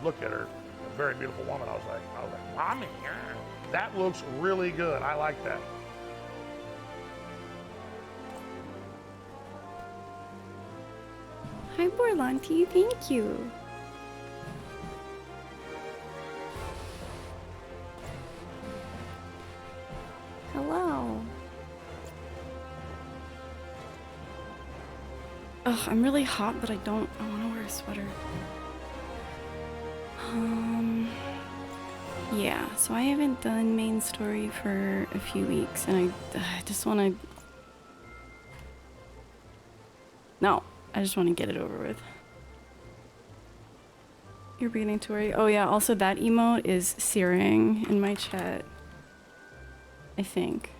would look at her, a very beautiful woman. I was like, mommy, that looks really good. I like that. Hi, Borlanti. Thank you. Hello. Ugh, I'm really hot, but I want to wear a sweater. Yeah, so I haven't done main story for a few weeks, and I just want to... No, I just want to get it over with. You're beginning to worry. Oh yeah, also that emote is searing in my chat. I think.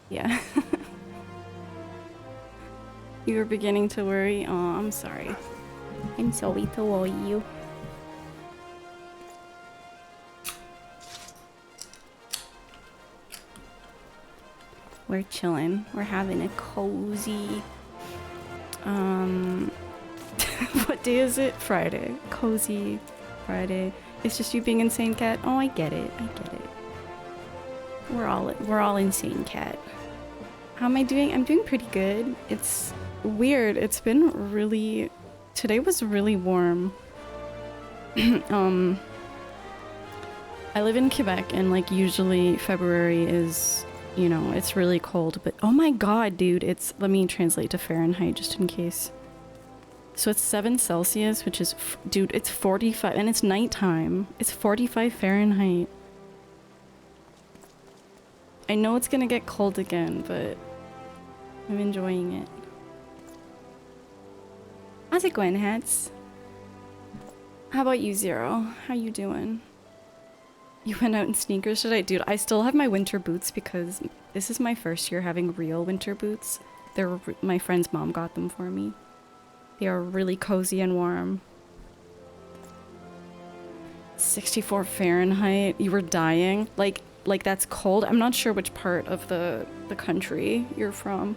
Yeah. You were beginning to worry? Oh, I'm sorry. I'm sorry to worry you. We're chilling. We're having a cozy... what day is it? Friday. Cozy Friday. It's just you being insane, cat. Oh, I get it. I get it. We're all insane, cat. How am I doing? I'm doing pretty good. It's weird. It's been really... Today was really warm. I live in Quebec, and like usually February is, you know, it's really cold, but oh my god, dude, it's... Let me translate to Fahrenheit just in case. So it's 7 Celsius, which is... Dude, it's 45, and it's nighttime. It's 45 Fahrenheit. I know it's gonna get cold again, but I'm enjoying it. How's it going, Hats? How about you, Zero? How you doing? You went out in sneakers today? Dude, I still have my winter boots because this is my first year having real winter boots. My friend's mom got them for me. They are really cozy and warm. 64 Fahrenheit. You were dying. Like that's cold. I'm not sure which part of the country you're from.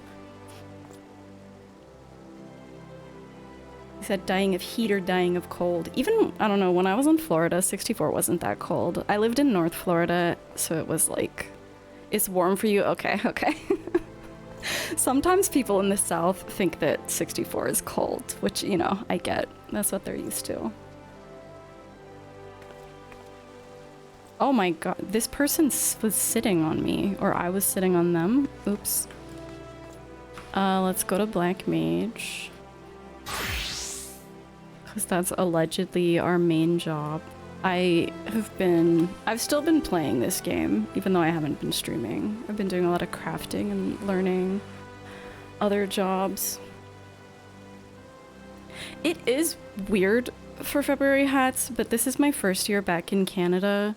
You said dying of heat or dying of cold. Even, I don't know, when I was in Florida, 64 wasn't that cold. I lived in North Florida, so it was like, it's warm for you? Okay, okay. Sometimes people in the South think that 64 is cold, which, you know, I get. That's what they're used to. Oh my god, this person was sitting on me, or I was sitting on them. Oops. Let's go to Black Mage. Because that's allegedly our main job. I've still been playing this game, even though I haven't been streaming. I've been doing a lot of crafting and learning other jobs. It is weird for February Hats, but this is my first year back in Canada.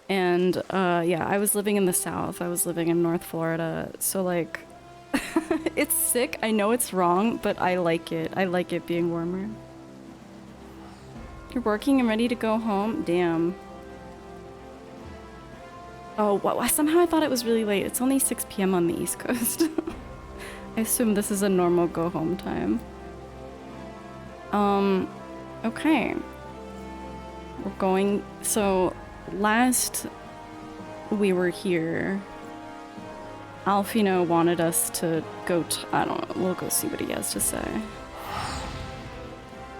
And yeah, I was living in the South. I was living in North Florida. So like, it's sick. I know it's wrong, but I like it. I like it being warmer. You're working and ready to go home? Damn. Oh, wow. Somehow I thought it was really late. It's only 6 p.m. on the East Coast. I assume this is a normal go home time. Okay. We're going... So, last we were here, Alfino wanted us to go... I don't know. We'll go see what he has to say.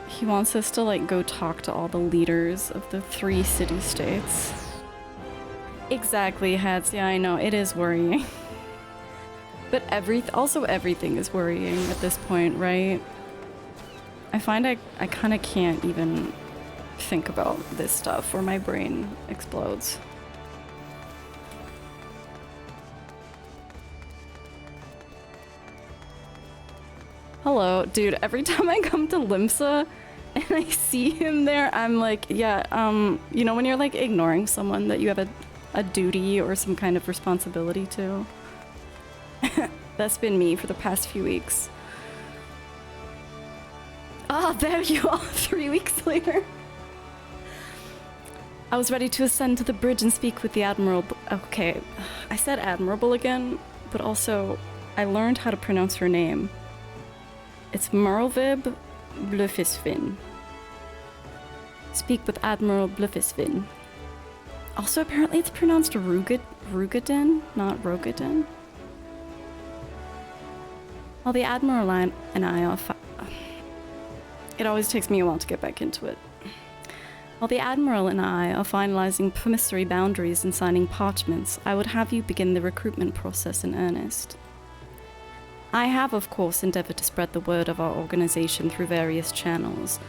He wants us to, like, go talk to all the leaders of the 3 city-states. Exactly, Hats. Yeah, I know. It is worrying. But also everything is worrying at this point, right? I find I kind of can't even think about this stuff or my brain explodes. Hello, dude. Every time I come to Limsa and I see him there, I'm like, yeah, you know when you're like ignoring someone that you have a duty or some kind of responsibility to? That's been me for the past few weeks. Ah, there you are, 3 weeks later. I was ready to ascend to the bridge and speak with the Admiral. Okay, I said Admirable again, but also I learned how to pronounce her name. It's Merlvib Blefisfin. Speak with Admiral Blifisvin. Also, apparently it's pronounced Rugadin, not Rogadin. While the Admiral and I are it always takes me a while to get back into it. While the Admiral and I are finalizing promissory boundaries and signing parchments, I would have you begin the recruitment process in earnest. I have, of course, endeavored to spread the word of our organization through various channels,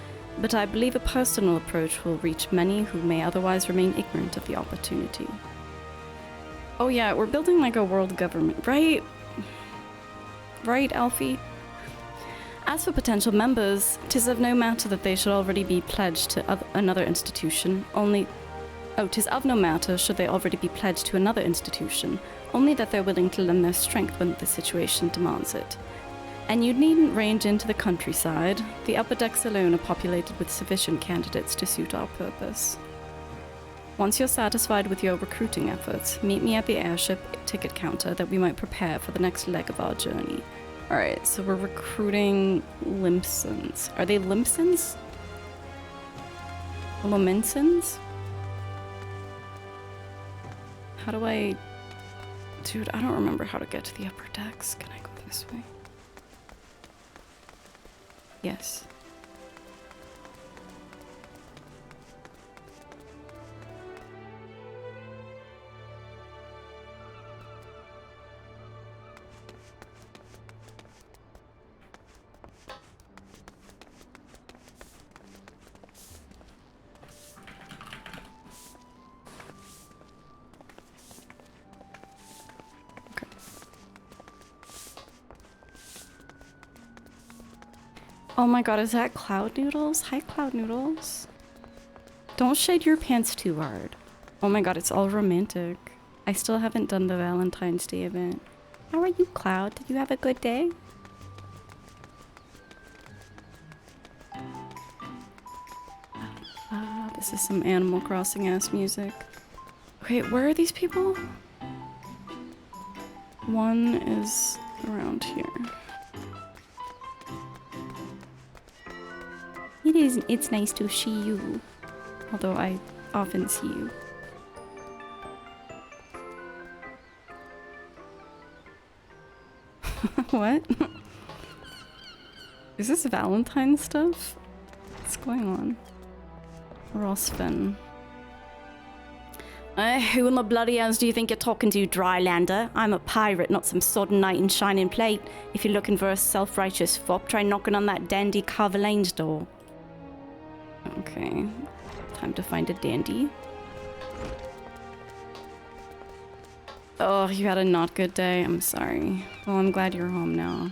but I believe a personal approach will reach many who may otherwise remain ignorant of the opportunity. Oh yeah, we're building like a world government, right? Right, Alfie? As for potential members, 'tis of no matter that they should already be pledged to another institution, tis of no matter should they already be pledged to another institution, only that they're willing to lend their strength when the situation demands it. And you needn't range into the countryside. The upper decks alone are populated with sufficient candidates to suit our purpose. Once you're satisfied with your recruiting efforts, meet me at the airship ticket counter that we might prepare for the next leg of our journey. Alright, so we're recruiting Limpsons. Are they Limpsons? Lomensons? How do I... Dude, I don't remember how to get to the upper decks. Can I go this way? Yes. Oh my god, is that Cloud Noodles? Hi, Cloud Noodles. Don't shade your pants too hard. Oh my god, it's all romantic. I still haven't done the Valentine's Day event. How are you, Cloud? Did you have a good day? This is some Animal Crossing ass music. Wait, where are these people? One is around here. It's nice to see you. Although I often see you. What? Is this Valentine stuff? What's going on? Rosfen. Who in the bloody hells do you think you're talking to, Drylander? I'm a pirate, not some sodden knight in shining plate. If you're looking for a self-righteous fop, try knocking on that dandy Carvelane's door. Okay, time to find a dandy. Oh, you had a not good day? I'm sorry. Well, I'm glad you're home now.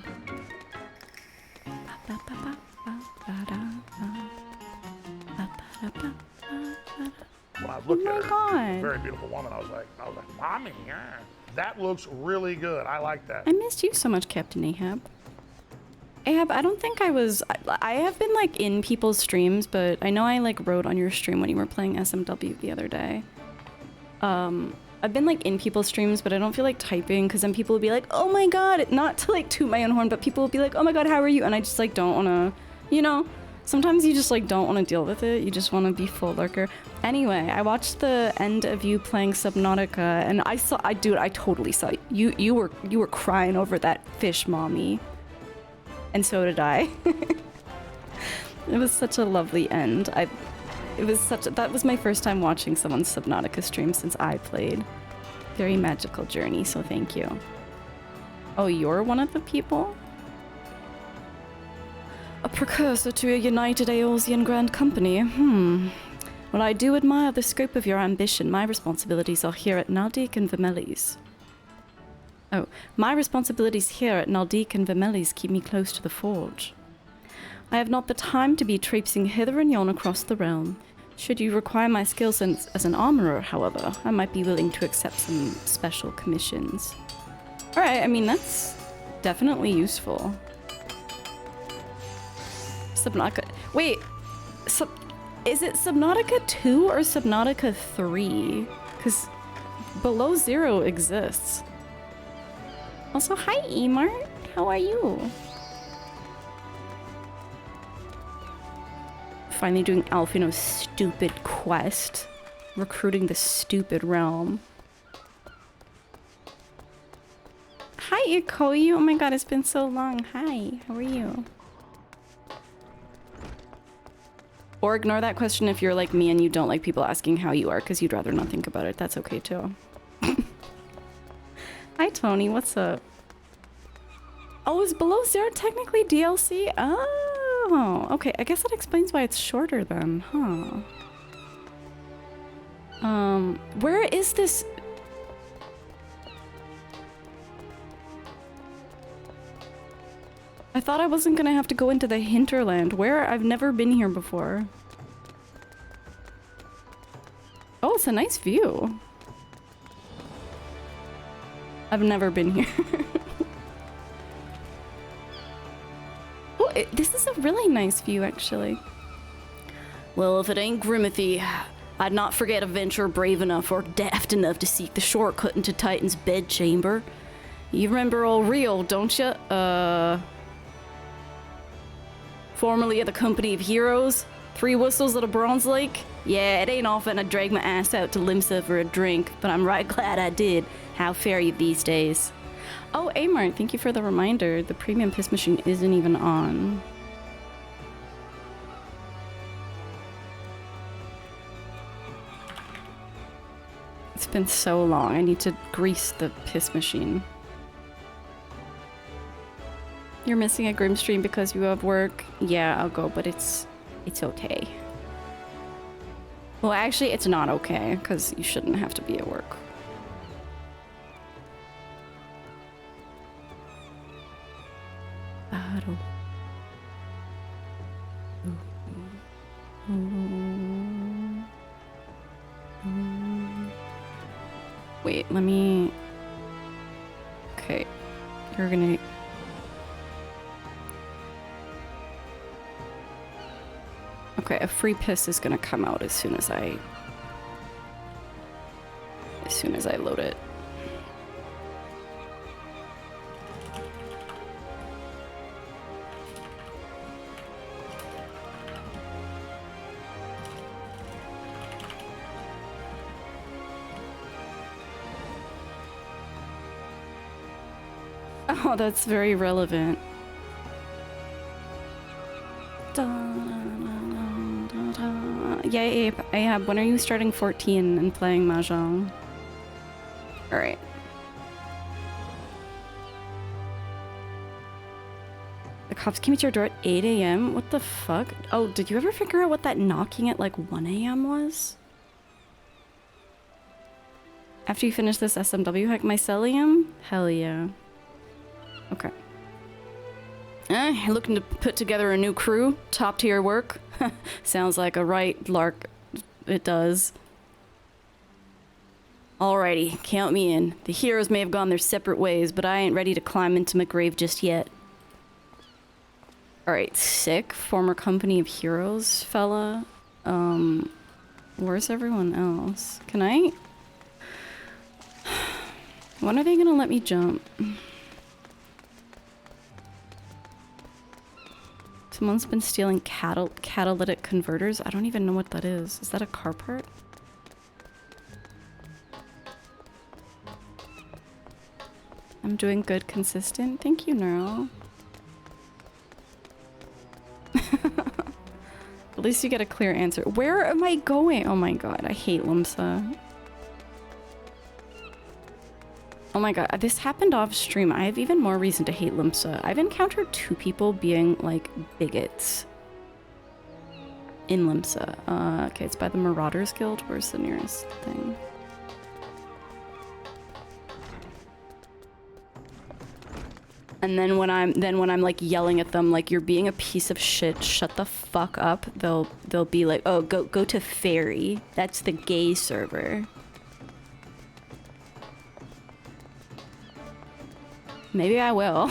When I looked at her, very beautiful woman, I was like, Mommy, yeah. That looks really good. I like that. I missed you so much, Captain Ahab. Ahab, I don't think I have been like in people's streams, but I know I like wrote on your stream when you were playing SMW the other day. I've been like in people's streams, but I don't feel like typing because then people will be like, oh my god, not to like toot my own horn, but people will be like, oh my god, how are you? And I just like don't want to, you know, sometimes you just like don't want to deal with it. You just want to be full lurker. Anyway, I watched the end of you playing Subnautica and I totally saw you. You were crying over that fish, mommy. And so did I. It was such a lovely end. That was my first time watching someone's Subnautica stream since I played. Very magical journey, so thank you. Oh, you're one of the people? A precursor to a united Aeolsian Grand Company. Well, I do admire the scope of your ambition. My responsibilities are here at Naldik and Vermelis. Oh, my responsibilities here at Naldik and Vermelis keep me close to the forge. I have not the time to be traipsing hither and yon across the realm. Should you require my skills as an armorer, however, I might be willing to accept some special commissions. Alright, I mean, that's definitely useful. Subnautica... Wait, is it Subnautica 2 or Subnautica 3? Because Below Zero exists. Also, hi Emart, how are you? finally doing Alfino's stupid quest. Recruiting the stupid realm. Hi, Ikoyu. Oh my god, it's been so long. Hi, how are you? Or ignore that question if you're like me and you don't like people asking how you are because you'd rather not think about it. That's okay too. Hi, Tony. What's up? Oh, is Below Zero technically DLC? Oh, okay. I guess that explains why it's shorter then, huh? Where is this? I thought I wasn't gonna have to go into the hinterland. Where? I've never been here before. Oh, it's a nice view. I've never been here. Oh, this is a really nice view, actually. Well, if it ain't Grimithy, I'd not forget a venture brave enough or daft enough to seek the shortcut into Titan's bedchamber. You remember old Rio, don't you? Formerly of the Company of Heroes? 3 whistles at a Bronze Lake? Yeah, it ain't often I drag my ass out to Limsa for a drink, but I'm right glad I did. How fare you these days? Oh, Amart, thank you for the reminder. The premium piss machine isn't even on. It's been so long. I need to grease the piss machine. You're missing a Grim stream because you have work? Yeah, I'll go, but it's okay. Well, actually, it's not okay, because you shouldn't have to be at work. Wait, let me... Okay, you're gonna... Okay, a free piss is gonna come out as soon as I load it. Oh, that's very relevant. Yeah, Ahab, when are you starting 14 and playing Mahjong? Alright. The cops came to your door at 8 a.m.? What the fuck? Oh, did you ever figure out what that knocking at like 1 a.m. was? After you finish this SMW hack mycelium? Hell yeah. Okay. Looking to put together a new crew? Top tier work? Sounds like a right lark. It does. Alrighty, count me in. The heroes may have gone their separate ways, but I ain't ready to climb into my grave just yet. Alright, sick. Former Company of Heroes fella. Where's everyone else? Can I? When are they gonna let me jump? Someone's been stealing catalytic converters. I don't even know what that is. Is that a car part? I'm doing good, consistent. Thank you, Neural. At least you get a clear answer. Where am I going? Oh my god, I hate Limsa. Oh my god, this happened off stream. I have even more reason to hate Limsa. I've encountered 2 people being, like, bigots in Limsa. Okay, it's by the Marauders Guild. Where's the nearest thing? And then when I'm like yelling at them like, you're being a piece of shit, shut the fuck up, they'll be like, oh, go to Fairy. That's the gay server. Maybe I will.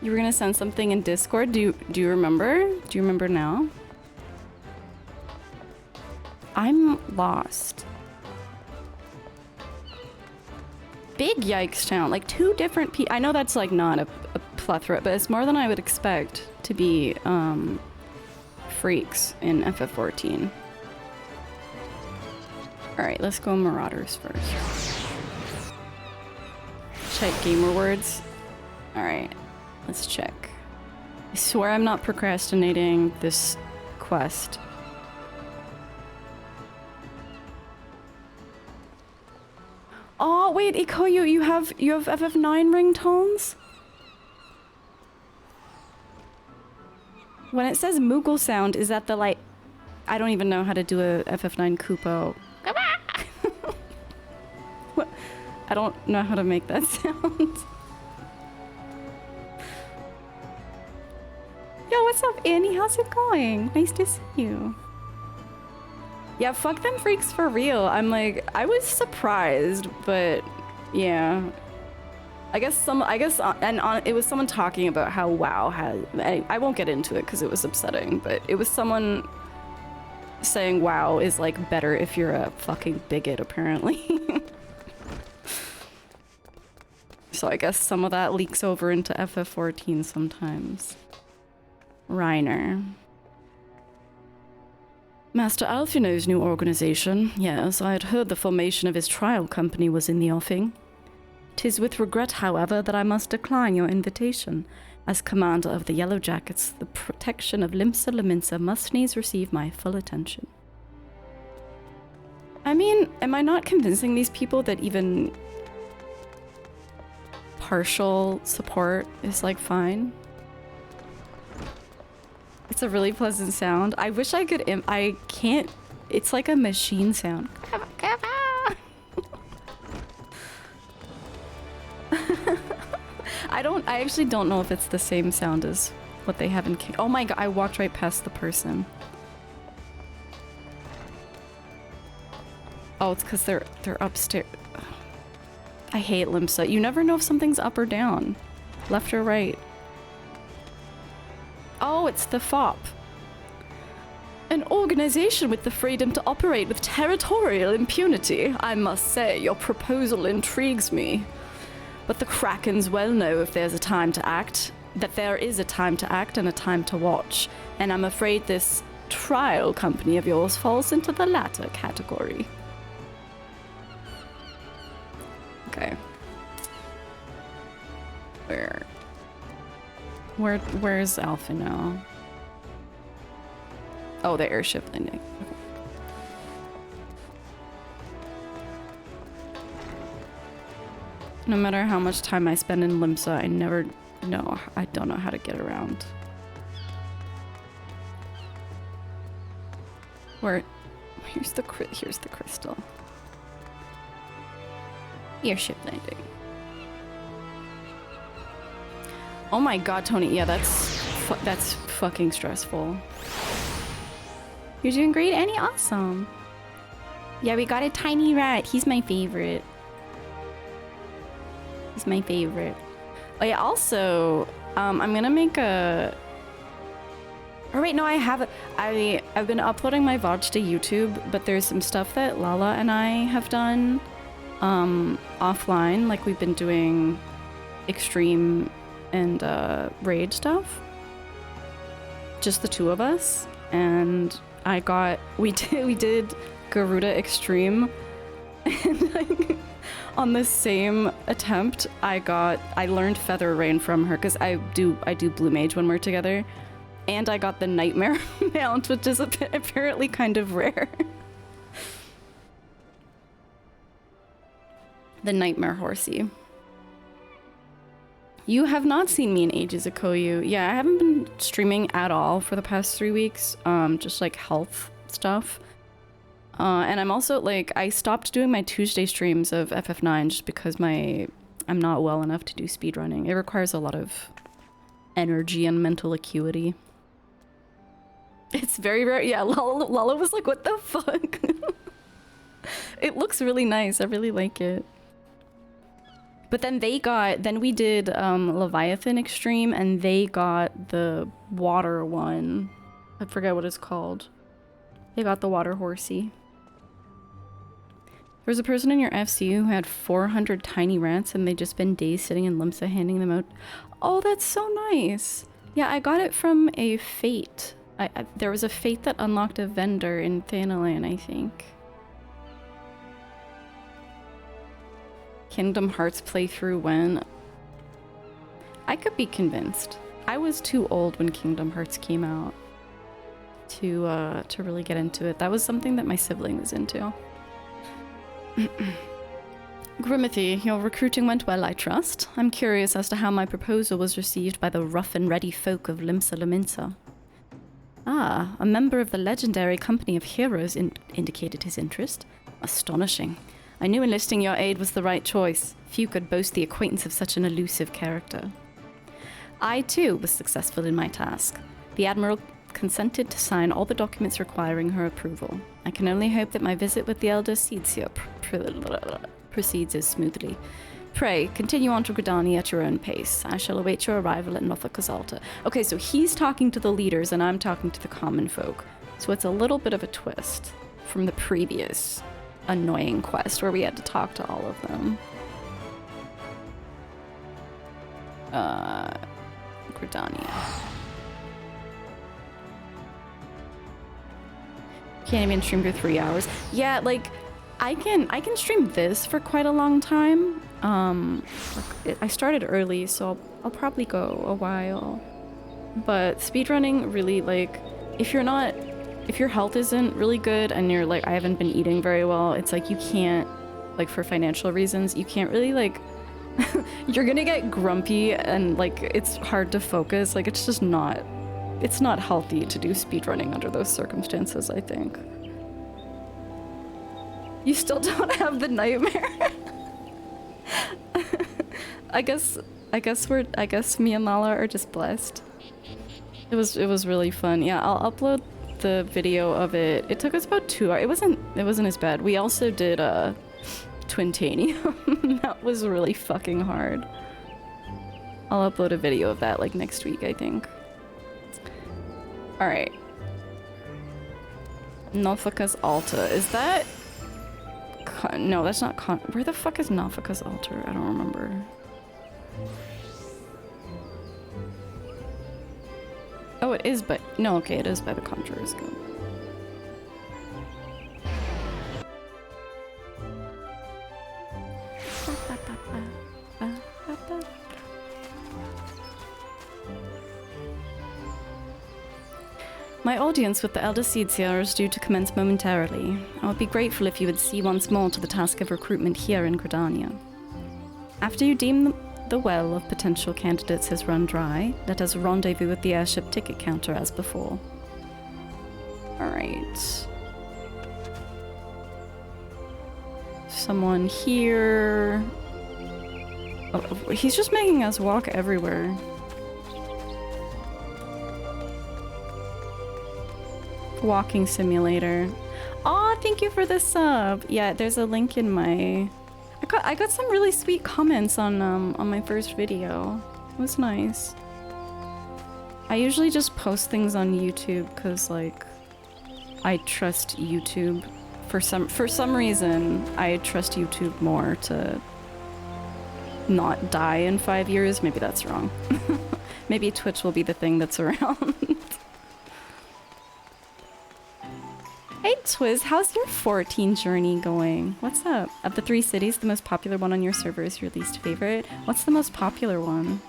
You were gonna send something in Discord? Do you remember? Do you remember now? I'm lost. Big yikes town. Like 2 different people. I know that's like not a plethora, but it's more than I would expect to be freaks in FF14. Alright, let's go Marauders first. Check gamer words. Alright, let's check. I swear I'm not procrastinating this quest. Oh wait, Ikoyu, you have FF9 ringtones? When it says Moogle sound, is that the like... I don't even know how to do a FF9 Kupo. What? I don't know how to make that sound. Yo, what's up, Annie? How's it going? Nice to see you. Yeah, fuck them freaks for real. I'm like, I was surprised, but yeah. It was someone talking about how WoW has, I won't get into it because it was upsetting, but it was someone saying WoW is like better if you're a fucking bigot, apparently. So I guess some of that leaks over into FF14 sometimes. Reiner. Master Alfino's new organization. Yes, I had heard the formation of his trial company was in the offing. 'Tis with regret, however, that I must decline your invitation. As commander of the Yellow Jackets, the protection of Limsa Lominsa must needs receive my full attention. I mean, am I not convincing these people that even partial support is like fine? It's a really pleasant sound. I wish I could I can't. It's like a machine sound. I actually don't know if it's the same sound as what they have in King. Oh my god, I walked right past the person. Oh, it's because they're upstairs. I hate Limsa. You never know if something's up or down. Left or right. Oh, it's the FOP. An organization with the freedom to operate with territorial impunity. I must say, your proposal intrigues me. But the Krakens well know if there's a time to act, that there is a time to act and a time to watch. And I'm afraid this trial company of yours falls into the latter category. Okay. Where's Alpha now? Oh, the airship landing. Okay. No matter how much time I spend in Limsa, I don't know how to get around. Here's the crystal. Airship landing. Oh my god, Tony. Yeah, that's fucking stressful. You're doing great, Annie. Awesome. Yeah, we got a tiny rat. He's my favorite. He's my favorite. Oh yeah, also, I'm gonna make a... Oh wait, no, I've been uploading my VOD to YouTube, but there's some stuff that Lala and I have done offline, like we've been doing extreme and raid stuff. Just the two of us, and we did Garuda Extreme, and like on the same attempt I learned Feather Rain from her because I do Blue Mage when we're together, and I got the Nightmare mount, which is apparently kind of rare. The Nightmare Horsey. You have not seen me in ages, Ikoyu. Yeah, I haven't been streaming at all for the past 3 weeks. Just like health stuff. And I'm also like, I stopped doing my Tuesday streams of FF9 just because I'm not well enough to do speedrunning. It requires a lot of energy and mental acuity. It's very rare. Yeah, Lala was like, what the fuck? It looks really nice. I really like it. But then we did Leviathan Extreme, and they got the water one. I forget what it's called. They got the water horsey. There was a person in your FC who had 400 tiny rats and they'd just spend days sitting in Limsa handing them out. Oh, that's so nice. Yeah, I got it from a fate. There was a fate that unlocked a vendor in Thanalan, I think. Kingdom Hearts playthrough when? I could be convinced. I was too old when Kingdom Hearts came out to really get into it. That was something that my sibling was into. Grimithy, your recruiting went well, I trust. I'm curious as to how my proposal was received by the rough and ready folk of Limsa Lominsa. Ah, a member of the legendary company of heroes indicated his interest. Astonishing. I knew enlisting your aid was the right choice. Few could boast the acquaintance of such an elusive character. I, too, was successful in my task. The Admiral consented to sign all the documents requiring her approval. I can only hope that my visit with the Elder Seedseer proceeds as smoothly. Pray, continue on to Gridania at your own pace. I shall await your arrival at Nothoka's altar. Okay, so he's talking to the leaders and I'm talking to the common folk. So it's a little bit of a twist from the previous annoying quest where we had to talk to all of them. Gridania. Can't even stream for 3 hours. Yeah, like I can stream this for quite a long time. I started early, so I'll probably go a while. But speedrunning really, like, if your health isn't really good and you're like, I haven't been eating very well, it's like you can't, like, for financial reasons, you can't really, like, you're gonna get grumpy and, like, it's hard to focus. Like, it's just not, it's not healthy to do speedrunning under those circumstances, I think. You still don't have the nightmare? I guess me and Lala are just blessed. It was really fun. Yeah, I'll upload the video of it. It took us about 2 hours. It wasn't as bad. We also did Twintanium. That was really fucking hard. I'll upload a video of that like next week, I think. All right. Nothoka's altar. Is that? No, that's not where the fuck is Nothoka's altar? I don't remember. Oh, it is, but no, okay, it is by the Conjurer's Guild. My audience with the Elder Seedseer is due to commence momentarily. I would be grateful if you would see once more to the task of recruitment here in Gridania. After you deem the well of potential candidates has run dry, let us rendezvous with the airship ticket counter as before. Alright. Someone here. Oh, he's just making us walk everywhere. Walking simulator. Aw, thank you for the sub. Yeah, there's a link in my... I got some really sweet comments on my first video. It was nice. I usually just post things on YouTube because, like, I trust YouTube. For some reason, I trust YouTube more to not die in 5 years. Maybe that's wrong. Maybe Twitch will be the thing that's around. Hey Twiz, how's your 14 journey going? What's up? Of the 3 cities, the most popular one on your server is your least favorite. What's the most popular one?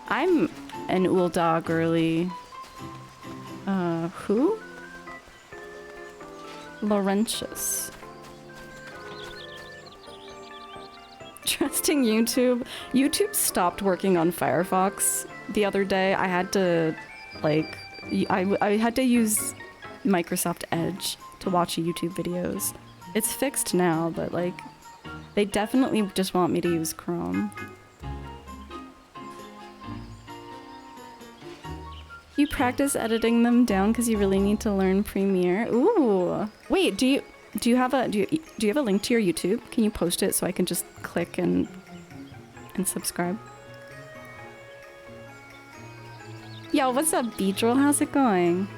I'm an Ulda girly. Who? Laurentius. Trusting YouTube. YouTube stopped working on Firefox the other day. I had to, like, I had to use Microsoft Edge to watch YouTube videos. It's fixed now, but like they definitely just want me to use Chrome. You practice editing them down because you really need to learn Premiere. Ooh. Wait, do you have a link to your YouTube? Can you post it so I can just click and subscribe? Yo, what's up, Beedrill? How's it going?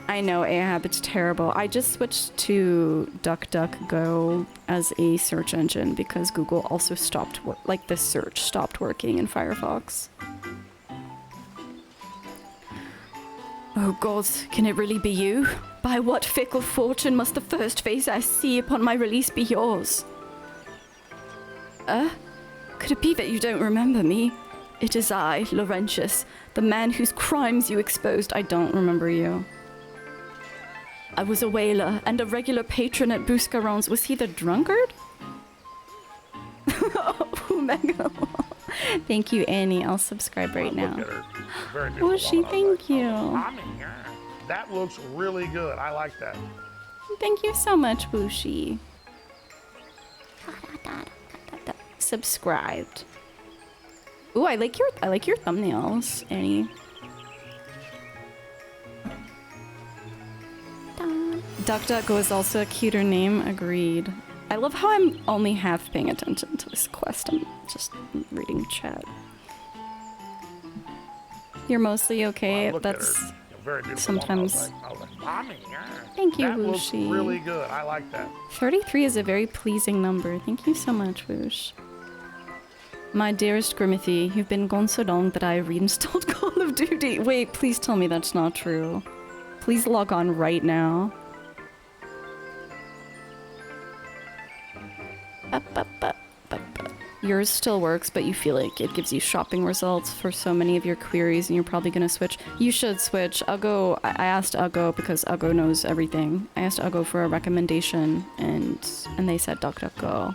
I know, Ahab, it's terrible. I just switched to DuckDuckGo as a search engine because Google also stopped, the search stopped working in Firefox. Oh God, can it really be you? By what fickle fortune must the first face I see upon my release be yours? Could it be that you don't remember me? It is I, Laurentius, the man whose crimes you exposed. I don't remember you. I was a whaler and a regular patron at Buscaron's. Was he the drunkard? Oh, Mega. Thank you, Annie. I'll subscribe right now. Oh, she, thank you. Mommy, that looks really good. I like that. Thank you so much, Wushi. Subscribed. Ooh, I like your thumbnails, Annie. DuckDuckGo is also a cuter name. Agreed. I love how I'm only half paying attention to this quest. I'm just reading chat. You're mostly okay. That's sometimes. Mommy, thank you, that Wooshi. Looks really good. I like that. 33 is a very pleasing number. Thank you so much, Woosh. My dearest Grimothy, you've been gone so long that I reinstalled Call of Duty. Wait, please tell me that's not true. Please log on right now. Yours still works, but you feel like it gives you shopping results for so many of your queries, and you're probably gonna switch. You should switch. Uggo, I asked Uggo because Uggo knows everything. I asked Uggo for a recommendation, and they said DuckDuckGo.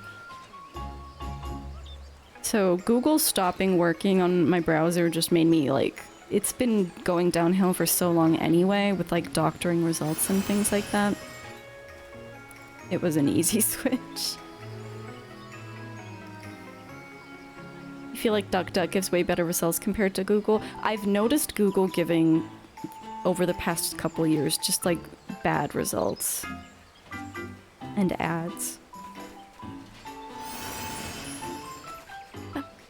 So Google stopping working on my browser just made me like, it's been going downhill for so long anyway, with like doctoring results and things like that. It was an easy switch. I feel like DuckDuck gives way better results compared to Google. I've noticed Google giving, over the past couple years, just like bad results. And ads.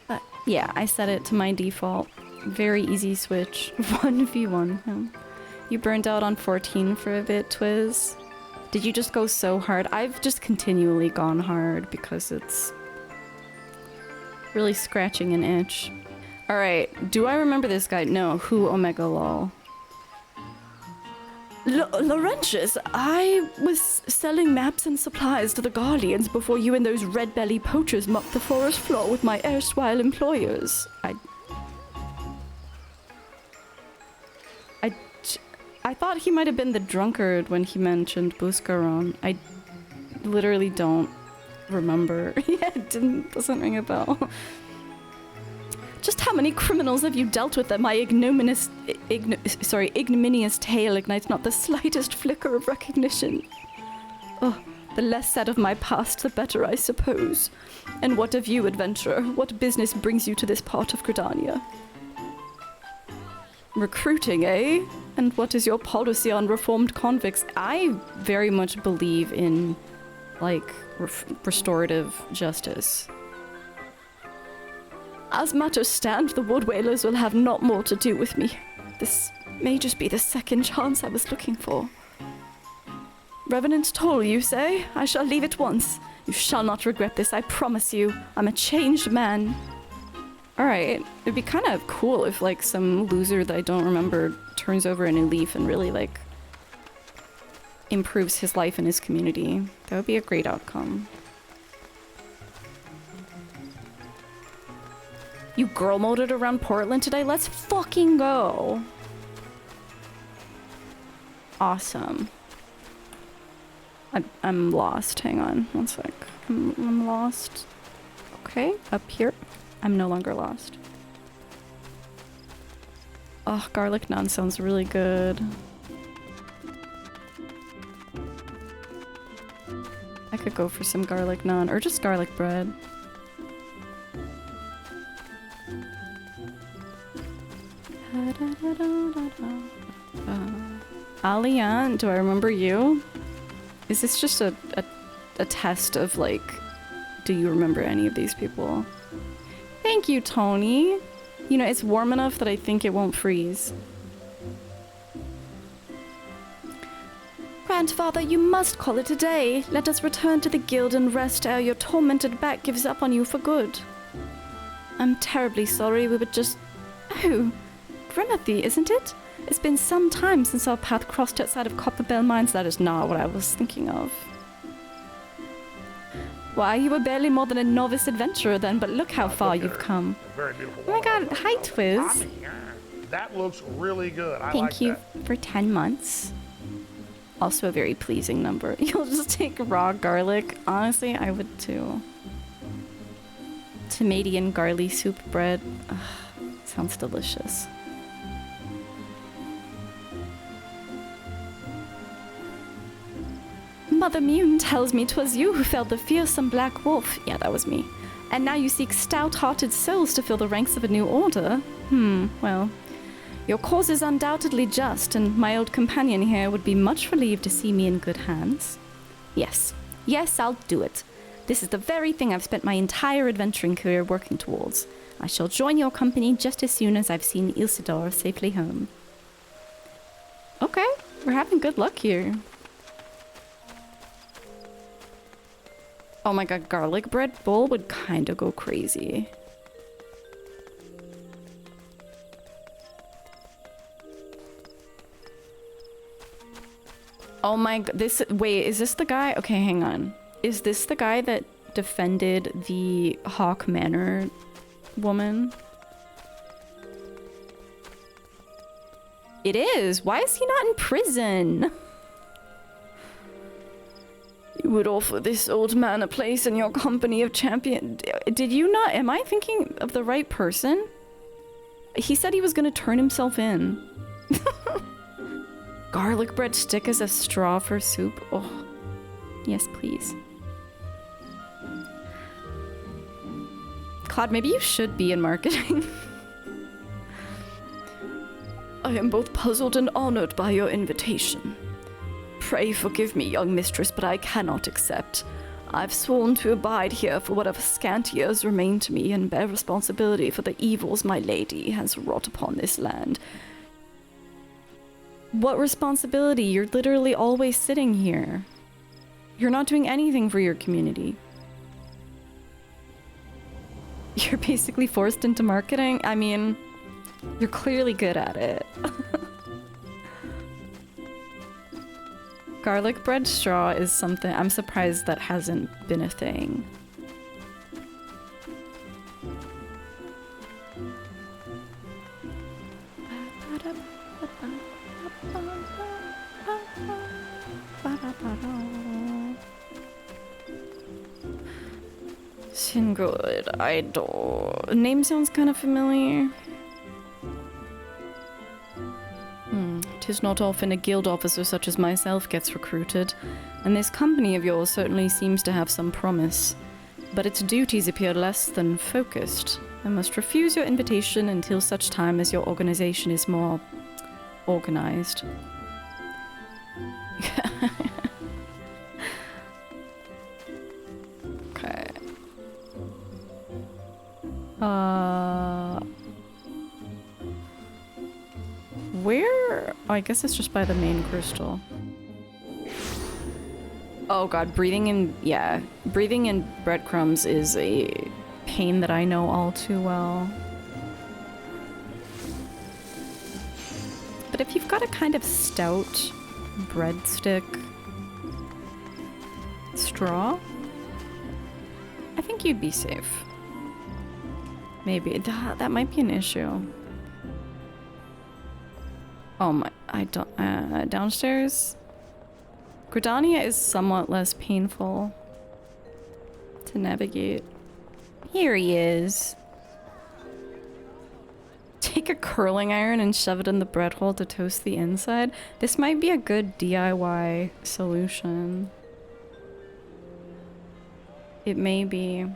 But yeah, I set it to my default. Very easy switch. 1v1 him. You burned out on 14 for a bit, Twiz. Did you just go so hard? I've just continually gone hard because it's really scratching an itch. Alright, do I remember this guy? No, who Omega Lol? Laurentius, I was selling maps and supplies to the Guardians before you and those red-belly poachers mopped the forest floor with my erstwhile employers. I thought he might have been the drunkard when he mentioned Buscaron. I literally don't remember. Yeah, it doesn't ring a bell. Just how many criminals have you dealt with that my ignominious tale ignites not the slightest flicker of recognition? Oh, the less said of my past, the better, I suppose. And what of you, adventurer? What business brings you to this part of Gridania? Recruiting, eh? And what is your policy on reformed convicts? I very much believe in, like, restorative justice. As matters stand, the Wood Whalers will have not more to do with me. This may just be the second chance I was looking for. Revenant Toll, you say? I shall leave at once. You shall not regret this, I promise you. I'm a changed man. Alright, it'd be kind of cool if, like, some loser that I don't remember turns over a new leaf and really, like, improves his life and his community. That would be a great outcome. You girl moded around Portland today? Let's fucking go! Awesome. I'm lost. Hang on one sec. I'm lost. Okay, up here. I'm no longer lost. Oh, garlic naan sounds really good. I could go for some garlic naan or just garlic bread. Alian, do I remember you? Is this just a test of, like, do you remember any of these people? Thank you, Tony. You know, it's warm enough that I think it won't freeze. Grandfather, you must call it a day. Let us return to the guild and rest ere your tormented back gives up on you for good. I'm terribly sorry, we were just... Oh, Grimothy, isn't it? It's been some time since our path crossed outside of Copperbell Mines. That is not what I was thinking of. Why, you were barely more than a novice adventurer then, but look how far you've come. Very beautiful. Oh my god, hi Twiz. That looks really good. I like Thank you for 10 months. Also a very pleasing number. You'll just take raw garlic. Honestly, I would too. Tomato and garlic soup bread. Ugh, sounds delicious. Mother Mune tells me 'twas you who felled the fearsome black wolf. Yeah, that was me. And now you seek stout-hearted souls to fill the ranks of a new order. Well, your cause is undoubtedly just, and my old companion here would be much relieved to see me in good hands. Yes, I'll do it. This is the very thing I've spent my entire adventuring career working towards. I shall join your company just as soon as I've seen Ilsidor safely home. Okay, we're having good luck here. Oh my god, garlic bread bowl would kinda go crazy. Oh my god, wait, is this the guy? Okay, hang on. Is this the guy that defended the Hawk Manor woman? It is! Why is he not in prison? You would offer this old man a place in your company of champion. Did you not? Am I thinking of the right person? He said he was gonna turn himself in. Garlic bread stick as a straw for soup. Oh, yes, please. Claude, maybe you should be in marketing. I am both puzzled and honored by your invitation. Pray forgive me, young mistress, but I cannot accept. I've sworn to abide here for whatever scant years remain to me and bear responsibility for the evils my lady has wrought upon this land. What responsibility? You're literally always sitting here. You're not doing anything for your community. You're basically forced into marketing? I mean, you're clearly good at it. Garlic bread straw is something I'm surprised that hasn't been a thing. Singoid Idol. Name sounds kind of familiar. 'Tis not often a guild officer such as myself gets recruited, and this company of yours certainly seems to have some promise. But its duties appear less than focused. I must refuse your invitation until such time as your organization is more organized. Okay. Where? Oh, I guess it's just by the main crystal. Oh god, breathing in breadcrumbs is a pain that I know all too well. But if you've got a kind of stout breadstick straw, I think you'd be safe. Maybe. That might be an issue. Oh my, I don't, downstairs? Gridania is somewhat less painful to navigate. Here he is. Take a curling iron and shove it in the bread hole to toast the inside. This might be a good DIY solution. It may be.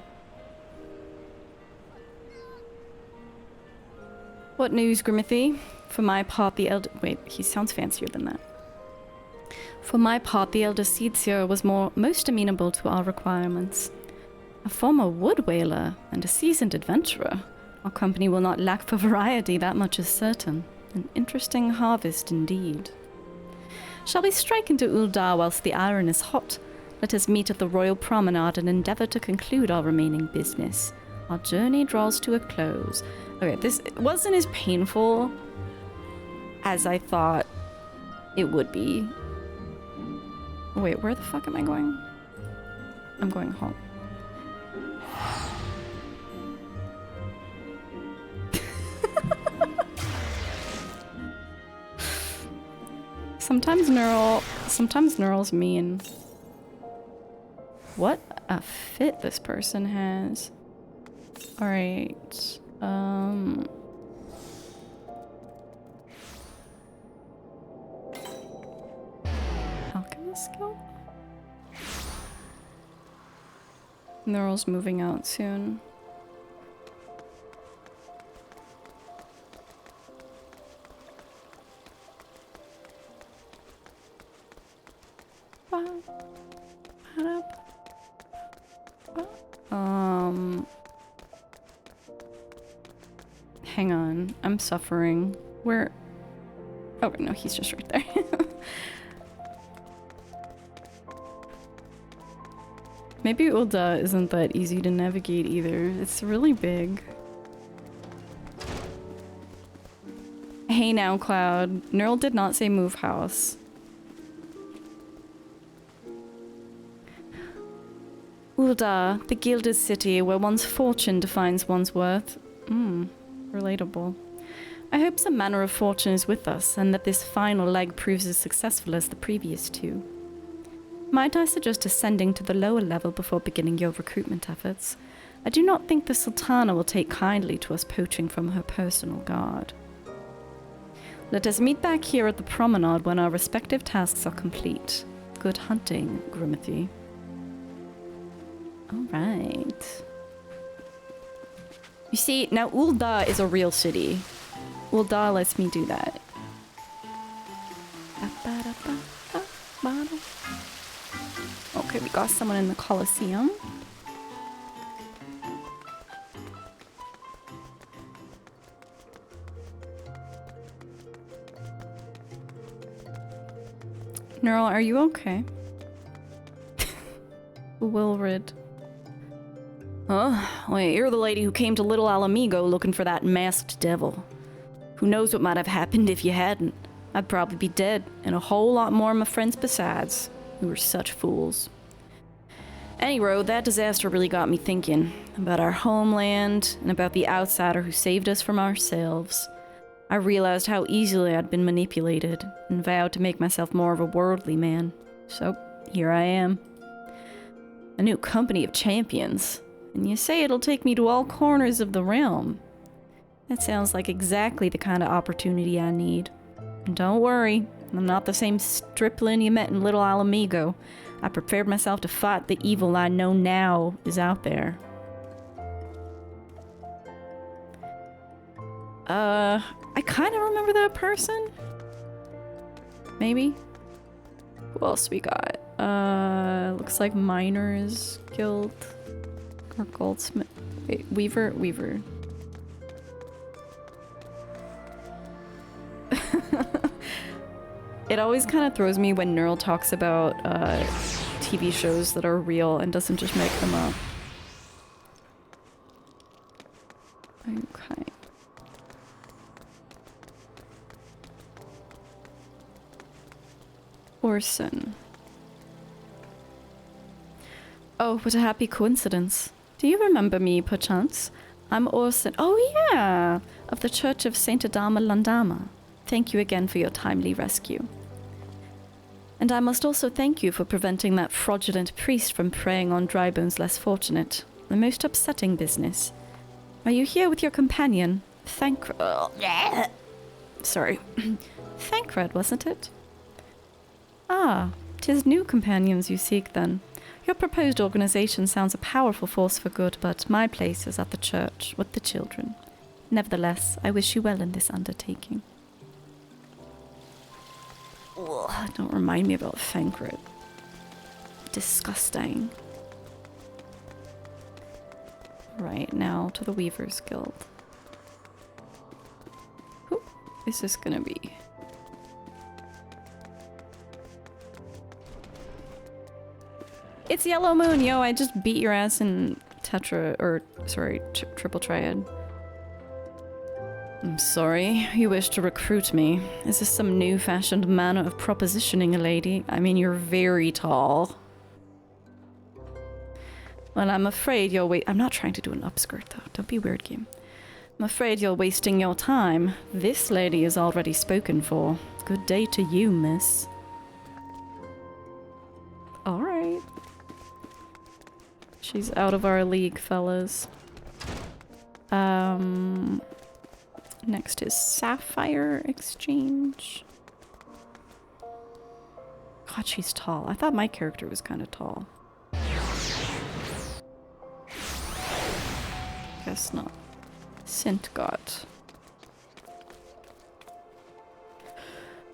What news, Grimothy? For my part, the elder... Wait, he sounds fancier than that. For my part, the elder Seedseer was most amenable to our requirements. A former wood whaler and a seasoned adventurer. Our company will not lack for variety, that much is certain. An interesting harvest indeed. Shall we strike into Uldar whilst the iron is hot? Let us meet at the Royal Promenade and endeavour to conclude our remaining business. Our journey draws to a close. Okay, this wasn't as painful as I thought it would be. Wait, where the fuck am I going? I'm going home. Sometimes Neural's mean. What a fit this person has. Alright, Alchemist skill? Neural's moving out soon. Hang on, I'm suffering. Where? Oh no, he's just right there. Maybe Ulda isn't that easy to navigate either. It's really big. Hey now, Cloud. Neural did not say move house. Ulda, the gilded city where one's fortune defines one's worth. Relatable. I hope some manner of fortune is with us, and that this final leg proves as successful as the previous two. Might I suggest ascending to the lower level before beginning your recruitment efforts? I do not think the Sultana will take kindly to us poaching from her personal guard. Let us meet back here at the promenade when our respective tasks are complete. Good hunting, Grimothy. Alright. You see, now Ulda is a real city. Ulda lets me do that. Okay, we got someone in the Colosseum. Neural, are you okay? Wilrid. Wait, you're the lady who came to Little Alamigo looking for that masked devil. Who knows what might have happened if you hadn't? I'd probably be dead, and a whole lot more of my friends besides. We were such fools. Anyway, that disaster really got me thinking about our homeland and about the outsider who saved us from ourselves. I realized how easily I'd been manipulated and vowed to make myself more of a worldly man. So, here I am. A new company of champions. And you say it'll take me to all corners of the realm. That sounds like exactly the kind of opportunity I need. And don't worry, I'm not the same stripling you met in Little Alamigo. I prepared myself to fight the evil I know now is out there. I kind of remember that person. Maybe? Who else we got? Looks like Miners Guild. Or Goldsmith. Wait, Weaver? Weaver. It always kind of throws me when Neural talks about TV shows that are real and doesn't just make them up. Okay. Orson. Oh, what a happy coincidence. Do you remember me, perchance? I'm Orson. Oh, yeah! Of the Church of Saint Adama Landama. Thank you again for your timely rescue. And I must also thank you for preventing that fraudulent priest from preying on Drybone's less fortunate. A most upsetting business. Are you here with your companion? Sorry. Thancred, wasn't it? Ah, 'tis new companions you seek, then. Your proposed organization sounds a powerful force for good, but my place is at the church with the children. Nevertheless, I wish you well in this undertaking. Ugh, don't remind me about Thancred. Disgusting. Right, now to the Weavers Guild. Who is this gonna be? It's Yellow Moon, yo, I just beat your ass in Triple Triad. I'm sorry, you wish to recruit me. Is this some new-fashioned manner of propositioning a lady? I mean, you're very tall. Well, I'm afraid you're I'm not trying to do an upskirt, though. Don't be weird, game. I'm afraid you're wasting your time. This lady is already spoken for. Good day to you, miss. Alright. She's out of our league, fellas. Next is Sapphire Exchange. God, she's tall. I thought my character was kind of tall. Guess not. Scent God.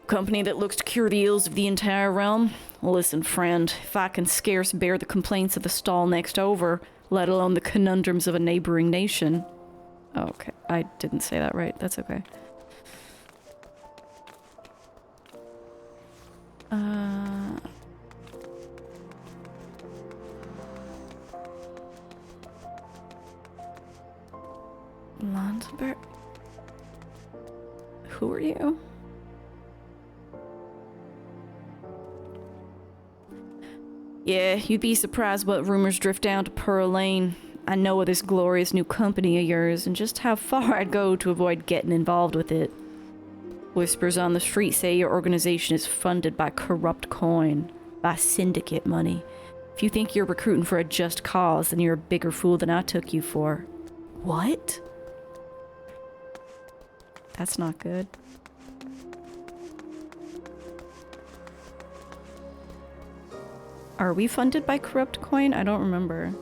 Company that looks to cure the ills of the entire realm? Listen, friend, if I can scarce bear the complaints of the stall next over, let alone the conundrums of a neighboring nation. Okay, I didn't say that right. That's okay. Landberg? Who are you? Yeah, you'd be surprised what rumors drift down to Pearl Lane. I know of this glorious new company of yours and just how far I'd go to avoid getting involved with it. Whispers on the street say your organization is funded by corrupt coin, by syndicate money. If you think you're recruiting for a just cause, then you're a bigger fool than I took you for. What? That's not good. Are we funded by corrupt coin? I don't remember.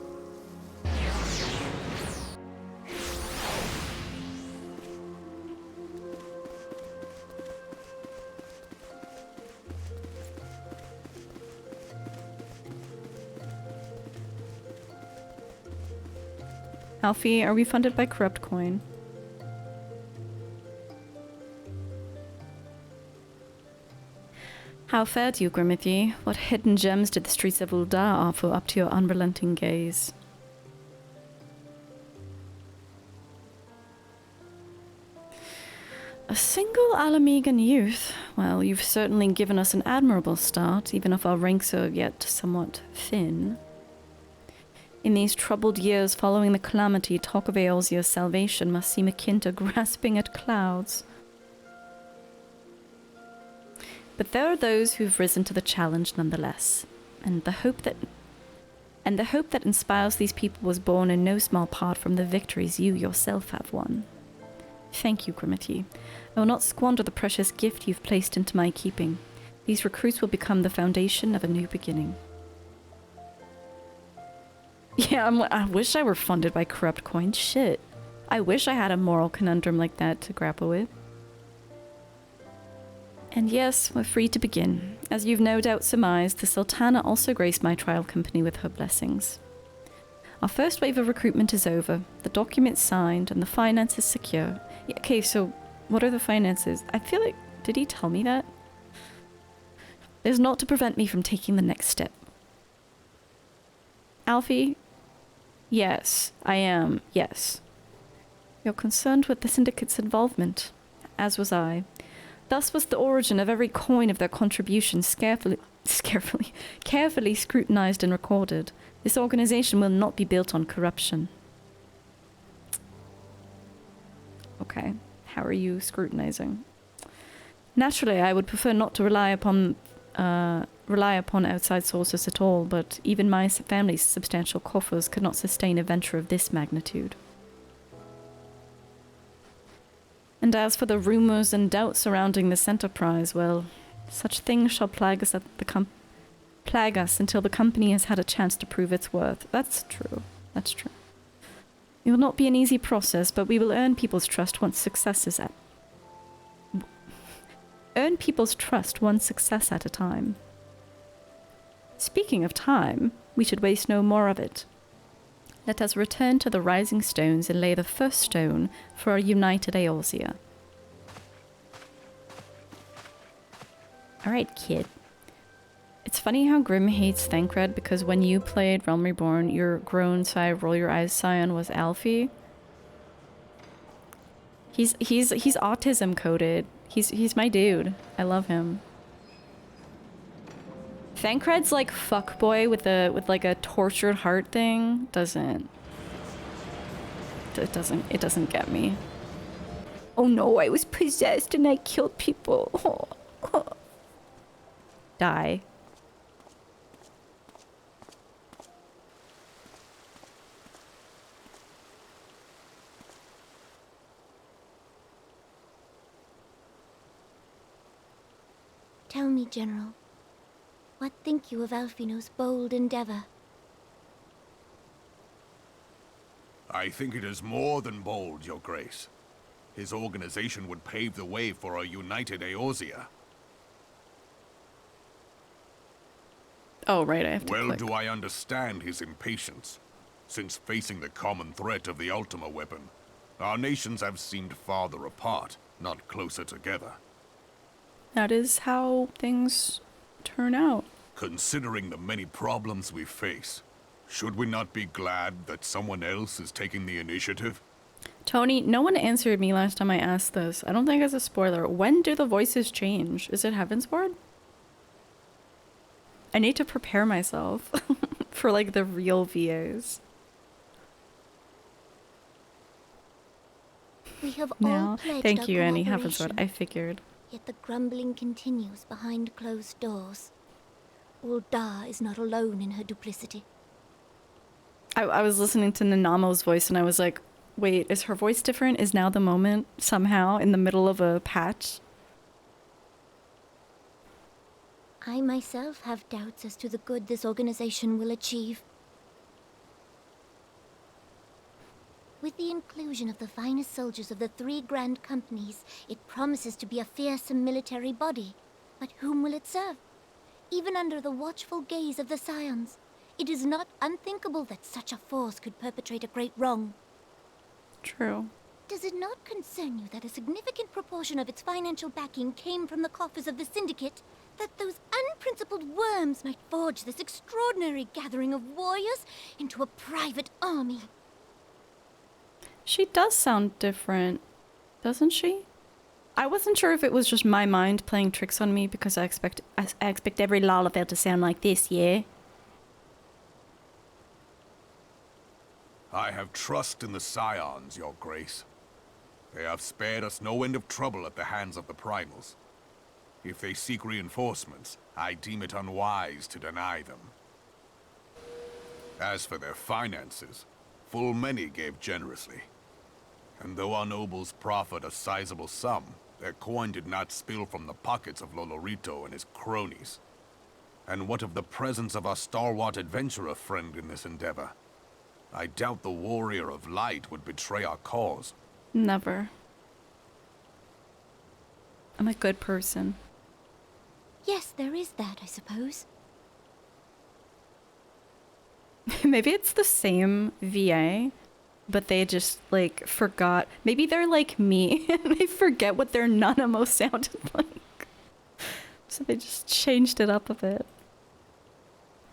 Alfie, are we funded by corrupt coin? How fared you, Grimothy? What hidden gems did the streets of Ul'dah offer up to your unrelenting gaze? A single Alamegan youth? Well, you've certainly given us an admirable start, even if our ranks are yet somewhat thin. In these troubled years following the calamity, talk of Eorzea's salvation must seem akin to grasping at clouds. But there are those who've risen to the challenge nonetheless, and the hope that inspires these people was born in no small part from the victories you yourself have won. Thank you, Grimothy. I will not squander the precious gift you've placed into my keeping. These recruits will become the foundation of a new beginning. Yeah, I wish I were funded by corrupt coin. Shit. I wish I had a moral conundrum like that to grapple with. And yes, we're free to begin. As you've no doubt surmised, the Sultana also graced my trial company with her blessings. Our first wave of recruitment is over, the documents signed, and the finances secure. Yeah, okay, so what are the finances? I feel like, did he tell me that? There's naught to prevent me from taking the next step. Alfie? Yes, I am, yes. You're concerned with the syndicate's involvement, as was I. Thus was the origin of every coin of their contributions carefully scrutinized and recorded. This organization will not be built on corruption. Okay, how are you scrutinizing? Naturally, I would prefer not to rely upon outside sources at all, but even my family's substantial coffers could not sustain a venture of this magnitude. And as for the rumors and doubts surrounding this enterprise, well, such things shall plague us until the company has had a chance to prove its worth. That's true. That's true. It will not be an easy process, but we will earn people's trust once success at a time. Speaking of time, we should waste no more of it. Let us return to the Rising Stones and lay the first stone for a united Eorzea. Alright, kid. It's funny how Grim hates Thancred because when you played Realm Reborn, your grown sigh, roll your eyes scion was Alfie. He's autism coded. He's my dude. I love him. Thancred's like fuckboy with like a tortured heart thing it doesn't get me. Oh no, I was possessed and I killed people. Die. Tell me, General, what think you of Alfino's bold endeavor? I think it is more than bold, Your Grace. His organization would pave the way for a united Eorzea. Oh, right, I have to Well, click. do I understand his impatience? Since facing the common threat of the Ultima weapon, our nations have seemed farther apart, not closer together. That is how things turn out. Considering the many problems we face, should we not be glad that someone else is taking the initiative? Tony, no one answered me last time I asked this. I don't think it's a spoiler. When do the voices change? Is it Heavensward? I need to prepare myself for like the real VAs. We have No, all pledged thank our you, Annie cooperation, Heavensward. I figured. Yet the grumbling continues behind closed doors. Ul'dah is not alone in her duplicity. I was listening to Nanamo's voice and I was like, wait, is her voice different? Is now the moment somehow in the middle of a patch? I myself have doubts as to the good this organization will achieve. With the inclusion of the finest soldiers of the 3 grand companies, it promises to be a fearsome military body. But whom will it serve? Even under the watchful gaze of the Scions, it is not unthinkable that such a force could perpetrate a great wrong. True. Does it not concern you that a significant proportion of its financial backing came from the coffers of the Syndicate? That those unprincipled worms might forge this extraordinary gathering of warriors into a private army? She does sound different, doesn't she? I wasn't sure if it was just my mind playing tricks on me because I expect every Lalafell to sound like this, yeah? I have trust in the Scions, Your Grace. They have spared us no end of trouble at the hands of the Primals. If they seek reinforcements, I deem it unwise to deny them. As for their finances, full many gave generously. And though our nobles proffered a sizable sum, their coin did not spill from the pockets of Lolorito and his cronies. And what of the presence of our stalwart adventurer friend in this endeavor? I doubt the Warrior of Light would betray our cause. Never. I'm a good person. Yes, there is that, I suppose. Maybe it's the same VA, but they just, like, forgot. Maybe they're like me, and they forget what their Nanamo sounded like. So they just changed it up a bit.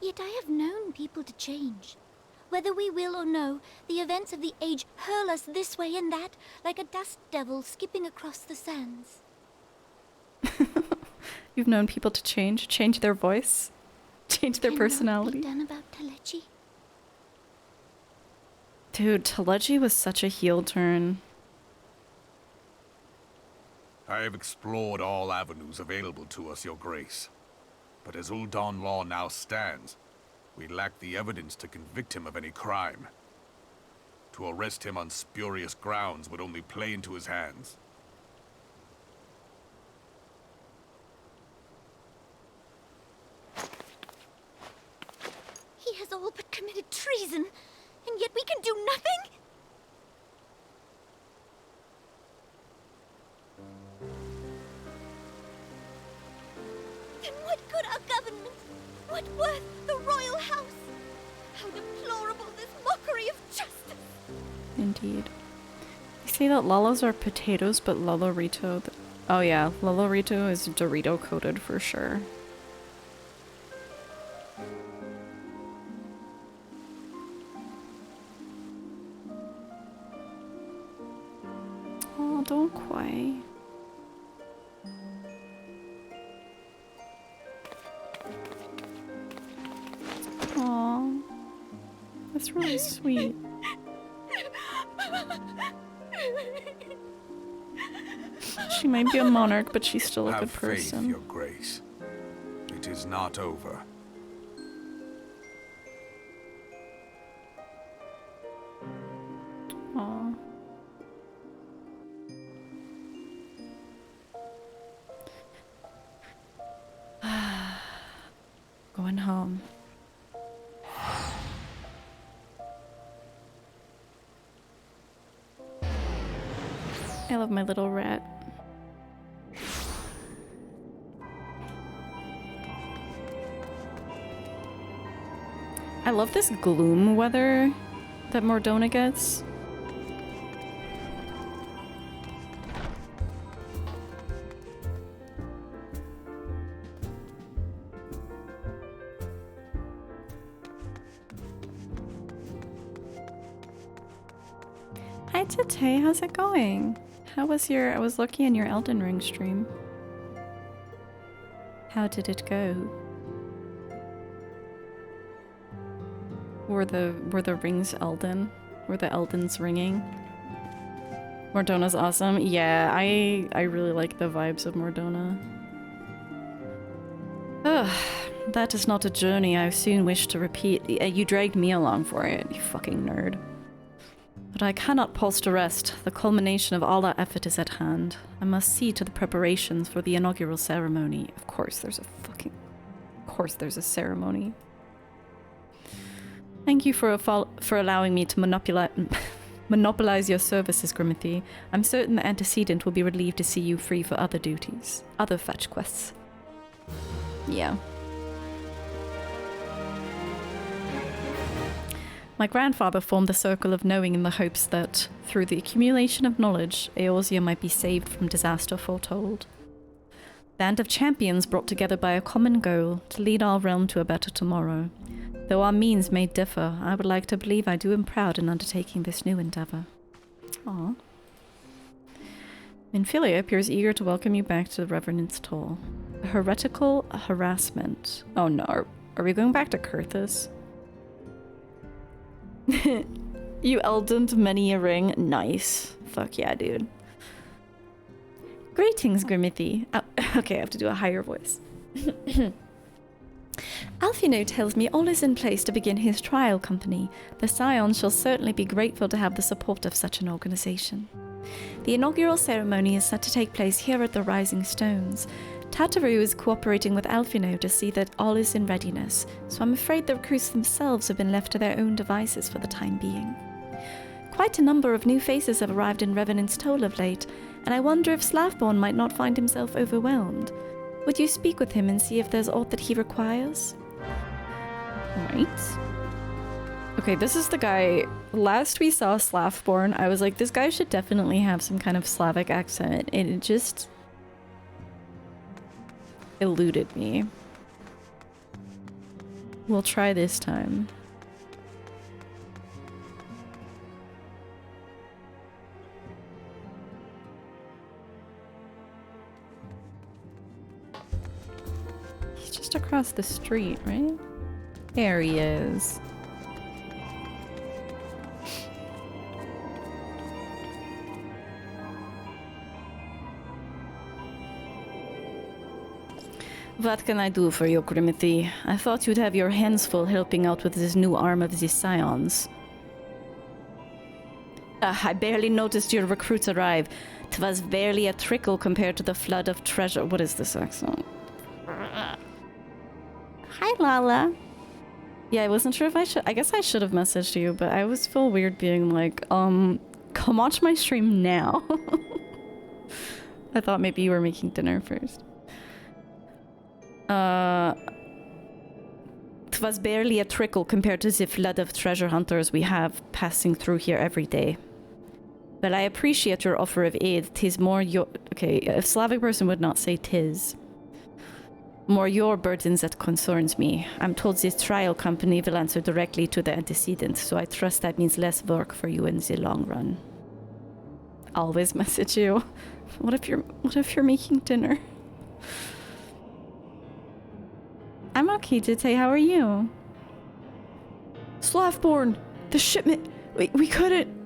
Yet I have known people to change. Whether we will or no, the events of the age hurl us this way and that, like a dust devil skipping across the sands. You've known people to change their voice, change their personality. Can that be done about Telechi? Dude, Telechi was such a heel turn. I have explored all avenues available to us, Your Grace. But as Ul'dah law now stands, we lack the evidence to convict him of any crime. To arrest him on spurious grounds would only play into his hands. He has all but committed treason, and yet we can do nothing? Then what good our government? What worth the royal house? How deplorable this mockery of justice! Indeed. They say that Lalas are potatoes, but Lolorito... Oh yeah, Lolorito is Dorito coated for sure. don't quite. Aww. That's really sweet. She might be a monarch, but she's still a good person. Have faith, Your Grace. It is not over. Aww. Going home. I love my little rat. I love this gloom weather that Mordona gets. Hi Tete, how's it going? How was your— I was looking in your Elden Ring stream. How did it go? Were the rings Elden? Were the Eldens ringing? Mordona's awesome. Yeah, I really like the vibes of Mordona. Ugh, that is not a journey I soon wish to repeat. You dragged me along for it, you fucking nerd. But I cannot pause to rest. The culmination of all our effort is at hand. I must see to the preparations for the inaugural ceremony. Of course there's a ceremony. Thank you for allowing me to monopolize your services, Grimothy. I'm certain the antecedent will be relieved to see you free for other duties. Other fetch quests. Yeah. My grandfather formed the Circle of Knowing in the hopes that, through the accumulation of knowledge, Eorzea might be saved from disaster foretold. Band of champions brought together by a common goal to lead our realm to a better tomorrow. Though our means may differ, I would like to believe I do am proud in undertaking this new endeavor. Aww. Minfilia appears eager to welcome you back to the Revenant's Toll. Heretical Harassment. Oh no, are we going back to Kurthus? You Eldened many a ring. Nice. Fuck yeah, dude. Greetings, Grimothy. Oh, okay, I have to do a higher voice. Alfino tells me all is in place to begin his trial company. The Scions shall certainly be grateful to have the support of such an organization. The inaugural ceremony is set to take place here at the Rising Stones. Tataru is cooperating with Alfino to see that all is in readiness, so I'm afraid the recruits themselves have been left to their own devices for the time being. Quite a number of new faces have arrived in Revenant's Toll of late, and I wonder if Slavborn might not find himself overwhelmed. Would you speak with him and see if there's aught that he requires? Right. Okay, this is the guy. Last we saw Slavborn, I was like, this guy should definitely have some kind of Slavic accent, and it just eluded me. We'll try this time. He's just across the street, right? There he is. What can I do for you, Grimothy? I thought you'd have your hands full helping out with this new arm of the Scions. I barely noticed your recruits arrive. 'Twas barely a trickle compared to the flood of treasure. What is this accent? Hi, Lala. Yeah, I wasn't sure if I should. I guess I should have messaged you, but I was feel weird being like, come watch my stream now. I thought maybe you were making dinner first. 'Twas barely a trickle compared to the flood of treasure hunters we have passing through here every day. Well, I appreciate your offer of aid. 'Tis more your— okay, a Slavic person would not say 'tis. More your burdens that concerns me. I'm told this trial company will answer directly to the antecedent, so I trust that means less work for you in the long run. always message you. What if you're making dinner? I'm okay, Jite. How are you? Slothborn! The shipment! We couldn't...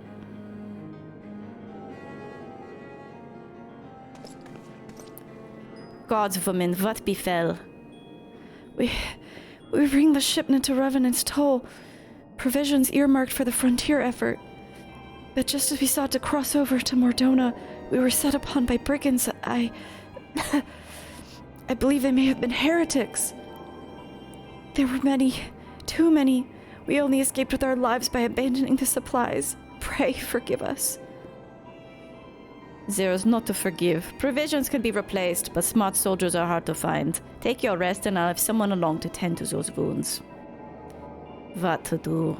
Gods, woman, what befell? We bring the shipment to Revenant's toll. Provisions earmarked for the frontier effort. But just as we sought to cross over to Mordona, we were set upon by brigands. I believe they may have been heretics. There were many, too many. We only escaped with our lives by abandoning the supplies. Pray forgive us. There's not to forgive. Provisions can be replaced, but smart soldiers are hard to find. Take your rest and I'll have someone along to tend to those wounds. What to do?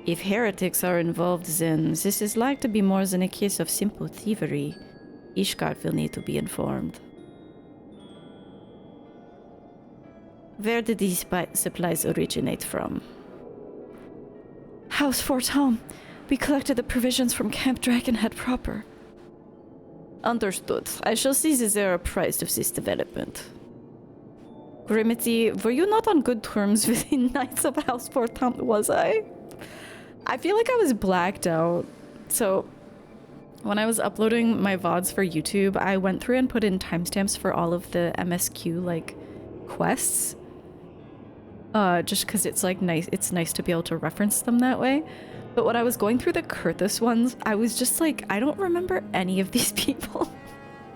If heretics are involved, then this is like to be more than a case of simple thievery. Ishgard will need to be informed. Where did these supplies originate from? House Fort Home. We collected the provisions from Camp Dragonhead proper. Understood. I shall see that they are apprised of this development. Grimity, were you not on good terms with the Knights of House Fort Home, was I? I feel like I was blacked out. So, when I was uploading my VODs for YouTube, I went through and put in timestamps for all of the MSQ, like, quests. Just because it's, like, it's nice to be able to reference them that way. But when I was going through the Kurthus ones, I was just like, I don't remember any of these people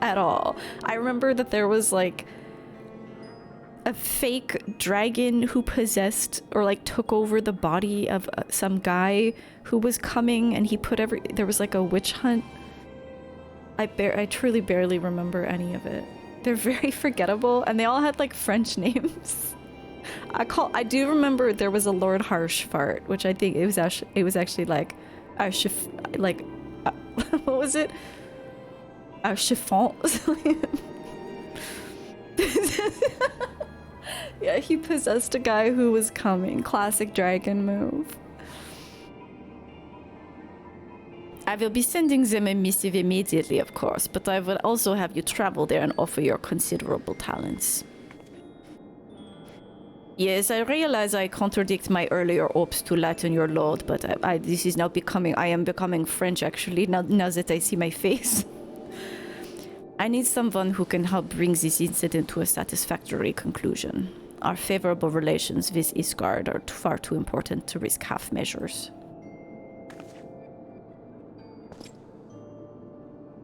at all. I remember that there was, like, a fake dragon who possessed or, like, took over the body of some guy who was coming, and he put there was, like, a witch hunt. I truly barely remember any of it. They're very forgettable, and they all had, like, French names. I do remember there was a Lord Harshfart, which I think it was actually like what was it? A chiffon. Yeah, he possessed a guy who was coming. Classic dragon move. I will be sending them a missive immediately, of course, but I will also have you travel there and offer your considerable talents. Yes, I realize I contradict my earlier hopes to lighten your load, but this is now I am becoming French, actually, now that I see my face. I need someone who can help bring this incident to a satisfactory conclusion. Our favorable relations with Ishgard are far too important to risk half measures.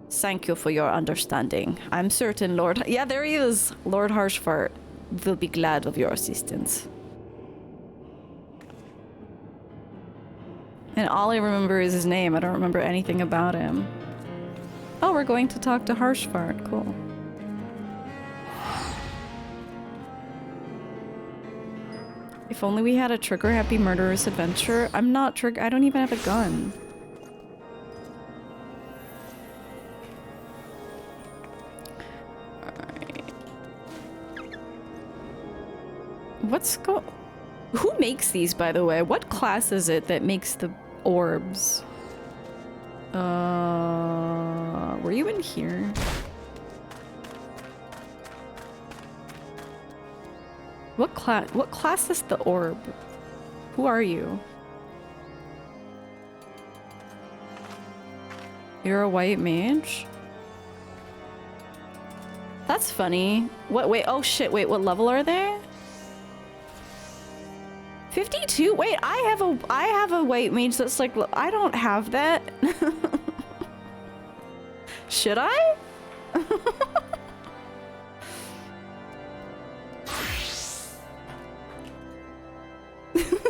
Thank you for your understanding. I'm certain Yeah, there he is! Lord Harshfart will be glad of your assistance. And all I remember is his name. I don't remember anything about him. Oh, we're going to talk to Harshfart. Cool. If only we had a trigger-happy murderous adventure. I'm not trigger. I don't even have a gun. Who makes these, by the way? What class is it that makes the orbs? Were you in here? What class is the orb? Who are you? You're a white mage? That's funny. Wait, oh shit, wait, what level are they? 52? Wait, I have a white mage that's like, I don't have that. Should I?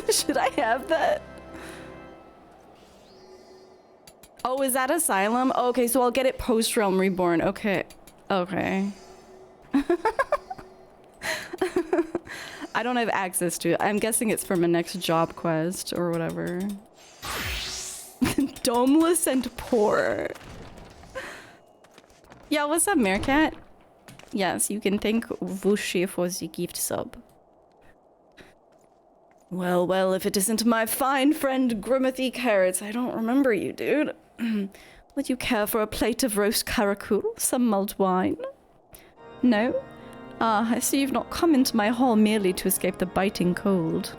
Should I have that? Oh, is that Asylum? Okay, so I'll get it post Realm Reborn. Okay. Okay. I don't have access to it. I'm guessing it's from a next job quest or whatever. Domeless and poor. Yeah, what's up, Meerkat? Yes, you can thank Vushi for the gift sub. Well, well, if it isn't my fine friend Grimothy Carrots, I don't remember you, dude. Would you care for a plate of roast caracul, some mulled wine? No? Ah, I see you've not come into my hall merely to escape the biting cold.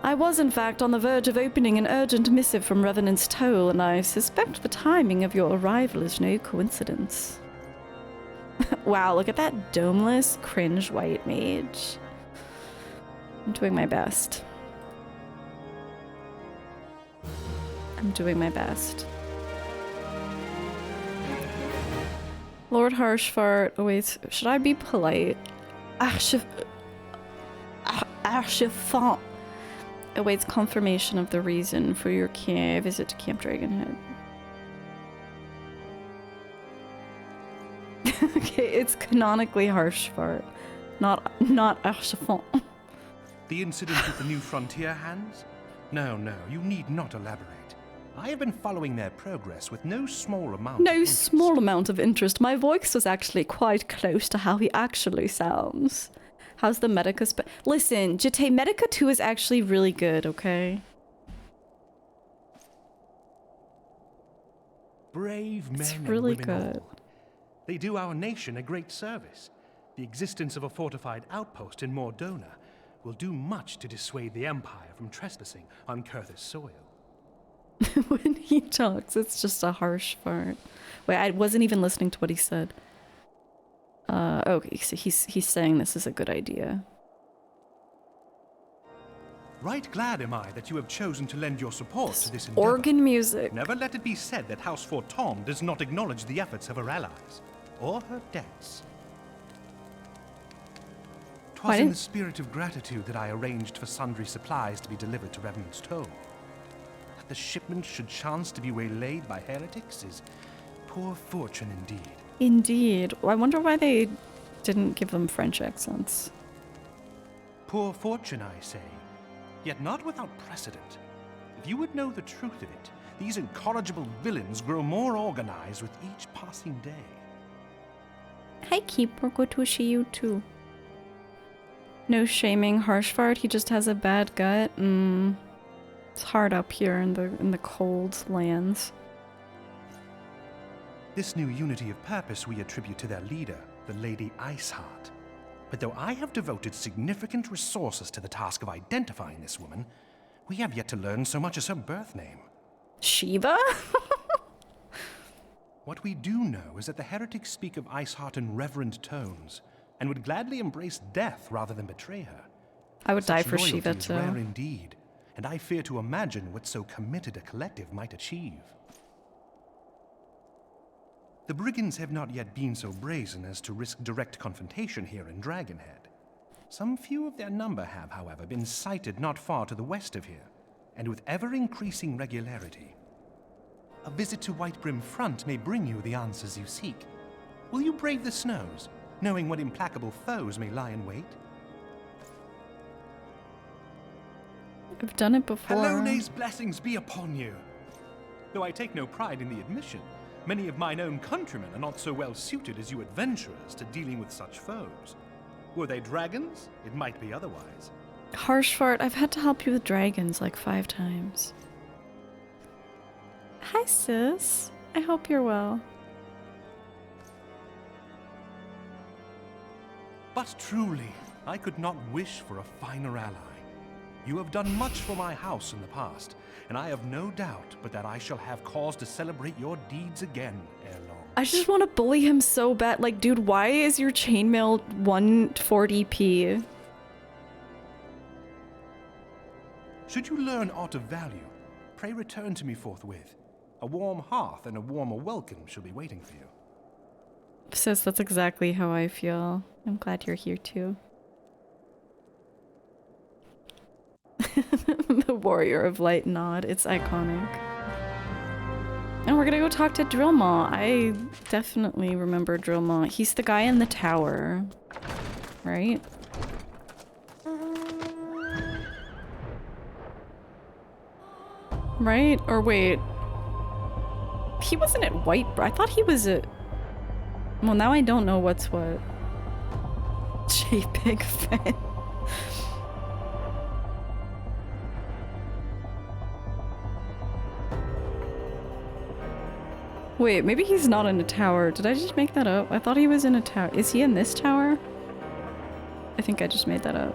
I was, in fact, on the verge of opening an urgent missive from Revenant's Toll, and I suspect the timing of your arrival is no coincidence. Wow, look at that domeless, cringe white mage. I'm doing my best. I'm doing my best. Lord Harshfart. Oh wait, should I be polite? Archifant awaits confirmation of the reason for your visit to Camp Dragonhead. Okay, it's canonically Harshfart, not Archifant. The incident with the New Frontier hands? No, you need not elaborate. I have been following their progress with no small amount of interest. Small amount of interest. My voice was actually quite close to how he actually sounds. How's the Medica Listen, Jite, Medica 2 is actually really good, okay? Brave men It's really and women good. all. They do our nation a great service. The existence of a fortified outpost in Mordona will do much to dissuade the Empire from trespassing on Kurth's soil. When he talks, it's just a harsh fart. Wait, I wasn't even listening to what he said. Okay, so he's saying this is a good idea. Right glad am I that you have chosen to lend your support to this endeavor. Organ music. Never let it be said that House Fortom does not acknowledge the efforts of her allies, or her debts. 'Twas in the spirit of gratitude that I arranged for sundry supplies to be delivered to Revenant's Toll. That the shipment should chance to be waylaid by heretics is poor fortune indeed. Indeed. I wonder why they didn't give them French accents. Poor fortune, I say, yet not without precedent. If you would know the truth of it, these incorrigible villains grow more organized with each passing day. Hi, Keeper. Good to see you too. No shaming Harshfart. He just has a bad gut. It's hard up here in the cold lands. This new unity of purpose we attribute to their leader, the Lady Iceheart. But though I have devoted significant resources to the task of identifying this woman, we have yet to learn so much as her birth name. Shiva? What we do know is that the heretics speak of Iceheart in reverent tones, and would gladly embrace death rather than betray her. I would die Such for loyalty Shiva is too. rare indeed, and I fear to imagine what so committed a collective might achieve. The brigands have not yet been so brazen as to risk direct confrontation here in Dragonhead. Some few of their number have, however, been sighted not far to the west of here, and with ever-increasing regularity. A visit to Whitebrim Front may bring you the answers you seek. Will you brave the snows, knowing what implacable foes may lie in wait? I've done it before. Halone's blessings be upon you! Though I take no pride in the admission, many of mine own countrymen are not so well suited as you adventurers to dealing with such foes. Were they dragons, it might be otherwise. Harshfart, I've had to help you with dragons like 5 times. Hi, sis. I hope you're well. But truly, I could not wish for a finer ally. You have done much for my house in the past, and I have no doubt but that I shall have cause to celebrate your deeds again ere long. I just want to bully him so bad. Like, dude, why is your chainmail 140p? Should you learn aught of value, pray return to me forthwith. A warm hearth and a warmer welcome shall be waiting for you. Sis, that's exactly how I feel. I'm glad you're here too. The Warrior of Light nod. It's iconic. And we're gonna go talk to Drillmaw. I definitely remember Drillmaw. He's the guy in the tower, right? Right? Or wait. He wasn't at Whitebrim. I thought he was at... Well, now I don't know what's what. J-Pig fan. Wait, maybe he's not in a tower. Did I just make that up? I thought he was in a tower. Is he in this tower? I think I just made that up.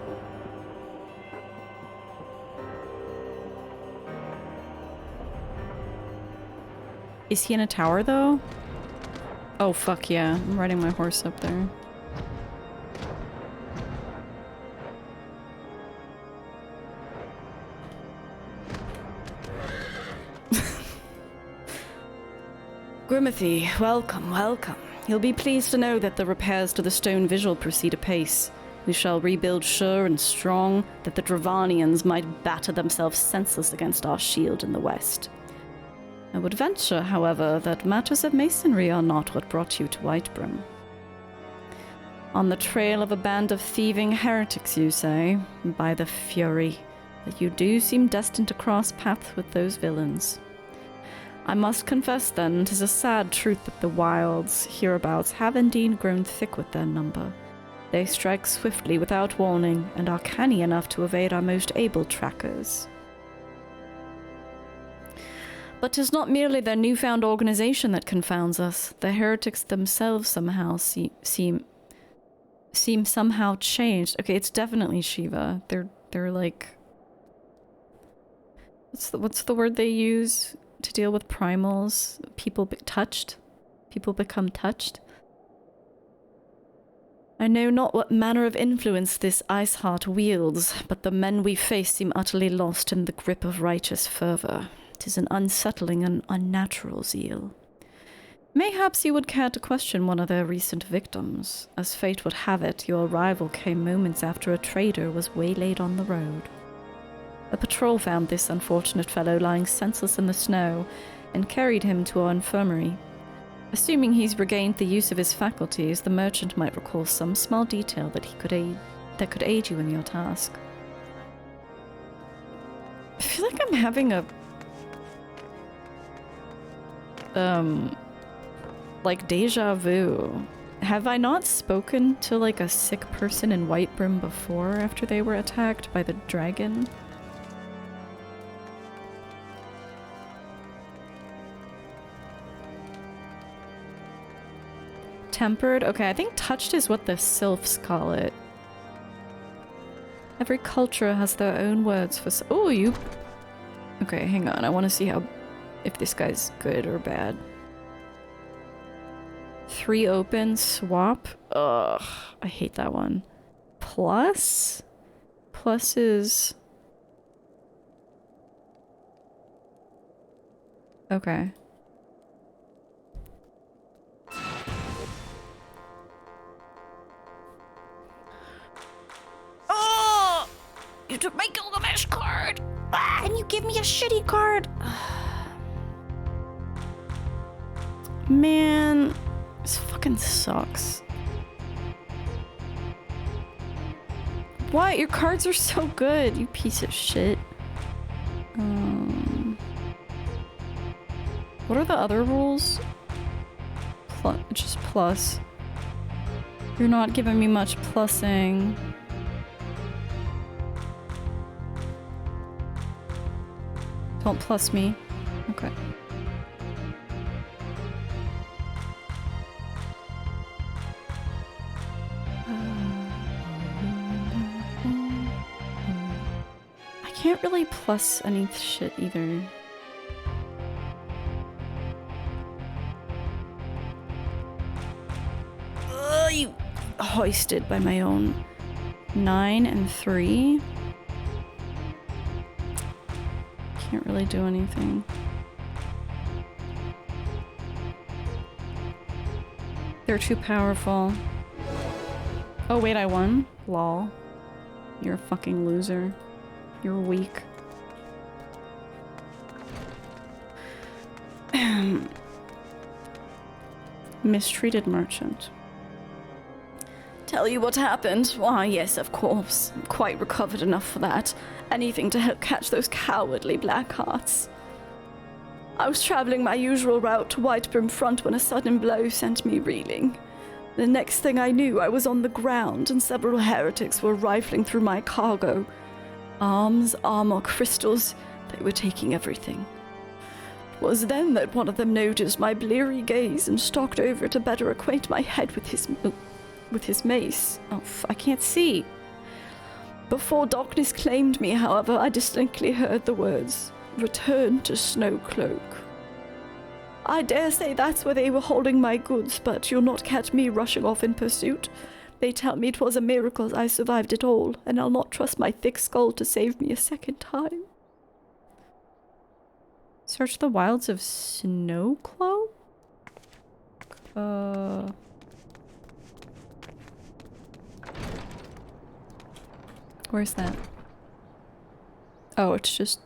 Is he in a tower, though? Oh, fuck yeah. I'm riding my horse up there. Grimothy, welcome, welcome. You'll be pleased to know that the repairs to the stone visual proceed apace. We shall rebuild sure and strong, that the Dravanians might batter themselves senseless against our shield in the west. I would venture, however, that matters of masonry are not what brought you to Whitebrim. On the trail of a band of thieving heretics, you say? By the fury, that you do seem destined to cross paths with those villains. I must confess, then, 'tis a sad truth that the wilds hereabouts have indeed grown thick with their number. They strike swiftly without warning, and are canny enough to evade our most able trackers. But 'tis not merely their newfound organization that confounds us. The heretics themselves somehow seem somehow changed. Okay, it's definitely Shiva. They're like... What's the word they use to deal with primals? People touched? People become touched? I know not what manner of influence this ice heart wields, but the men we face seem utterly lost in the grip of righteous fervor. 'Tis an unsettling and unnatural zeal. Mayhaps you would care to question one of their recent victims. As fate would have it, your arrival came moments after a trader was waylaid on the road. A patrol found this unfortunate fellow lying senseless in the snow and carried him to our infirmary. Assuming he's regained the use of his faculties, the merchant might recall some small detail that could aid you in your task. I feel like I'm having a like deja vu. Have I not spoken to like a sick person in Whitebrim before after they were attacked by the dragon? Tempered? Okay, I think touched is what the sylphs call it. Every culture has their own words for oh, you... Okay, hang on. I want to see if this guy's good or bad. 3 open, swap. Ugh, I hate that one. Plus? Plus is... Okay. Oh! You took my Gilgamesh card! Ah, and you give me a shitty card! Man, this fucking sucks. What? Your cards are so good, you piece of shit. What are the other rules? Just plus. You're not giving me much plussing. Don't plus me. Okay. I can't really plus any shit either. You hoisted by my own 9 and 3. Can't really do anything. They're too powerful. Oh wait, I won? Lol. You're a fucking loser. You're weak. Mistreated merchant. Tell you what happened? Why, yes, of course. I'm quite recovered enough for that. Anything to help catch those cowardly black hearts. I was traveling my usual route to Whitebrim Front when a sudden blow sent me reeling. The next thing I knew, I was on the ground and several heretics were rifling through my cargo. Arms, armor, crystals, they were taking everything. 'Twas then that one of them noticed my bleary gaze and stalked over to better acquaint my head with his mace. Oh, I can't see. Before darkness claimed me, however, I distinctly heard the words, "Return to Snowcloak." I dare say that's where they were holding my goods, but you'll not catch me rushing off in pursuit. They tell me 'twas a miracle I survived it all, and I'll not trust my thick skull to save me a second time. Search the wilds of Snowcloak? Where's that? Oh, it's just...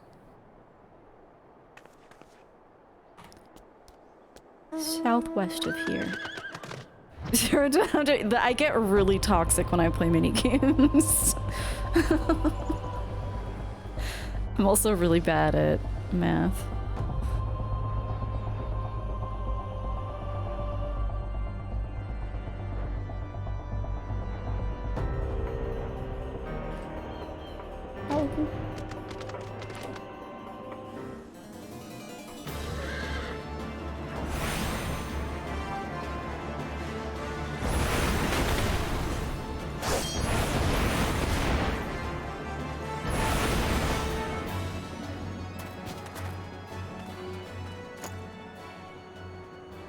southwest of here. I get really toxic when I play minigames. I'm also really bad at math.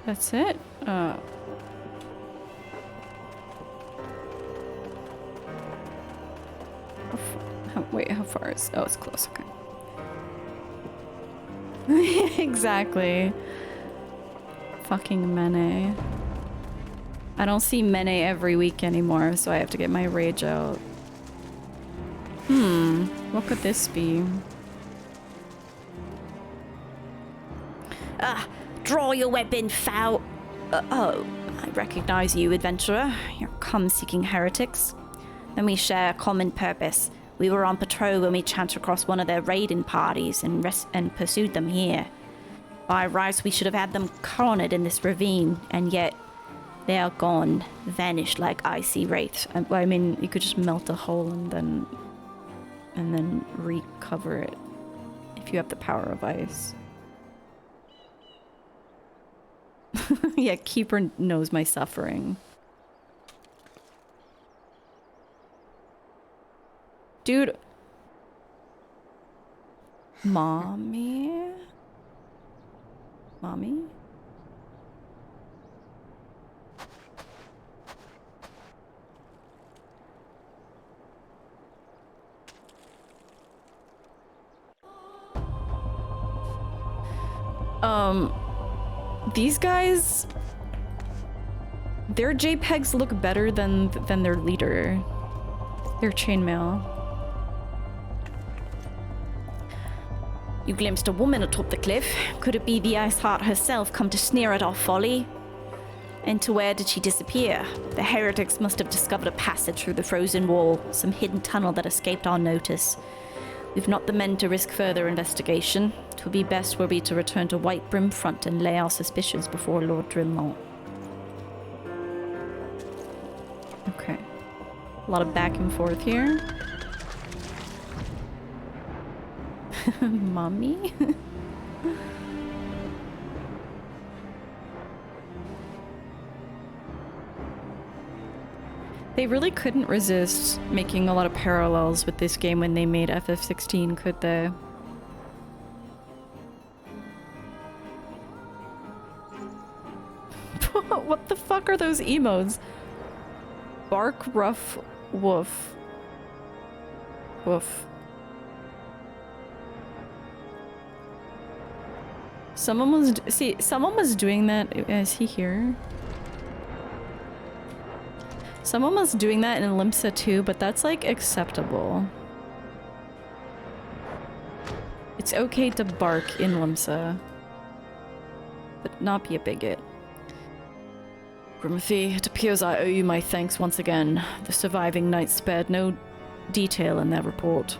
That's it? Wait, how far is... Oh, it's close, okay. Exactly. Fucking Mene. I don't see Mene every week anymore, so I have to get my rage out. What could this be? Draw your weapon, foul. Oh, I recognize you, adventurer. You're come-seeking heretics. And we share a common purpose. We were on patrol when we chanced across one of their raiding parties and pursued them here. By rights, we should have had them cornered in this ravine, and yet they are gone, vanished like icy wraiths. I mean, you could just melt a hole and then recover it if you have the power of ice. Yeah, Keeper knows my suffering. Dude. Mommy? Mommy? These guys, their JPEGs look better than their leader. Their chainmail. You glimpsed a woman atop the cliff. Could it be the Ice Heart herself come to sneer at our folly? And to where did she disappear? The heretics must have discovered a passage through the frozen wall, some hidden tunnel that escaped our notice. We've not the men to risk further investigation. 'Twould be best were we to return to White Brim Front and lay our suspicions before Lord Drilmont. Okay. A lot of back and forth here. Mommy? They really couldn't resist making a lot of parallels with this game when they made FF16, could they? What the fuck are those emotes? Bark, rough, woof. Woof. Someone was doing that. Is he here? Someone was doing that in Limsa too, but that's like acceptable. It's okay to bark in Limsa, but not be a bigot. Grimothy, it appears I owe you my thanks once again. The surviving knights spared no detail in their report.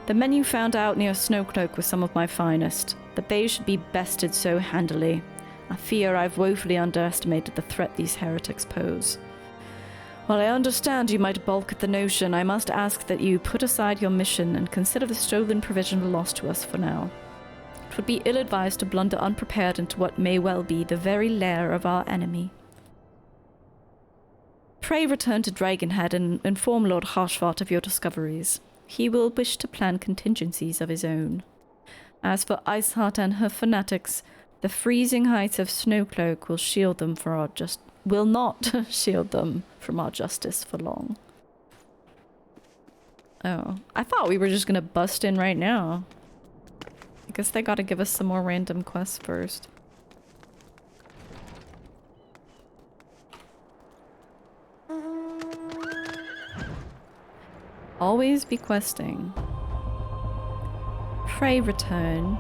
The men you found out near Snowcloak were some of my finest, but they should be bested so handily. I fear I've woefully underestimated the threat these heretics pose. While I understand you might balk at the notion, I must ask that you put aside your mission and consider the stolen provision lost to us for now. 'Twould be ill-advised to blunder unprepared into what may well be the very lair of our enemy. Pray return to Dragonhead and inform Lord Harshvart of your discoveries. He will wish to plan contingencies of his own. As for Iceheart and her fanatics, the freezing heights of Snowcloak will shield them for our will not shield them from our justice for long. Oh, I thought we were just gonna bust in right now. I guess they gotta give us some more random quests first. Always be questing. Pray return.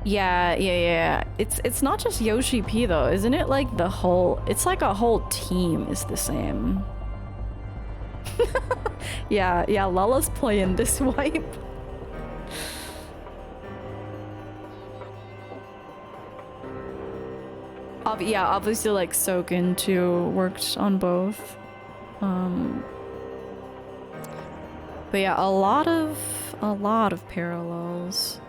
Yeah. It's not just Yoshi P though, isn't it? Like the whole, it's like a whole team is the same. yeah, Lala's playing this wipe. Yeah, obviously like Soken too worked on both. But yeah, a lot of parallels.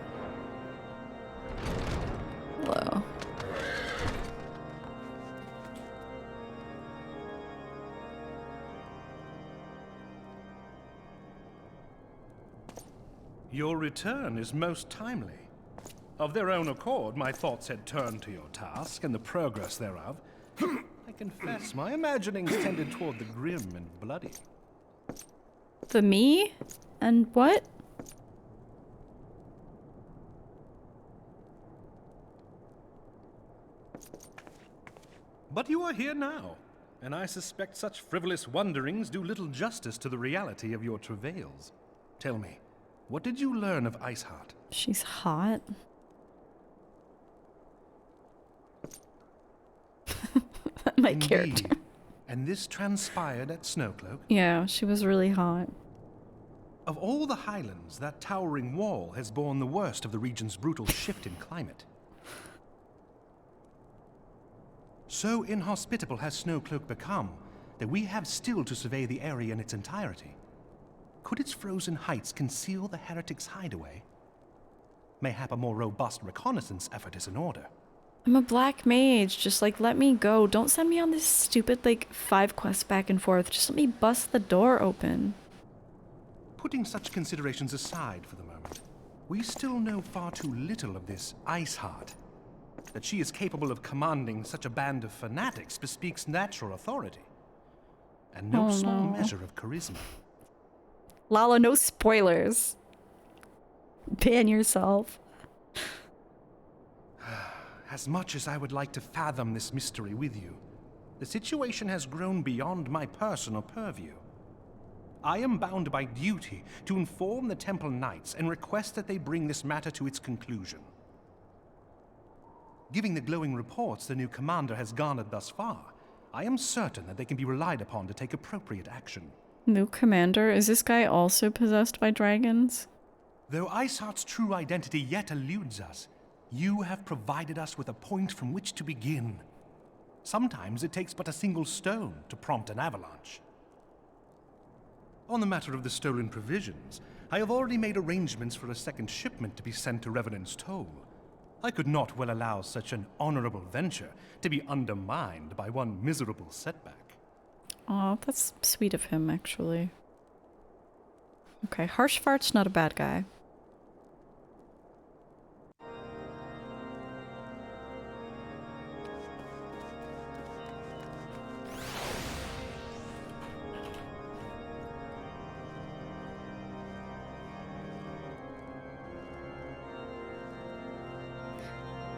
Hello. Your return is most timely. Of their own accord, my thoughts had turned to your task and the progress thereof. I confess, my imaginings tended toward the grim and bloody. The me? And what? But you are here now, and I suspect such frivolous wonderings do little justice to the reality of your travails. Tell me, what did you learn of Iceheart? She's hot. My Indeed. character. And this transpired at Snowcloak? Yeah, she was really hot. Of all the highlands, that towering wall has borne the worst of the region's brutal shift in climate. So inhospitable has Snowcloak become that we have still to survey the area in its entirety. Could its frozen heights conceal the heretic's hideaway? Mayhap a more robust reconnaissance effort is in order. I'm a black mage, just like let me go. Don't send me on this stupid like 5 quests back and forth. Just let me bust the door open. Putting such considerations aside for the moment, we still know far too little of this Iceheart. That she is capable of commanding such a band of fanatics bespeaks natural authority. And no small measure of charisma. Lala, no spoilers. Ban yourself. As much as I would like to fathom this mystery with you, the situation has grown beyond my personal purview. I am bound by duty to inform the Temple Knights and request that they bring this matter to its conclusion. Given the glowing reports the new commander has garnered thus far, I am certain that they can be relied upon to take appropriate action. New commander? Is this guy also possessed by dragons? Though Iceheart's true identity yet eludes us, you have provided us with a point from which to begin. Sometimes it takes but a single stone to prompt an avalanche. On the matter of the stolen provisions, I have already made arrangements for a second shipment to be sent to Revenant's Toll. I could not well allow such an honorable venture to be undermined by one miserable setback. Oh, that's sweet of him, actually. Okay, Harshvart's not a bad guy.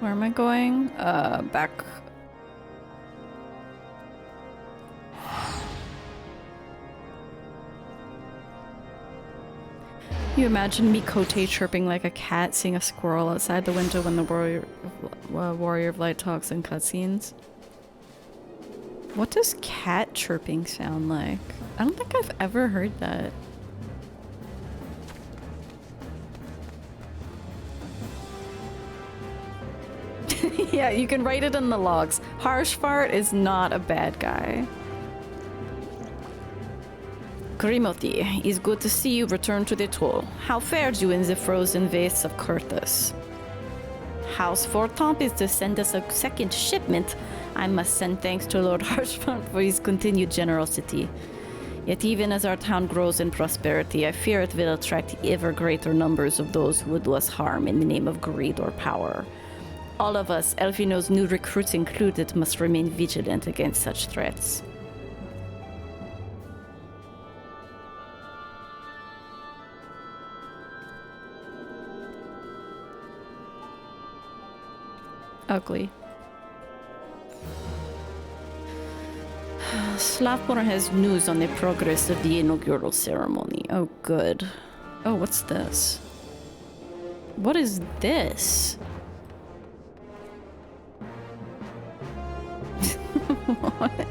Where am I going? Back. You imagine Mikote chirping like a cat, seeing a squirrel outside the window when the Warrior of Light talks in cutscenes? What does cat chirping sound like? I don't think I've ever heard that. Yeah, you can write it in the logs. Harshvart is not a bad guy. Grimothy, it's good to see you return to the toll. How fared you in the frozen wastes of Curtis? House Fortomp is to send us a second shipment. I must send thanks to Lord Harshfront for his continued generosity. Yet even as our town grows in prosperity, I fear it will attract ever greater numbers of those who would do us harm in the name of greed or power. All of us, Elfino's new recruits included, must remain vigilant against such threats. Ugly. Slapmore has news on the progress of the inaugural ceremony. Oh, good. Oh, what's this? What is this? What?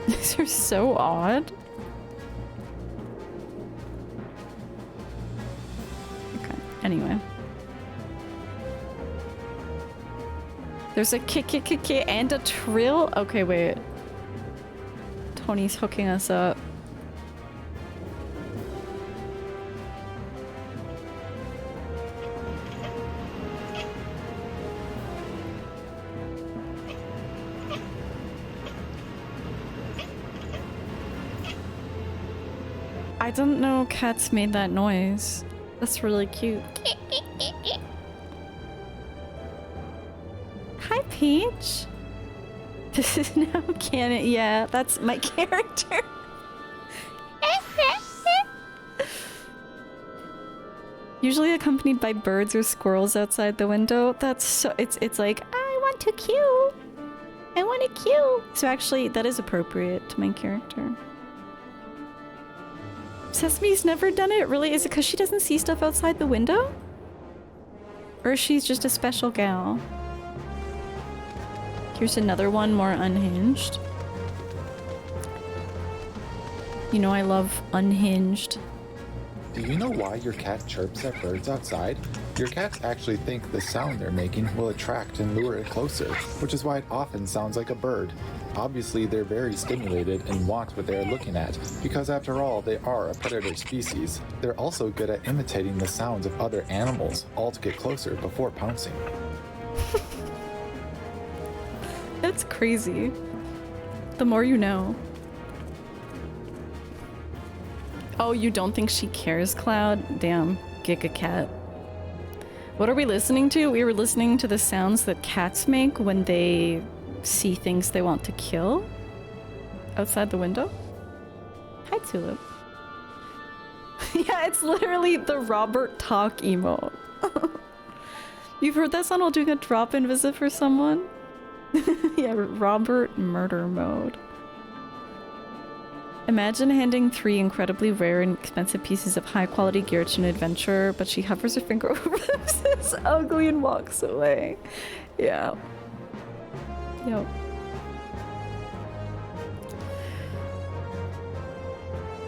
These are so odd. Okay, anyway. There's a kick and a trill? Okay, wait. Tony's hooking us up. I didn't know cats made that noise. That's really cute. Hi, Peach. This is now canon. Yeah, that's my character. Usually accompanied by birds or squirrels outside the window. That's so. It's like I want to cue. I want to cue. So actually, that is appropriate to my character. Sesame's never done it? Really? Is it because she doesn't see stuff outside the window? Or she's just a special gal? Here's another one, more unhinged. You know I love unhinged. Do you know why your cat chirps at birds outside? Your cats actually think the sound they're making will attract and lure it closer, which is why it often sounds like a bird. Obviously, they're very stimulated and want what they are looking at, because after all, they are a predator species. They're also good at imitating the sounds of other animals, all to get closer before pouncing. That's crazy. The more you know. Oh, you don't think she cares, Cloud? Damn, Giga Cat. What are we listening to? We were listening to the sounds that cats make when they see things they want to kill outside the window. Hi, Tulip. Yeah, it's literally the Robert talk emote. You've heard that song while doing a drop-in visit for someone? Yeah, Robert murder mode. Imagine handing 3 incredibly rare and expensive pieces of high-quality gear to an adventurer, but she hovers her finger over them, says ugly, and walks away. Yeah. Yep.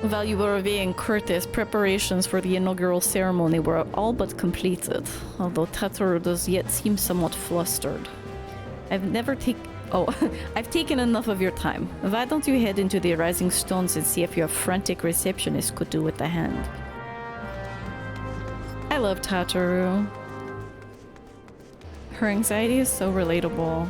While you were away in Curtis, preparations for the inaugural ceremony were all but completed, although Traitor does yet seem somewhat flustered. I've taken enough of your time. Why don't you head into the Rising Stones and see if your frantic receptionist could do with a hand? I love Tataru. Her anxiety is so relatable.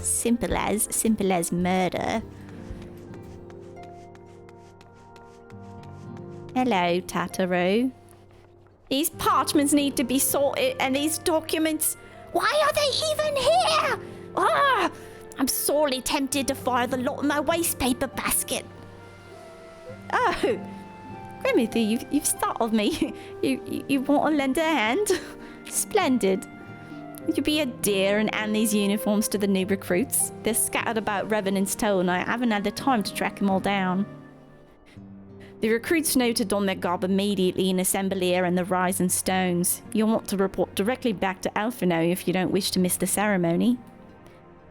Simple as murder. Hello, Tataru. These parchments need to be sorted, and these documents... Why are they even here? Ah! I'm sorely tempted to fire the lot in my waste paper basket. Oh! Grimothy, you've startled me. You want to lend a hand? Splendid. Would you be a dear and hand these uniforms to the new recruits? They're scattered about Revenant's Toe, and I haven't had the time to track them all down. The recruits know to don their garb immediately in Assembly and the Rising Stones. You'll want to report directly back to Alphino if you don't wish to miss the ceremony.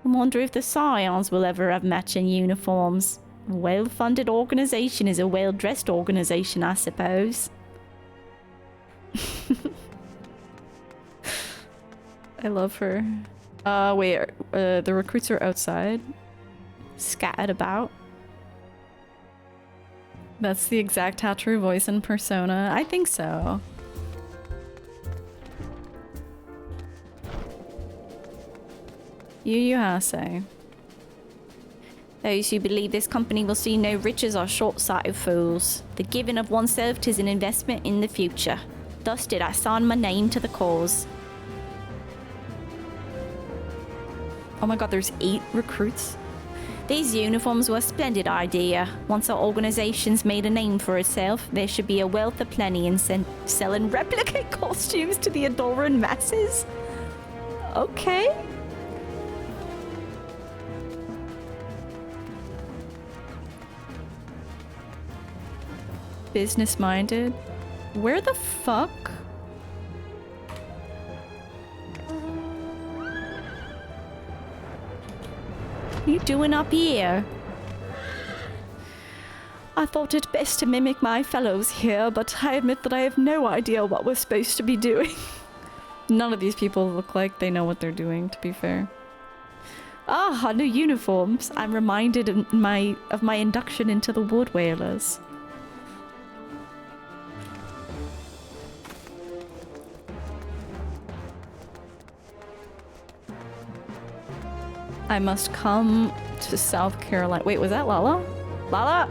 I wonder if the Scions will ever have matching uniforms. A well-funded organization is a well-dressed organization, I suppose. I love her. Wait, the recruits are outside? Scattered about? That's the exact Hatchery voice and persona. I think so. You have say. Those who believe this company will see no riches are short-sighted fools. The giving of oneself is an investment in the future. Thus did I sign my name to the cause. Oh my god, there's 8 recruits? These uniforms were a splendid idea. Once our organization's made a name for itself, there should be a wealth of plenty in selling replicate costumes to the adoring masses. Okay. Business-minded. Where the fuck? What are you doing up here? I thought it best to mimic my fellows here, but I admit that I have no idea what we're supposed to be doing. None of these people look like they know what they're doing, to be fair. Ah, new uniforms. I'm reminded of my induction into the Wood Whalers. I must come to South Carolina. Wait, was that Lala? Lala!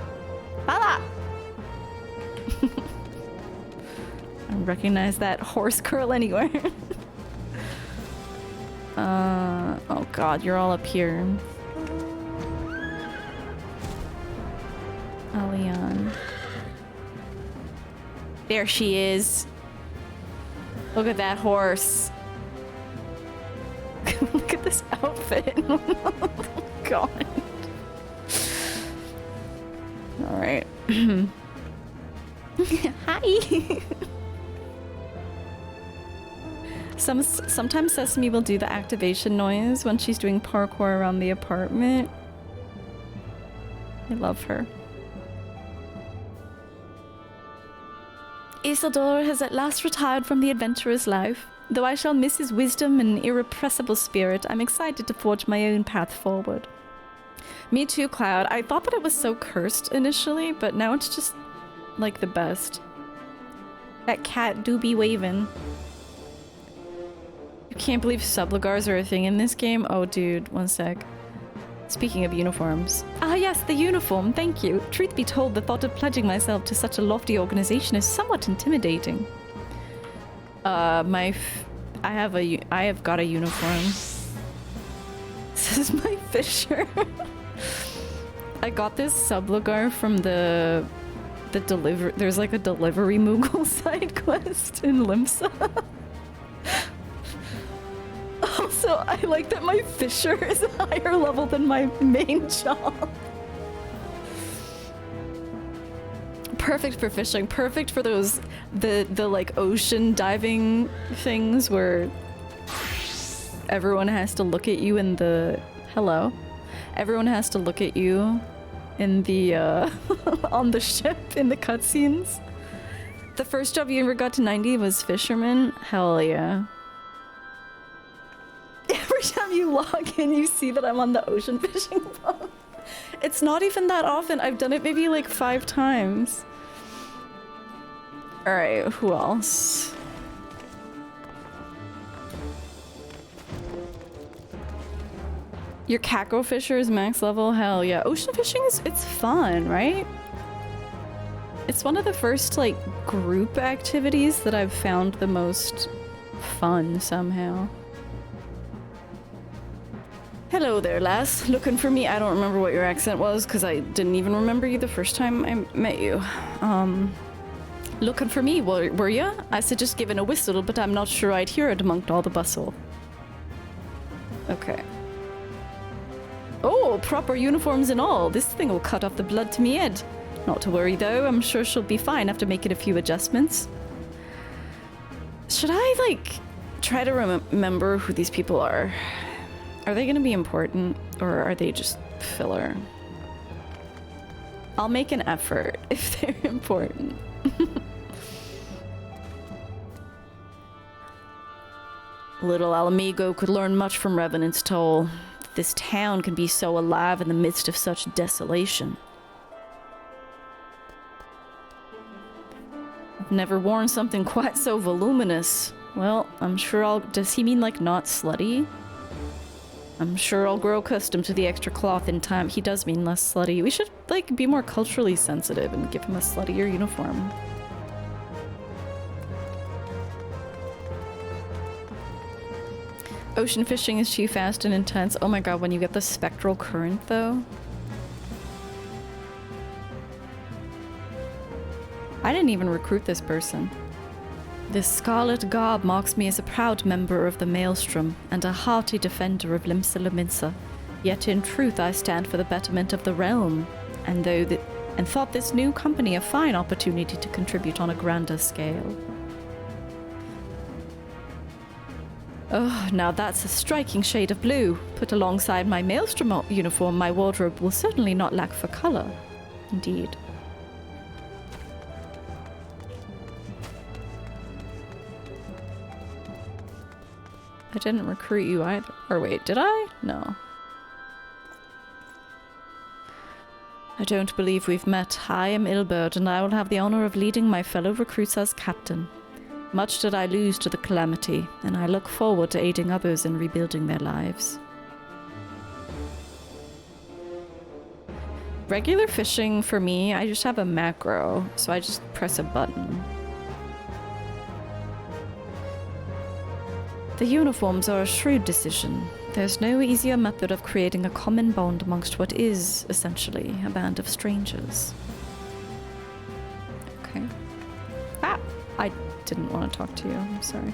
Lala! I recognize that horse girl anywhere. Oh god, you're all up here. Alian. There she is. Look at that horse. Look at this outfit. Oh god. Alright. Hi. Sometimes Sesame will do the activation noise when she's doing parkour around the apartment. I love her. Isildur has at last retired from the adventurer's life. Though I shall miss his wisdom and irrepressible spirit, I'm excited to forge my own path forward. Me too, Cloud. I thought that it was so cursed initially, but now it's just, like, the best. That cat do be waving. You can't believe sublagars are a thing in this game? Oh, dude, one sec. Speaking of uniforms. Ah, yes, the uniform, thank you. Truth be told, the thought of pledging myself to such a lofty organization is somewhat intimidating. I have got a uniform. This is my Fisher. I got this sublagar from the there's like a delivery Moogle side quest in Limsa. Also, I like that my Fisher is a higher level than my main job. Perfect for fishing, perfect for those the like ocean diving things where everyone has to look at you in the everyone has to look at you in the on the ship in the cutscenes. The first job you ever got to 90 was fisherman. Hell yeah. Every time you log in, you see that I'm on the ocean fishing boat. It's not even that often. I've done it maybe like 5 times. Alright, who else? Your Kako Fisher is max level? Hell yeah. Ocean fishing it's fun, right? It's one of the first, like, group activities that I've found the most fun somehow. Hello there, lass. Looking for me? I don't remember what your accent was because I didn't even remember you the first time I met you. Looking for me, were ya? I said just giving a whistle, but I'm not sure I'd hear it amongst all the bustle. Okay. Oh, proper uniforms and all. This thing will cut off the blood to me head. Not to worry though, I'm sure she'll be fine after making a few adjustments. Should I, like, try to remember who these people are? Are they gonna be important, or are they just filler? I'll make an effort if they're important. Little Alamigo could learn much from Revenant's Toll. This town can be so alive in the midst of such desolation. I've never worn something quite so voluminous. Well, I'm sure I'll... Does he mean, like, not slutty? I'm sure I'll grow accustomed to the extra cloth in time. He does mean less slutty. We should, like, be more culturally sensitive and give him a sluttier uniform. Ocean fishing is too fast and intense. Oh my god, when you get the spectral current, though. I didn't even recruit this person. This scarlet garb marks me as a proud member of the Maelstrom and a hearty defender of Limsa Lominsa. Yet in truth I stand for the betterment of the realm, and thought this new company a fine opportunity to contribute on a grander scale. Oh, now that's a striking shade of blue. Put alongside my Maelstrom uniform, my wardrobe will certainly not lack for color. Indeed. I didn't recruit you either. Or wait, did I? No. I don't believe we've met. I am Ilbert, and I will have the honor of leading my fellow recruits as captain. Much did I lose to the calamity, and I look forward to aiding others in rebuilding their lives. Regular fishing for me, I just have a macro, so I just press a button. The uniforms are a shrewd decision. There's no easier method of creating a common bond amongst what is, essentially, a band of strangers. Okay. Ah! I didn't want to talk to you. I'm sorry.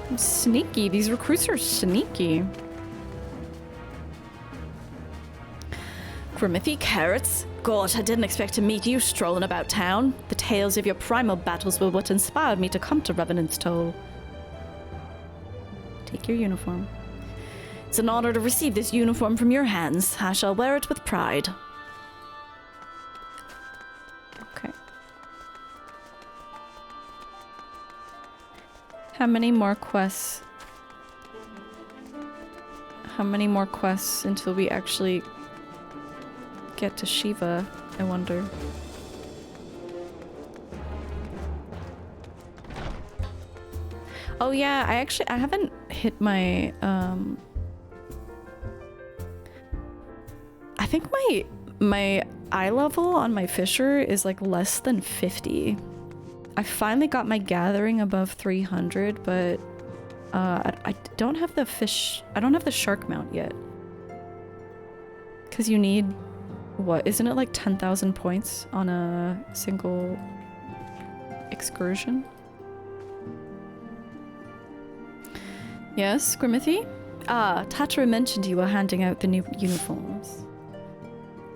I'm sneaky. These recruits are sneaky. Grimithy carrots? God, I didn't expect to meet you strolling about town. The tales of your primal battles were what inspired me to come to Revenant's Toll. Take your uniform. It's an honor to receive this uniform from your hands. I shall wear it with pride. Okay. How many more quests? How many more quests until we actually get to Shiva, I wonder. Oh yeah, I haven't hit my I think my eye level on my fisher is like less than 50. I finally got my gathering above 300, but I don't have the fish, I don't have the shark mount yet. Cause you need, what, isn't it like 10,000 points on a single excursion? Yes, Grimithy? Ah, Tatra mentioned you were handing out the new uniforms.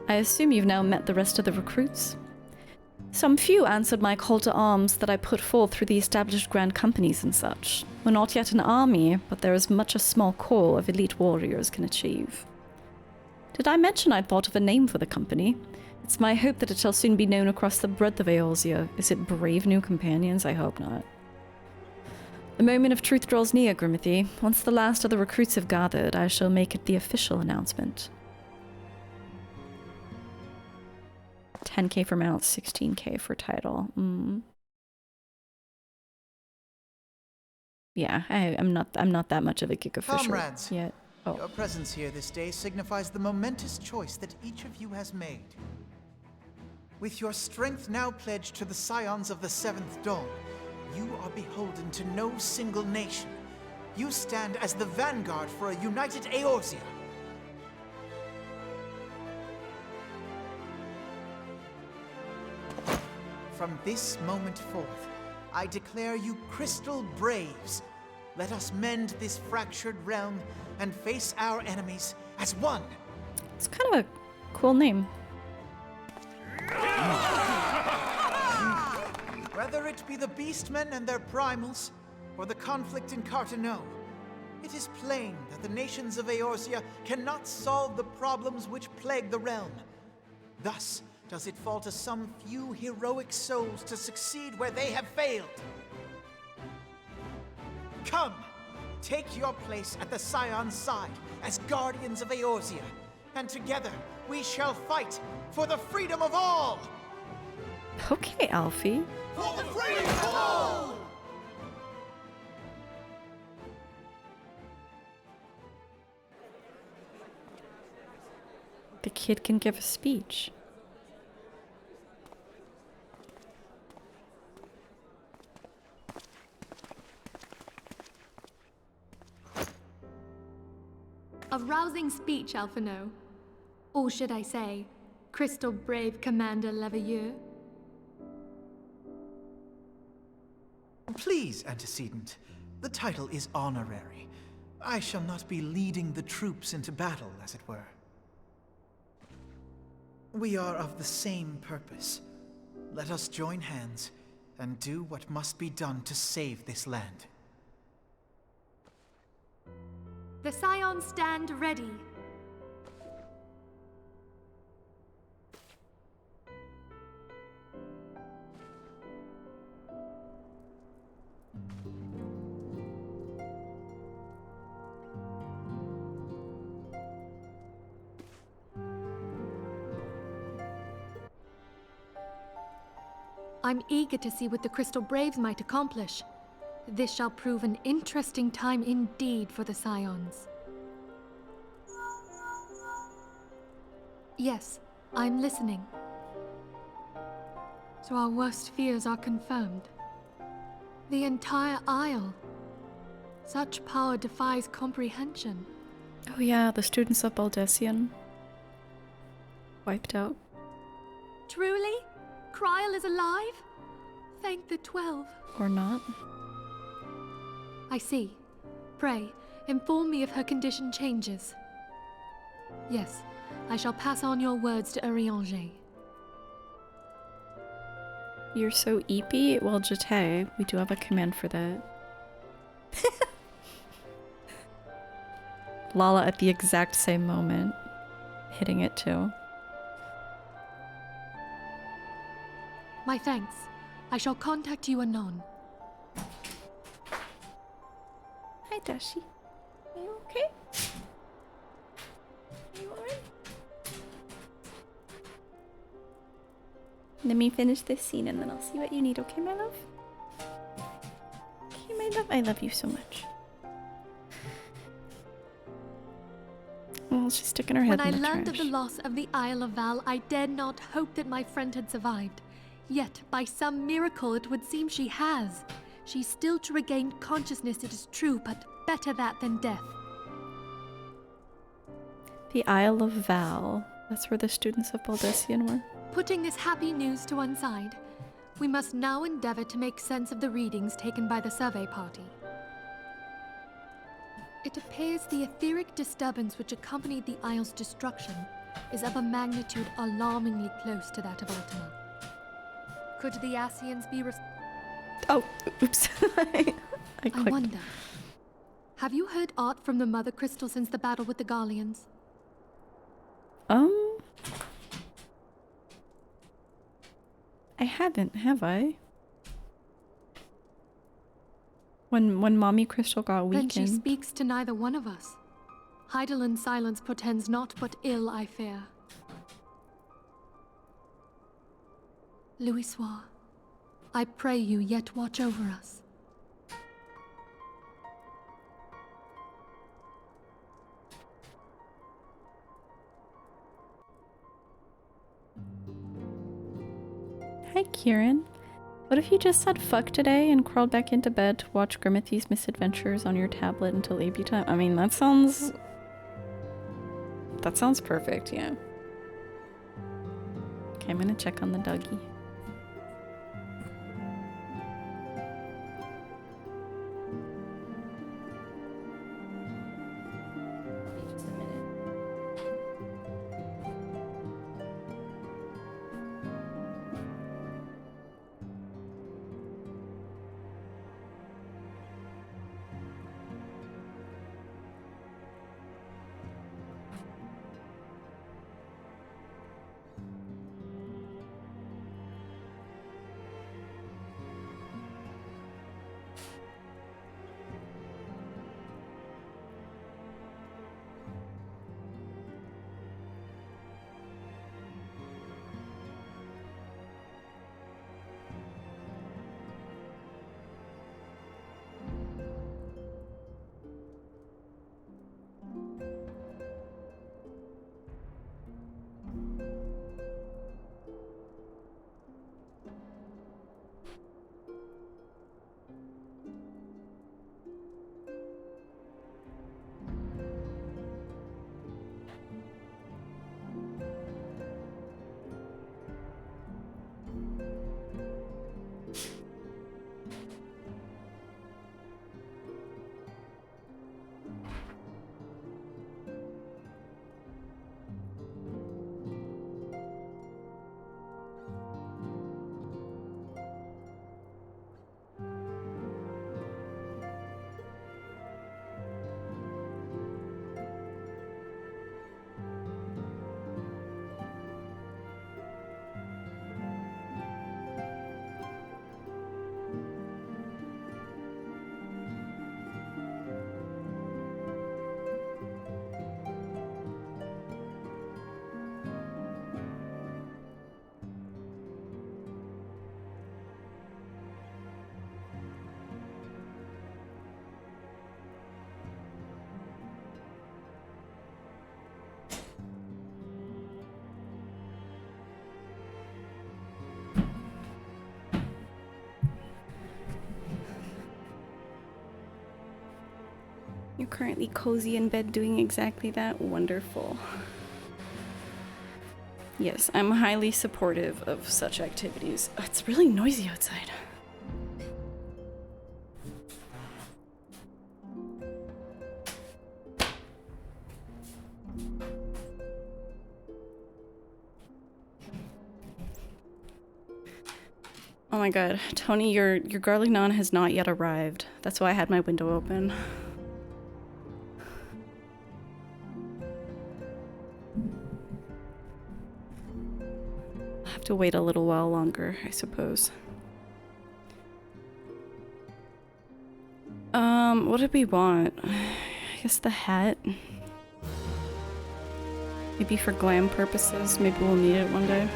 I assume you've now met the rest of the recruits? Some few answered my call to arms that I put forth through the established grand companies and such. We're not yet an army, but there is much a small core of elite warriors can achieve. Did I mention I'd thought of a name for the company? It's my hope that it shall soon be known across the breadth of Eorzea. Is it Brave New Companions? I hope not. The moment of truth draws near, Grimithy. Once the last of the recruits have gathered, I shall make it the official announcement. 10k for mount, 16k for title. Yeah, I'm not that much of a Giga Fisher Comrades, yet. Oh. Your presence here this day signifies the momentous choice that each of you has made. With your strength now pledged to the scions of the Seventh Dawn, you are beholden to no single nation. You stand as the vanguard for a united Eorzea. From this moment forth, I declare you Crystal Braves. Let us mend this fractured realm and face our enemies as one. It's kind of a cool name. Whether it be the Beastmen and their primals, or the conflict in Carteneau, It is plain that the nations of Eorzea cannot solve the problems which plague the realm. Thus, does it fall to some few heroic souls to succeed where they have failed. Come, take your place at the Scion's side as guardians of Eorzea, and together we shall fight for the freedom of all! Okay, Alfie. For the freedom of all! The kid can give a speech. A rousing speech, Alphino. Or should I say, Crystal Brave Commander Leveilleur? Please, Antecedent. The title is honorary. I shall not be leading the troops into battle, as it were. We are of the same purpose. Let us join hands and do what must be done to save this land. The Scions stand ready. I'm eager to see what the Crystal Braves might accomplish. This shall prove an interesting time indeed for the Scions. Yes, I'm listening. So our worst fears are confirmed. The entire Isle. Such power defies comprehension. Oh yeah, the students of Baldessian. Wiped out. Truly? Kryl is alive? Thank the 12. Or not. I see. Pray, inform me if her condition changes. Yes, I shall pass on your words to Urianger. You're so eepy? Well, Jete, we do have a command for that. Lala at the exact same moment. Hitting it too. My thanks. I shall contact you anon. Hi, Dashi. Are you okay? Are you alright? Let me finish this scene and then I'll see what you need, okay, my love? Okay, my love. I love you so much. Well, she's sticking her head When in I the learned trash. of the loss of the Isle of Val, I dared not hope that my friend had survived. Yet, by some miracle, it would seem she has. She still to regain consciousness, it is true, but better that than death. The Isle of Val. That's where the students of Baldessian were. Putting this happy news to one side, we must now endeavor to make sense of the readings taken by the survey party. It appears the etheric disturbance which accompanied the Isle's destruction is of a magnitude alarmingly close to that of Ultima. Could the Ascians be Oh, oops. I clicked. wonder. Have you heard aught from the Mother Crystal since the battle with the Garleans? I haven't, have I? When Mommy Crystal got Then weakened. she speaks to neither one of us. Heidelin silence portends naught but ill, I fear. Louisoix, I pray you yet watch over us. Hi, Kieran. What if you just said fuck today and crawled back into bed to watch Grimithy's misadventures on your tablet until AB time? I mean, that sounds perfect, yeah. Okay, I'm gonna check on the doggy. You're currently cozy in bed doing exactly that? Wonderful. Yes, I'm highly supportive of such activities. It's really noisy outside. Oh my god, Tony, your garlic naan has not yet arrived. That's why I had my window open. I'll have to wait a little while longer, I suppose. What did we want? I guess the hat. Maybe for glam purposes, maybe we'll need it one day.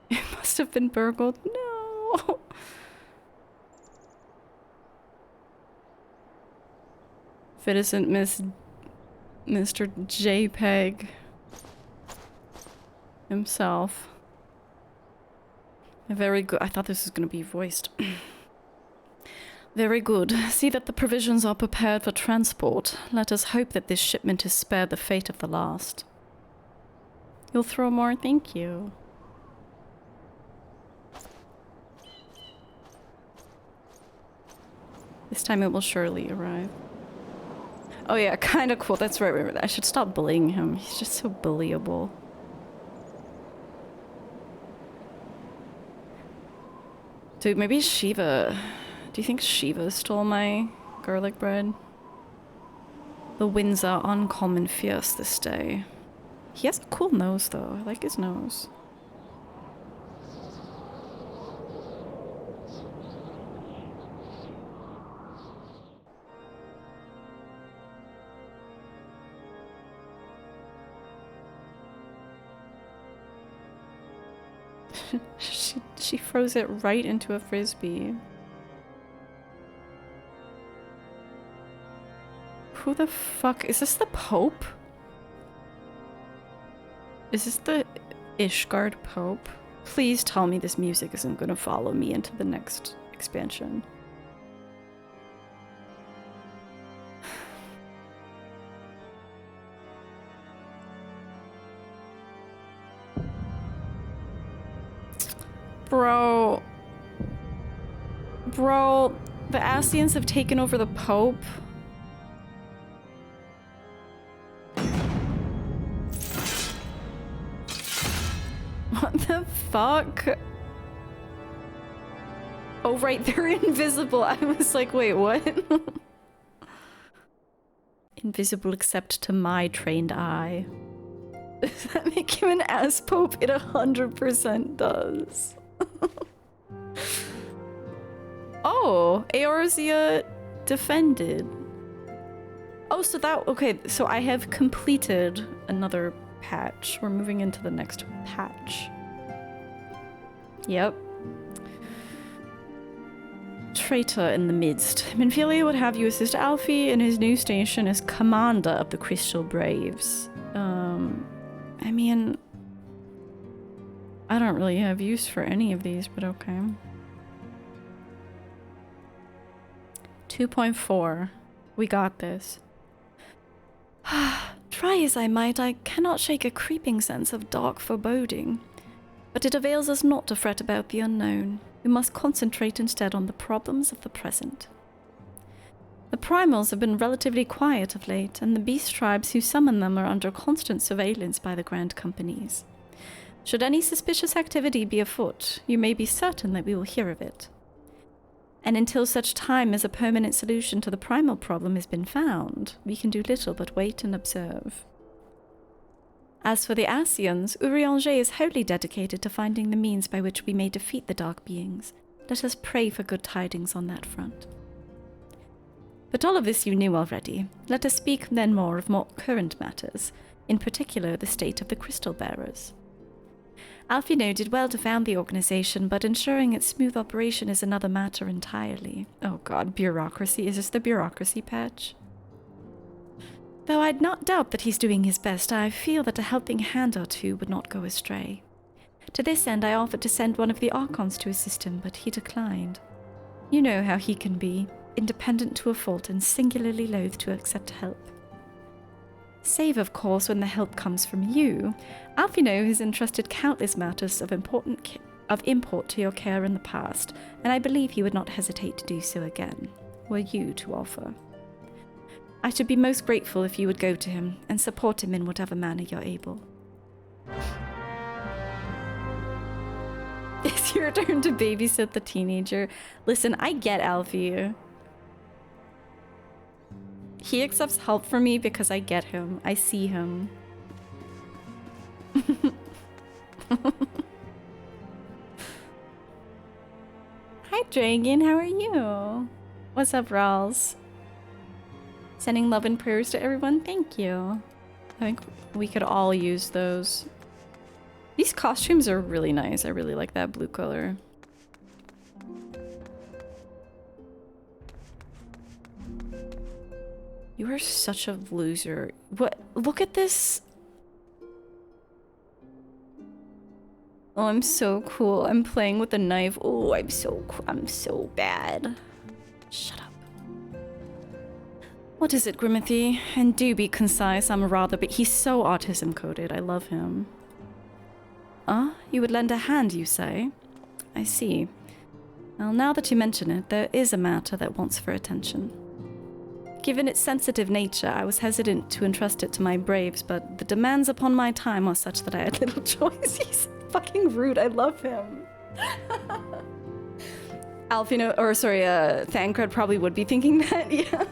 It must have been burgled. No. If it isn't Mr. JPEG himself. Very good. I thought this was going to be voiced. Very good. See that the provisions are prepared for transport. Let us hope that this shipment is spared the fate of the last. You'll throw more? Thank you. This time it will surely arrive. Oh yeah, kind of cool. That's right. I should stop bullying him. He's just so bullyable. Dude, maybe Shiva. Do you think Shiva stole my garlic bread? The winds are uncommon fierce this day. He has a cool nose though. I like his nose. She froze it right into a frisbee. Who the fuck? Is this the Pope? Is this the Ishgard Pope? Please tell me this music isn't gonna follow me into the next expansion. Bro, the Ascians have taken over the Pope. What the fuck? Oh right, they're invisible. I was like, wait, what? Invisible except to my trained eye. Does that make him an ass Pope? It 100% does. Oh, Eorzea defended. Oh, so that, okay, so I have completed another patch. We're moving into the next patch. Yep. Traitor in the midst. Minfilia would have you assist Alfie in his new station as commander of the Crystal Braves. I mean, I don't really have use for any of these, but okay. 2.4. We got this. Try as I might, I cannot shake a creeping sense of dark foreboding. But it avails us not to fret about the unknown. We must concentrate instead on the problems of the present. The primals have been relatively quiet of late, and the beast tribes who summon them are under constant surveillance by the Grand Companies. Should any suspicious activity be afoot, you may be certain that we will hear of it. And until such time as a permanent solution to the primal problem has been found, we can do little but wait and observe. As for the Ascians, Urianger is wholly dedicated to finding the means by which we may defeat the dark beings. Let us pray for good tidings on that front. But all of this you knew already. Let us speak then more of more current matters, in particular the state of the Crystal Bearers. Alfino did well to found the organization, but ensuring its smooth operation is another matter entirely. Oh god, bureaucracy. Is this the bureaucracy patch? Though I'd not doubt that he's doing his best, I feel that a helping hand or two would not go astray. To this end, I offered to send one of the Archons to assist him, but he declined. You know how he can be, independent to a fault and singularly loath to accept help. Save, of course, when the help comes from you. Alphino has entrusted countless matters of import to your care in the past, and I believe he would not hesitate to do so again, were you to offer. I should be most grateful if you would go to him and support him in whatever manner you're able. It's your turn to babysit the teenager. Listen, I get Alfie. He accepts help from me because I get him. I see him. Hi, Dragon. How are you? What's up, Rawls? Sending love and prayers to everyone. Thank you. I think we could all use those. These costumes are really nice. I really like that blue color. You are such a loser. What? Look at this. Oh, I'm so cool. I'm playing with a knife. Oh, I'm so bad. Shut up. What is it, Grimothy? And do be concise. I'm rather, but he's so autism coded. I love him. You would lend a hand, you say? I see. Well, now that you mention it, there is a matter that wants for attention. Given its sensitive nature, I was hesitant to entrust it to my braves, but the demands upon my time are such that I had little choice. He's fucking rude. I love him. Alfino, or sorry, Thancred probably would be thinking that, yeah.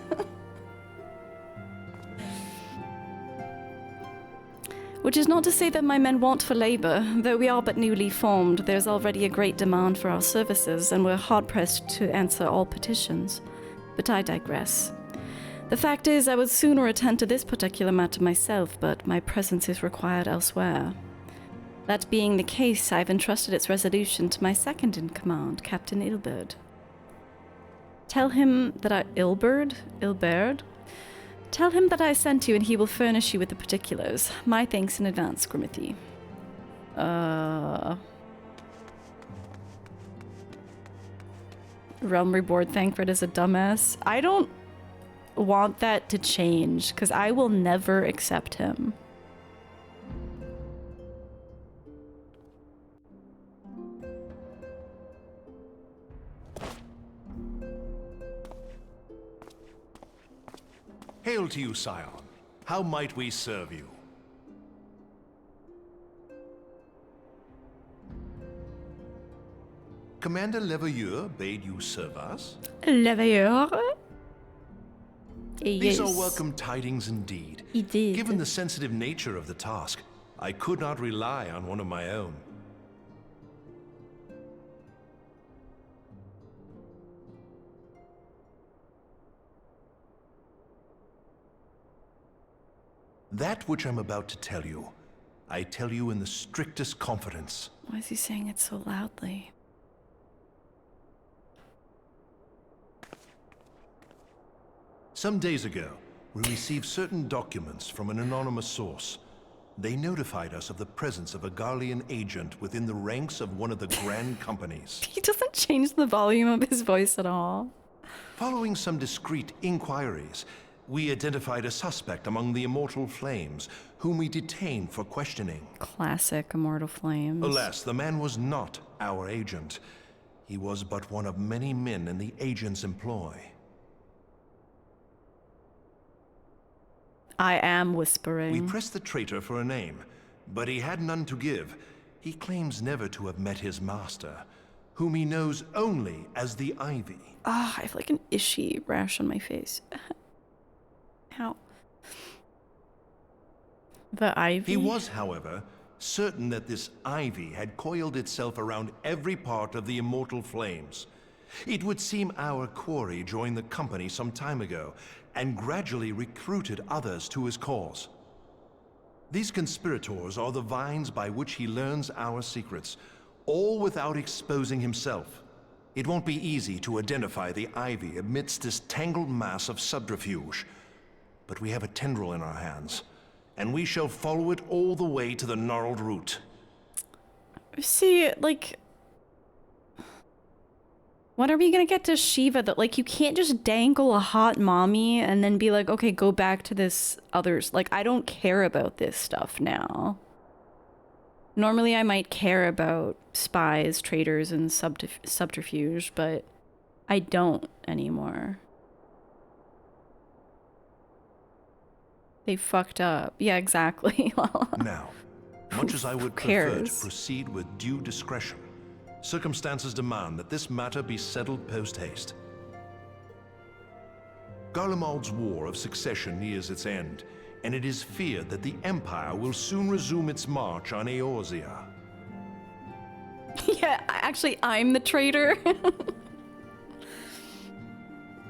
Which is not to say that my men want for labor. Though we are but newly formed, there's already a great demand for our services, and we're hard-pressed to answer all petitions. But I digress. The fact is, I would sooner attend to this particular matter myself, but my presence is required elsewhere. That being the case, I've entrusted its resolution to my second-in-command, Captain Ilberd. Tell him that Ilberd? Tell him that I sent you and he will furnish you with the particulars. My thanks in advance, Grimothy. Realm Reborn Thancred is a dumbass. I don't want that to change, because I will never accept him. Hail to you, Scion. How might we serve you? Commander Leveilleur bade you serve us? Leveilleur? These are welcome tidings indeed. He did. Given the sensitive nature of the task, I could not rely on one of my own. That which I'm about to tell you, I tell you in the strictest confidence. Why is he saying it so loudly? Some days ago, we received certain documents from an anonymous source. They notified us of the presence of a Garlean agent within the ranks of one of the grand companies. He doesn't change the volume of his voice at all. Following some discreet inquiries, we identified a suspect among the Immortal Flames, whom we detained for questioning. Classic Immortal Flames. Alas, the man was not our agent. He was but one of many men in the agent's employ. I am whispering. We pressed the traitor for a name, but he had none to give. He claims never to have met his master, whom he knows only as the Ivy. I have like an ishy rash on my face. How? The Ivy? He was, however, certain that this Ivy had coiled itself around every part of the Immortal Flames. It would seem our quarry joined the company some time ago, and gradually recruited others to his cause. These conspirators are the vines by which he learns our secrets, all without exposing himself. It won't be easy to identify the Ivy amidst this tangled mass of subterfuge, but we have a tendril in our hands, and we shall follow it all the way to the gnarled root. See, like, when are we gonna get to Shiva? That, like, you can't just dangle a hot mommy and then be like, okay, go back to this others. Like, I don't care about this stuff now. Normally I might care about spies, traitors, and subterfuge, but I don't anymore. They fucked up. Yeah, exactly. Now, much as I would prefer to proceed with due discretion, circumstances demand that this matter be settled post-haste. Garlemald's War of Succession nears its end, and it is feared that the Empire will soon resume its march on Eorzea. Yeah, actually, I'm the traitor.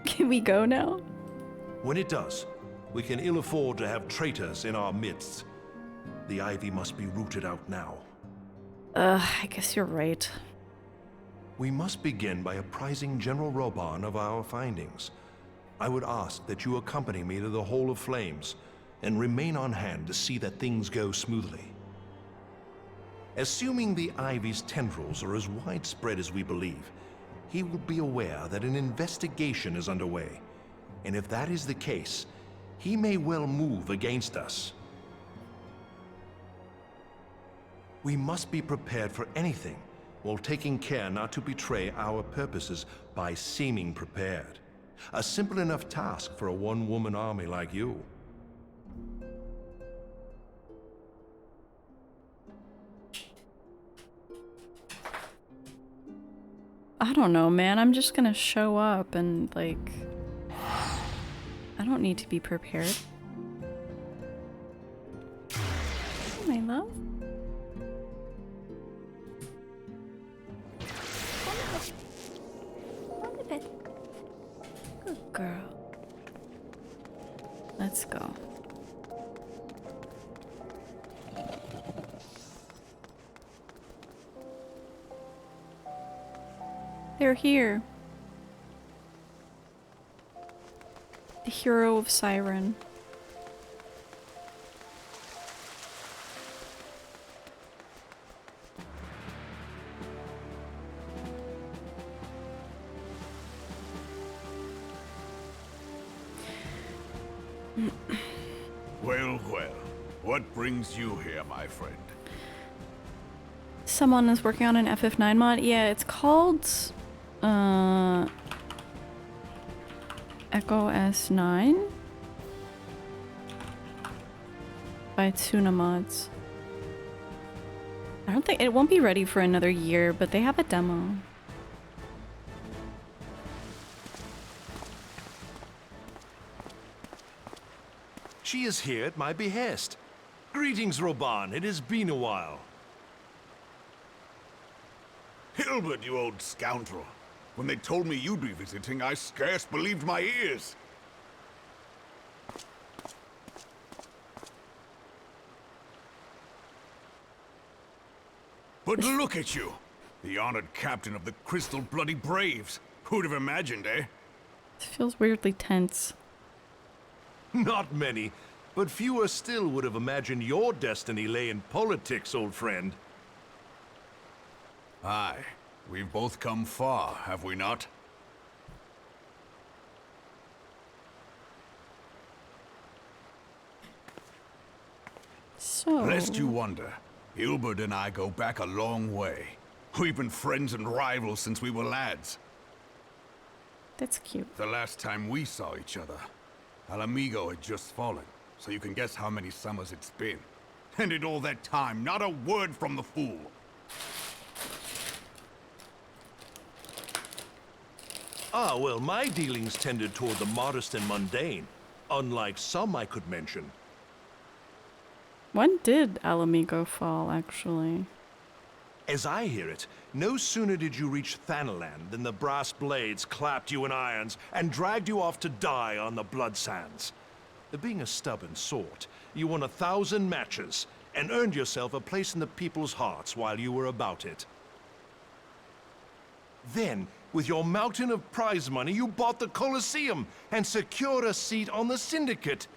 Can we go now? When it does, we can ill afford to have traitors in our midst. The ivy must be rooted out now. I guess you're right. We must begin by apprising General Roban of our findings. I would ask that you accompany me to the Hall of Flames and remain on hand to see that things go smoothly. Assuming the Ivy's tendrils are as widespread as we believe, he will be aware that an investigation is underway, and if that is the case, he may well move against us. We must be prepared for anything, while taking care not to betray our purposes by seeming prepared. A simple enough task for a one-woman army like you. I don't know, man. I'm just gonna show up and, like... I don't need to be prepared. My love? Good girl. Let's go. They're here. The hero of Siren. Well, well. What brings you here, my friend? Someone is working on an FF9 mod. Yeah, it's called Echo S9 by Tuna Mods. I don't think it won't be ready for another year, but they have a demo. She is here at my behest. Greetings, Roban. It has been a while. Hilbert, you old scoundrel. When they told me you'd be visiting, I scarce believed my ears. But look at you! The honored captain of the Crystal Bloody Braves. Who'd have imagined, eh? It feels weirdly tense. Not many, but fewer still would have imagined your destiny lay in politics, old friend. Aye. We've both come far, have we not? So... Lest you wonder, Hilbert and I go back a long way. We've been friends and rivals since we were lads. That's cute. The last time we saw each other, Alamigo had just fallen, so you can guess how many summers it's been. And in all that time, not a word from the fool. Ah, well, my dealings tended toward the modest and mundane, unlike some I could mention. When did Alamigo fall, actually? As I hear it, no sooner did you reach Thanalan than the brass blades clapped you in irons and dragged you off to die on the blood sands. Being a stubborn sort, you won 1,000 matches and earned yourself a place in the people's hearts while you were about it. Then, with your mountain of prize money, you bought the Colosseum and secured a seat on the Syndicate.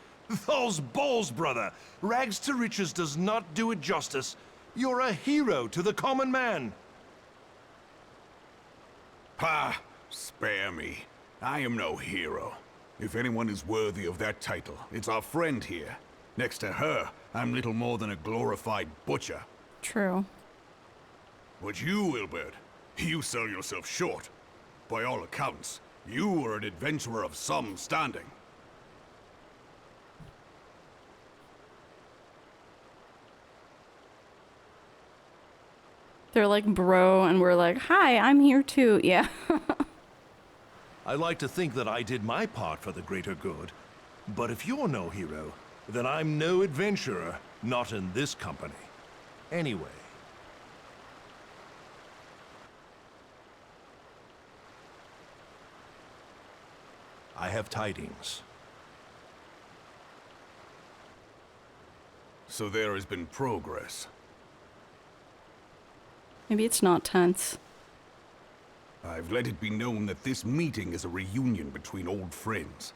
Those balls, brother! Rags to riches does not do it justice. You're a hero to the common man. Ha! Spare me. I am no hero. If anyone is worthy of that title, it's our friend here. Next to her, I'm little more than a glorified butcher. True. But you, Wilbert, you sell yourself short. By all accounts, you are an adventurer of some standing. They're like, bro, and we're like, hi, I'm here too. Yeah. I like to think that I did my part for the greater good. But if you're no hero, then I'm no adventurer, not in this company. Anyway. I have tidings. So there has been progress. Maybe it's not tense. I've let it be known that this meeting is a reunion between old friends.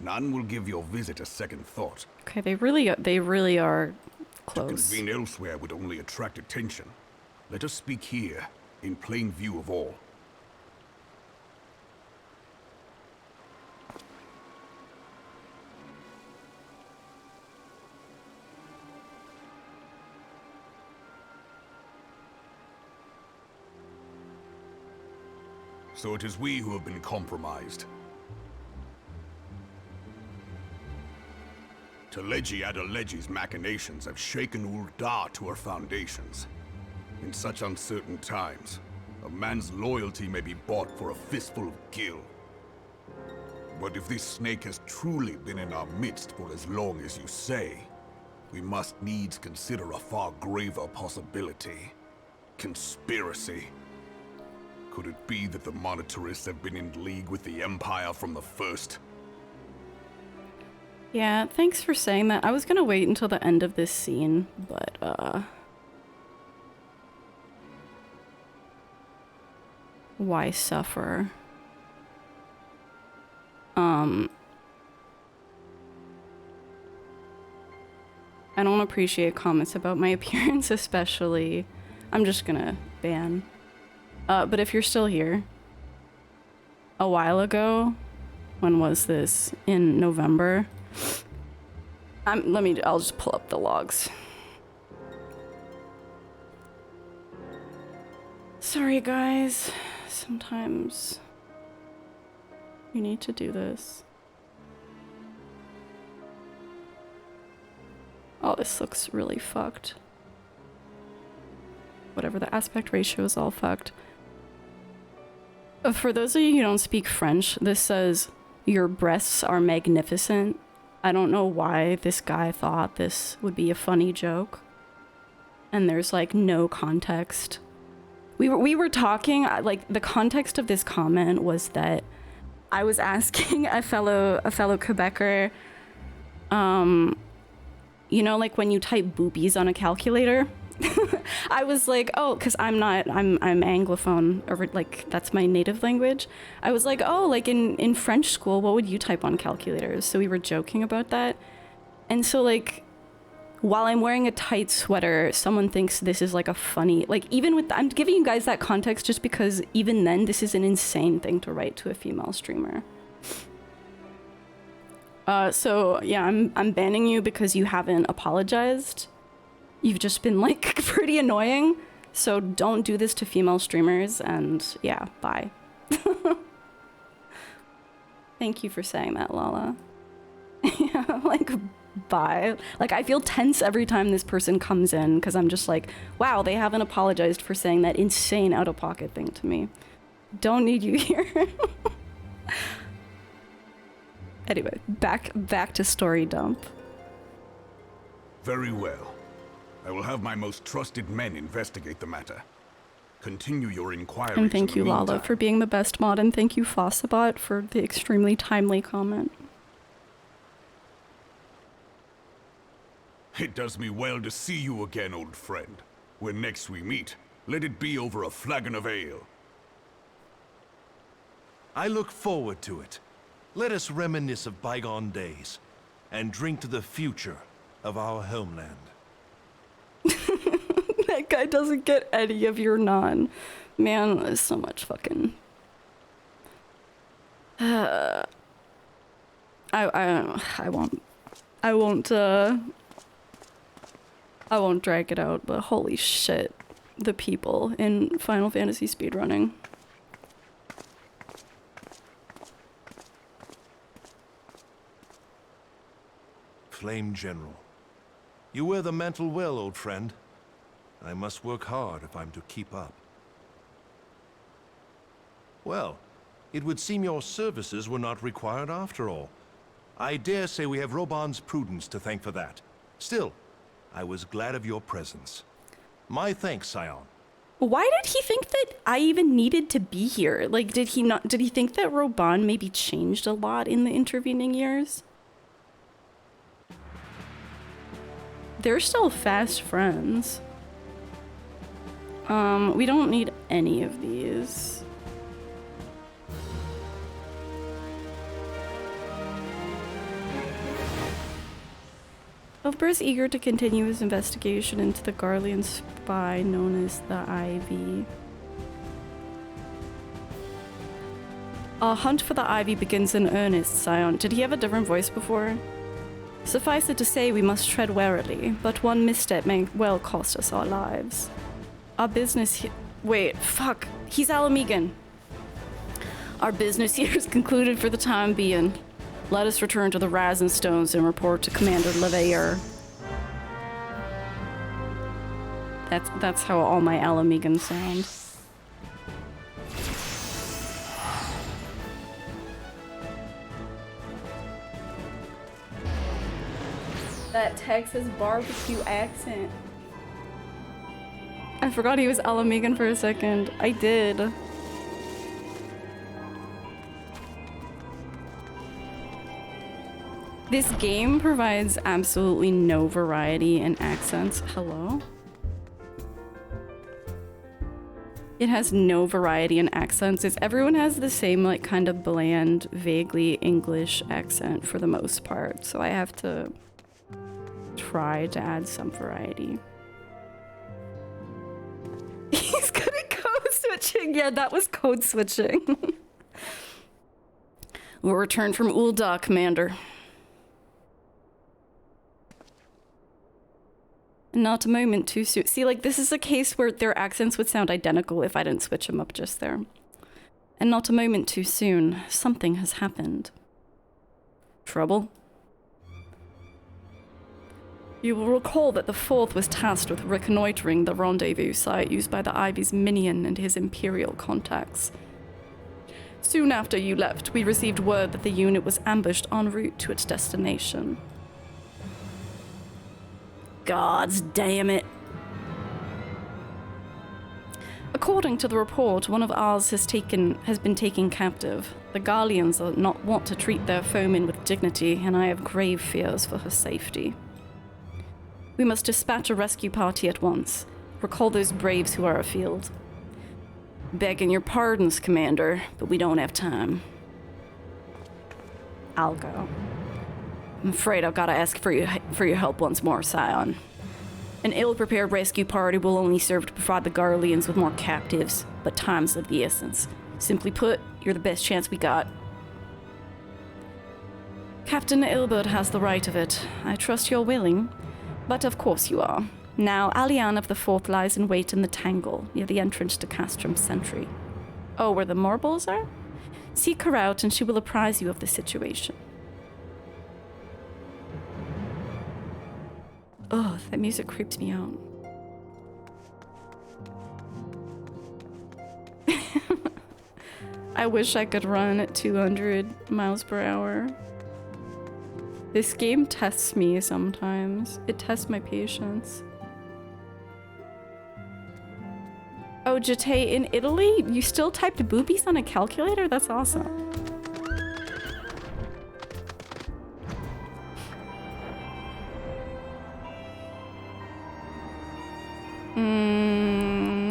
None will give your visit a second thought. Okay, they really are close. To convene elsewhere would only attract attention. Let us speak here, in plain view of all. So it is we who have been compromised. Teleji Adeleji's machinations have shaken Ul'dah to her foundations. In such uncertain times, a man's loyalty may be bought for a fistful of gil. But if this snake has truly been in our midst for as long as you say, we must needs consider a far graver possibility. Conspiracy. Could it be that the monetarists have been in league with the Empire from the first? Yeah, thanks for saying that. I was gonna wait until the end of this scene, but, why suffer? I don't appreciate comments about my appearance, especially. I'm just gonna ban. But if you're still here, a while ago, when was this? In November? I'll just pull up the logs. Sorry guys, sometimes you need to do this. Oh, this looks really fucked. Whatever, the aspect ratio is all fucked. For those of you who don't speak French, this says, your breasts are magnificent. I don't know why this guy thought this would be a funny joke. And there's like no context. We were talking, like the context of this comment was that I was asking a fellow Quebecer, you know, like when you type boobies on a calculator, I was like, oh, because I'm Anglophone, or like that's my native language. I was like, oh, like in French school, what would you type on calculators? So we were joking about that. And so like, while I'm wearing a tight sweater, someone thinks this is like a funny, like even with, I'm giving you guys that context just because even then, this is an insane thing to write to a female streamer. So yeah, I'm banning you because you haven't apologized. You've just been like pretty annoying. So don't do this to female streamers, and yeah, bye. Thank you for saying that, Lala. Yeah, like, bye. Like, I feel tense every time this person comes in because I'm just like, wow, they haven't apologized for saying that insane out-of-pocket thing to me. Don't need you here. Anyway, back to story dump. Very well. I will have my most trusted men investigate the matter. Continue your inquiries. And thank you, Lala, for being the best mod, and thank you, Fossabot, for the extremely timely comment. It does me well to see you again, old friend. When next we meet, let it be over a flagon of ale. I look forward to it. Let us reminisce of bygone days, and drink to the future of our homeland. That guy doesn't get any of your none. Man, there's so much fucking... I won't drag it out, but holy shit, the people in Final Fantasy speedrunning. Flame General. You wear the mantle well, old friend. I must work hard if I'm to keep up. Well, it would seem your services were not required after all. I dare say we have Roban's prudence to thank for that. Still, I was glad of your presence. My thanks, Scion. Why did he think that I even needed to be here? Like, did he think that Roban maybe changed a lot in the intervening years? They're still fast friends. We don't need any of these. Elfber is eager to continue his investigation into the Garlean spy known as the Ivy. Our hunt for the Ivy begins in earnest, Scion. Did he have a different voice before? Suffice it to say, we must tread warily, but one misstep may well cost us our lives. Our business wait, fuck. He's Alamegan. Our business here is concluded for the time being. Let us return to the Rising Stones and report to Commander Leveilleur. That's how all my Alamegan sound. That Texas barbecue accent. I forgot he was Alamegan for a second. I did. This game provides absolutely no variety in accents. Hello? It has no variety in accents. Everyone has the same, like, kind of bland, vaguely English accent for the most part. So I have to try to add some variety. He's good at code switching. Yeah, that was code switching. We'll return from Ul'dah, Commander. Not a moment too soon. See, like, this is a case where their accents would sound identical if I didn't switch them up just there. And not a moment too soon. Something has happened. Trouble? You will recall that the Fourth was tasked with reconnoitering the rendezvous site used by the Ivy's minion and his Imperial contacts. Soon after you left, we received word that the unit was ambushed en route to its destination. Gods damn it. According to the report, one of ours has been taken captive. The Garleans are not wont to treat their foemen with dignity, and I have grave fears for her safety. We must dispatch a rescue party at once. Recall those braves who are afield. Begging your pardons, Commander, but we don't have time. I'll go. I'm afraid I've got to ask for your help once more, Scion. An ill-prepared rescue party will only serve to provide the Garleans with more captives, but time's of the essence. Simply put, you're the best chance we got. Captain Ilbert has the right of it. I trust you're willing, but of course you are. Now, Alianne of the Fourth lies in wait in the Tangle, near the entrance to Castrum Sentry. Oh, where the marbles are? Seek her out and she will apprise you of the situation. Ugh, that music creeps me out. I wish I could run at 200 miles per hour. This game tests me sometimes. It tests my patience. Oh, Jate, in Italy, you still typed boobies on a calculator? That's awesome.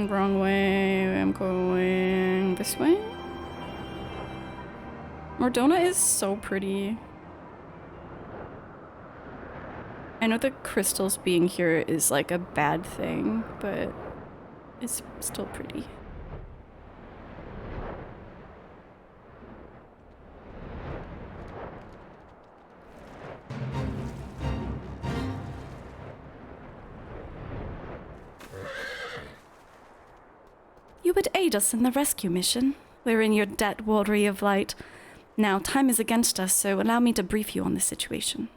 Wrong way. I'm going this way. Mordona is so pretty. I know the crystals being here is like a bad thing, but it's still pretty. You would aid us in the rescue mission. We're in your debt, Warrior of Light. Now, time is against us, so allow me to brief you on the situation.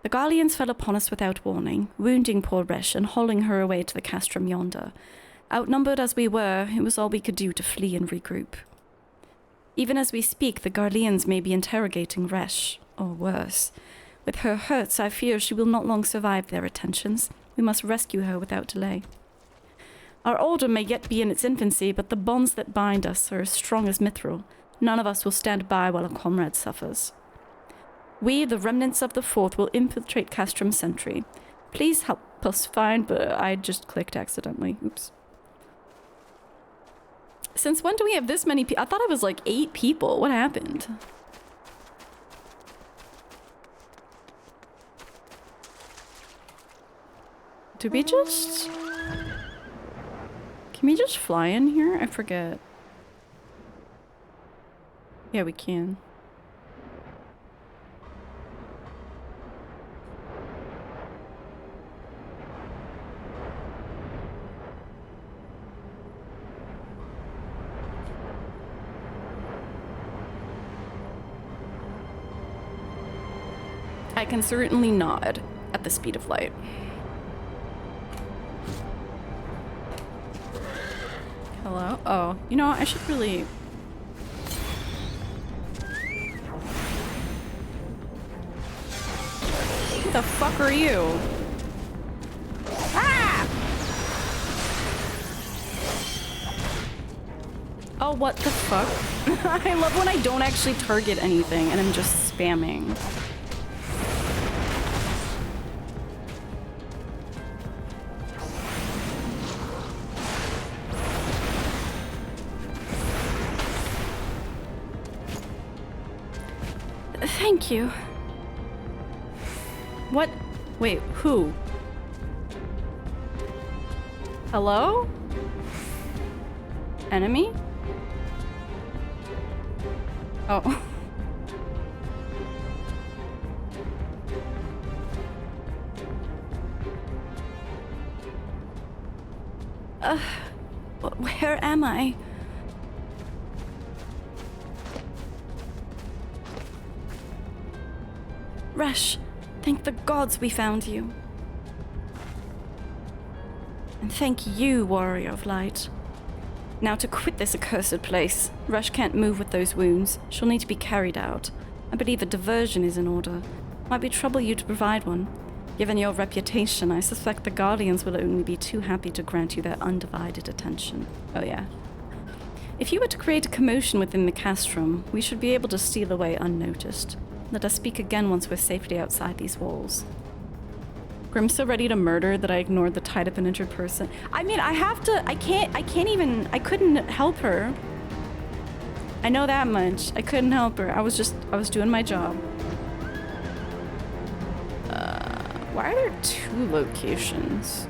The Garleans fell upon us without warning, wounding poor Resh and hauling her away to the castrum yonder. Outnumbered as we were, it was all we could do to flee and regroup. Even as we speak, the Garleans may be interrogating Resh, or worse. With her hurts, I fear she will not long survive their attentions. We must rescue her without delay. Our order may yet be in its infancy, but the bonds that bind us are as strong as mithril. None of us will stand by while a comrade suffers. We, the remnants of the Fourth, will infiltrate Castrum Sentry. Please help us find, but I just clicked accidentally. Oops. Since when do we have this many people? I thought it was like 8 people. What happened? Did we just... Can we just fly in here? I forget. Yeah, we can. I can certainly nod at the speed of light. Hello? Oh, you know, I should really... Who the fuck are you? Ah! Oh, what the fuck? I love when I don't actually target anything and I'm just spamming. Thank you. What? Wait, who? Hello? Enemy? Oh. Where am I? Resh, thank the gods we found you. And thank you, Warrior of Light. Now to quit this accursed place. Resh can't move with those wounds. She'll need to be carried out. I believe a diversion is in order. Might be trouble you to provide one. Given your reputation, I suspect the Guardians will only be too happy to grant you their undivided attention. Oh yeah. If you were to create a commotion within the castrum, we should be able to steal away unnoticed. Let us speak again once we're safely outside these walls. Grim's so ready to murder that I ignored the tied up and injured person. I mean, I couldn't help her. I know that much. I couldn't help her. I was doing my job. Why are there 2 locations?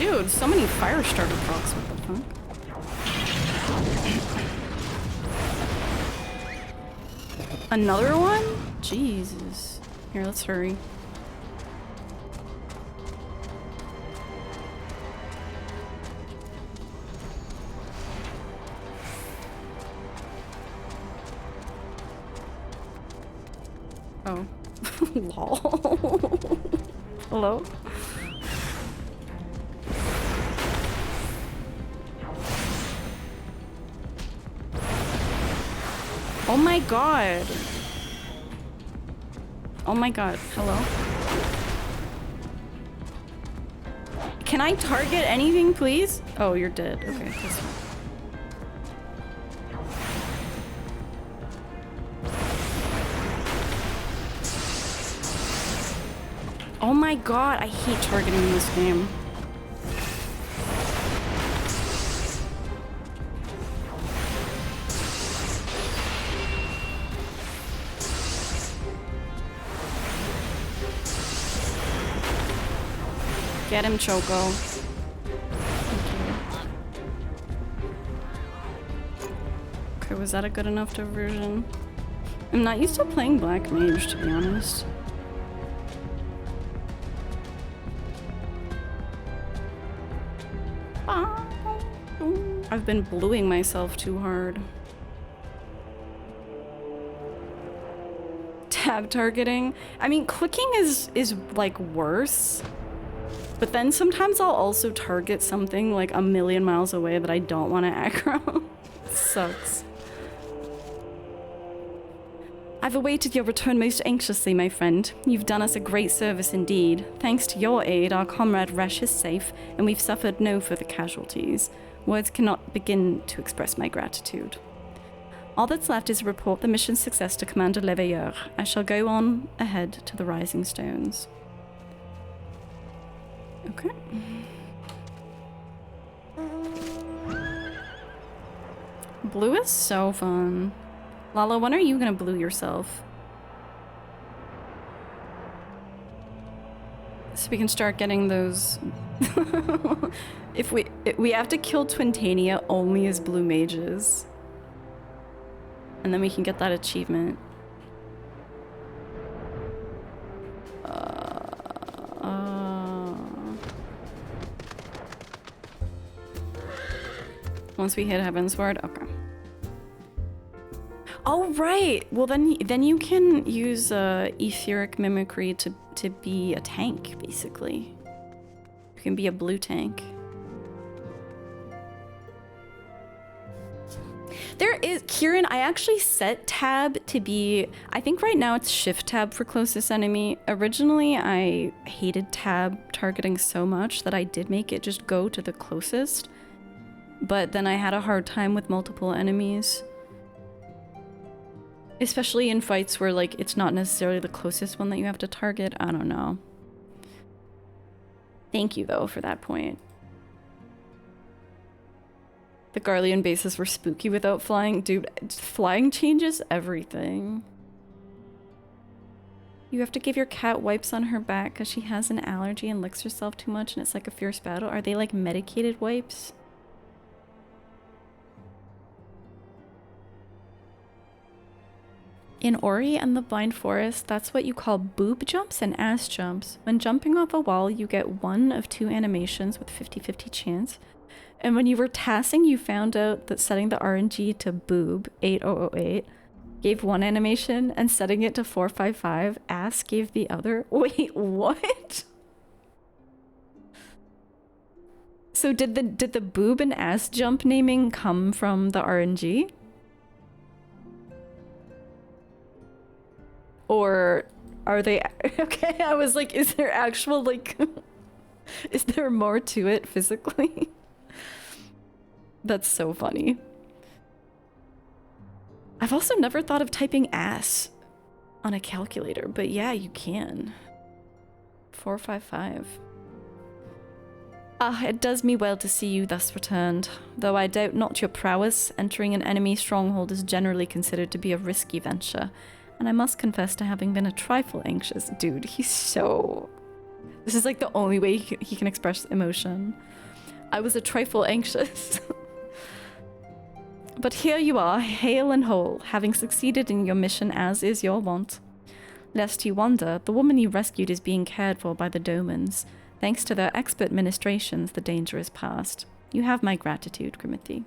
Dude, so many fire starter procs, what the fuck? Another one? Jesus. Here, let's hurry. Oh. Lol. Hello? Oh my god. Oh my god. Hello? Can I target anything, please? Oh, you're dead. Okay. That's fine. Oh my god, I hate targeting in this game. Get him, Choco. Okay, was that a good enough diversion? I'm not used to playing Black Mage, to be honest. I've been bluing myself too hard. Tab targeting. I mean, clicking is like worse. But then sometimes I'll also target something like a million miles away that I don't want to aggro. Sucks. I've awaited your return most anxiously, my friend. You've done us a great service indeed. Thanks to your aid, our comrade Resh is safe, and we've suffered no further casualties. Words cannot begin to express my gratitude. All that's left is to report the mission's success to Commander Leveilleur. I shall go on ahead to the Rising Stones. Okay. Blue is so fun. Lala, when are you gonna blue yourself? So we can start getting those... If we have to kill Twintania only as blue mages. And then we can get that achievement. Once we hit Heavensward, okay. Oh right. Well then you can use etheric mimicry to be a tank, basically. You can be a blue tank. There is Kieran, I actually set tab to be, I think right now it's shift tab for closest enemy. Originally I hated tab targeting so much that I did make it just go to the closest. But then I had a hard time with multiple enemies. Especially in fights where like it's not necessarily the closest one that you have to target. I don't know. Thank you though for that point. The Garlean bases were spooky without flying. Dude, flying changes everything. You have to give your cat wipes on her back because she has an allergy and licks herself too much and it's like a fierce battle. Are they like medicated wipes? In Ori and the Blind Forest, that's what you call boob jumps and ass jumps. When jumping off a wall, you get one of two animations with 50-50 chance. And when you were tassing, you found out that setting the RNG to boob, 8008, gave one animation, and setting it to 455, ass gave the other. Wait, what? So did the boob and ass jump naming come from the RNG? Or are they... Okay, I was like, is there actual, like... is there more to it physically? That's so funny. I've also never thought of typing ass on a calculator, but yeah, you can. 455. Ah, it does me well to see you thus returned. Though I doubt not your prowess, entering an enemy stronghold is generally considered to be a risky venture. And I must confess to having been a trifle anxious. Dude, he's so... This is like the only way he can express emotion. I was a trifle anxious. But here you are, hale and whole, having succeeded in your mission as is your wont. Lest you wonder, the woman you rescued is being cared for by the Domans. Thanks to their expert ministrations, the danger is past. You have my gratitude, Grimothy.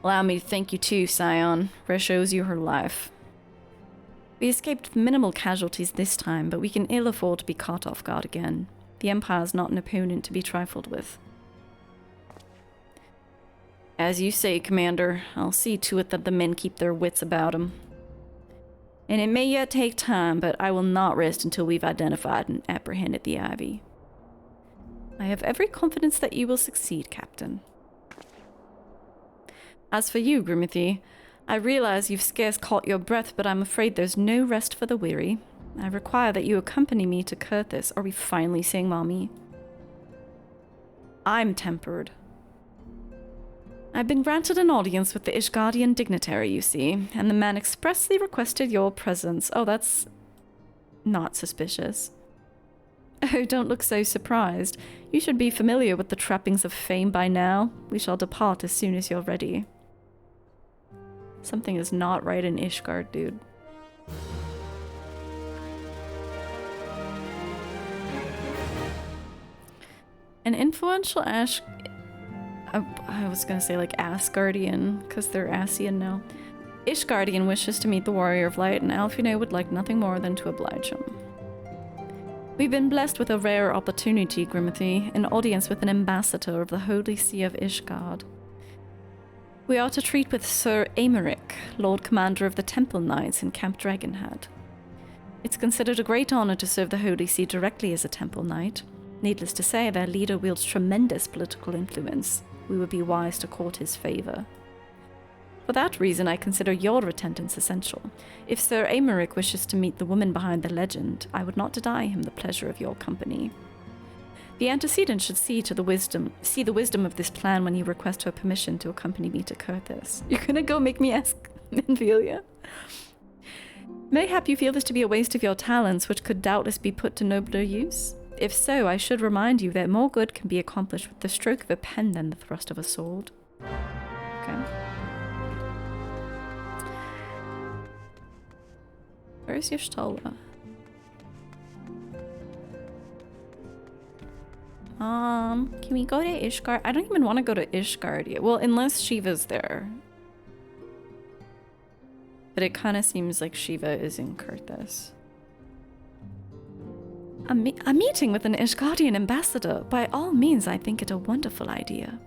Allow me to thank you too, Scion. Rhea shows you her life. We escaped with minimal casualties this time, but we can ill afford to be caught off guard again. The Empire's not an opponent to be trifled with. As you say, Commander, I'll see to it that the men keep their wits about them. And it may yet take time, but I will not rest until we've identified and apprehended the Ivy. I have every confidence that you will succeed, Captain. As for you, Grimothy, I realize you've scarce caught your breath, but I'm afraid there's no rest for the weary. I require that you accompany me to Curthis. Are we finally seeing Mommy? I'm tempered. I've been granted an audience with the Ishgardian dignitary, you see, and the man expressly requested your presence. Oh, that's not suspicious. Oh, don't look so surprised. You should be familiar with the trappings of fame by now. We shall depart as soon as you're ready. Something is not right in Ishgard, dude. An influential I was gonna say like Asgardian, because they're Asian now. Ishgardian wishes to meet the Warrior of Light, and Alfino would like nothing more than to oblige him. We've been blessed with a rare opportunity, Grimothy, an audience with an ambassador of the Holy See of Ishgard. We are to treat with Sir Aymeric, Lord Commander of the Temple Knights in Camp Dragonhead. It's considered a great honor to serve the Holy See directly as a Temple Knight. Needless to say, their leader wields tremendous political influence. We would be wise to court his favor. For that reason, I consider your attendance essential. If Sir Aymeric wishes to meet the woman behind the legend, I would not deny him the pleasure of your company. The antecedent should see the wisdom of this plan when you request her permission to accompany me to Curthis. You're gonna go make me ask Menvelia? Mayhap you feel this to be a waste of your talents, which could doubtless be put to nobler use? If so, I should remind you that more good can be accomplished with the stroke of a pen than the thrust of a sword. Okay. Where's Y'shtola? Can we go to Ishgard? I don't even want to go to Ishgard yet. Well, unless Shiva's there. But it kind of seems like Shiva is in Curthis. A meeting with an Ishgardian ambassador. By all means, I think it a wonderful idea.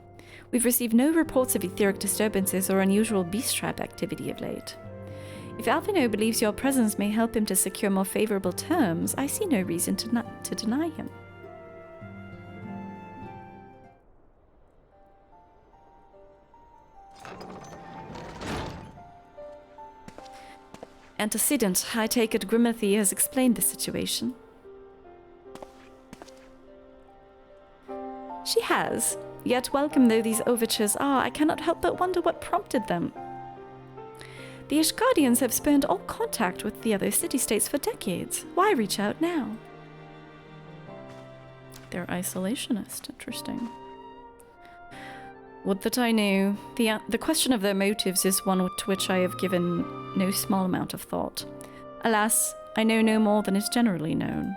We've received no reports of etheric disturbances or unusual beast trap activity of late. If Alfino believes your presence may help him to secure more favorable terms, I see no reason to deny him. Antecedent, I take it Grimothy has explained the situation. She has, yet welcome though these overtures are, I cannot help but wonder what prompted them. The Ishgardians have spurned all contact with the other city-states for decades. Why reach out now? They're isolationist. Interesting. Would that I knew. The question of their motives is one to which I have given no small amount of thought. Alas, I know no more than is generally known.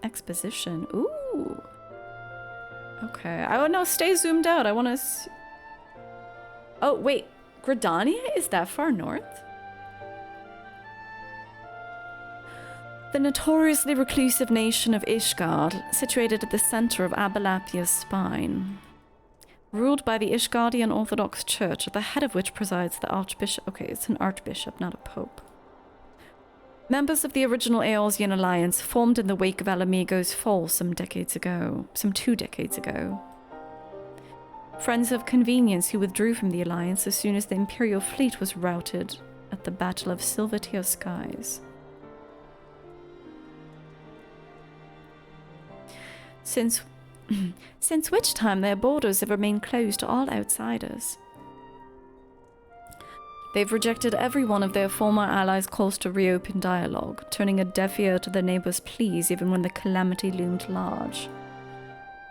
Exposition. Ooh. Okay. Oh no, stay zoomed out. I want to... Oh, wait. Gridania? Is that far north? The notoriously reclusive nation of Ishgard, situated at the center of Abalathia's spine. Ruled by the Ishgardian Orthodox Church, at the head of which presides the Archbishop. Okay, it's an Archbishop, not a Pope. Members of the original Eorzean Alliance formed in the wake of Alamigo's fall some 2 decades ago. Friends of convenience who withdrew from the Alliance as soon as the Imperial fleet was routed at the Battle of Silvertear Skies. Since which time their borders have remained closed to all outsiders. They've rejected every one of their former allies' calls to reopen dialogue, turning a deaf ear to their neighbors' pleas even when the calamity loomed large.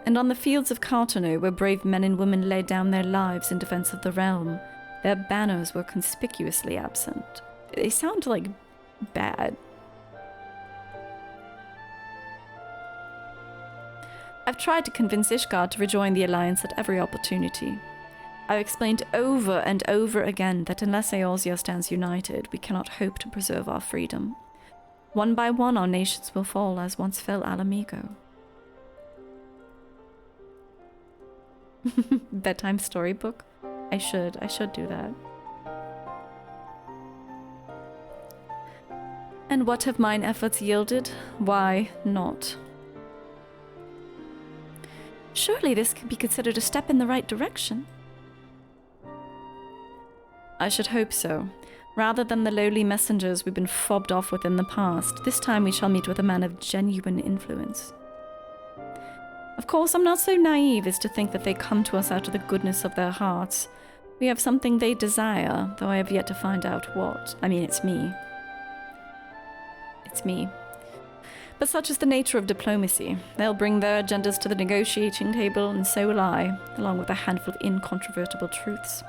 And on the fields of Cartano, where brave men and women laid down their lives in defense of the realm, their banners were conspicuously absent. They sound like bad. I've tried to convince Ishgard to rejoin the Alliance at every opportunity. I've explained over and over again that unless Eorzea stands united, we cannot hope to preserve our freedom. One by one, our nations will fall as once fell Alamigo. Bedtime storybook? I should do that. And what have mine efforts yielded? Why not? Surely this could be considered a step in the right direction. I should hope so. Rather than the lowly messengers we've been fobbed off with in the past, this time we shall meet with a man of genuine influence. Of course, I'm not so naive as to think that they come to us out of the goodness of their hearts. We have something they desire, though I have yet to find out what. I mean, it's me. It's me. But such is the nature of diplomacy. They'll bring their agendas to the negotiating table, and so will I, along with a handful of incontrovertible truths.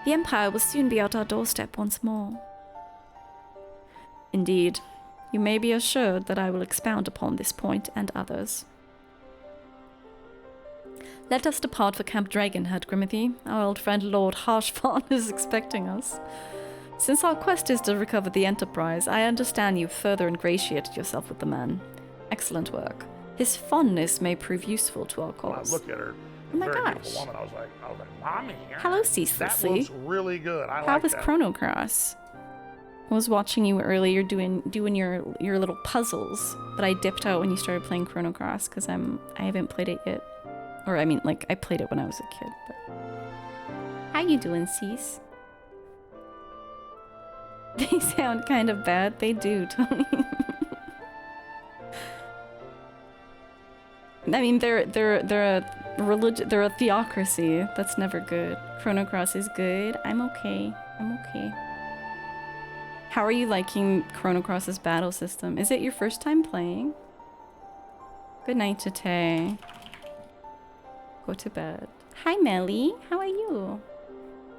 The Empire will soon be at our doorstep once more. Indeed, you may be assured that I will expound upon this point and others. Let us depart for Camp Dragonhead, Grimothy. Our old friend Lord Harshfall is expecting us. Since our quest is to recover the Enterprise, I understand you further ingratiated yourself with the man. Excellent work. His fondness may prove useful to our cause. When I looked at her, Oh my very gosh. beautiful woman, I was like, Mommy. Yeah. Hello, That ceaselessly. looks really good. I How like was that. Chrono Cross? I was watching you earlier doing your little puzzles, but I dipped out when you started playing Chrono Cross because I haven't played it yet. Or I mean, like, I played it when I was a kid. But how you doing, Cease? They sound kind of bad. They do, Tony. I mean, they're a theocracy. That's never good. Chrono Cross is good. I'm okay. How are you liking Chrono Cross's battle system? Is it your first time playing? Good night, Tate. Go to bed. Hi, Melly. How are you?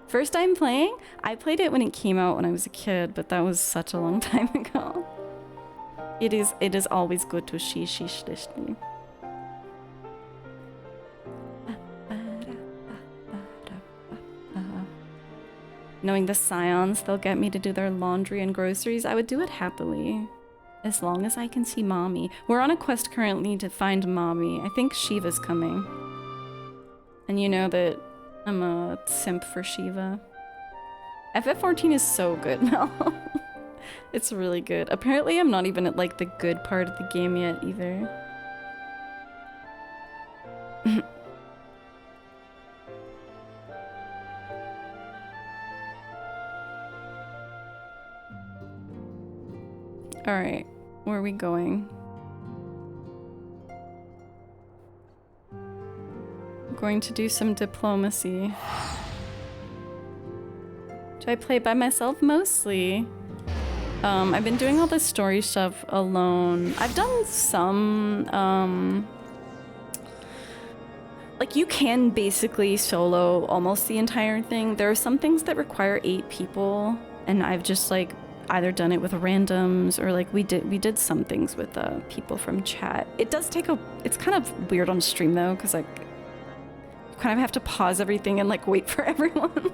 First time playing? I played it when it came out when I was a kid, but that was such a long time ago. It is always good to listen. Knowing the Scions, they'll get me to do their laundry and groceries, I would do it happily. As long as I can see Mommy. We're on a quest currently to find Mommy. I think Shiva's coming. And you know that I'm a simp for Shiva. FF14 is so good now. It's really good. Apparently I'm not even at like the good part of the game yet either. Alright, where are we going? I'm going to do some diplomacy. Do I play by myself? Mostly. I've been doing all this story stuff alone. I've done some, like, you can basically solo almost the entire thing. There are some things that require 8 people, and I've just, like, either done it with randoms or like we did some things with people from chat. It does take it's kind of weird on stream though, because like you kind of have to pause everything and like wait for everyone.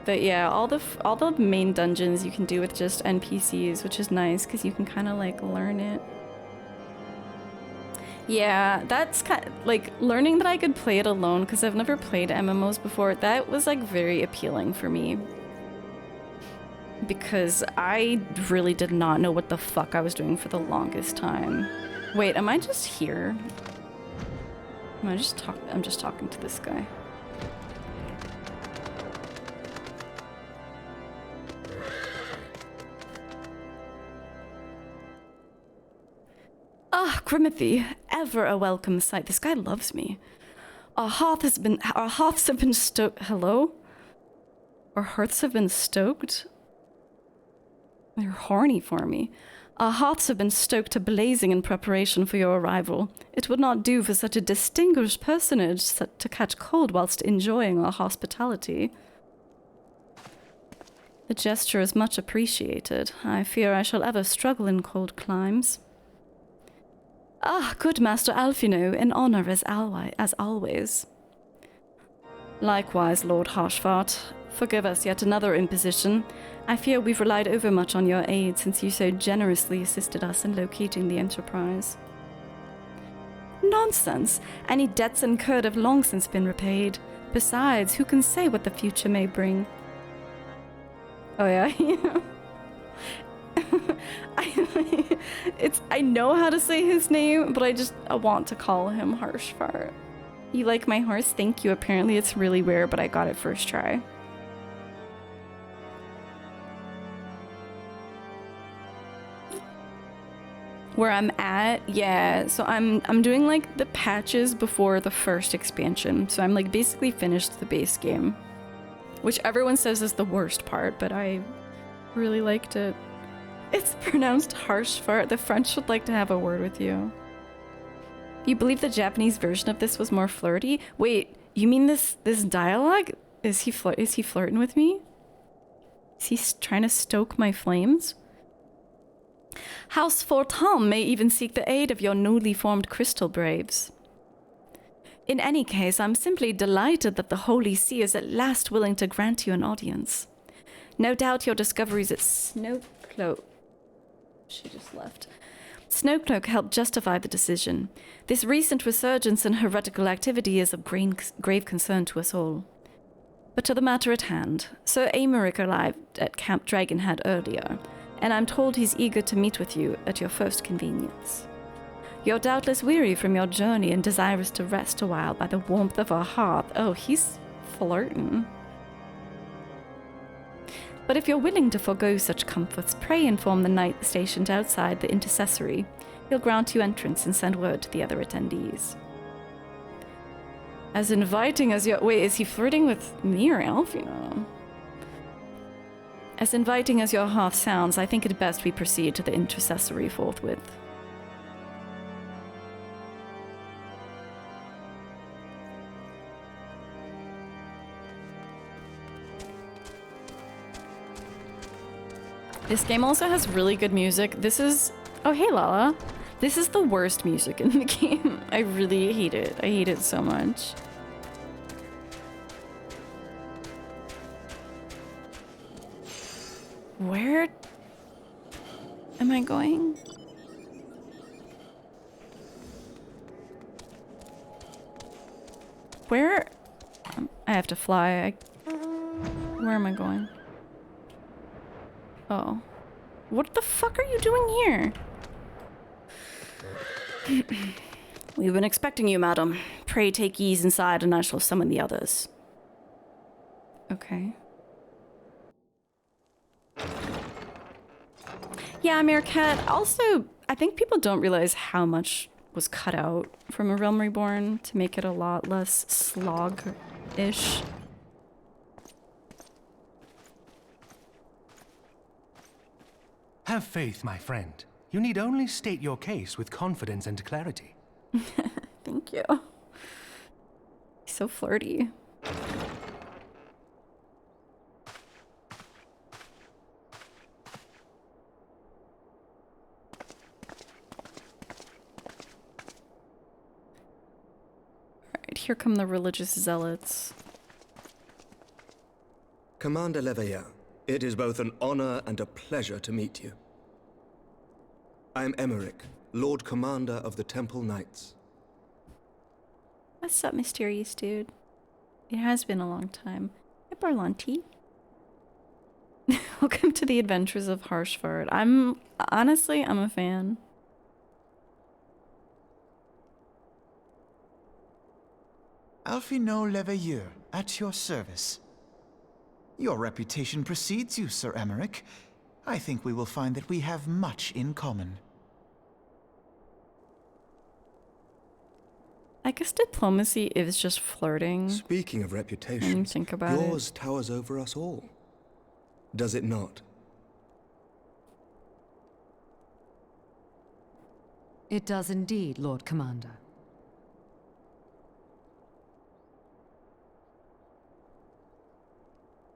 But yeah, all the main dungeons you can do with just NPCs, which is nice because you can kind of like learn it. Yeah, that's kind of, like, learning that I could play it alone because I've never played MMOs before. That was like very appealing for me. Because I really did not know what the fuck I was doing for the longest time. Wait, am I just here? I'm just talking to this guy. Ah, Grimothy, ever a welcome sight. This guy loves me. Our hearths have been stoked. Hello? Our hearths have been stoked? They're horny for me. Our hearths have been stoked to blazing in preparation for your arrival. It would not do for such a distinguished personage to catch cold whilst enjoying our hospitality. The gesture is much appreciated. I fear I shall ever struggle in cold climes. Ah, good Master Alfino, an honor as always. Likewise, Lord Harshfart. Forgive us yet another imposition. I fear we've relied overmuch on your aid since you so generously assisted us in locating the Enterprise. Nonsense! Any debts incurred have long since been repaid. Besides, who can say what the future may bring? Oh yeah? I know how to say his name, but I want to call him Harshfart. You like my horse? Thank you. Apparently it's really rare, but I got it first try. Where I'm at, yeah, so I'm doing like the patches before the first expansion. So I'm like basically finished the base game, which everyone says is the worst part, but I really liked it. It's pronounced Harshfart. The French would like to have a word with you. You believe the Japanese version of this was more flirty? Wait, you mean this dialogue? Is he flirting with me? Is he trying to stoke my flames? House Fortin may even seek the aid of your newly formed Crystal Braves. In any case, I'm simply delighted that the Holy See is at last willing to grant you an audience. No doubt your discoveries at Snowcloak... She just left. Snowcloak helped justify the decision. This recent resurgence in heretical activity is of grave concern to us all. But to the matter at hand, Sir Aymeric arrived at Camp Dragonhead earlier, and I'm told he's eager to meet with you at your first convenience. You're doubtless weary from your journey and desirous to rest a while by the warmth of our hearth. Oh, he's flirting. But if you're willing to forego such comforts, pray inform the knight stationed outside the intercessory. He'll grant you entrance and send word to the other attendees. As inviting as your... Wait, is he flirting with me or Alfino? As inviting as your hearth sounds, I think it best we proceed to the intercessory forthwith. This game also has really good music. This is... Oh, hey, Lala. This is the worst music in the game. I really hate it. I hate it so much. Where am I going? Where? I have to fly. Where am I going? Oh. What the fuck are you doing here? We've been expecting you, madam. Pray take ease inside and I shall summon the others. Okay. Yeah, Meerkat. Also, I think people don't realize how much was cut out from a Realm Reborn to make it a lot less slog-ish. Have faith, my friend. You need only state your case with confidence and clarity. Thank you. He's so flirty. Alright, here come the religious zealots. Commander Leveilleur, it is both an honor and a pleasure to meet you. I am Aymeric, Lord Commander of the Temple Knights. What's up, mysterious dude? It has been a long time. Hi, Barlanti. Welcome to the adventures of Harshfart. Honestly, I'm a fan. Alfino Leveilleur, at your service. Your reputation precedes you, Sir Aymeric. I think we will find that we have much in common. I guess diplomacy is just flirting. Speaking of reputations, think about yours towers over us all. Does it not? It does indeed, Lord Commander.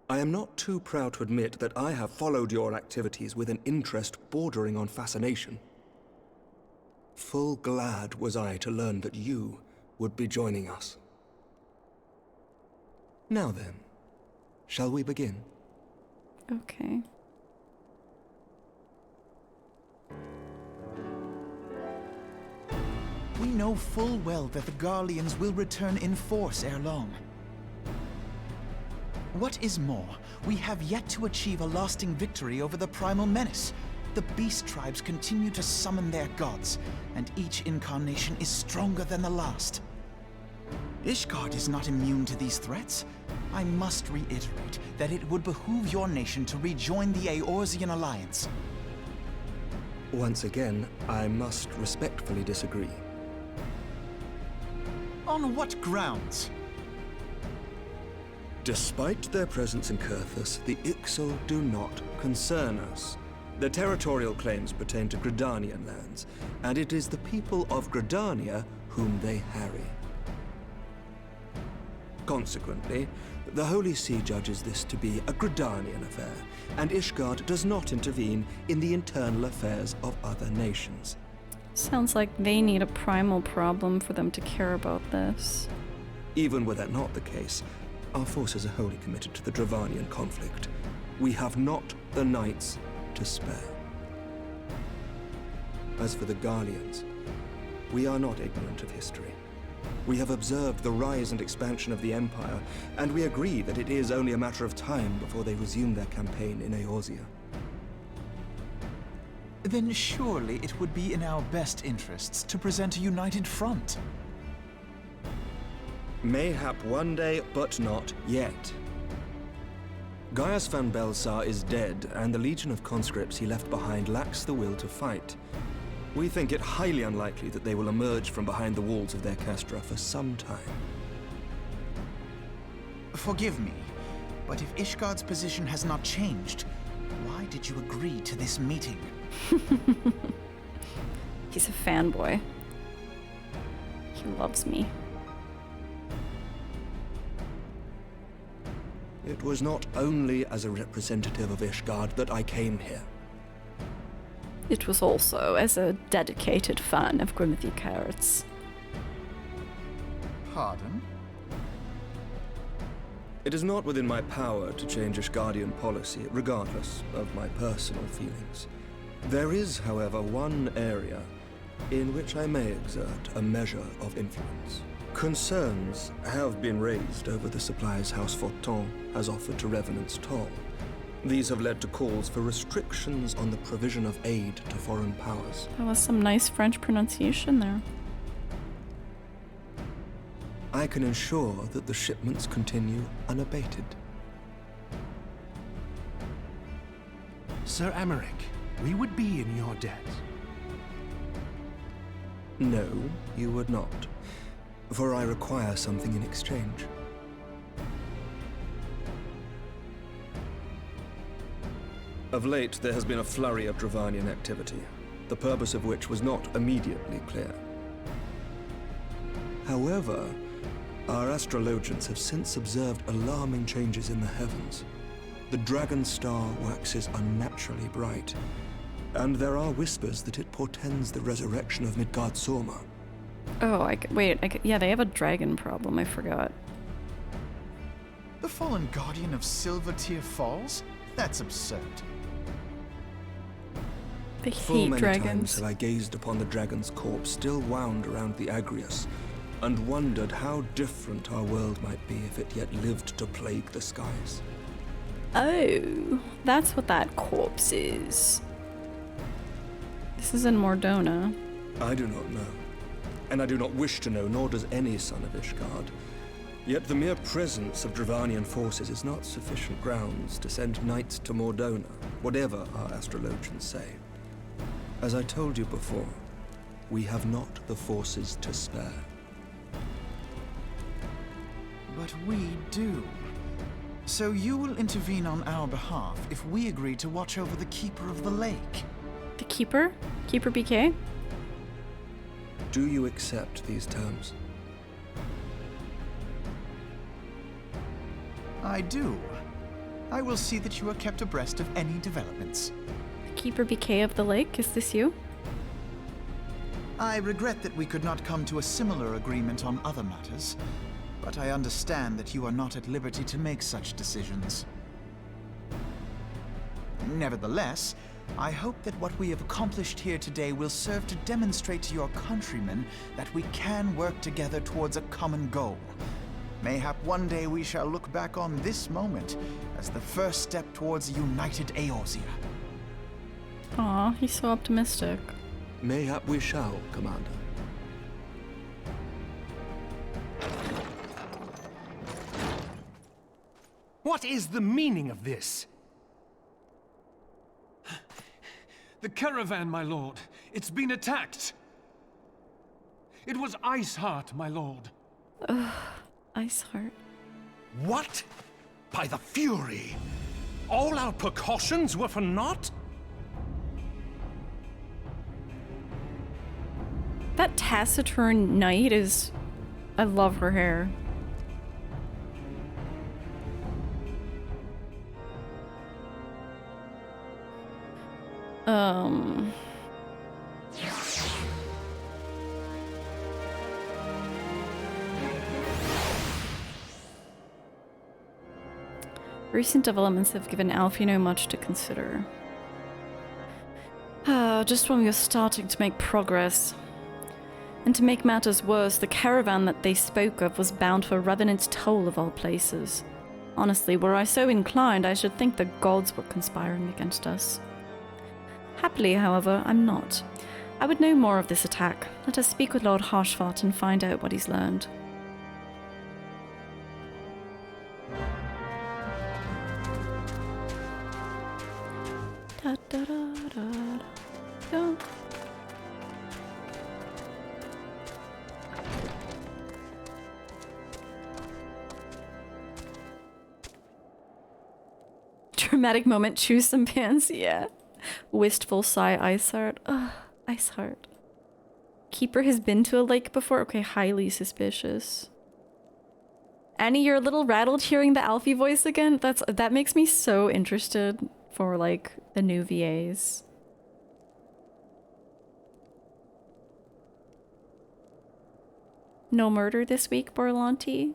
I am not too proud to admit that I have followed your activities with an interest bordering on fascination. Full glad was I to learn that you would be joining us. Now then, shall we begin? Okay. We know full well that the Garleans will return in force ere long. What is more, we have yet to achieve a lasting victory over the primal menace. The beast tribes continue to summon their gods, and each incarnation is stronger than the last. Ishgard is not immune to these threats. I must reiterate that it would behoove your nation to rejoin the Eorzean Alliance. Once again, I must respectfully disagree. On what grounds? Despite their presence in Kurthus, the Ixal do not concern us. Their territorial claims pertain to Gridanian lands, and it is the people of Gridania whom they harry. Consequently, the Holy See judges this to be a Gridanian affair, and Ishgard does not intervene in the internal affairs of other nations. Sounds like they need a primal problem for them to care about this. Even were that not the case, our forces are wholly committed to the Dravanian conflict. We have not the knights to spare. As for the Garleans, we are not ignorant of history. We have observed the rise and expansion of the Empire, and we agree that it is only a matter of time before they resume their campaign in Eorzea. Then surely it would be in our best interests to present a united front. Mayhap one day, but not yet. Gaius van Belsar is dead, and the legion of conscripts he left behind lacks the will to fight. We think it highly unlikely that they will emerge from behind the walls of their castra for some time. Forgive me, but if Ishgard's position has not changed, why did you agree to this meeting? He's a fanboy. He loves me. It was not only as a representative of Ishgard that I came here. It was also as a dedicated fan of Grimothy Carrots. Pardon? It is not within my power to change Ishgardian policy, regardless of my personal feelings. There is, however, one area in which I may exert a measure of influence. Concerns have been raised over the supplies House Fortin has offered to Revenant's Toll. These have led to calls for restrictions on the provision of aid to foreign powers. That was some nice French pronunciation there. I can ensure that the shipments continue unabated. Sir Emmerich, we would be in your debt. No, you would not. For I require something in exchange. Of late, there has been a flurry of Dravanian activity, the purpose of which was not immediately clear. However, our astrologians have since observed alarming changes in the heavens. The dragon star waxes unnaturally bright, and there are whispers that it portends the resurrection of Midgard Sorma. Oh, yeah, they have a dragon problem, I forgot. The fallen guardian of Silvertear Falls? That's absurd. They Full hate many dragons. times have I gazed upon the dragon's corpse still wound around the Agrius, and wondered how different our world might be if it yet lived to plague the skies. Oh, that's what that corpse is. This is in Mordona. I do not know, and I do not wish to know, nor does any son of Ishgard. Yet the mere presence of Dravanian forces is not sufficient grounds to send knights to Mordona, whatever our astrologians say. As I told you before, we have not the forces to spare. but we do. So you will intervene on our behalf if we agree to watch over the Keeper of the Lake. The Keeper? Keeper BK? Do you accept these terms? I do. I will see that you are kept abreast of any developments. Keeper BK of the Lake, is this you? I regret that we could not come to a similar agreement on other matters, but I understand that you are not at liberty to make such decisions. Nevertheless, I hope that what we have accomplished here today will serve to demonstrate to your countrymen that we can work together towards a common goal. Mayhap one day we shall look back on this moment as the first step towards a united Eorzea. Aw, he's so optimistic. Mayhap we shall, Commander. What is the meaning of this? The caravan, my lord. It's been attacked. It was Iceheart, my lord. Ugh, Iceheart. What? By the Fury! All our precautions were for naught? That taciturn knight is... I love her hair. Recent developments have given Alfino much to consider. Just when we were starting to make progress. And to make matters worse, the caravan that they spoke of was bound for Revenant's Toll of all places. Honestly, were I so inclined, I should think the gods were conspiring against us. Happily, however, I'm not. I would know more of this attack. Let us speak with Lord Harshfart and find out what he's learned. Da, da, da, da, da. Dramatic moment, choose some pants, yeah. Wistful sigh, Iceheart. Ugh, Iceheart. Keeper has been to a lake before? Okay, highly suspicious. Annie, you're a little rattled hearing the Alfie voice again? That makes me so interested for, like, the new VAs. No murder this week, Borlanti?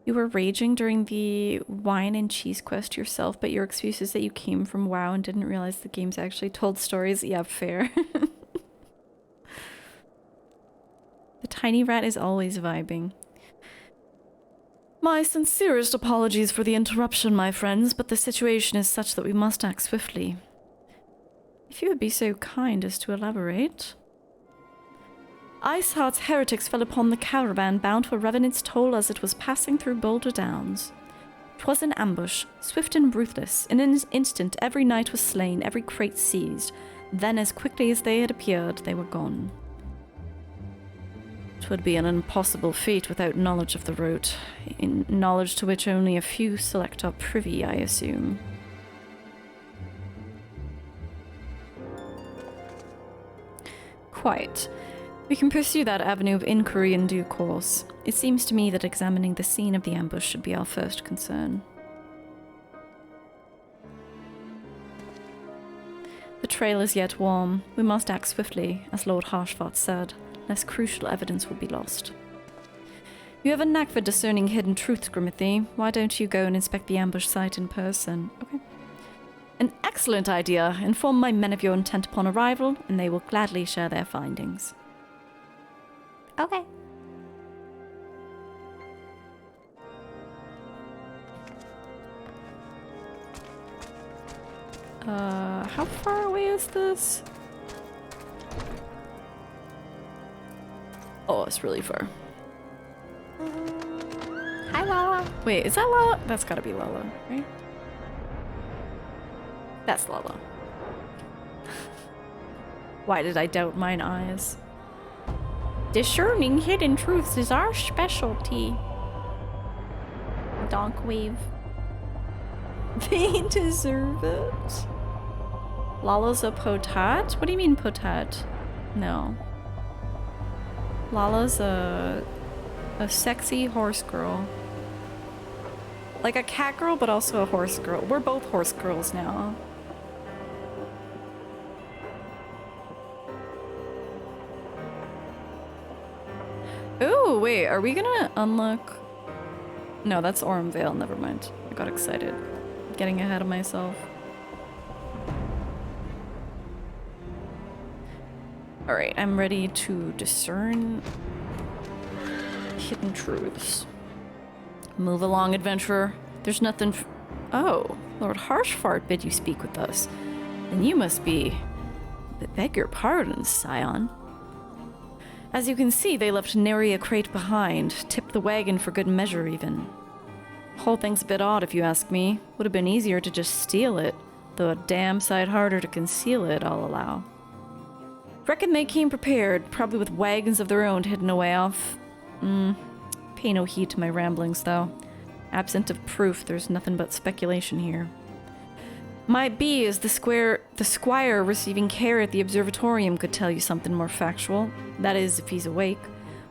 You were raging during the wine and cheese quest yourself, but your excuse is that you came from WoW and didn't realize the games actually told stories. Yeah, fair. The tiny rat is always vibing. My sincerest apologies for the interruption, my friends, but the situation is such that we must act swiftly. If you would be so kind as to elaborate. Iceheart's heretics fell upon the caravan bound for Revenant's Toll as it was passing through Boulder Downs. 'Twas an ambush, swift and ruthless. In an instant every knight was slain, every crate seized. Then as quickly as they had appeared, they were gone. 'Twould be an impossible feat without knowledge of the route, knowledge to which only a few select are privy, I assume. Quite. We can pursue that avenue of inquiry in due course. It seems to me that examining the scene of the ambush should be our first concern. The trail is yet warm. We must act swiftly, as Lord Harshfart said, lest crucial evidence will be lost. You have a knack for discerning hidden truths, Grimithy. Why don't you go and inspect the ambush site in person? Okay. An excellent idea. Inform my men of your intent upon arrival, and they will gladly share their findings. Okay. How far away is this? Oh, it's really far. Hi, Lala. Wait, is that Lala? That's gotta be Lala, right? That's Lala. Why did I doubt mine eyes? Discerning hidden truths is our specialty. Donk wave. They deserve it. Lala's a potat? What do you mean potat? No. Lala's a sexy horse girl. Like a cat girl, but also a horse girl. We're both horse girls now. Ooh, wait, are we gonna unlock... No, that's Orem Vale, never mind. I got excited. Getting ahead of myself. Alright, I'm ready to discern hidden truths. Move along, adventurer. There's nothing Oh, Lord Harshfart bid you speak with us. Then you must be... Beg your pardon, Scion. As you can see, they left nary a crate behind, tipped the wagon for good measure even. Whole thing's a bit odd if you ask me. Would have been easier to just steal it, though a damn sight harder to conceal it, I'll allow. Reckon they came prepared, probably with wagons of their own hidden away off. Pay no heed to my ramblings, though. Absent of proof, there's nothing but speculation here. Might be as the squire receiving care at the observatorium could tell you something more factual. That is, if he's awake.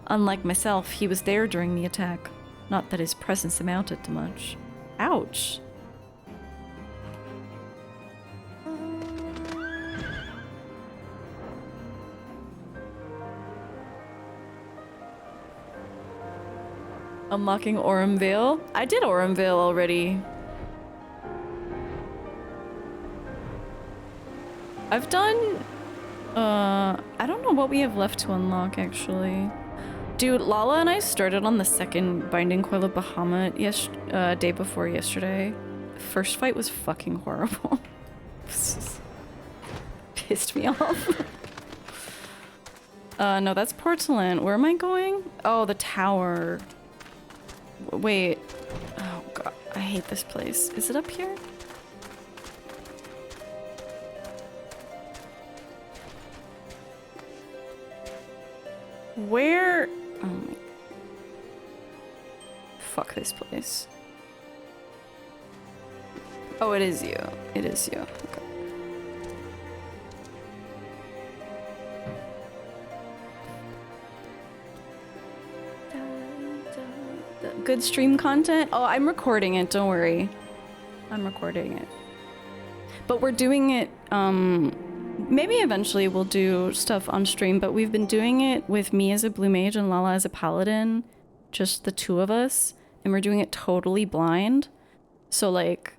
Unlike myself, he was there during the attack. Not that his presence amounted to much. Ouch. Unlocking Orem Vale? I did Orem Vale already. I've done... I don't know what we have left to unlock, actually. Dude, Lala and I started on the second Binding Coil of Bahamut day before yesterday. The first fight was fucking horrible. Pissed me off. No, that's Porcelain. Where am I going? Oh, the tower. Wait. Oh god, I hate this place. Is it up here? Where? Oh my... Fuck this place. Oh, it is you. It is you. Okay. Good stream content? Oh, I'm recording it, don't worry. I'm recording it. But we're doing it, maybe eventually we'll do stuff on stream, but we've been doing it with me as a blue mage and Lala as a paladin, just the two of us, and we're doing it totally blind. So like,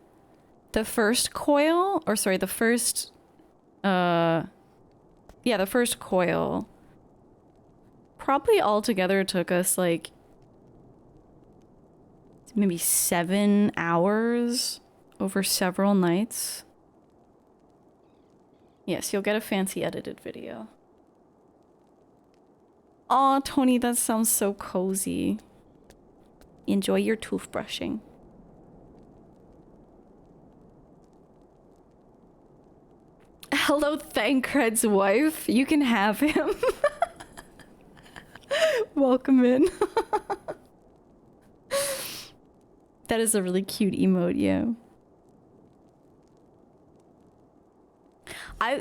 the first coil, or sorry, the first coil probably altogether took us like maybe 7 hours over several nights. Yes, you'll get a fancy edited video. Aw, Tony, that sounds so cozy. Enjoy your toothbrushing. Hello, Thancred's wife. You can have him. Welcome in. That is a really cute emote, yeah.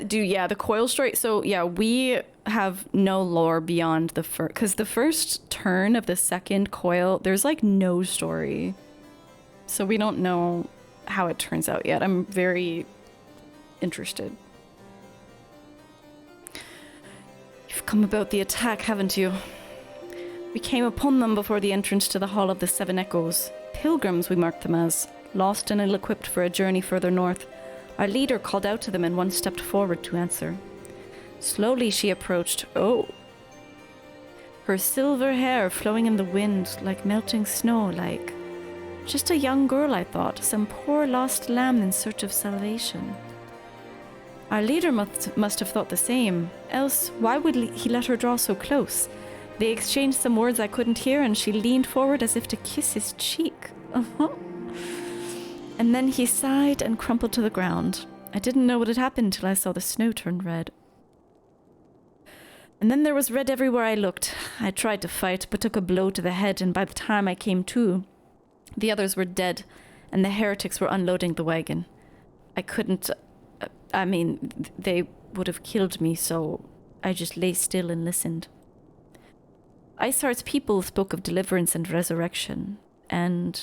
Yeah, the coil strike. So yeah, we have no lore beyond the first, because the first turn of the second coil, there's like no story. So we don't know how it turns out yet. I'm very interested. You've come about the attack, haven't you? We came upon them before the entrance to the Hall of the Seven Echoes. Pilgrims, we marked them as, lost and ill-equipped for a journey further north. Our leader called out to them and one stepped forward to answer. Slowly she approached. Oh. Her silver hair flowing in the wind like melting snow, like... Just a young girl, I thought, some poor lost lamb in search of salvation. Our leader must have thought the same, else why would he let her draw so close? They exchanged some words I couldn't hear and she leaned forward as if to kiss his cheek. And then he sighed and crumpled to the ground. I didn't know what had happened till I saw the snow turn red. And then there was red everywhere I looked. I tried to fight, but took a blow to the head, and by the time I came to, the others were dead, and the heretics were unloading the wagon. I couldn't... I mean, they would have killed me, so I just lay still and listened. Iceheart's people spoke of deliverance and resurrection, and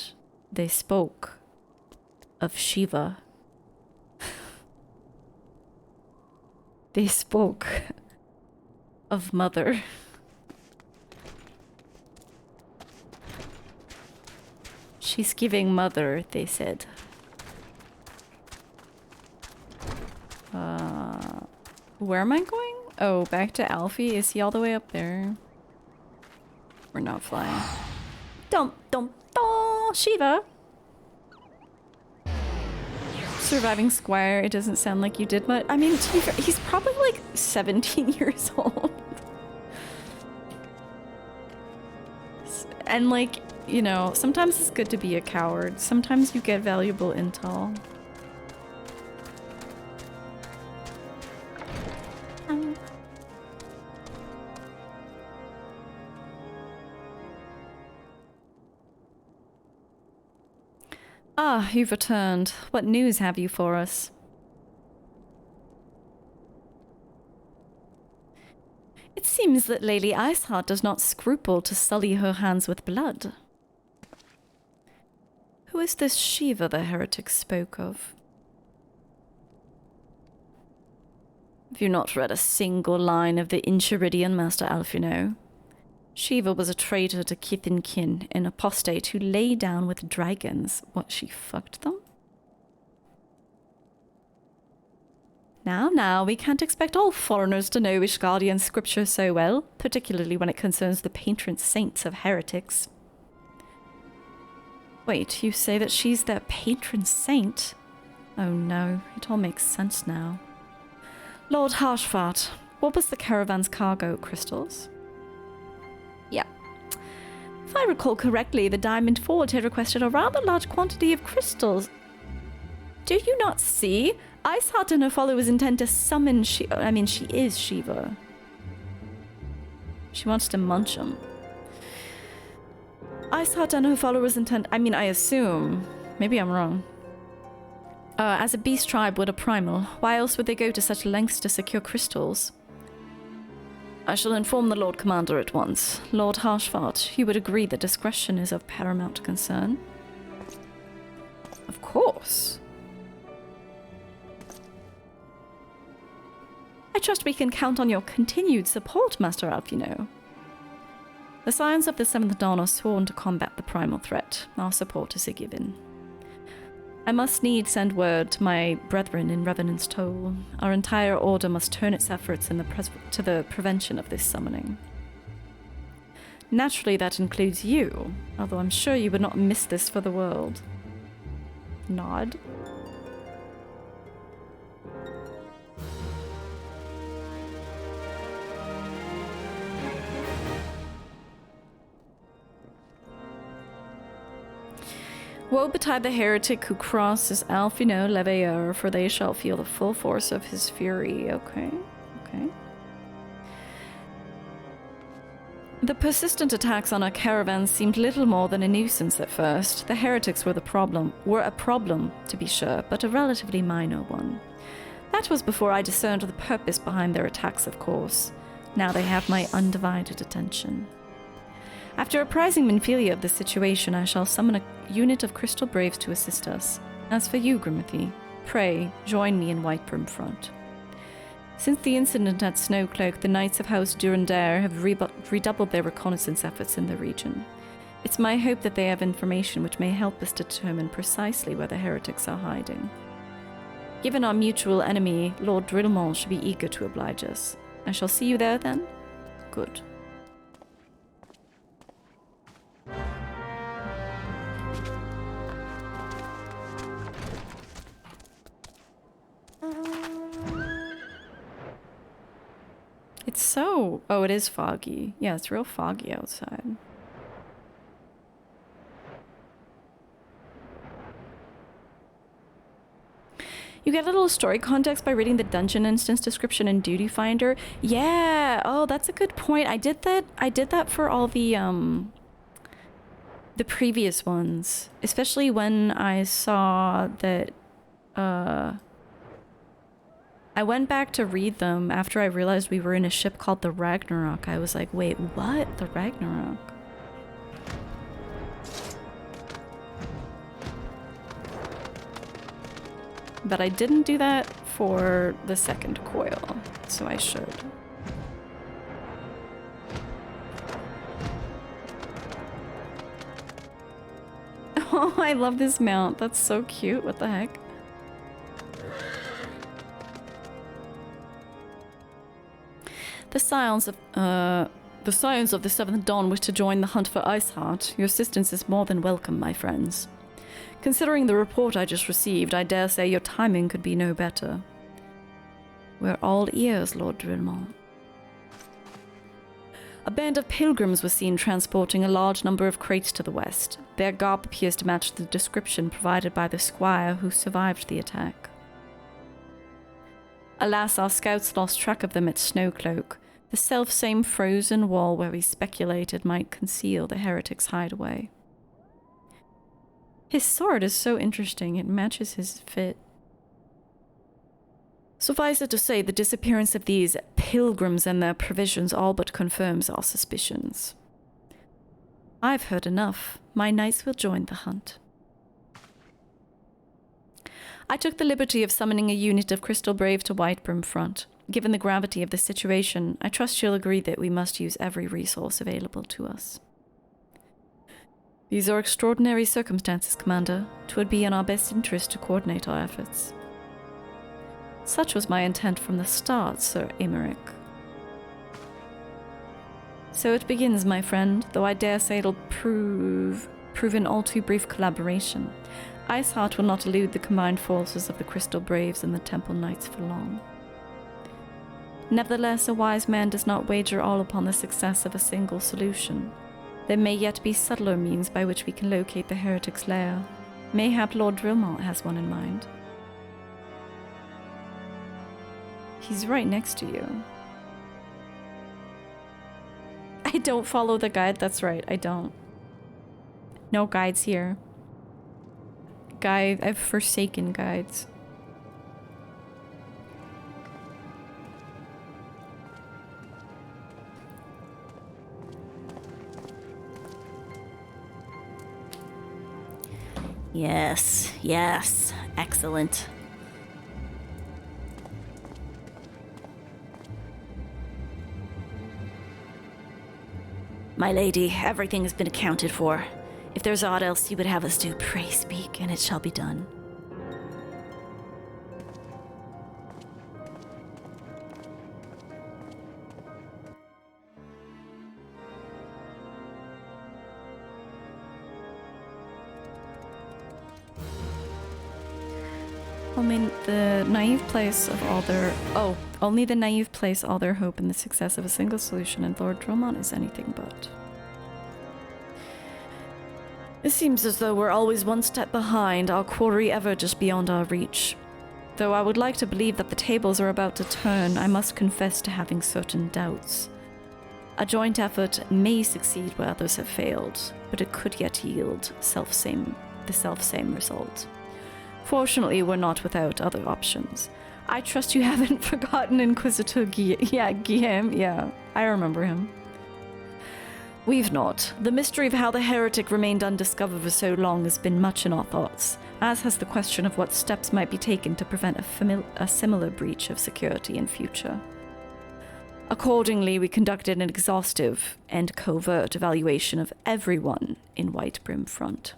they spoke of Shiva. They spoke of Mother. She's giving Mother, they said. Where am I going? Oh, back to Alfie? Is he all the way up there? We're not flying. Dum dum dum! Shiva! Surviving Squire, it doesn't sound like you did much. I mean, to be fair, he's probably like 17 years old. And like, you know, sometimes it's good to be a coward. Sometimes you get valuable intel. Ah, you've returned. What news have you for us? It seems that Lady Iceheart does not scruple to sully her hands with blood. Who is this Shiva the heretic spoke of? Have you not read a single line of the Enchiridion, Master Alfino? Shiva was a traitor to kith and kin, an apostate who lay down with dragons. What, she fucked them? Now, we can't expect all foreigners to know Ishgardian scripture so well, particularly when it concerns the patron saints of heretics. Wait, you say that she's their patron saint? Oh no, it all makes sense now. Lord Harshfart, what was the caravan's cargo? Crystals? Yeah. If I recall correctly, the Diamond Forge had requested a rather large quantity of crystals. Do you not see? Iceheart and her followers intend to summon she is Shiva. She wants to munch them. Iceheart and her followers intend... I assume. Maybe I'm wrong. As a beast tribe with a primal, why else would they go to such lengths to secure crystals? I shall inform the Lord Commander at once. Lord Harshfart, you would agree that discretion is of paramount concern? Of course. I trust we can count on your continued support, Master Alfino. The Scions of the Seventh Dawn are sworn to combat the primal threat. Our support is a given. I must needs send word to my brethren in Revenant's Toll. Our entire order must turn its efforts to the prevention of this summoning. Naturally, that includes you, although I'm sure you would not miss this for the world. Nod. Woe betide the heretic who crosses Alfino Leveilleur, for they shall feel the full force of his fury. Okay. The persistent attacks on our caravans seemed little more than a nuisance at first. The heretics were a problem, to be sure, but a relatively minor one. That was before I discerned the purpose behind their attacks, of course. Now they have my undivided attention. After apprising Minfilia of the situation, I shall summon a unit of Crystal Braves to assist us. As for you, Grimothy, pray, join me in Whitebrim Front. Since the incident at Snowcloak, the Knights of House Durandare have redoubled their reconnaissance efforts in the region. It's my hope that they have information which may help us determine precisely where the heretics are hiding. Given our mutual enemy, Lord Drillmont should be eager to oblige us. I shall see you there, then? Good. It's so... Oh, it is foggy. Yeah, it's real foggy outside. You get a little story context by reading the dungeon instance description in Duty Finder. Yeah. Oh, that's a good point. I did that for all the previous ones, especially when I saw that I went back to read them after I realized we were in a ship called the Ragnarok. I was like, wait, what? The Ragnarok? But I didn't do that for the second coil, so I should. Oh, I love this mount. That's so cute. What the heck? The Scions of the Seventh Dawn wish to join the hunt for Iceheart. Your assistance is more than welcome, my friends. Considering the report I just received, I dare say your timing could be no better. We're all ears, Lord Drillmont. A band of pilgrims was seen transporting a large number of crates to the west. Their garb appears to match the description provided by the squire who survived the attack. Alas, our scouts lost track of them at Snowcloak, the self-same frozen wall where we speculated might conceal the heretic's hideaway. His sword is so interesting, it matches his fit. Suffice it to say, the disappearance of these pilgrims and their provisions all but confirms our suspicions. I've heard enough. My knights will join the hunt. I took the liberty of summoning a unit of Crystal Brave to Whitebrim Front. Given the gravity of the situation, I trust you'll agree that we must use every resource available to us. These are extraordinary circumstances, Commander. 'Twould be in our best interest to coordinate our efforts. Such was my intent from the start, Sir Emmerich. So it begins, my friend, though I dare say it'll prove an all too brief collaboration. Iceheart will not elude the combined forces of the Crystal Braves and the Temple Knights for long. Nevertheless, a wise man does not wager all upon the success of a single solution. There may yet be subtler means by which we can locate the heretic's lair. Mayhap Lord Drillmont has one in mind. He's right next to you. I don't follow the guide, that's right, I don't. No guides here. I've forsaken guides. Yes, yes, excellent. My lady, everything has been accounted for. If there's aught else you would have us do, pray speak, and it shall be done. Only the naive place all their hope in the success of a single solution, and Lord Drillmont is anything but. It seems as though we're always one step behind, our quarry ever just beyond our reach. Though I would like to believe that the tables are about to turn, I must confess to having certain doubts. A joint effort may succeed where others have failed, but it could yet yield the self-same result. Fortunately, we're not without other options. I trust you haven't forgotten Inquisitor Guillaume. Yeah, I remember him. We've not. The mystery of how the heretic remained undiscovered for so long has been much in our thoughts, as has the question of what steps might be taken to prevent a similar breach of security in future. Accordingly, we conducted an exhaustive and covert evaluation of everyone in Whitebrim Front.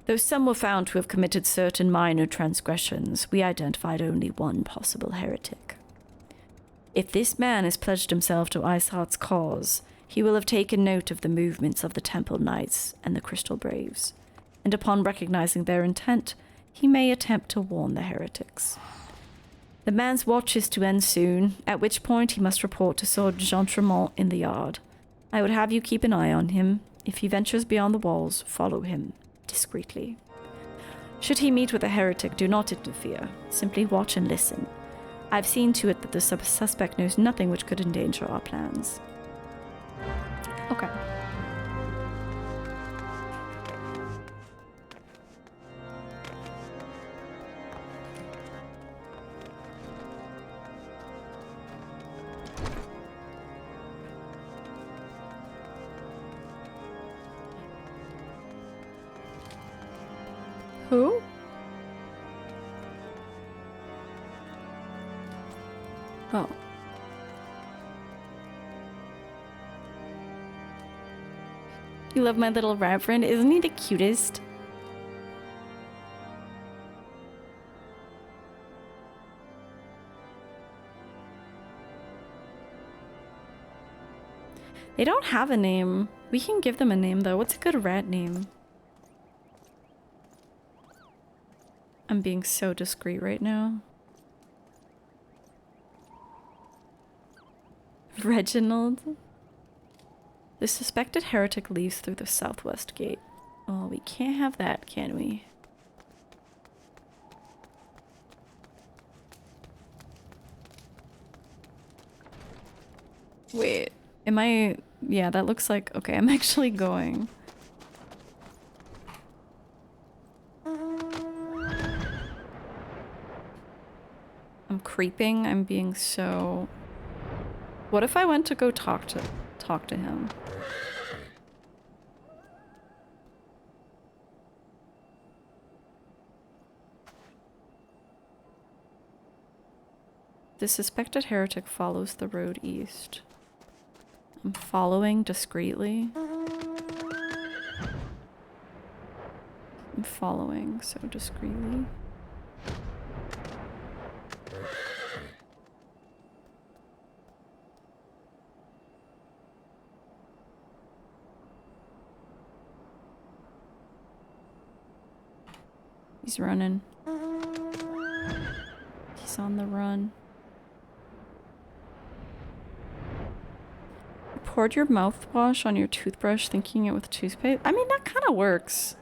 Though some were found to have committed certain minor transgressions, we identified only one possible heretic. If this man has pledged himself to Iceheart's cause, he will have taken note of the movements of the Temple Knights and the Crystal Braves, and upon recognizing their intent, he may attempt to warn the heretics. The man's watch is to end soon, at which point he must report to Sir Jean Tremont in the yard. I would have you keep an eye on him. If he ventures beyond the walls, follow him discreetly. Should he meet with a heretic, do not interfere. Simply watch and listen. I've seen to it that the suspect knows nothing which could endanger our plans. Okay. Who? Oh. You love my little rat friend? Isn't he the cutest? They don't have a name. We can give them a name though. What's a good rat name? I'm being so discreet right now. Reginald? The suspected heretic leaves through the southwest gate. Oh, we can't have that, can we? Wait, am I... Yeah, that looks like... Okay, I'm actually going. I'm creeping. I'm being so... What if I went to go talk to him? The suspected heretic follows the road east. I'm following discreetly. I'm following so discreetly. He's running. He's on the run. You poured your mouthwash on your toothbrush thinking it with toothpaste? I mean, that kind of works.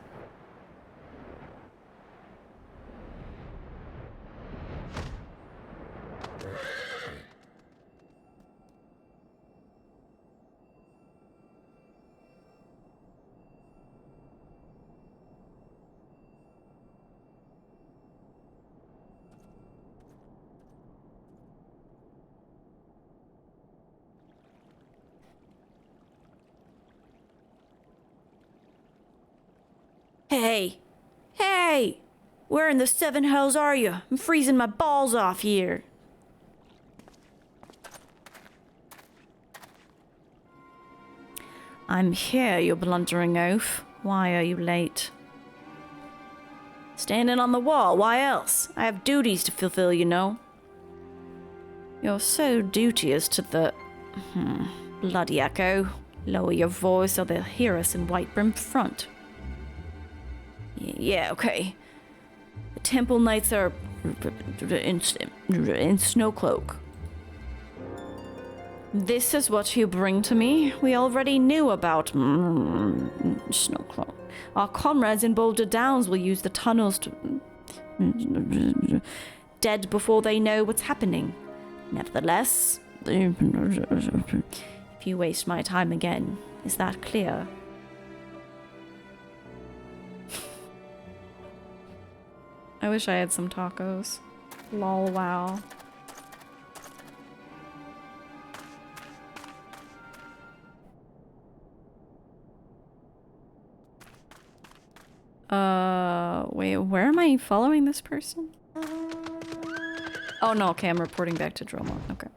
Hey! Hey! Where in the seven hells are you? I'm freezing my balls off here. I'm here, you blundering oaf. Why are you late? Standing on the wall, why else? I have duties to fulfill, you know. You're so duteous to the... bloody echo. Lower your voice or they'll hear us in White Brim front. Yeah, okay. The temple knights are in Snowcloak. This is what you bring to me. We already knew about Snowcloak. Our comrades in Boulder Downs will use the tunnels to... dead before they know what's happening. Nevertheless, if you waste my time again, is that clear? I wish I had some tacos. Lol, wow. Wait, where am I following this person? Oh no, okay, I'm reporting back to Dromont, okay.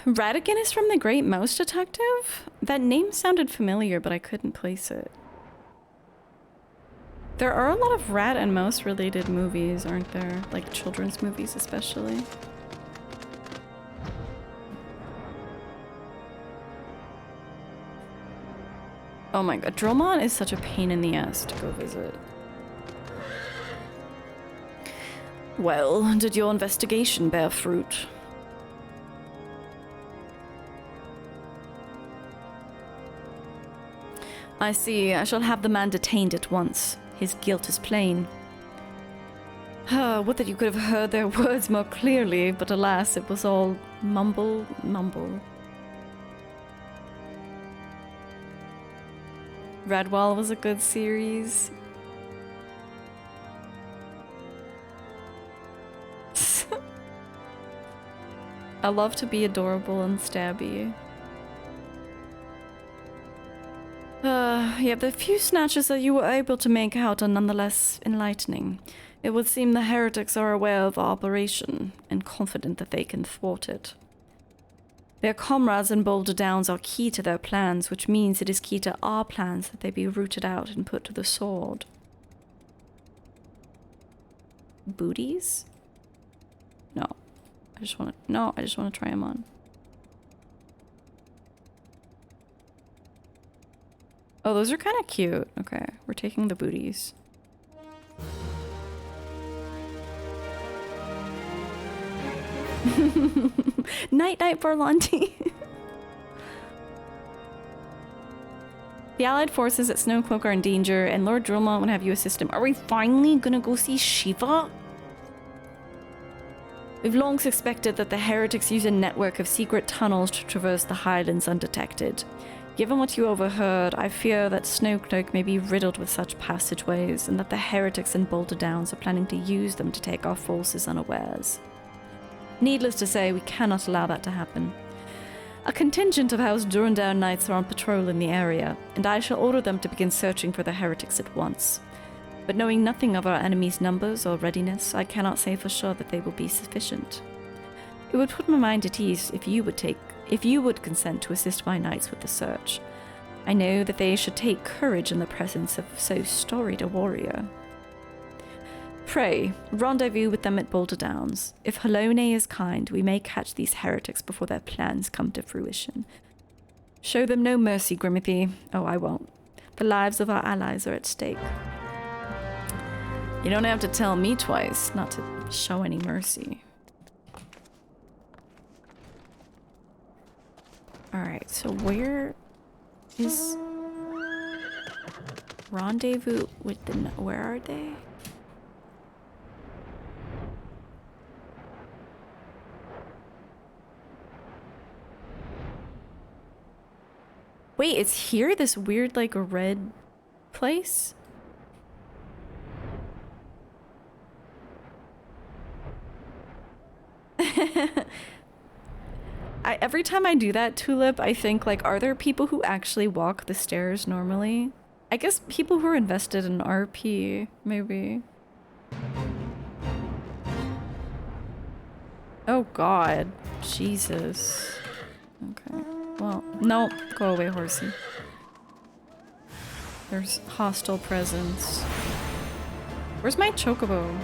Radigan is from the Great Mouse Detective? That name sounded familiar, but I couldn't place it. There are a lot of rat and mouse related movies, aren't there? Like children's movies especially. Oh my god, Dromont is such a pain in the ass to go visit. Well, did your investigation bear fruit? I see. I shall have the man detained at once. His guilt is plain. Would that you could have heard their words more clearly, but alas, it was all mumble, mumble. Redwall was a good series. I love to be adorable and stabby. Yeah, the few snatches that you were able to make out are nonetheless enlightening. It would seem the heretics are aware of our operation and confident that they can thwart it. Their comrades in Boulder Downs are key to their plans, which means it is key to our plans that they be rooted out and put to the sword. Booties? No. I just want to try them on. Oh, those are kind of cute. Okay, we're taking the booties. Night night, Berlanti. The allied forces at Snowcloak are in danger, and Lord Drillmont would have you assist him. Are we finally gonna go see Shiva? We've long suspected that the heretics use a network of secret tunnels to traverse the highlands undetected. Given what you overheard, I fear that Snowcloak may be riddled with such passageways, and that the heretics in Boulder Downs are planning to use them to take our forces unawares. Needless to say, we cannot allow that to happen. A contingent of House Durandar Knights are on patrol in the area, and I shall order them to begin searching for the heretics at once. But knowing nothing of our enemy's numbers or readiness, I cannot say for sure that they will be sufficient. It would put my mind at ease if you would consent to assist my knights with the search. I know that they should take courage in the presence of so storied a warrior. Pray, rendezvous with them at Boulder Downs. If Halone is kind, we may catch these heretics before their plans come to fruition. Show them no mercy, Grimothy. Oh, I won't. The lives of our allies are at stake. You don't have to tell me twice not to show any mercy. Alright, so where is rendezvous with the... Where are they? Wait, it's here? This weird, like, red place? Every time I do that, Tulip, I think, like, are there people who actually walk the stairs normally? I guess people who are invested in RP, maybe. Oh god. Jesus. Okay. Well, no. Go away, horsey. There's hostile presence. Where's my chocobo?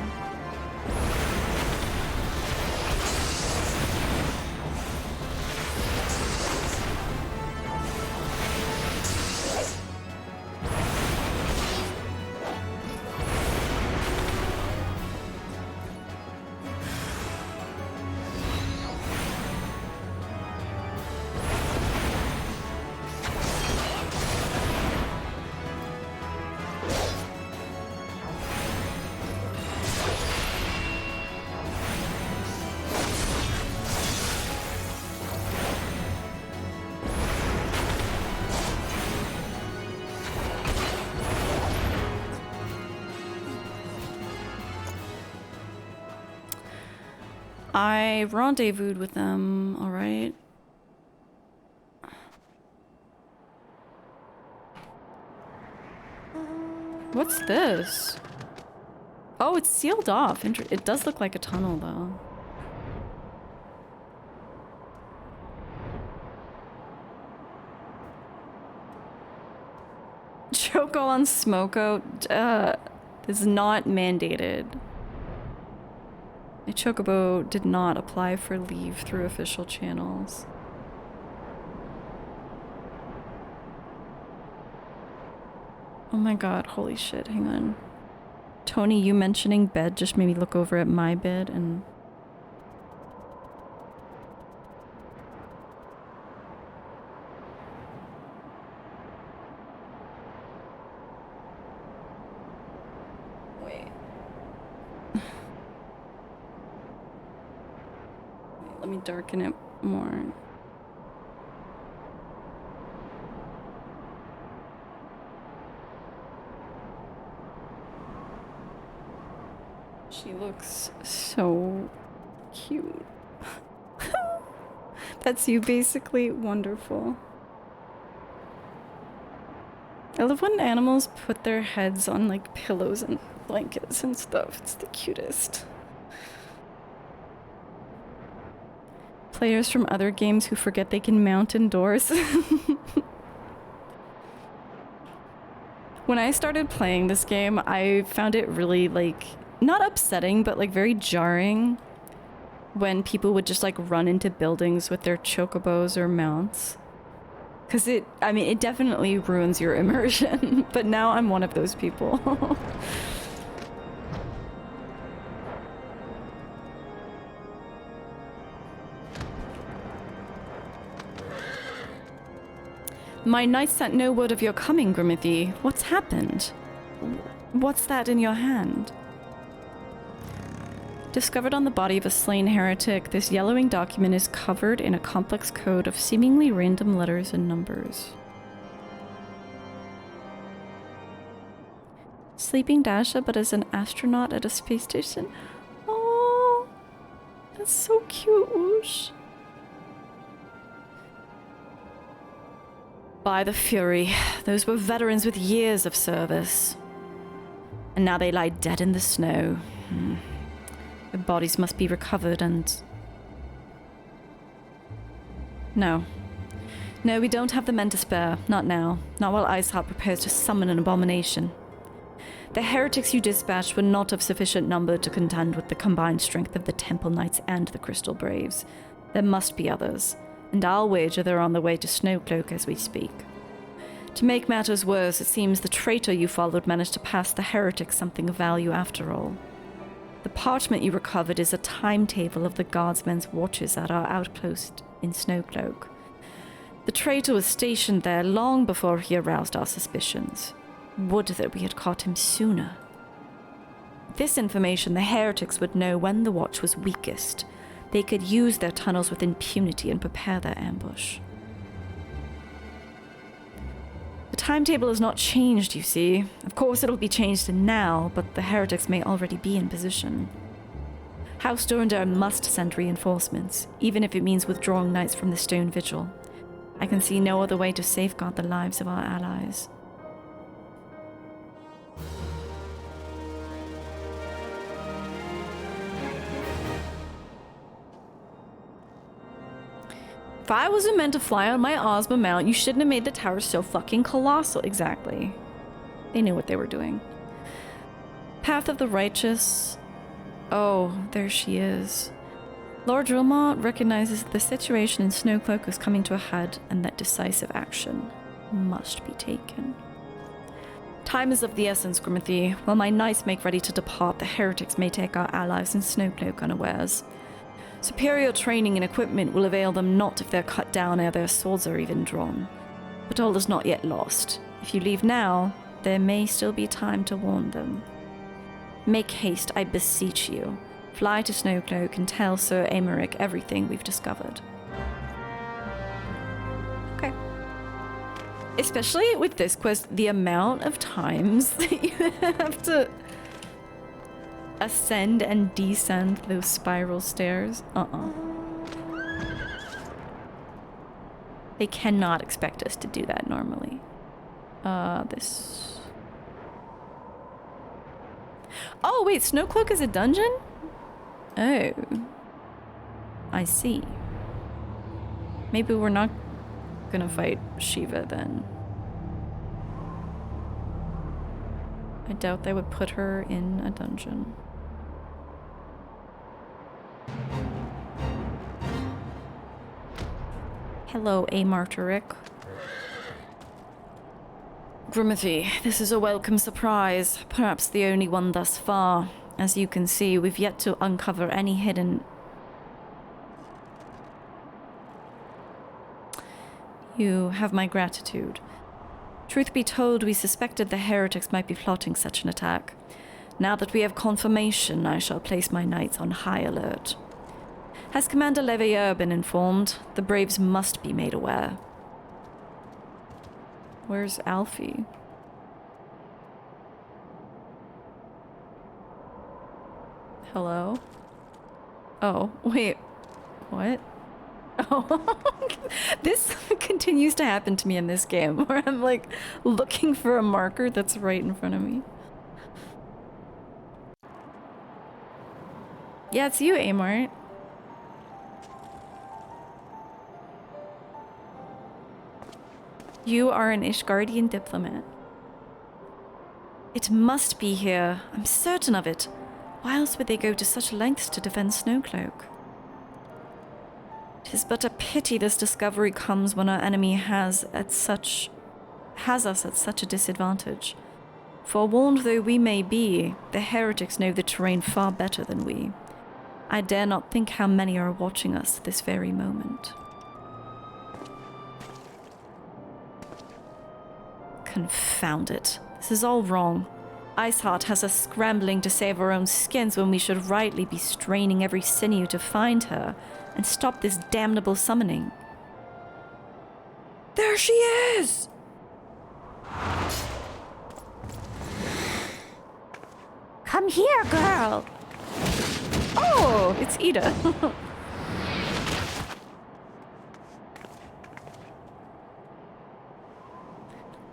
I rendezvoused with them, alright. What's this? Oh, it's sealed off. It does look like a tunnel, though. Choco on Smoko? This is not mandated. My chocobo did not apply for leave through official channels. Oh my god, holy shit, hang on. Tony, you mentioning bed just made me look over at my bed and... Wait. Let me darken it more. She looks so cute. That's you, basically. Wonderful. I love when animals put their heads on, like, pillows and blankets and stuff. It's the cutest. Players from other games who forget they can mount indoors. When I started playing this game, I found it really, like, not upsetting, but like very jarring when people would just like run into buildings with their chocobos or mounts. Because it definitely ruins your immersion, but now I'm one of those people. My knight sent no word of your coming, Grimothy. What's happened? What's that in your hand? Discovered on the body of a slain heretic, this yellowing document is covered in a complex code of seemingly random letters and numbers. Sleeping Dasha, but as an astronaut at a space station? Oh, that's so cute, whoosh. By the Fury, those were veterans with years of service. And now they lie dead in the snow. Their bodies must be recovered and... No. No, we don't have the men to spare. Not now. Not while Iceheart prepares to summon an abomination. The heretics you dispatched were not of sufficient number to contend with the combined strength of the Temple Knights and the Crystal Braves. There must be others, and I'll wager they're on the way to Snowcloak as we speak. To make matters worse, it seems the traitor you followed managed to pass the heretics something of value after all. The parchment you recovered is a timetable of the guardsmen's watches at our outpost in Snowcloak. The traitor was stationed there long before he aroused our suspicions. Would that we had caught him sooner. With this information, the heretics would know when the watch was weakest. They could use their tunnels with impunity and prepare their ambush. The timetable has not changed, you see. Of course it'll be changed now, but the heretics may already be in position. House Durandar must send reinforcements, even if it means withdrawing knights from the Stone Vigil. I can see no other way to safeguard the lives of our allies. If I wasn't meant to fly on my Ozma mount, you shouldn't have made the tower so fucking colossal. Exactly. They knew what they were doing. Path of the Righteous. Oh, there she is. Lord Drilmont recognizes that the situation in Snowcloak is coming to a head and that decisive action must be taken. Time is of the essence, Grimothy. While my knights make ready to depart, the heretics may take our allies in Snowcloak unawares. Superior training and equipment will avail them not if they're cut down ere their swords are even drawn. But all is not yet lost. If you leave now, there may still be time to warn them. Make haste, I beseech you. Fly to Snowcloak and tell Sir Aymeric everything we've discovered. Okay. Especially with this quest, the amount of times that you have to ascend and descend those spiral stairs. They cannot expect us to do that normally. This... Oh, wait, Snowcloak is a dungeon? Oh. I see. Maybe we're not gonna fight Shiva then. I doubt they would put her in a dungeon. Hello, Amarteric. Grimothy, this is a welcome surprise, perhaps the only one thus far. As you can see, we've yet to uncover any hidden... You have my gratitude. Truth be told, we suspected the heretics might be plotting such an attack. Now that we have confirmation, I shall place my knights on high alert. Has Commander Leveilleur been informed? The Braves must be made aware. Where's Alfie? Hello? Oh, wait. What? Oh, this continues to happen to me in this game, where I'm like looking for a marker that's right in front of me. Yeah, it's you, Amart. You are an Ishgardian diplomat. It must be here. I'm certain of it. Why else would they go to such lengths to defend Snowcloak? It is but a pity this discovery comes when our enemy has us at such a disadvantage. Forewarned though we may be, the heretics know the terrain far better than we. I dare not think how many are watching us this very moment. Confound it. This is all wrong. Iceheart has us scrambling to save our own skins when we should rightly be straining every sinew to find her and stop this damnable summoning. There she is! Come here, girl! Oh, it's Ida.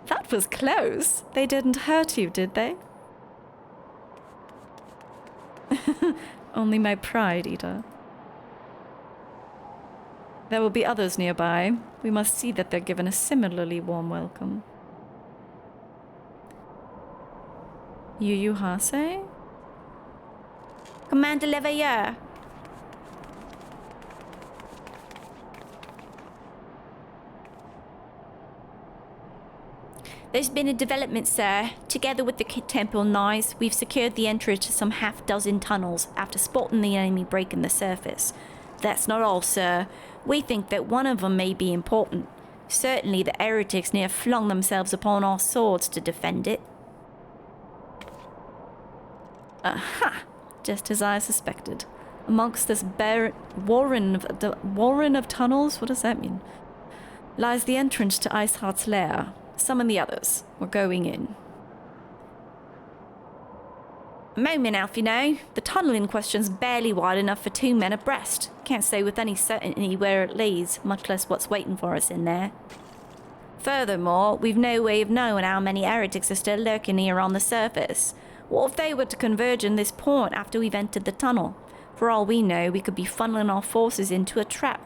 That was close. They didn't hurt you, did they? Only my pride, Ida. There will be others nearby. We must see that they're given a similarly warm welcome. Yu Hase? Commander Leveilleur. There's been a development, sir. Together with the Temple Knights, we've secured the entrance to some half-dozen tunnels after spotting the enemy breaking the surface. That's not all, sir. We think that one of them may be important. Certainly the heretics near flung themselves upon our swords to defend it. Aha! Just as I suspected. Amongst this warren of tunnels, what does that mean? Lies the entrance to Iceheart's lair. Summon the others. We're going in. A moment, Alfie, now. The tunnel in question's barely wide enough for 2 men abreast. Can't say with any certainty where it leads, much less what's waiting for us in there. Furthermore, we've no way of knowing how many heretics are still lurking here on the surface. What if they were to converge in this point after we've entered the tunnel? For all we know, we could be funneling our forces into a trap.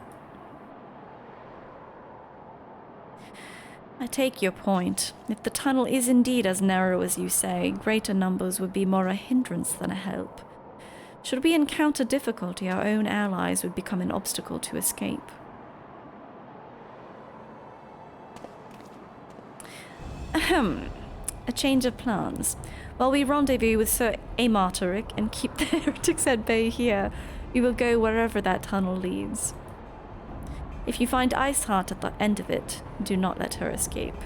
I take your point. If the tunnel is indeed as narrow as you say, greater numbers would be more a hindrance than a help. Should we encounter difficulty, our own allies would become an obstacle to escape. Ahem. A change of plans. While we rendezvous with Sir Amarteric and keep the heretics at bay here, we will go wherever that tunnel leads. If you find Iceheart at the end of it, do not let her escape.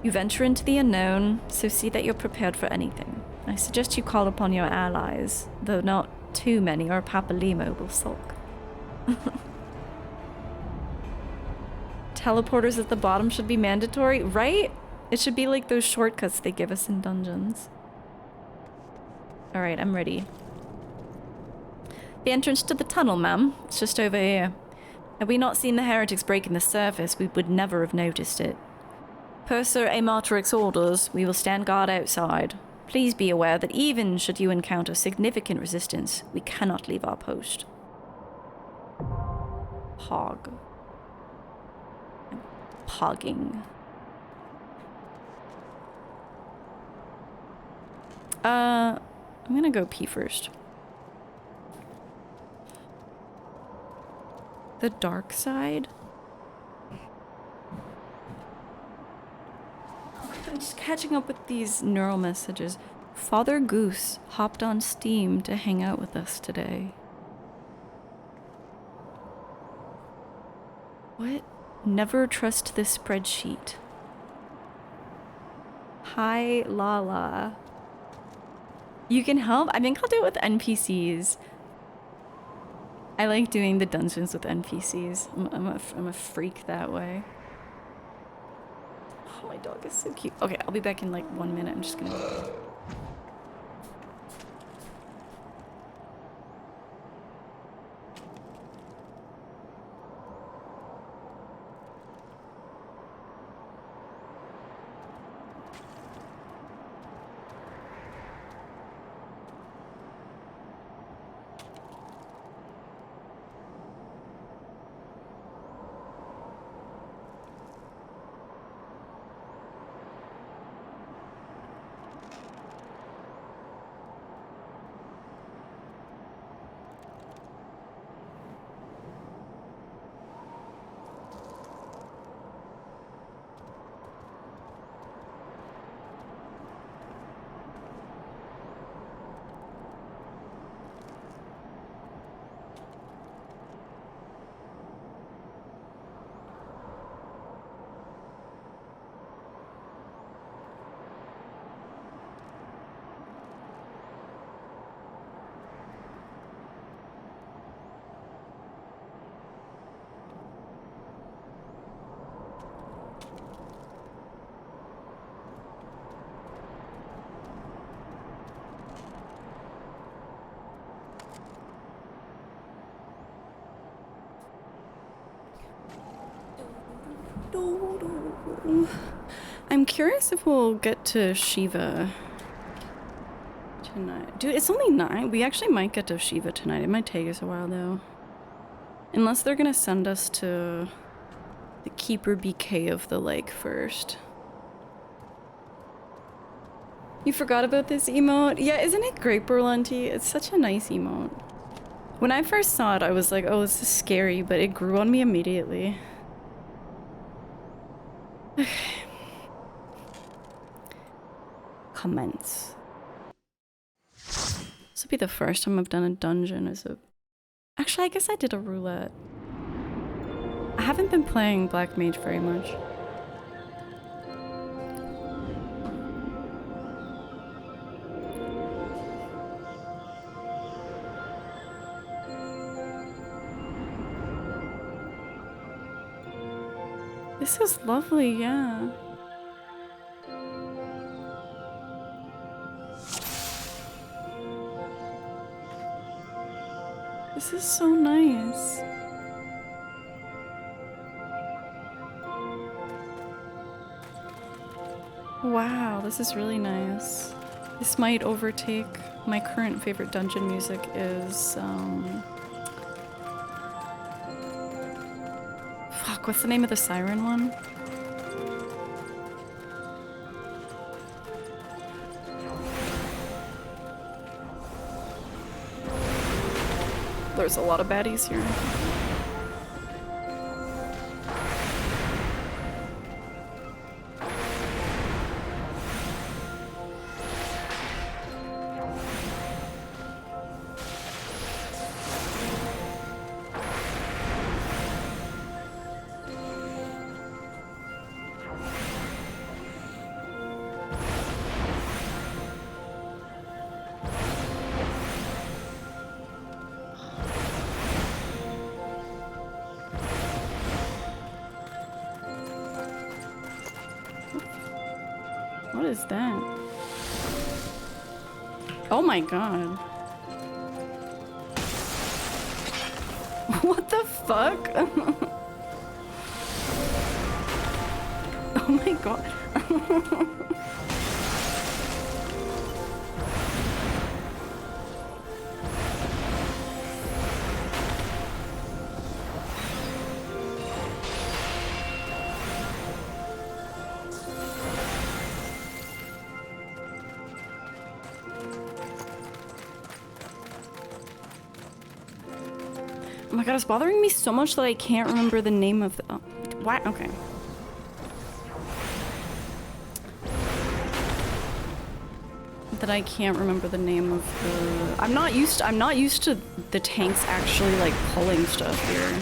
You venture into the unknown, so see that you're prepared for anything. I suggest you call upon your allies, though not too many or Papalimo will sulk. Teleporters at the bottom should be mandatory, right? It should be like those shortcuts they give us in dungeons. Alright, I'm ready. The entrance to the tunnel, ma'am. It's just over here. Had we not seen the heretics breaking the surface, we would never have noticed it. Per Sir Amarteric's orders, we will stand guard outside. Please be aware that even should you encounter significant resistance, we cannot leave our post. Pog. I'm pogging. I'm gonna go pee first. The dark side? just catching up with these neural messages. Father Goose hopped on Steam to hang out with us today. What? Never trust this spreadsheet. Hi, Lala. You can help? I think I'll do it with NPCs. I like doing the dungeons with NPCs. I'm a freak that way. Oh, my dog is so cute. Okay, I'll be back in like 1 minute. I'm just gonna... I'm curious if we'll get to Shiva tonight. Dude, it's only 9. We actually might get to Shiva tonight. It might take us a while though. Unless they're gonna send us to the Keeper BK of the Lake first. You forgot about this emote? Yeah, isn't it great, Berlanti? It's such a nice emote. When I first saw it, I was like, oh, this is scary, but it grew on me immediately. Comments. This will be the first time I've done a dungeon as a... Actually, I guess I did a roulette. I haven't been playing Black Mage very much. This is lovely, yeah. This is so nice. Wow, this is really nice. This might overtake my current favorite dungeon music is, fuck, what's the name of the siren one? There's a lot of baddies here. What is that? Oh my god. What the fuck? Oh my god. Oh my god, it's bothering me so much that I can't remember the name of the... Oh, what? Okay. that I can't remember the name of the... I'm not used to the tanks actually like pulling stuff here.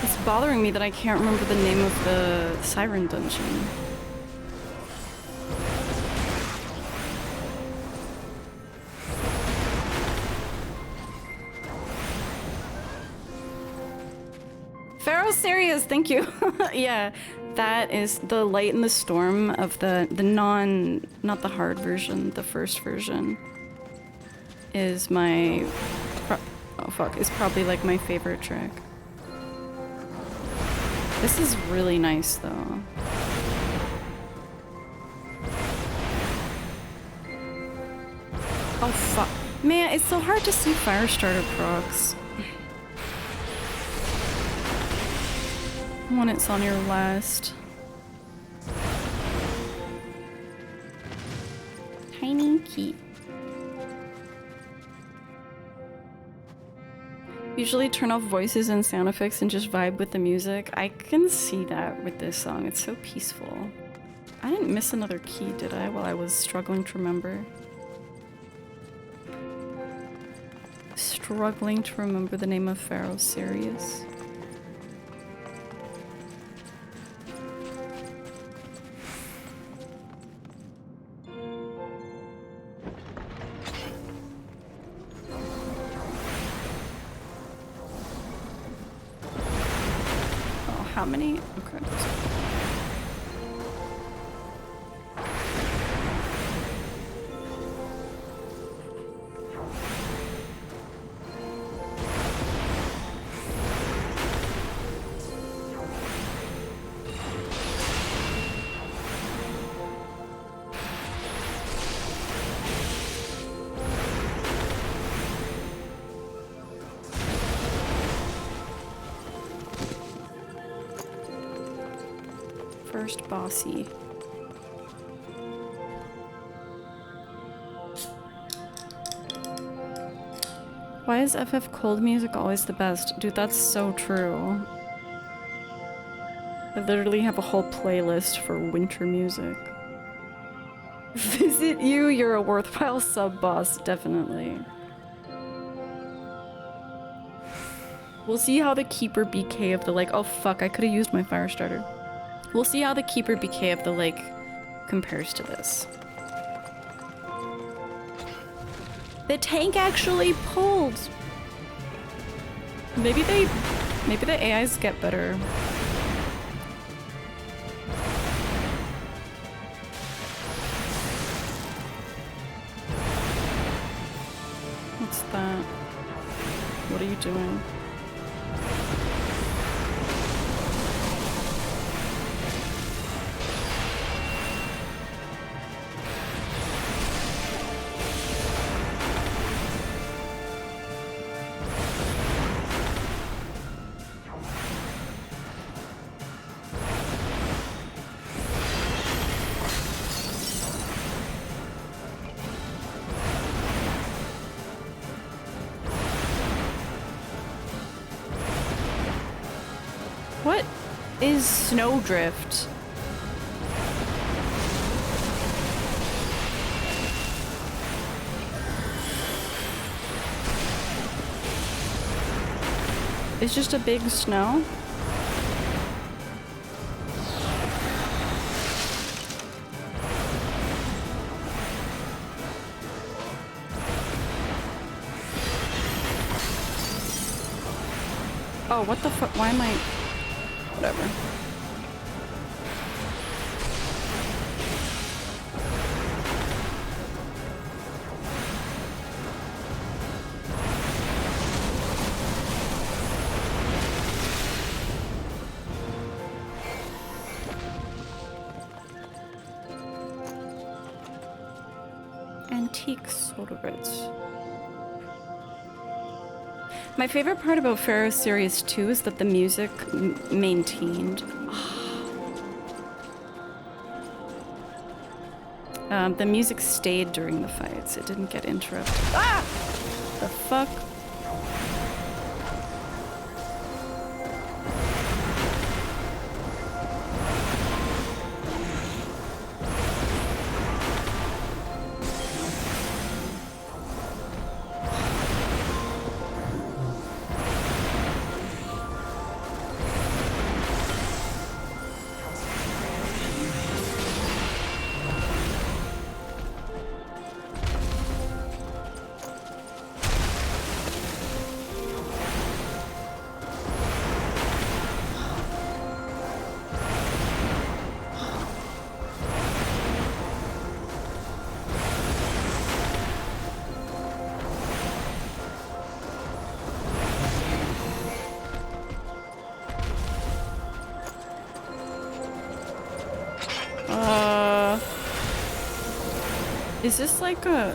It's bothering me that I can't remember the name of the Siren Dungeon. Serious, thank you. Yeah, that is the Light and the Storm of the not the hard version, the first version is my is probably like my favorite track. This is really nice though. Oh fuck, man, it's so hard to see Firestarter procs. When it's on your last. Tiny key. Usually turn off voices and sound effects and just vibe with the music. I can see that with this song. It's so peaceful. I didn't miss another key, did I, while I was struggling to remember? Struggling to remember the name of Pharaoh Sirius. How many? Okay. First bossy. Why is FF cold music always the best? Dude, that's so true. I literally have a whole playlist for winter music. Visit you, you're a worthwhile sub-boss, definitely. We'll see how the Keeper BK of the Lake— oh fuck, I could've used my Firestarter. We'll see how the Keeper BK of the Lake compares to this. The tank actually pulled! Maybe the AIs get better. What's that? What are you doing? What is Snowdrift? It's just a big snow? Oh, what the fuck? Why am I... Whatever. Antique Solarits. My favorite part about Pharaoh Series 2 is that the music maintained. The music stayed during the fights. It didn't get interrupted. Ah! The fuck? Is this like a...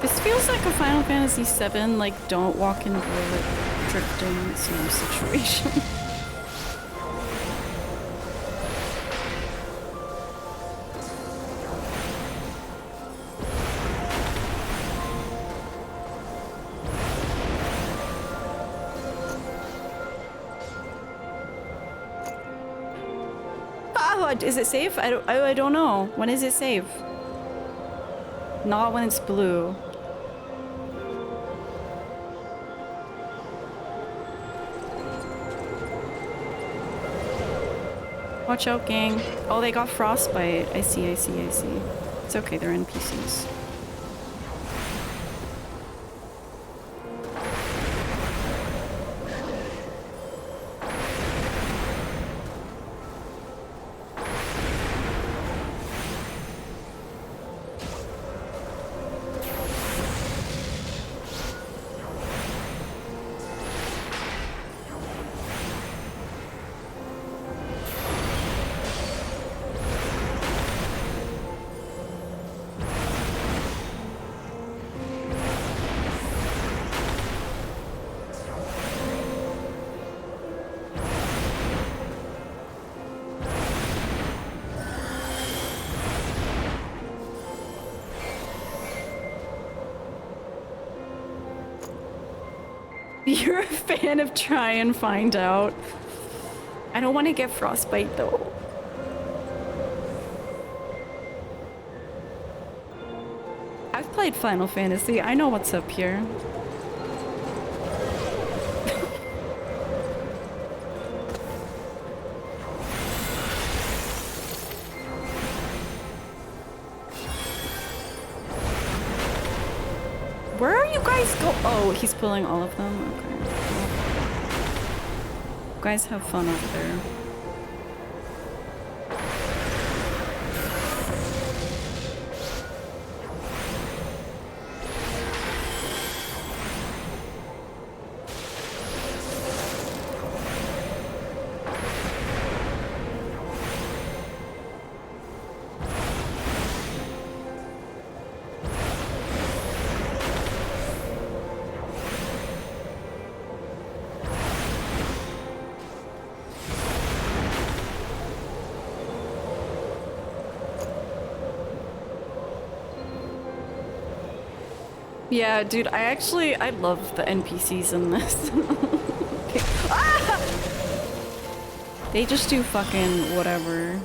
This feels like a Final Fantasy VII, like, don't walk into a drifting snow situation. Is it safe? I don't know. When is it safe? Not when it's blue. Watch out, gang. Oh, they got frostbite. I see. It's okay, they're NPCs. You're a fan of try and find out. I don't want to get frostbite though. I've played Final Fantasy. I know what's up here. Where are you guys go? Oh, he's pulling all of them? Okay. You guys have fun over there. Yeah, dude, I love the NPCs in this. Okay. Ah! They just do fucking whatever.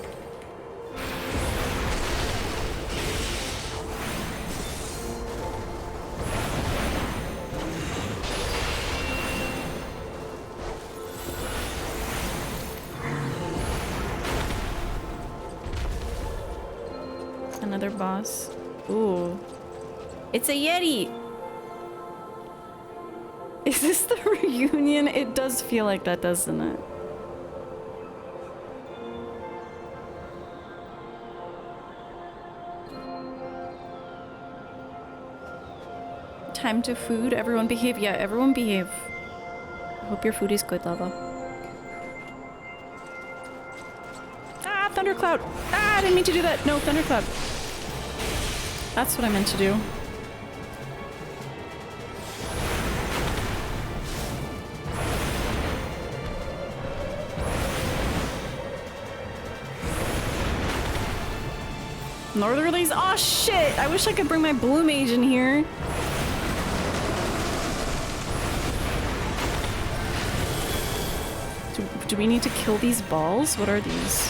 Another boss. Ooh. It's a Yeti! Is this the reunion? It does feel like that, doesn't it? Time to food. Everyone behave. Yeah, everyone behave. I hope your food is good, Lava. Ah, Thundercloud! Ah, I didn't mean to do that. No, Thundercloud. That's what I meant to do. Northerlies. Oh shit! I wish I could bring my blue mage in here. Do we need to kill these balls? What are these?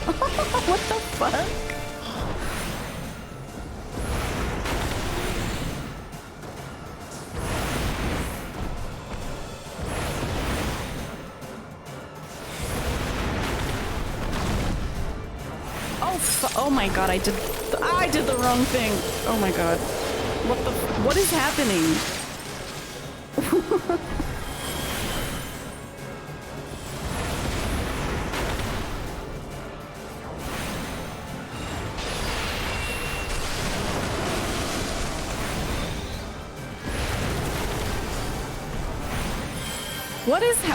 What the fuck? Oh my god, I did the wrong thing. Oh my god. What is happening?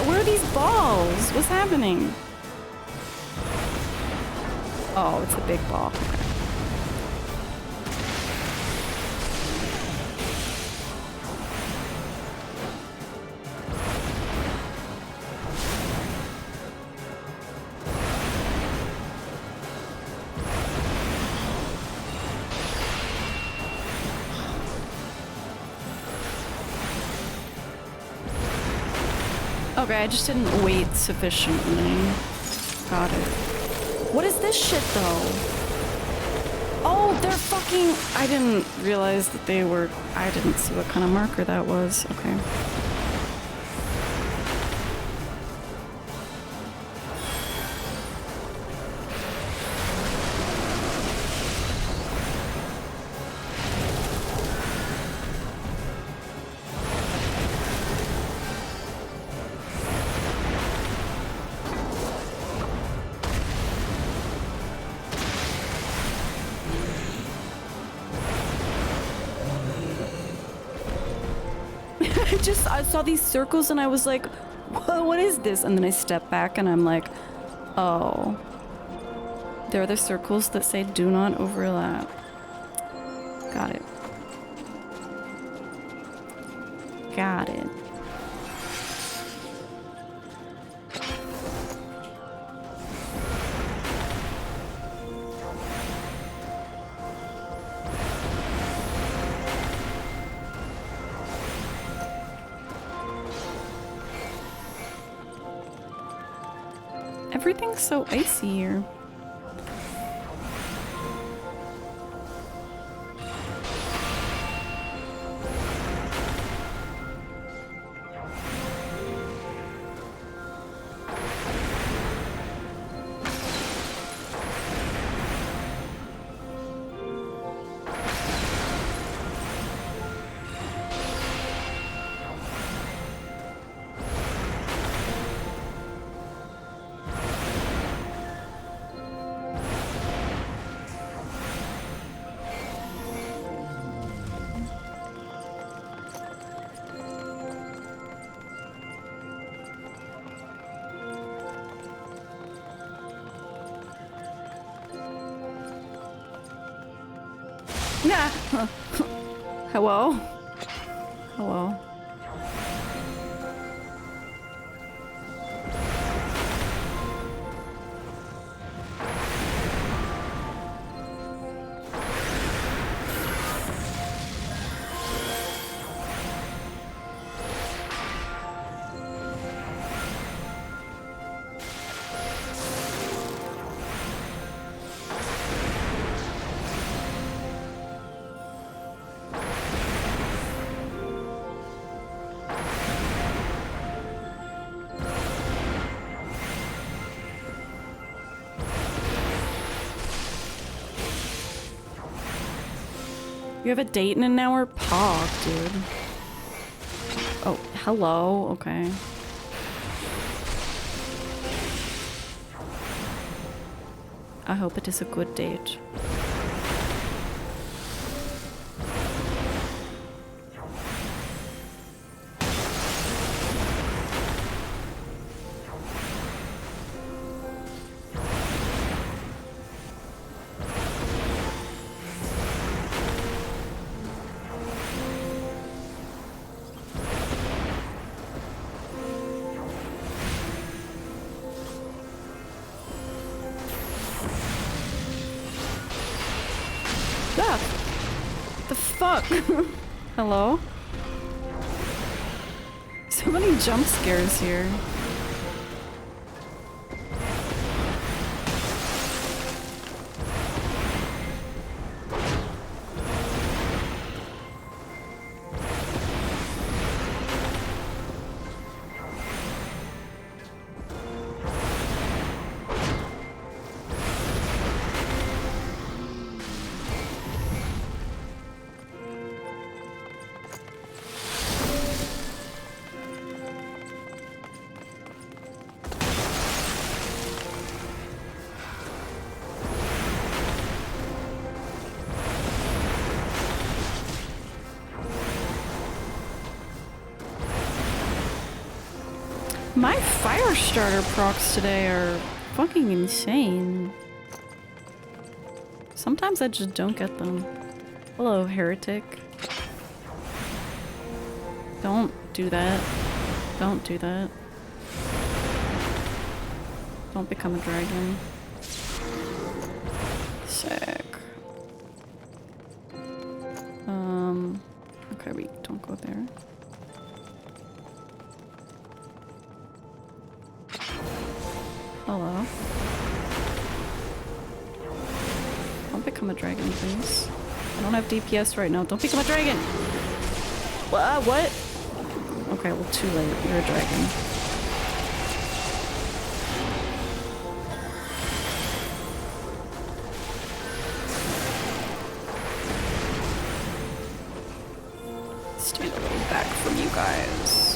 Where are these balls? What's happening? Oh, it's a big ball. Okay, I just didn't wait sufficiently. Got it. What is this shit, though? Oh, they're fucking... I didn't realize that they were... I didn't see what kind of marker that was. Okay. I saw these circles and I was like, whoa, what is this? And then I stepped back and I'm like, oh. There are the circles that say do not overlap. Got it. Got it. Everything's so icy here. Nah. Hello? Hello? You have a date in an hour? Pog, dude. Oh, hello? Okay. I hope it is a good date. fuck? Hello? So many jump scares here. My fire starter procs today are fucking insane. Sometimes I just don't get them. Hello, heretic. Don't do that. Don't do that. Don't become a dragon. Sick. Okay, we don't go there. Hello. Don't become a dragon, please. I don't have DPS right now. Don't become a dragon! What? Okay, well, too late. You're a dragon. Stand a little back from you guys.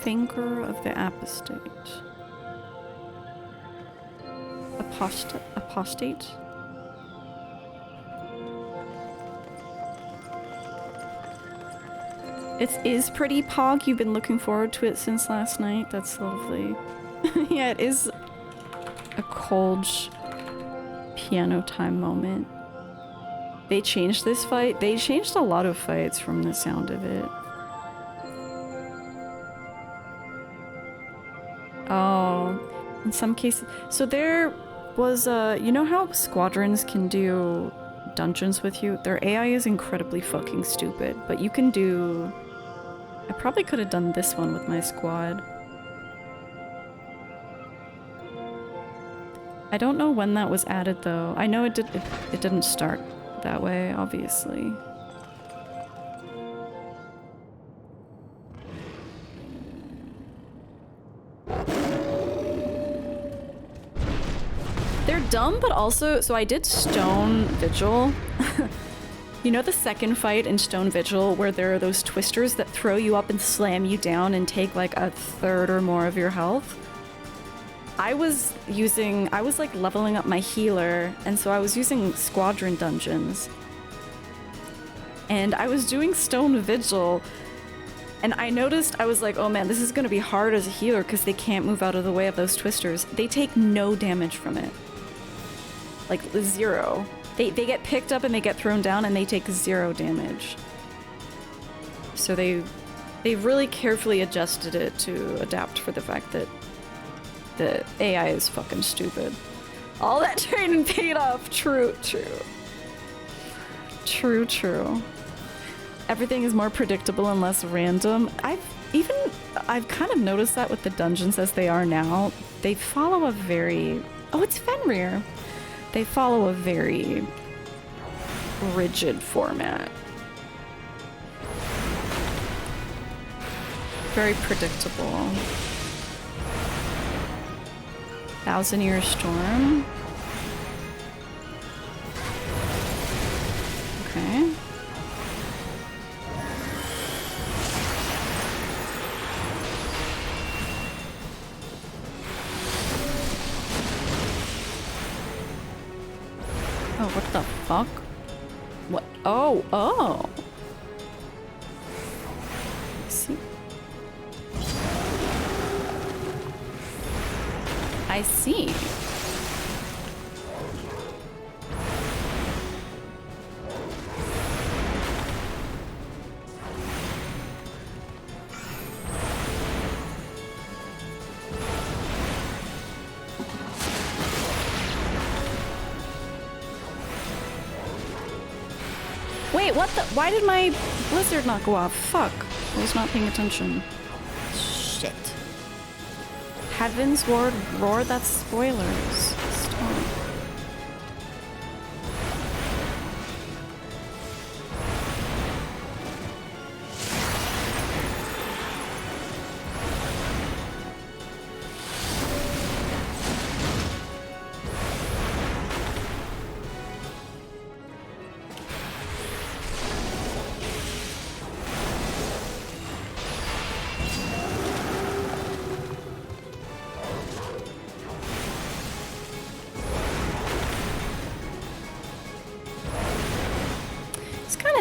Finger of the apostate. Apostate? It is pretty, Pog. You've been looking forward to it since last night. That's lovely. Yeah, it is a cold piano time moment. They changed this fight. They changed a lot of fights from the sound of it. Oh, in some cases. So there was you know how squadrons can do dungeons with you? Their AI is incredibly fucking stupid, but you can do... I probably could have done this one with my squad. I don't know when that was added though. I know it didn't start that way, obviously. They're dumb, but also, so I did Stone Vigil. You know the second fight in Stone Vigil where there are those twisters that throw you up and slam you down and take like a third or more of your health? I was like leveling up my healer, and so I was using Squadron Dungeons. And I was doing Stone Vigil, and I noticed, I was like, oh man, this is gonna be hard as a healer because they can't move out of the way of those twisters. They take no damage from it. Like, 0. They get picked up and they get thrown down and they take 0 damage. So they really carefully adjusted it to adapt for the fact that the AI is fucking stupid. All that training paid off. True. Everything is more predictable and less random. I've kind of noticed that with the dungeons as they are now. They follow a very... Oh, it's Fenrir. They follow a very rigid format. Very predictable. 1,000-Year Storm. Okay. Oh, what the fuck? What? Oh! I see. Wait, what the? Why did my blizzard not go off? Fuck. I was not paying attention. Shit. Heavens roar, that's spoilers. Stop.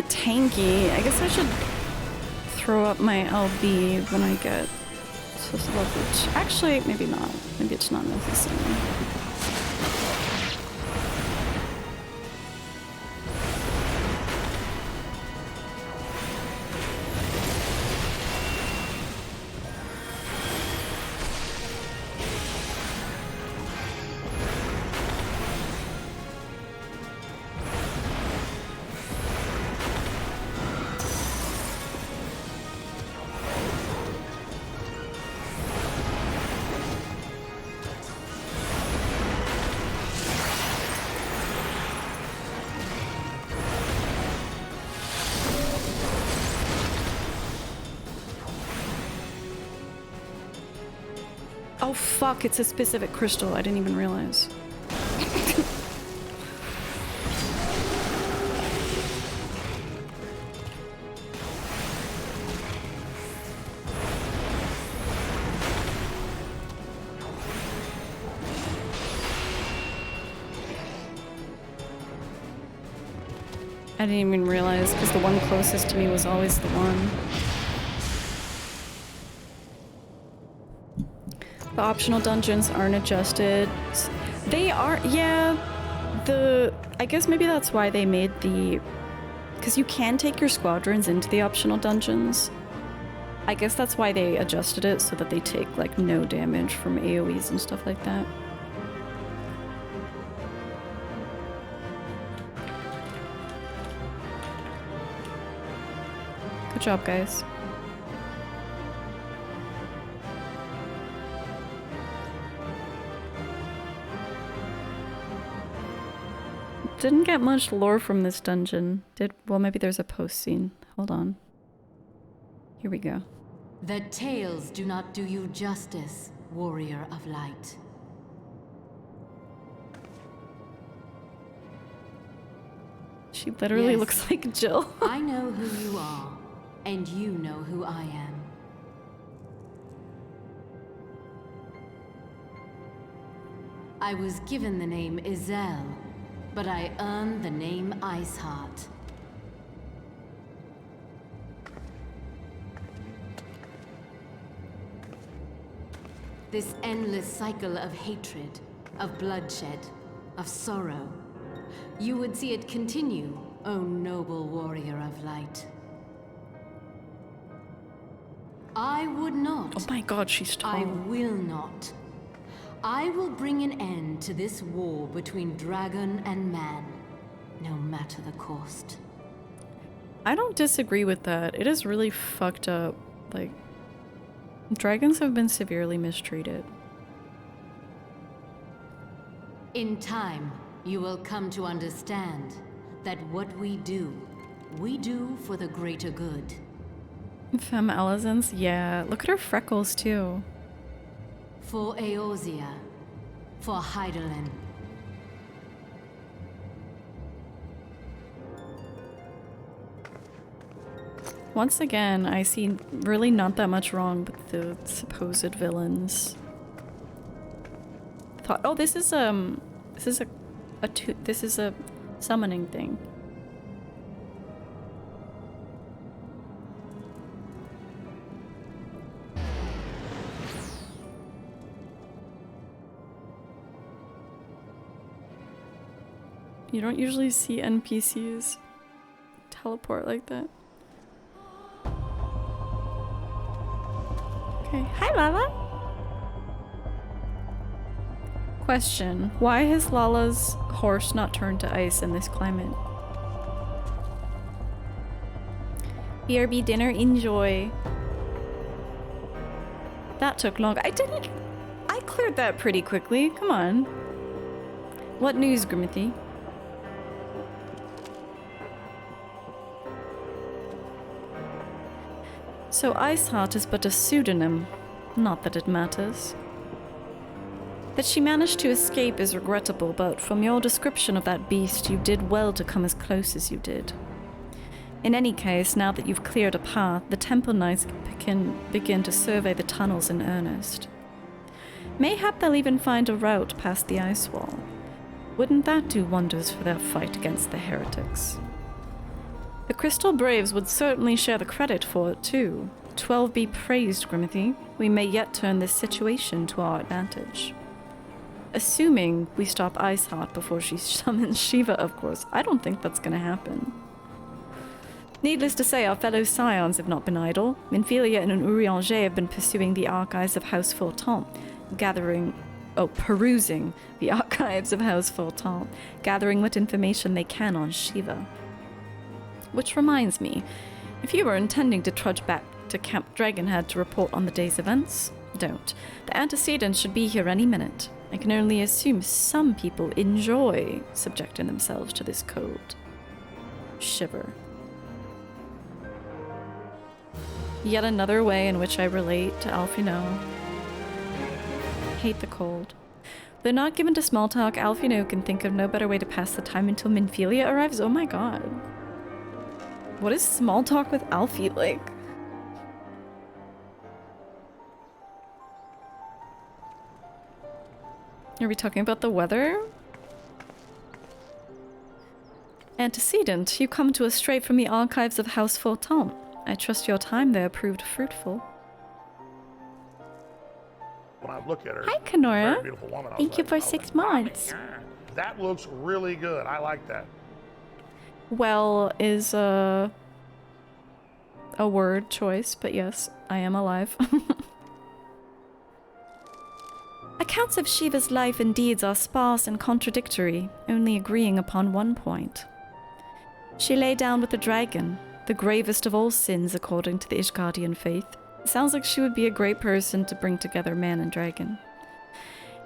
Tanky. I guess I should throw up my LB when I get to this level. Actually, maybe not. Maybe it's not necessary. Oh fuck, it's a specific crystal. I didn't even realize. I didn't even realize because the one closest to me was always the one. The optional dungeons aren't adjusted. They are, yeah. I guess maybe that's why they made because you can take your squadrons into the optional dungeons. I guess that's why they adjusted it so that they take like no damage from AoEs and stuff like that. Good job, guys. Didn't get much lore from this dungeon. Well, maybe there's a post scene. Hold on. Here we go. The tales do not do you justice, warrior of light. She literally looks like Jill. I know who you are, and you know who I am. I was given the name Izel, but I earned the name Iceheart. This endless cycle of hatred, of bloodshed, of sorrow. You would see it continue, O noble warrior of light. I would not. Oh my god, she's tall. I will not. I will bring an end to this war between dragon and man, no matter the cost. I don't disagree with that. It is really fucked up. Like, dragons have been severely mistreated. In time, you will come to understand that what we do for the greater good. Femme Elizans? Yeah, look at her freckles too. For Eorzea, for Hydaelyn. Once again, I see really not that much wrong with the supposed villains. Thought, oh, this is a summoning thing. You don't usually see NPCs teleport like that. Okay, hi Lala! Question, why has Lala's horse not turned to ice in this climate? BRB dinner, enjoy. That took long. I cleared that pretty quickly. Come on. What news, Grimothy? So Iceheart is but a pseudonym. Not that it matters. That she managed to escape is regrettable, but from your description of that beast, you did well to come as close as you did. In any case, now that you've cleared a path, the Temple Knights can begin to survey the tunnels in earnest. Mayhap they'll even find a route past the ice wall. Wouldn't that do wonders for their fight against the heretics? The Crystal Braves would certainly share the credit for it, too. 12 be praised, Grimothy. We may yet turn this situation to our advantage. Assuming we stop Iceheart before she summons Shiva, of course. I don't think that's going to happen. Needless to say, our fellow scions have not been idle. Minfilia and Urianger have been pursuing the archives of House Fortemps, perusing the archives of House Fortemps, gathering what information they can on Shiva. Which reminds me, if you were intending to trudge back to Camp Dragonhead to report on the day's events, don't. The antecedents should be here any minute. I can only assume some people enjoy subjecting themselves to this cold. Shiver. Yet another way in which I relate to Alphino. Hate the cold. Though not given to small talk, Alphino can think of no better way to pass the time until Minfilia arrives. Oh my god. What is small talk with Alfie like? Are we talking about the weather? Antecedent, you come to us straight from the archives of House Fortemps. I trust your time there proved fruitful. When I look at her, hi, Kenora. very beautiful woman. Thank you for 6 months. That looks really good. I like that. Well is a word choice, but yes, I am alive. Accounts of Shiva's life and deeds are sparse and contradictory, only agreeing upon one point. She lay down with the dragon, the gravest of all sins according to the Ishgardian faith. Sounds like she would be a great person to bring together man and dragon.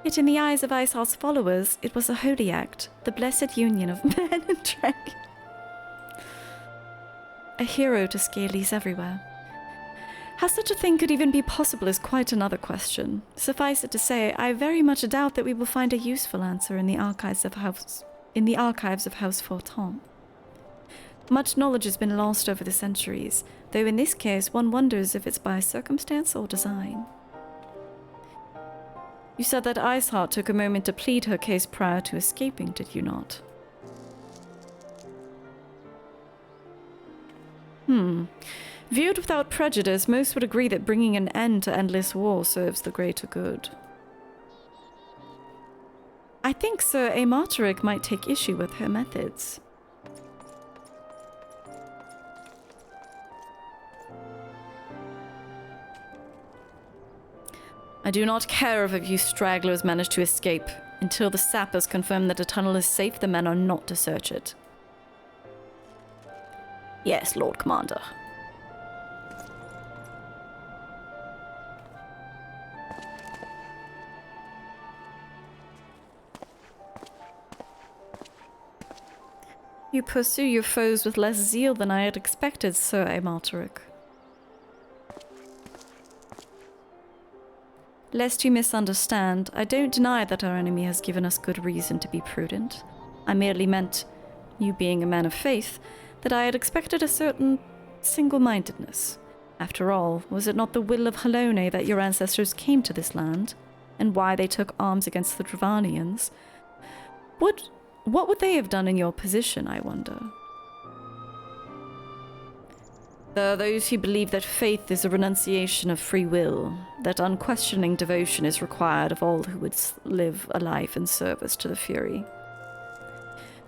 Yet in the eyes of Iceheart's followers, it was a holy act, the blessed union of man and dragon. A hero to Scalies everywhere. How such a thing could even be possible is quite another question. Suffice it to say, I very much doubt that we will find a useful answer in the archives of House Fortemps. Much knowledge has been lost over the centuries, though in this case one wonders if it's by circumstance or design. You said that Iceheart took a moment to plead her case prior to escaping, did you not? Viewed without prejudice, most would agree that bringing an end to endless war serves the greater good. I think Sir Amarteric might take issue with her methods. I do not care if you stragglers manage to escape. Until the sappers confirm that a tunnel is safe, the men are not to search it. Yes, Lord Commander. You pursue your foes with less zeal than I had expected, Sir Amarteric. Lest you misunderstand, I don't deny that our enemy has given us good reason to be prudent. I merely meant, you being a man of faith, that I had expected a certain single-mindedness. After all, was it not the will of Halone that your ancestors came to this land? And why they took arms against the Dravanians? What would they have done in your position, I wonder? There are those who believe that faith is a renunciation of free will, that unquestioning devotion is required of all who would live a life in service to the Fury.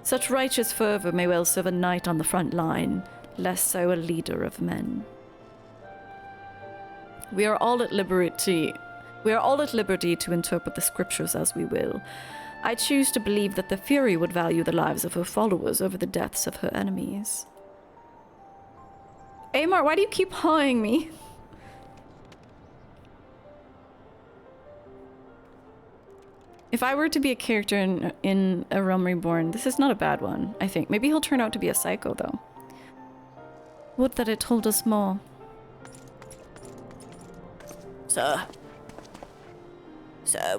Such righteous fervor may well serve a knight on the front line, less so a leader of men. We are all at liberty to interpret the scriptures as we will. I choose to believe that the Fury would value the lives of her followers over the deaths of her enemies. Amar, why do you keep pawing me? If I were to be a character in a Realm Reborn, this is not a bad one, I think. Maybe he'll turn out to be a psycho, though. Would that it told us more. Sir,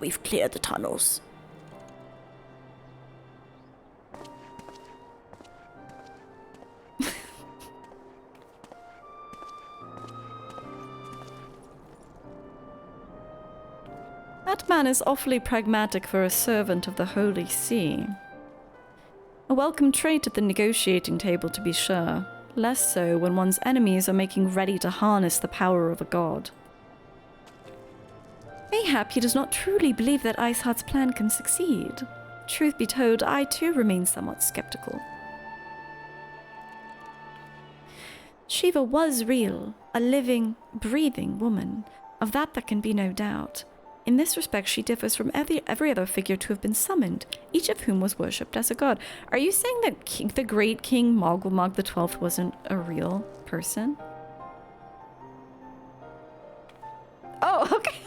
we've cleared the tunnels. That man is awfully pragmatic for a servant of the Holy See. A welcome trait at the negotiating table, to be sure. Less so when one's enemies are making ready to harness the power of a god. Mayhap he does not truly believe that Iceheart's plan can succeed. Truth be told, I too remain somewhat skeptical. Shiva was real, a living, breathing woman. Of that there can be no doubt. In this respect, she differs from every other figure to have been summoned, each of whom was worshipped as a god. Are you saying that the great King Mogwalmog XII wasn't a real person? Oh, okay.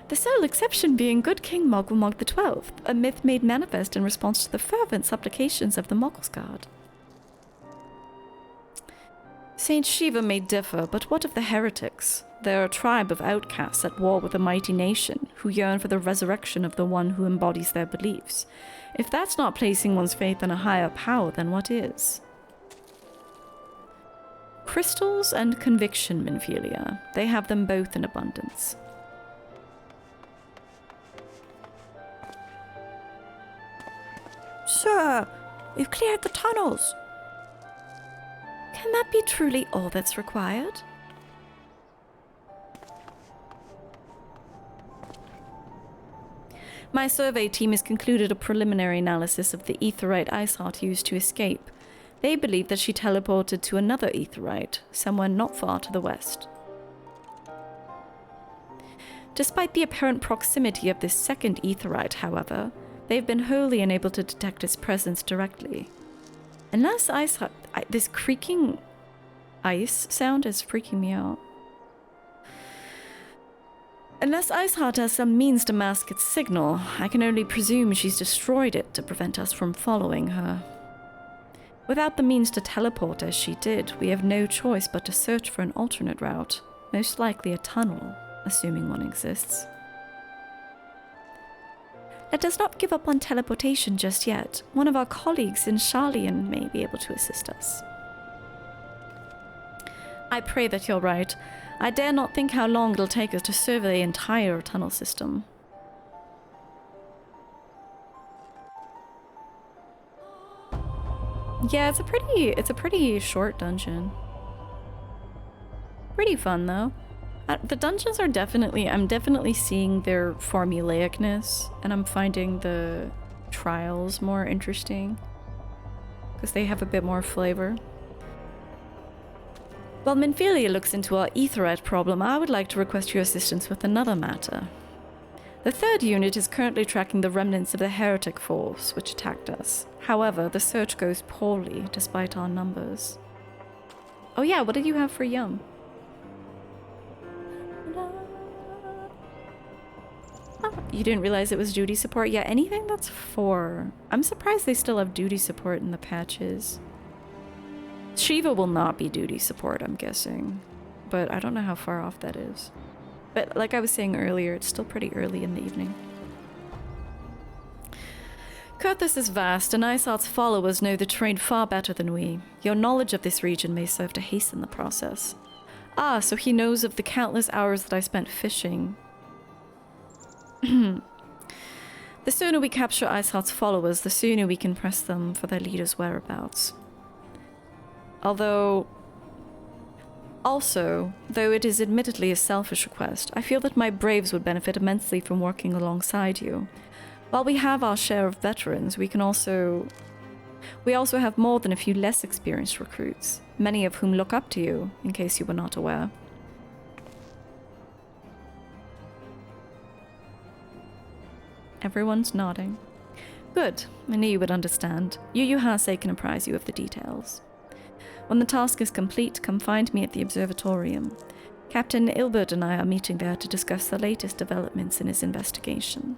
The sole exception being good King Mogwalmog XII, a myth made manifest in response to the fervent supplications of the Mogglesguard. Saint Shiva may differ, but what of the heretics? They're a tribe of outcasts at war with a mighty nation, who yearn for the resurrection of the one who embodies their beliefs. If that's not placing one's faith in a higher power, then what is? Crystals and conviction, Minfilia. They have them both in abundance. Sir, we've cleared the tunnels. Can that be truly all that's required? My survey team has concluded a preliminary analysis of the aetherite Iceheart used to escape. They believe that she teleported to another aetherite, somewhere not far to the west. Despite the apparent proximity of this second aetherite, however, they've been wholly unable to detect its presence directly. Unless Iceheart... this creaking ice sound is freaking me out. Unless Iceheart has some means to mask its signal, I can only presume she's destroyed it to prevent us from following her. Without the means to teleport as she did, we have no choice but to search for an alternate route, most likely a tunnel, assuming one exists. Let us not give up on teleportation just yet. One of our colleagues in Sharlayan may be able to assist us. I pray that you're right. I dare not think how long it'll take us to survey the entire tunnel system. Yeah, it's a pretty short dungeon. Pretty fun though. The dungeons are I'm definitely seeing their formulaicness, and I'm finding the trials more interesting because they have a bit more flavor. While Minfilia looks into our aetherite problem, I would like to request your assistance with another matter. The third unit is currently tracking the remnants of the heretic force which attacked us. However, the search goes poorly despite our numbers. Oh yeah, what did you have for Yum? Oh, you didn't realize it was duty support? Yeah, anything that's 4. I'm surprised they still have duty support in the patches. Shiva will not be duty support, I'm guessing. But I don't know how far off that is. But like I was saying earlier, it's still pretty early in the evening. Kurthus is vast, and Iceheart's followers know the terrain far better than we. Your knowledge of this region may serve to hasten the process. Ah, so he knows of the countless hours that I spent fishing. The sooner we capture Iceheart's followers, the sooner we can press them for their leader's whereabouts. Though it is admittedly a selfish request, I feel that my braves would benefit immensely from working alongside you. While we have our share of veterans, we also have more than a few less experienced recruits, many of whom look up to you, in case you were not aware. Everyone's nodding. Good, I knew you would understand. Yu Hase can apprise you of the details. When the task is complete, come find me at the observatorium. Captain Ilbert and I are meeting there to discuss the latest developments in his investigation.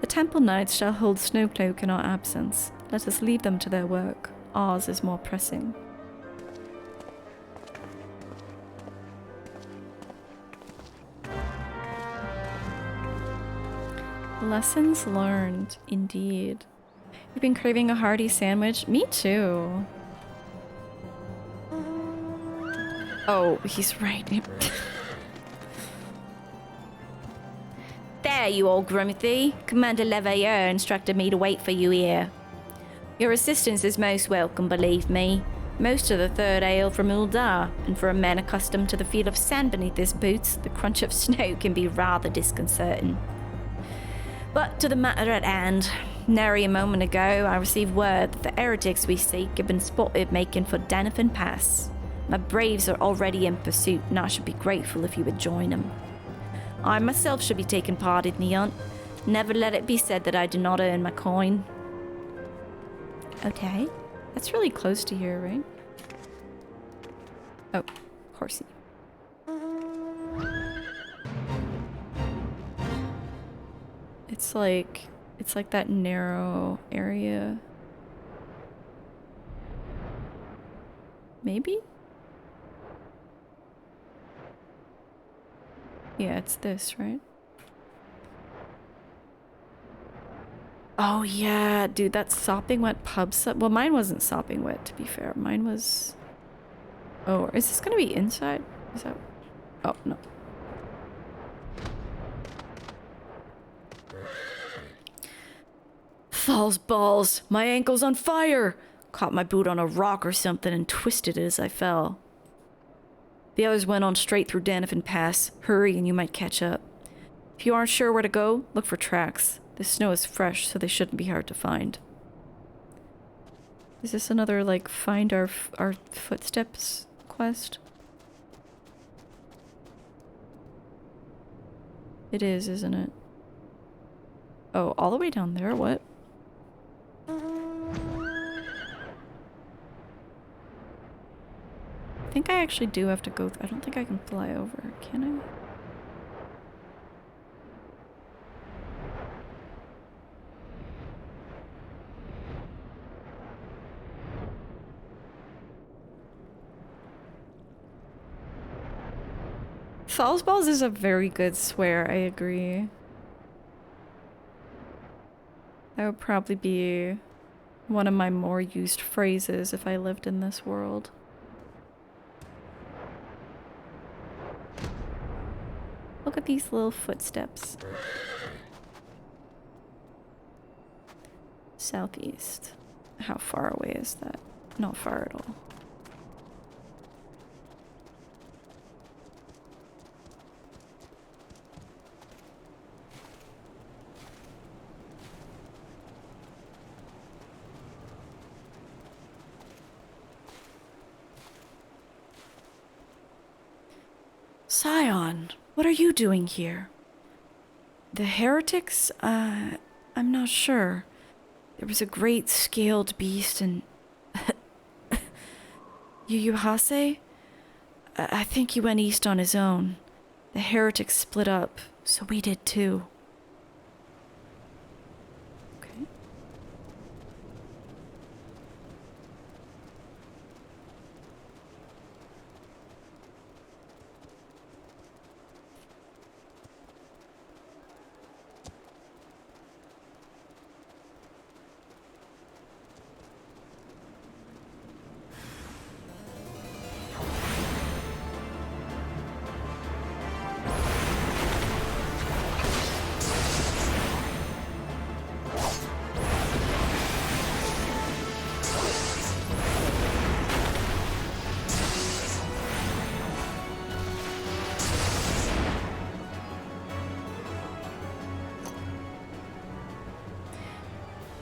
The Temple Knights shall hold Snowcloak in our absence. Let us leave them to their work. Ours is more pressing. Lessons learned, indeed. You've been craving a hearty sandwich? Me too. Oh, he's right. There, you old Grimothy. Commander Leveilleur instructed me to wait for you here. Your assistance is most welcome, believe me. Most of the third hail from Uldar, and for a man accustomed to the feel of sand beneath his boots, the crunch of snow can be rather disconcerting. But to the matter at hand. Nary a moment ago, I received word that the heretics we seek have been spotted making for Danathan Pass. My braves are already in pursuit, and I should be grateful if you would join them. I myself should be taking part in the hunt. Never let it be said that I do not earn my coin. Okay. That's really close to here, right? Oh, horsey. It's like that narrow area. Maybe? Yeah, it's this, right? Oh yeah, dude, that sopping wet pub well, mine wasn't sopping wet, to be fair. Mine was... Oh, is this gonna be inside? Is that... Oh, no. Falls balls! My ankle's on fire! Caught my boot on a rock or something and twisted it as I fell. The others went on straight through Danathan Pass. Hurry and you might catch up. If you aren't sure where to go, look for tracks. The snow is fresh, so they shouldn't be hard to find. Is this another, like, find our footsteps quest? It is, isn't it? Oh, all the way down there? What? I think I actually do have to go... I don't think I can fly over, can I? Falls balls is a very good swear, I agree. That would probably be one of my more used phrases if I lived in this world. Look at these little footsteps. Southeast. How far away is that? Not far at all. Scion, what are you doing here? The heretics? I'm not sure. There was a great scaled beast and... Yuyuhase? I think he went east on his own. The heretics split up, so we did too. Okay.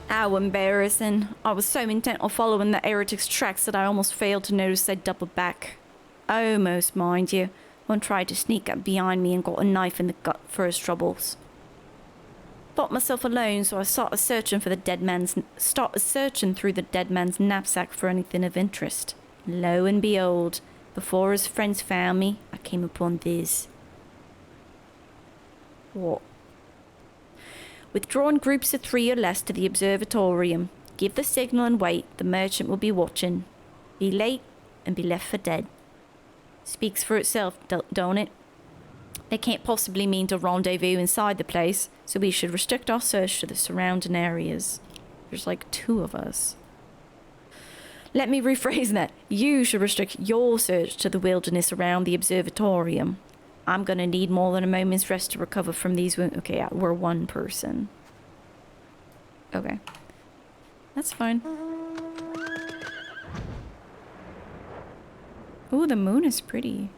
How embarrassing. I was so intent on following the heretics' tracks that I almost failed to notice they'd doubled back. Almost, mind you. One tried to sneak up behind me and got a knife in the gut for his troubles. Thought myself alone, so I started searching through the dead man's knapsack for anything of interest. Lo and behold, before his friends found me, I came upon this. What? Withdraw in groups of 3 or less to the observatorium. Give the signal and wait. The merchant will be watching. Be late and be left for dead. Speaks for itself, don't it? They can't possibly mean to rendezvous inside the place, so we should restrict our search to the surrounding areas. There's like 2 of us. Let me rephrase that. You should restrict your search to the wilderness around the observatorium. I'm gonna need more than a moment's rest to recover from these wounds. Okay, yeah, we're 1 person. Okay. That's fine. Ooh, the moon is pretty.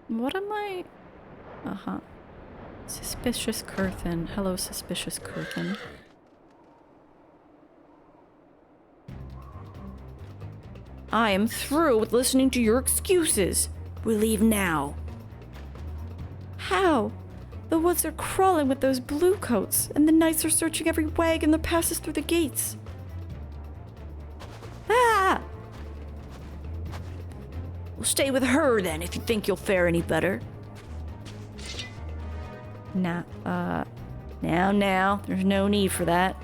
What am I? Uh-huh. Suspicious curtain. Hello, suspicious curtain. I am through with listening to your excuses. We leave now. How? The woods are crawling with those bluecoats, and the knights are searching every wagon that passes through the gates. Ah! Well, stay with her then, if you think you'll fare any better. Nah, now, there's no need for that.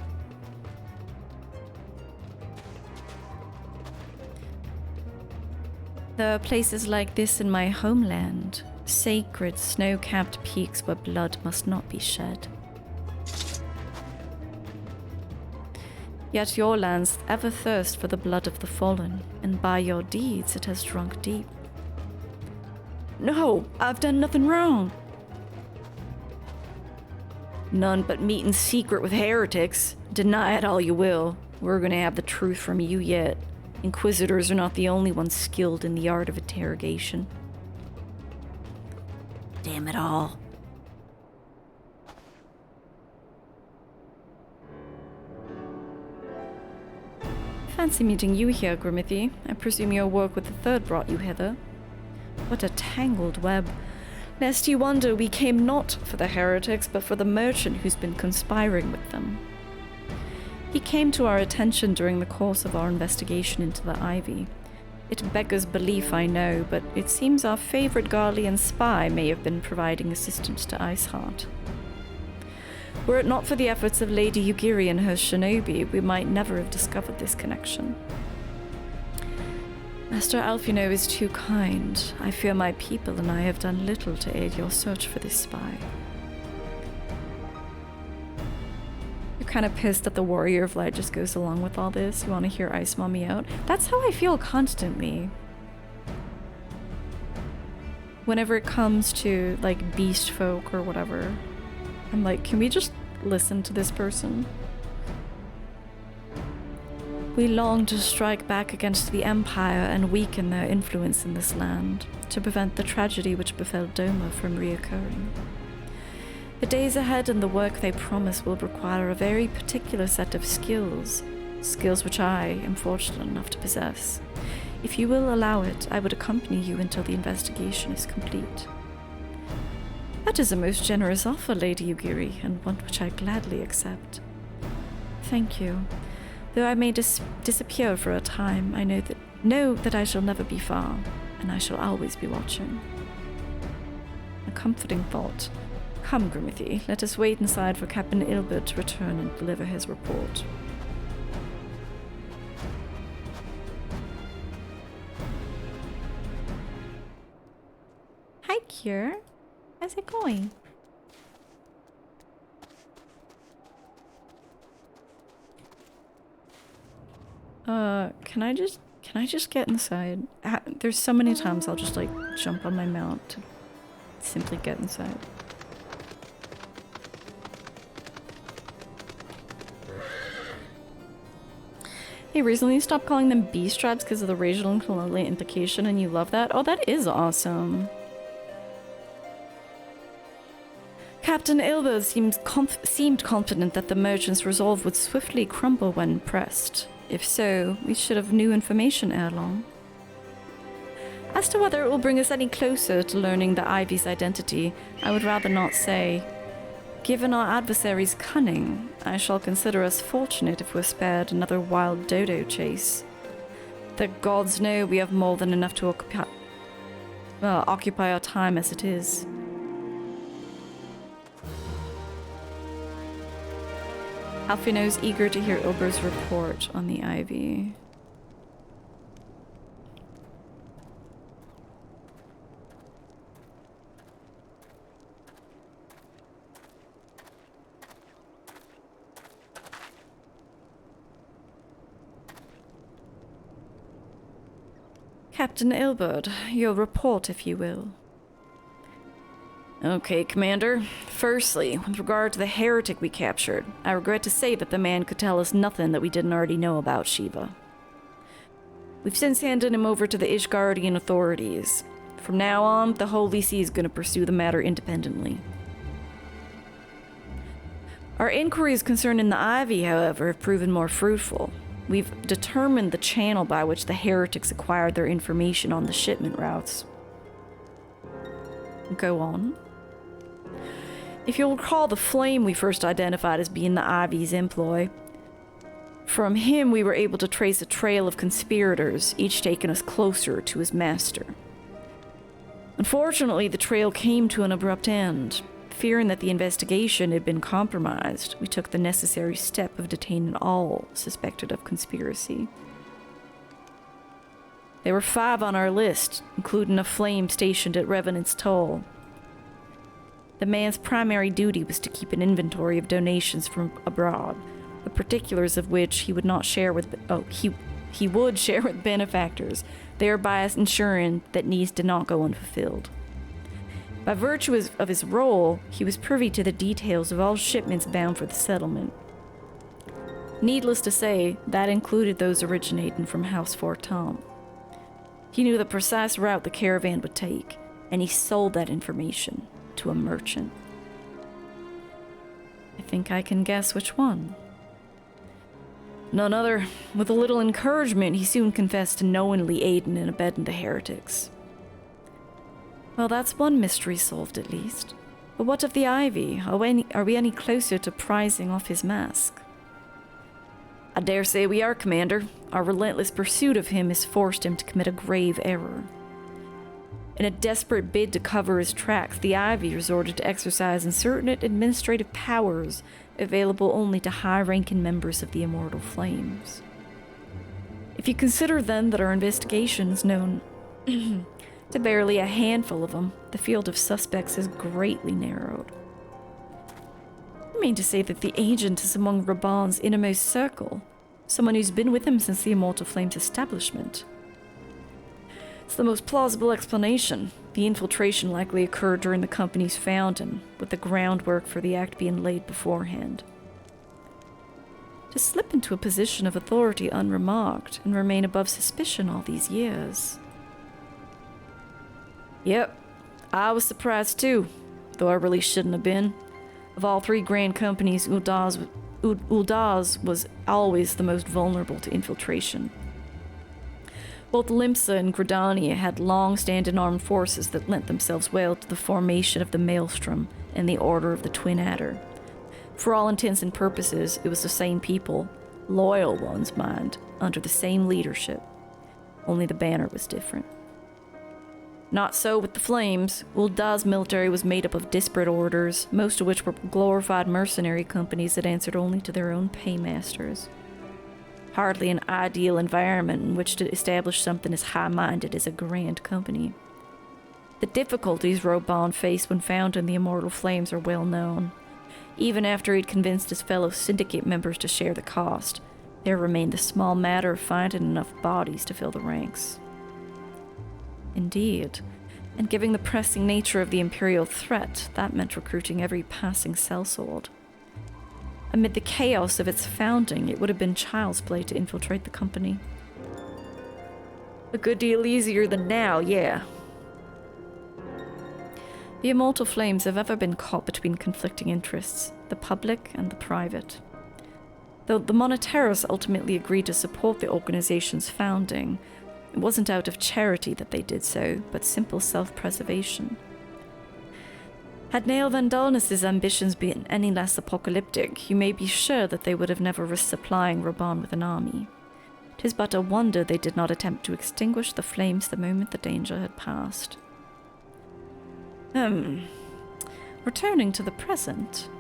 There are places like this in my homeland, sacred, snow-capped peaks where blood must not be shed. Yet your lands ever thirst for the blood of the fallen, and by your deeds it has drunk deep. No, I've done nothing wrong. None but meet in secret with heretics. Deny it all you will. We're gonna have the truth from you yet. Inquisitors are not the only ones skilled in the art of interrogation. Damn it all. Fancy meeting you here, Grimithy. I presume your work with the Third brought you hither. What a tangled web. Lest you wonder, we came not for the heretics, but for the merchant who's been conspiring with them. He came to our attention during the course of our investigation into the Ivy. It beggars belief, I know, but it seems our favorite Garlean spy may have been providing assistance to Iceheart. Were it not for the efforts of Lady Yugiri and her shinobi, we might never have discovered this connection. Master Alfino is too kind. I fear my people and I have done little to aid your search for this spy. You're kind of pissed that the Warrior of Light just goes along with all this. You want to hear Ice Mommy out? That's how I feel constantly. Whenever it comes to, like, beast folk or whatever, I'm like, can we just listen to this person? We long to strike back against the Empire and weaken their influence in this land, to prevent the tragedy which befell Doma from reoccurring. The days ahead and the work they promise will require a very particular set of skills which I am fortunate enough to possess. If you will allow it, I would accompany you until the investigation is complete. That is a most generous offer, Lady Yugiri, and one which I gladly accept. Thank you. Though I may disappear for a time, I know that I shall never be far, and I shall always be watching. A comforting thought. Come, Grimithy, let us wait inside for Captain Ilbert to return and deliver his report. Hi, Cure. How's it going? Can I just get inside? There's so many times I'll just like jump on my mount to simply get inside. They recently stopped calling them beast tribes because of the racial and colonial implication, and you love that? Oh, that is awesome. Captain Ilbert seemed confident that the merchant's resolve would swiftly crumble when pressed. If so, we should have new information ere long. As to whether it will bring us any closer to learning the Ivy's identity, I would rather not say. Given our adversary's cunning, I shall consider us fortunate if we're spared another wild dodo chase. The gods know we have more than enough to occupy our time as it is. Alfino's eager to hear Ilber's report on the Ivy. Captain Ilbert, your report, if you will. Okay, Commander. Firstly, with regard to the heretic we captured, I regret to say that the man could tell us nothing that we didn't already know about Shiva. We've since handed him over to the Ishgardian authorities. From now on, the Holy See is going to pursue the matter independently. Our inquiries concerning the Ivy, however, have proven more fruitful. We've determined the channel by which the heretics acquired their information on the shipment routes. Go on. If you'll recall the flame we first identified as being the Ivy's employ, from him we were able to trace a trail of conspirators, each taking us closer to his master. Unfortunately, the trail came to an abrupt end. Fearing that the investigation had been compromised, we took the necessary step of detaining all suspected of conspiracy. There were 5 on our list, including a flame stationed at Revenant's Toll. The man's primary duty was to keep an inventory of donations from abroad, the particulars of which he would not share with he would share with benefactors, thereby ensuring that needs did not go unfulfilled. By virtue of his role, he was privy to the details of all shipments bound for the settlement. Needless to say, that included those originating from House Fort Tom. He knew the precise route the caravan would take, and he sold that information to a merchant. I think I can guess which one. None other. With a little encouragement, he soon confessed to knowingly aiding and abetting the heretics. Well, that's one mystery solved at least. But what of the Ivy? Are we any closer to prizing off his mask? I dare say we are, Commander. Our relentless pursuit of him has forced him to commit a grave error. In a desperate bid to cover his tracks, the Ivy resorted to exercising certain administrative powers available only to high-ranking members of the Immortal Flames. If you consider then that our investigation is known to barely a handful of them, the field of suspects is greatly narrowed. You mean to say that the agent is among Raban's innermost circle? Someone who's been with him since the Immortal Flame's establishment? It's the most plausible explanation. The infiltration likely occurred during the company's founding, with the groundwork for the act being laid beforehand. To slip into a position of authority unremarked and remain above suspicion all these years. Yep, I was surprised too, though I really shouldn't have been. Of all 3 grand companies, Uldaz was always the most vulnerable to infiltration. Both Limsa and Gridania had long-standing armed forces that lent themselves well to the formation of the Maelstrom and the Order of the Twin Adder. For all intents and purposes, it was the same people, loyal ones, mind, under the same leadership. Only the banner was different. Not so with the Flames. Uldaz's military was made up of disparate orders, most of which were glorified mercenary companies that answered only to their own paymasters. Hardly an ideal environment in which to establish something as high-minded as a grand company. The difficulties Roban faced when founding the Immortal Flames are well known. Even after he'd convinced his fellow syndicate members to share the cost, there remained the small matter of finding enough bodies to fill the ranks. Indeed, and given the pressing nature of the Imperial threat, that meant recruiting every passing sellsword. Amid the chaos of its founding, it would have been child's play to infiltrate the company. A good deal easier than now, yeah. The immortal flames have ever been caught between conflicting interests, the public and the private. Though the Moneteros ultimately agreed to support the organization's founding, it wasn't out of charity that they did so, but simple self-preservation. Had Nael Vandalnus' ambitions been any less apocalyptic, you may be sure that they would have never risked supplying Raban with an army. 'Tis but a wonder they did not attempt to extinguish the flames the moment the danger had passed. Returning to the present.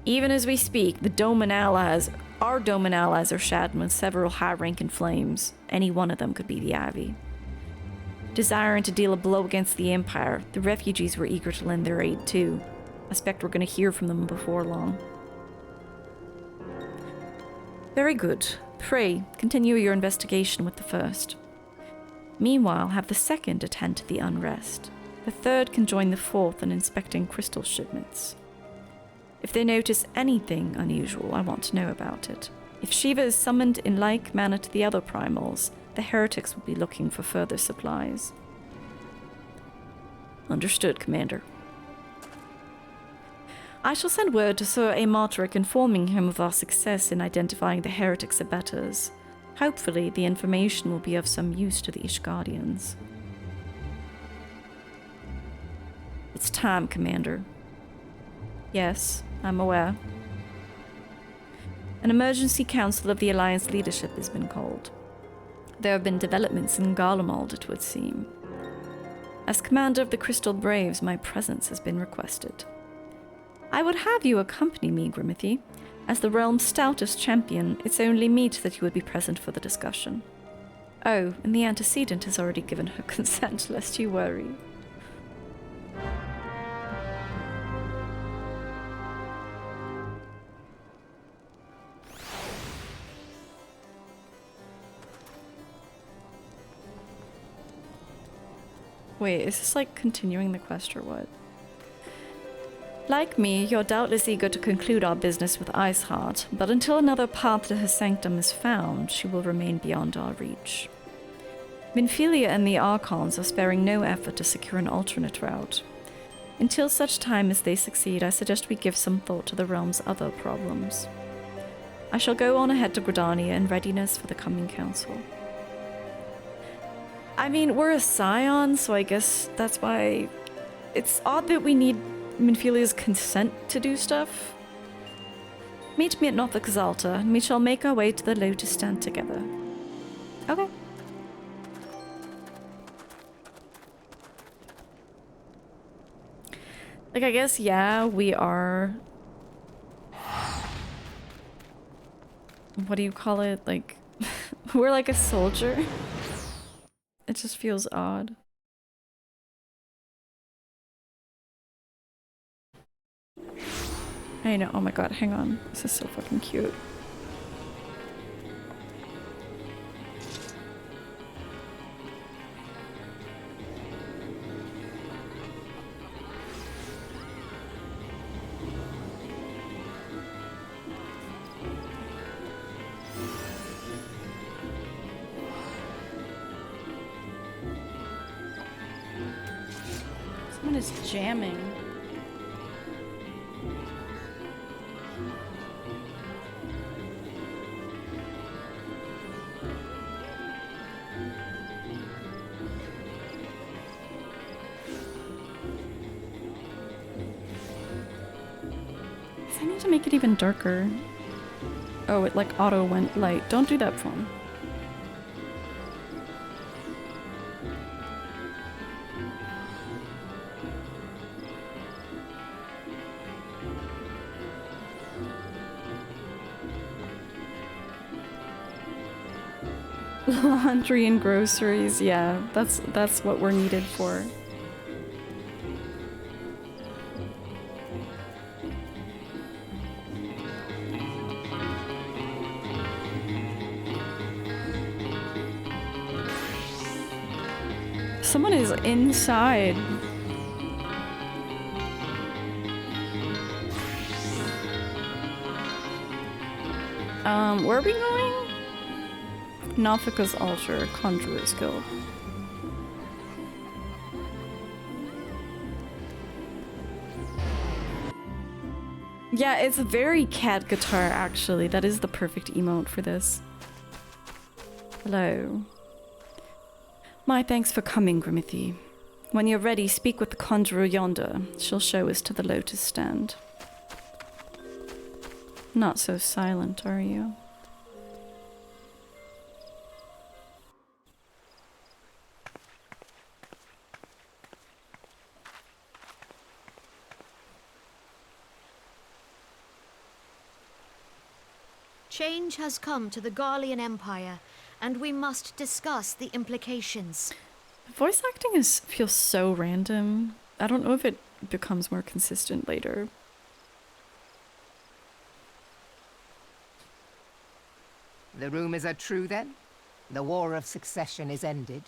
Even as we speak, our Doman allies are shadowed with several high-ranking flames. Any one of them could be the Ivy. Desiring to deal a blow against the Empire, the refugees were eager to lend their aid too. I expect we're going to hear from them before long. Very good. Pray, continue your investigation with the first. Meanwhile, have the second attend to the unrest. The third can join the fourth in inspecting crystal shipments. If they notice anything unusual, I want to know about it. If Shiva is summoned in like manner to the other primals, the heretics will be looking for further supplies. Understood, Commander. I shall send word to Sir Amarteric informing him of our success in identifying the heretics' abettors. Hopefully, the information will be of some use to the Ishgardians. It's time, Commander. Yes, I'm aware. An emergency council of the Alliance leadership has been called. There have been developments in Garlemald, it would seem. As commander of the Crystal Braves, my presence has been requested. I would have you accompany me, Grimothy. As the realm's stoutest champion, it's only meet that you would be present for the discussion. Oh, and the antecedent has already given her consent, lest you worry. Wait, is this like continuing the quest or what? Like me, you're doubtless eager to conclude our business with Iceheart, but until another path to her sanctum is found, she will remain beyond our reach. Minfilia and the Archons are sparing no effort to secure an alternate route. Until such time as they succeed, I suggest we give some thought to the realm's other problems. I shall go on ahead to Gridania in readiness for the coming council. I mean, we're a scion, so I guess that's why it's odd that we need Minfilia's consent to do stuff. Meet me at Norfolk Exalta, and we shall make our way to the Lotus Stand together. Okay. Like, I guess, yeah, we are... What do you call it? Like, we're like a soldier. It just feels odd. I know. Oh my god, hang on. This is so fucking cute. Someone is jamming. I need to make it even darker. Oh, it like auto went light. Don't do that, phone. Laundry and groceries, yeah, that's what we're needed for. Someone is inside. Where are we going? Nafika's Altar, Conjurer's Guild. Yeah, it's a very cat guitar, actually. That is the perfect emote for this. Hello. My thanks for coming, Grimothy. When you're ready, speak with the conjurer yonder. She'll show us to the lotus stand. Not so silent, are you? Change has come to the Garlean Empire, and we must discuss the implications. Voice acting feels so random. I don't know if it becomes more consistent later. The rumors are true, then? The War of Succession is ended?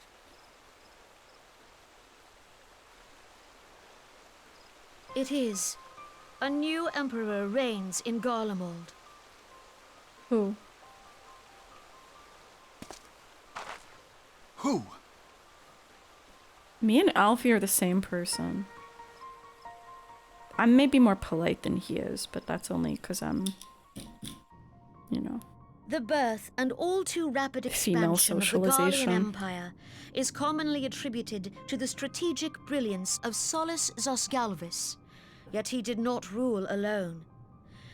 It is. A new emperor reigns in Garlemald. Who? Who? Me and Alfie are the same person. I'm maybe more polite than he is, but that's only because I'm, you know. The birth and all too rapid Female expansion of the socialization. Garlean Empire is commonly attributed to the strategic brilliance of Solus Zosgalvis, yet he did not rule alone.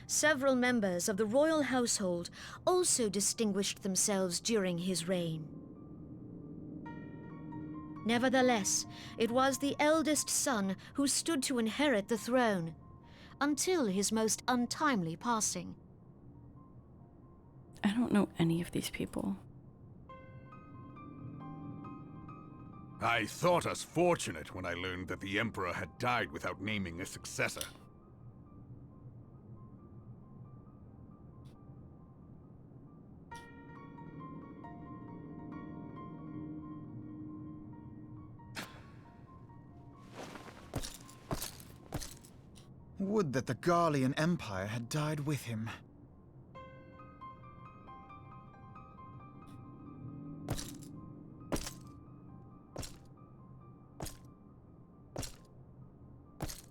Several members of the royal household also distinguished themselves during his reign. Nevertheless, it was the eldest son who stood to inherit the throne, until his most untimely passing. I don't know any of these people. I thought us fortunate when I learned that the Emperor had died without naming a successor. Would that the Garlean Empire had died with him.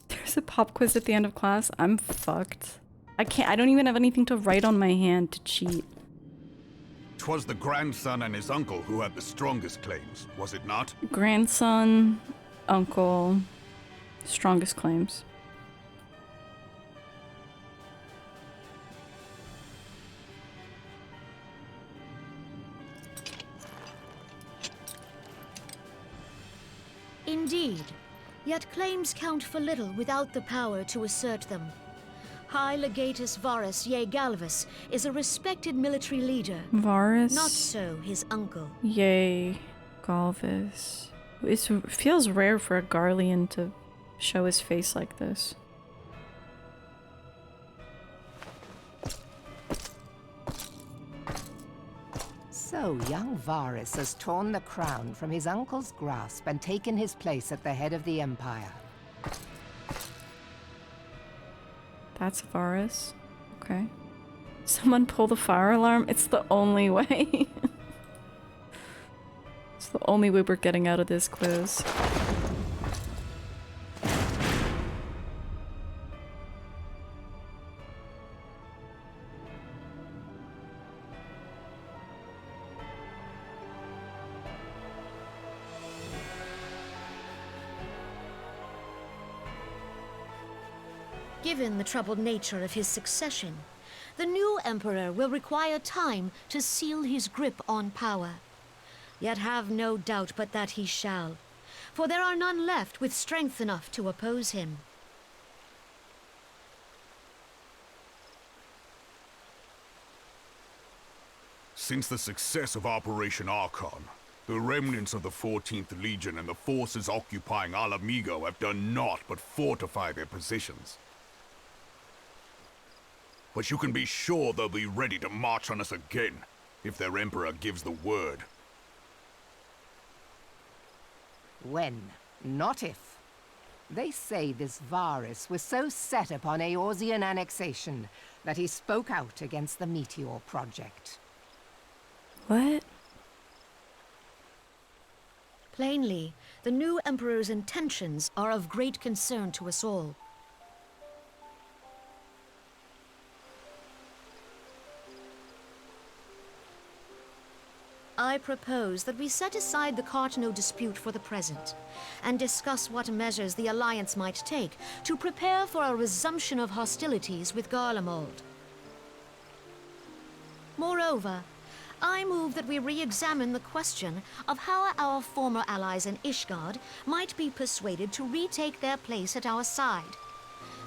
There's a pop quiz at the end of class. I'm fucked. I don't even have anything to write on my hand to cheat. 'Twas the grandson and his uncle who had the strongest claims, was it not? Grandson, uncle, strongest claims. Indeed, yet claims count for little without the power to assert them. High Legatus Varus Ye Galvus is a respected military leader. Varus? Not so his uncle. Yay, Galvus. It feels rare for a Garlean to show his face like this. So young Varus has torn the crown from his uncle's grasp and taken his place at the head of the Empire. That's Varus. Okay. Someone pull the fire alarm. It's the only way. It's the only way we're getting out of this quiz. Given the troubled nature of his succession, the new emperor will require time to seal his grip on power. Yet have no doubt but that he shall, for there are none left with strength enough to oppose him. Since the success of Operation Archon, the remnants of the 14th Legion and the forces occupying Alamigo have done naught but fortify their positions. But you can be sure they'll be ready to march on us again, if their Emperor gives the word. When, not if. They say this Varus was so set upon Eorzean annexation that he spoke out against the Meteor Project. What? Plainly, the new emperor's intentions are of great concern to us all. I propose that we set aside the Cardinal dispute for the present, and discuss what measures the Alliance might take to prepare for a resumption of hostilities with Garlemald. Moreover, I move that we re-examine the question of how our former allies in Ishgard might be persuaded to retake their place at our side.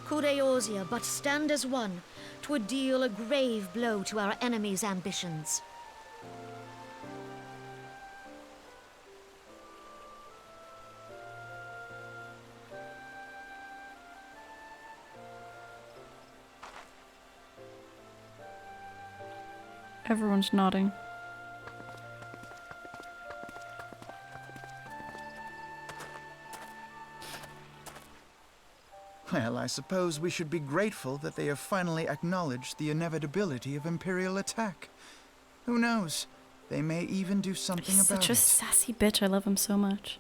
Could Eorzea but stand as one, 'twould deal a grave blow to our enemies' ambitions. Everyone's nodding. Well, I suppose we should be grateful that they have finally acknowledged the inevitability of Imperial attack. Who knows? They may even do something He's about such a it. sassy bitch. I love him so much.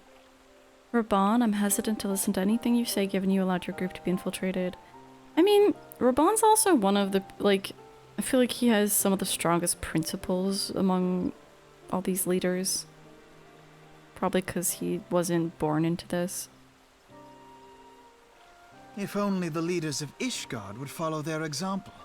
Raban, I'm hesitant to listen to anything you say given you allowed your group to be infiltrated. I mean, Raban's also one of the, like, I feel like he has some of the strongest principles among all these leaders. Probably because he wasn't born into this. If only the leaders of Ishgard would follow their example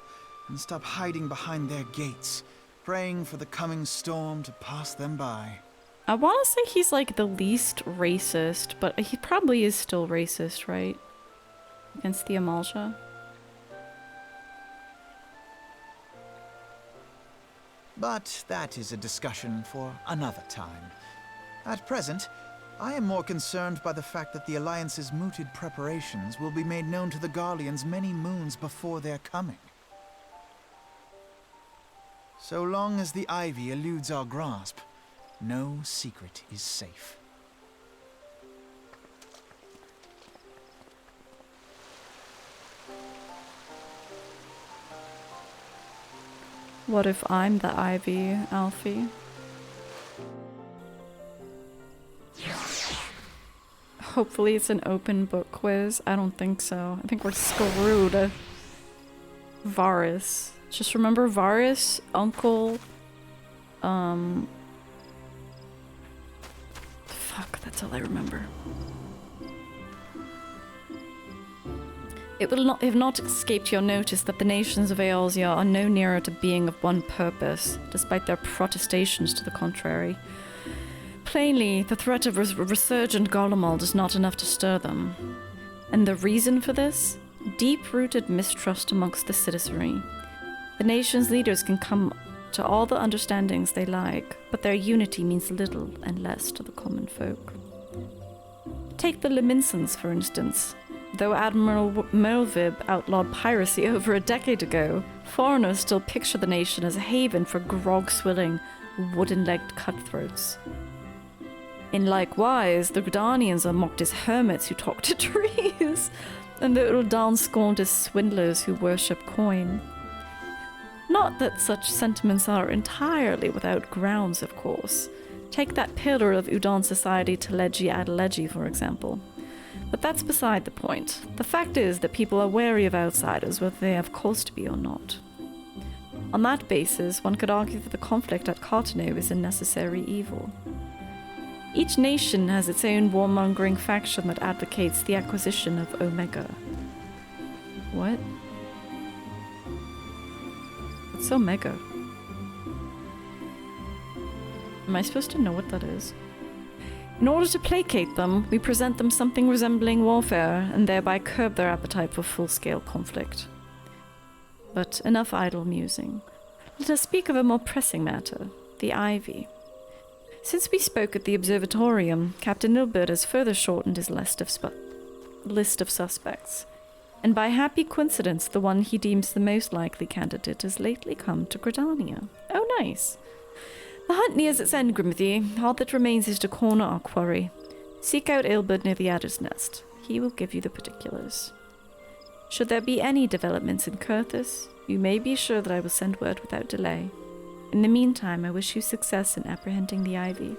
and stop hiding behind their gates, praying for the coming storm to pass them by. I want to say he's like the least racist, but he probably is still racist, right? Against the Amalja. But that is a discussion for another time. At present, I am more concerned by the fact that the Alliance's mooted preparations will be made known to the Garleans many moons before their coming. So long as the Ivy eludes our grasp, no secret is safe. What if I'm the Ivy, Alfie? Hopefully it's an open book quiz. I don't think so. I think we're screwed. Varus. Just remember Varus, Uncle, fuck, that's all I remember. It will not have not escaped your notice that the nations of Eorzea are no nearer to being of one purpose, despite their protestations to the contrary. Plainly, the threat of resurgent Garlemald is not enough to stir them. And the reason for this? Deep-rooted mistrust amongst the citizenry. The nation's leaders can come to all the understandings they like, but their unity means little and less to the common folk. Take the Leminsons, for instance. Though Admiral Melvib outlawed piracy over a decade ago, foreigners still picture the nation as a haven for grog-swilling, wooden-legged cutthroats. In like wise, the Gridanians are mocked as hermits who talk to trees, and the Uldan scorned as swindlers who worship coin. Not that such sentiments are entirely without grounds, of course. Take that pillar of Udan society, Teleji Adeleji, for example. But that's beside the point. The fact is that people are wary of outsiders, whether they have cause to be or not. On that basis, one could argue that the conflict at Cartano is a necessary evil. Each nation has its own warmongering faction that advocates the acquisition of Omega. What? What's Omega? Am I supposed to know what that is? In order to placate them, we present them something resembling warfare, and thereby curb their appetite for full-scale conflict. But enough idle musing. Let us speak of a more pressing matter, the Ivy. Since we spoke at the Observatorium, Captain Nilbert has further shortened his list of suspects, and by happy coincidence, the one he deems the most likely candidate has lately come to Gridania. Oh, nice. The hunt nears its end, Grimothy. All that remains is to corner our quarry. Seek out Ilbert near the Adder's Nest. He will give you the particulars. Should there be any developments in Kurthus, you may be sure that I will send word without delay. In the meantime, I wish you success in apprehending the Ivy.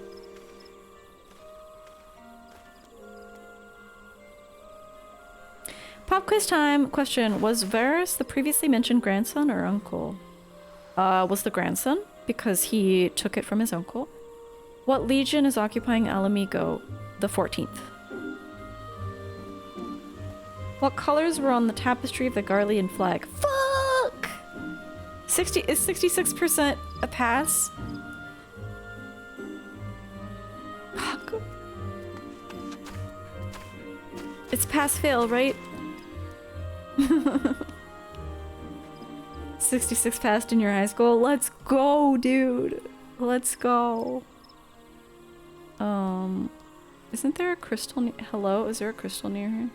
Pop quiz time. Question: was Varus the previously mentioned grandson or uncle? Was the grandson, because he took it from his uncle. What legion is occupying Alamigo? The 14th. What colors were on the tapestry of the Garlean flag? Fuck! 60 is 66% a pass? Fuck. It's pass fail, right? 66 passed in your high school. Let's go, dude. Let's go. Isn't there a crystal hello? Is there a crystal near here?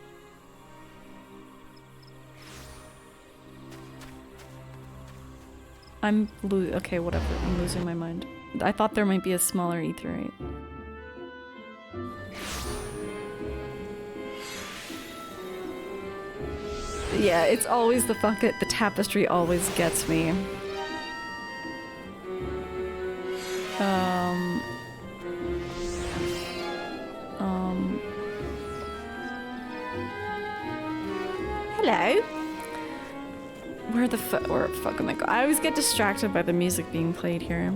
Okay, whatever. I'm losing my mind. I thought there might be a smaller etherite. Yeah, it's always the the tapestry always gets me. Hello? Where the fuck am I going? I always get distracted by the music being played here.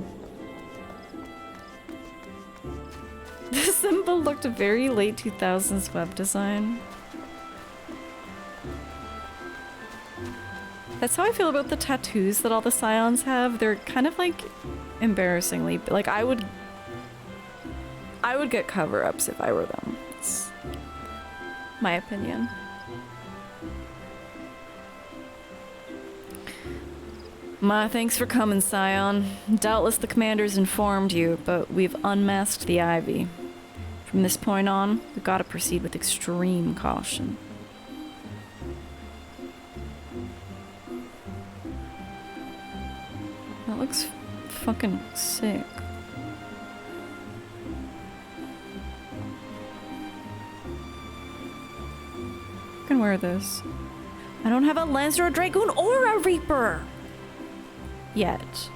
This symbol looked very late 2000s web design. That's how I feel about the tattoos that all the Scions have. They're kind of like embarrassingly, like I would get cover-ups if I were them. It's my opinion. Thanks for coming, Scion. Doubtless the commanders informed you, but we've unmasked the Ivy. From this point on, we've got to proceed with extreme caution. That looks fucking sick. I can wear this. I don't have a Lancer, a Dragoon, or a Reaper! Yet.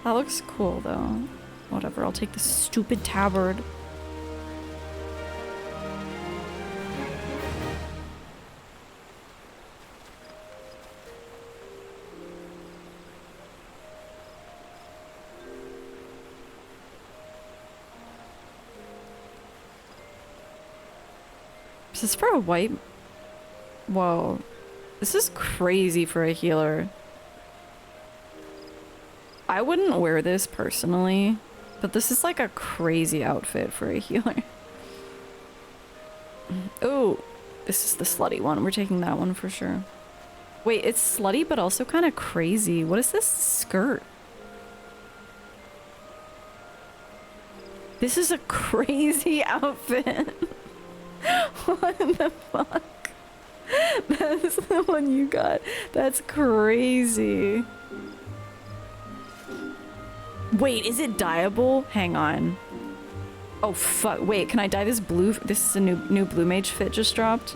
That looks cool, though. Whatever, I'll take the stupid tabard. Is this for a white? Whoa. This is crazy for a healer. I wouldn't wear this personally, but this is like a crazy outfit for a healer. Oh, this is the slutty one. We're taking that one for sure. Wait, it's slutty but also kind of crazy. What is this skirt? This is a crazy outfit. What the fuck? That's the one you got. That's crazy. Wait, is it dyeable? Hang on. Oh fuck, wait, can I dye this blue? This is a new blue mage fit just dropped.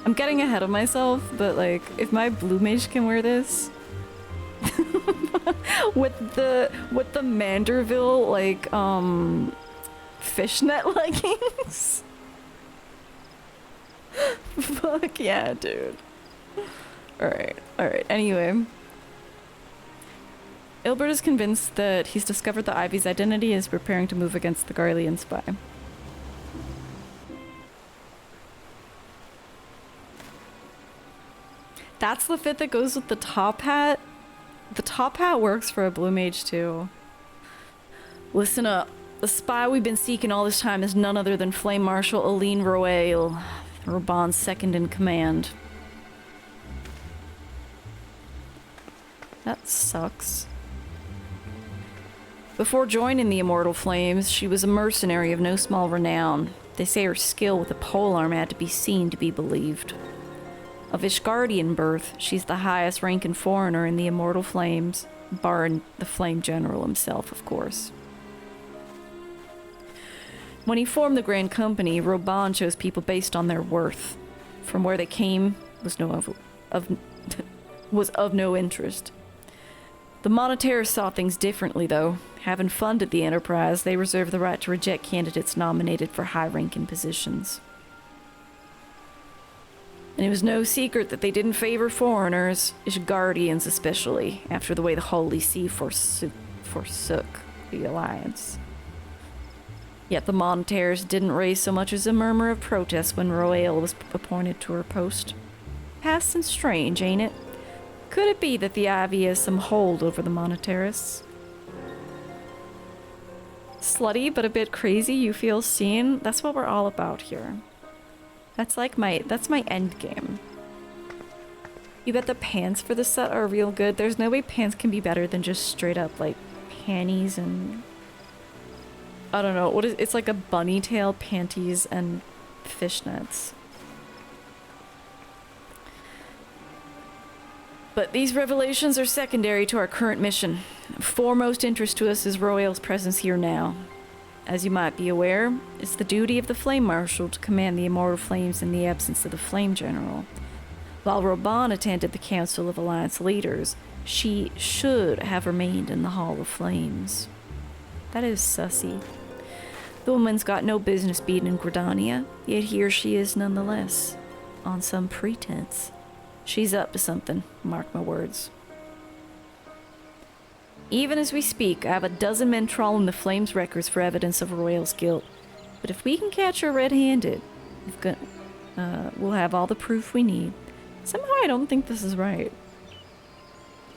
I'm getting ahead of myself, but like, if my blue mage can wear this with the Manderville like fishnet leggings. Fuck yeah, dude. Alright. Anyway. Ilbert is convinced that he's discovered the Ivy's identity and is preparing to move against the Garlean spy. That's the fit that goes with the top hat? The top hat works for a blue mage too. Listen up. The spy we've been seeking all this time is none other than Flame Marshal Reason Roaille, Raban's second in command. That sucks. Before joining the Immortal Flames, she was a mercenary of no small renown. They say her skill with the polearm had to be seen to be believed. Of Ishgardian birth, she's the highest ranking foreigner in the Immortal Flames, barring the Flame General himself, of course. When he formed the Grand Company, Roban chose people based on their worth. From where they came was of no interest. The Monetaires saw things differently, though. Having funded the enterprise, they reserve the right to reject candidates nominated for high-ranking positions. And it was no secret that they didn't favor foreigners, Ishgardians especially, after the way the Holy See forsook the Alliance. Yet the Montaires didn't raise so much as a murmur of protest when Roaille was appointed to her post. Past and strange, ain't it? Could it be that the Ivy has some hold over the Monetarists? Slutty but a bit crazy, you feel seen? That's what we're all about here. That's my end game. You bet the pants for the set are real good. There's no way pants can be better than just straight up like panties and I don't know, it's like a bunny tail, panties and fishnets. But these revelations are secondary to our current mission. Of foremost interest to us is Royal's presence here now. As you might be aware, it's the duty of the Flame Marshal to command the Immortal Flames in the absence of the Flame General. While Robon attended the Council of Alliance Leaders, she should have remained in the Hall of Flames. That is sussy. The woman's got no business being in Gridania, yet here she is nonetheless. On some pretense. She's up to something, mark my words. Even as we speak, I have a dozen men trawling the Flames records for evidence of Royal's guilt. But if we can catch her red-handed, we'll have all the proof we need. Somehow I don't think this is right.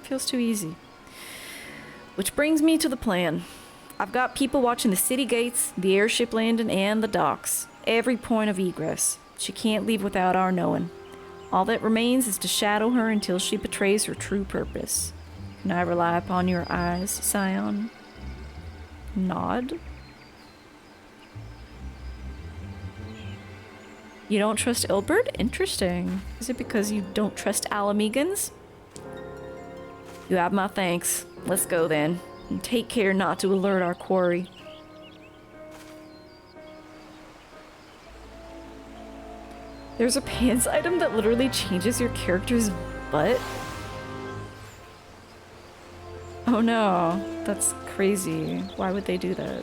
Feels too easy. Which brings me to the plan. I've got people watching the city gates, the airship landing, and the docks. Every point of egress. She can't leave without our knowing. All that remains is to shadow her until she betrays her true purpose. Can I rely upon your eyes, Scion? Nod? You don't trust Ilbert? Interesting. Is it because you don't trust Alamegans? You have my thanks. Let's go then. And take care not to alert our quarry. There's a pants item that literally changes your character's butt? Oh no, that's crazy. Why would they do that?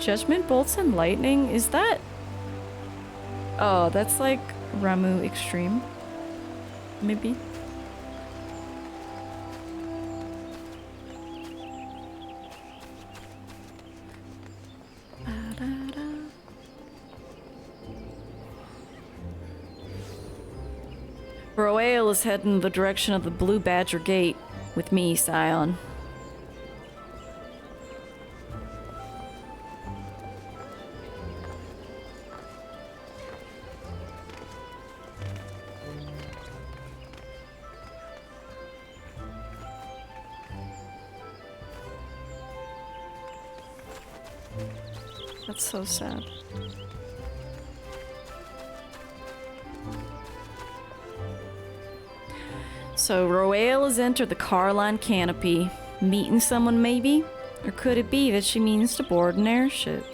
Judgment Bolts and Lightning? Is that... Oh, that's like Ramu Extreme. Maybe? Roaille is heading in the direction of the Blue Badger Gate with me, Scion. That's so sad. So Roaille has entered the Carline Canopy, meeting someone maybe? Or could it be that she means to board an airship?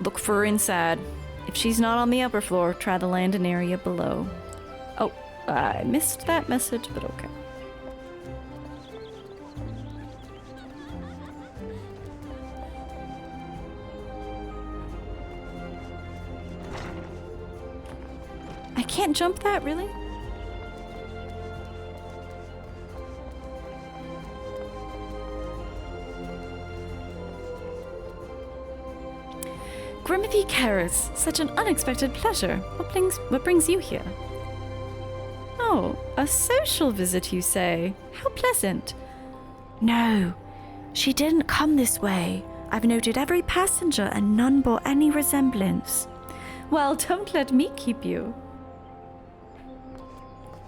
Look for her inside. If she's not on the upper floor, try the landing area below. Oh, I missed that message, but okay. I can't jump that, really? Grimothy Karras, such an unexpected pleasure. What brings you here? Oh, a social visit, you say? How pleasant. No, she didn't come this way. I've noted every passenger and none bore any resemblance. Well, don't let me keep you.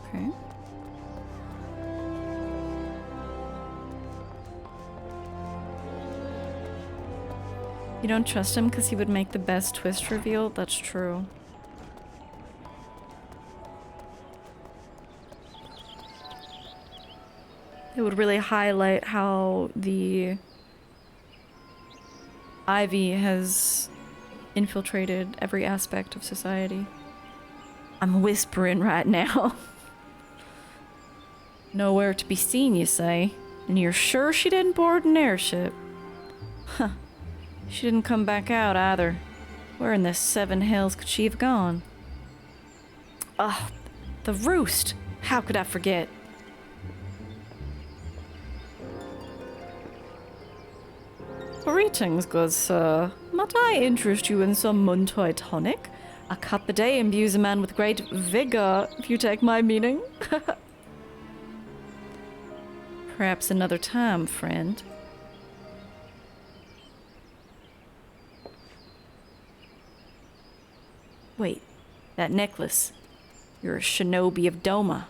Okay. You don't trust him because he would make the best twist reveal? That's true. It would really highlight how the Ivy has infiltrated every aspect of society. I'm whispering right now. Nowhere to be seen, you say? And you're sure she didn't board an airship? Huh. She didn't come back out either. Where in the seven hells could she have gone? Ugh, the roost! How could I forget? Greetings, good sir. Might I interest you in some Muntoy tonic? A cup a day imbues a man with great vigor, if you take my meaning. Perhaps another time, friend. Wait, that necklace. You're a shinobi of Doma.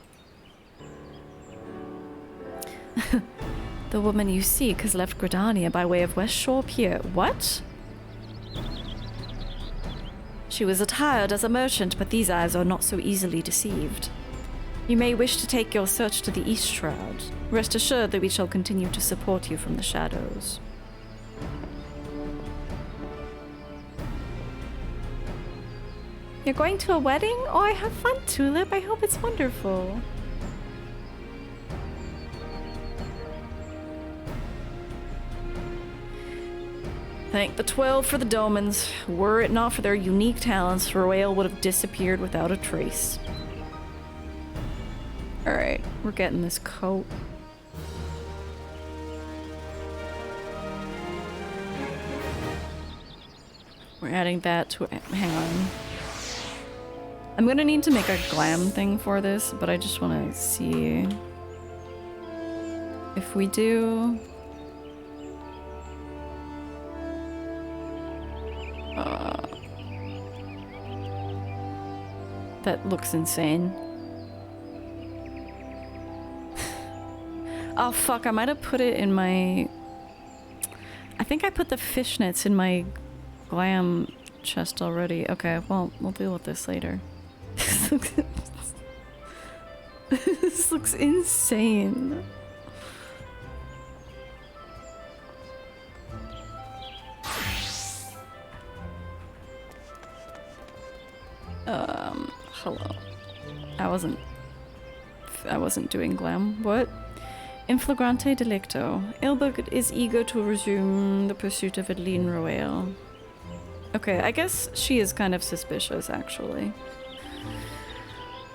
The woman you seek has left Gridania by way of West Shore Pier. What? She was attired as a merchant, but these eyes are not so easily deceived. You may wish to take your search to the East Shroud. Rest assured that we shall continue to support you from the shadows. You're going to a wedding? Oh, I have fun, Tulip. I hope it's wonderful. Thank the 12 for the Domans. Were it not for their unique talents, Roaille would have disappeared without a trace. Alright, we're getting this coat. We're adding that to... hang on. I'm gonna need to make a glam thing for this, but I just want to see if we do... that looks insane. Oh fuck, I might have put it in my... I think I put the fishnets in my glam chest already. Okay, well, we'll deal with this later. This looks insane. Hello. I wasn't doing glam. What? In Flagrante Delicto, Ilbert is eager to resume the pursuit of Adeline Roaille. Okay, I guess she is kind of suspicious, actually.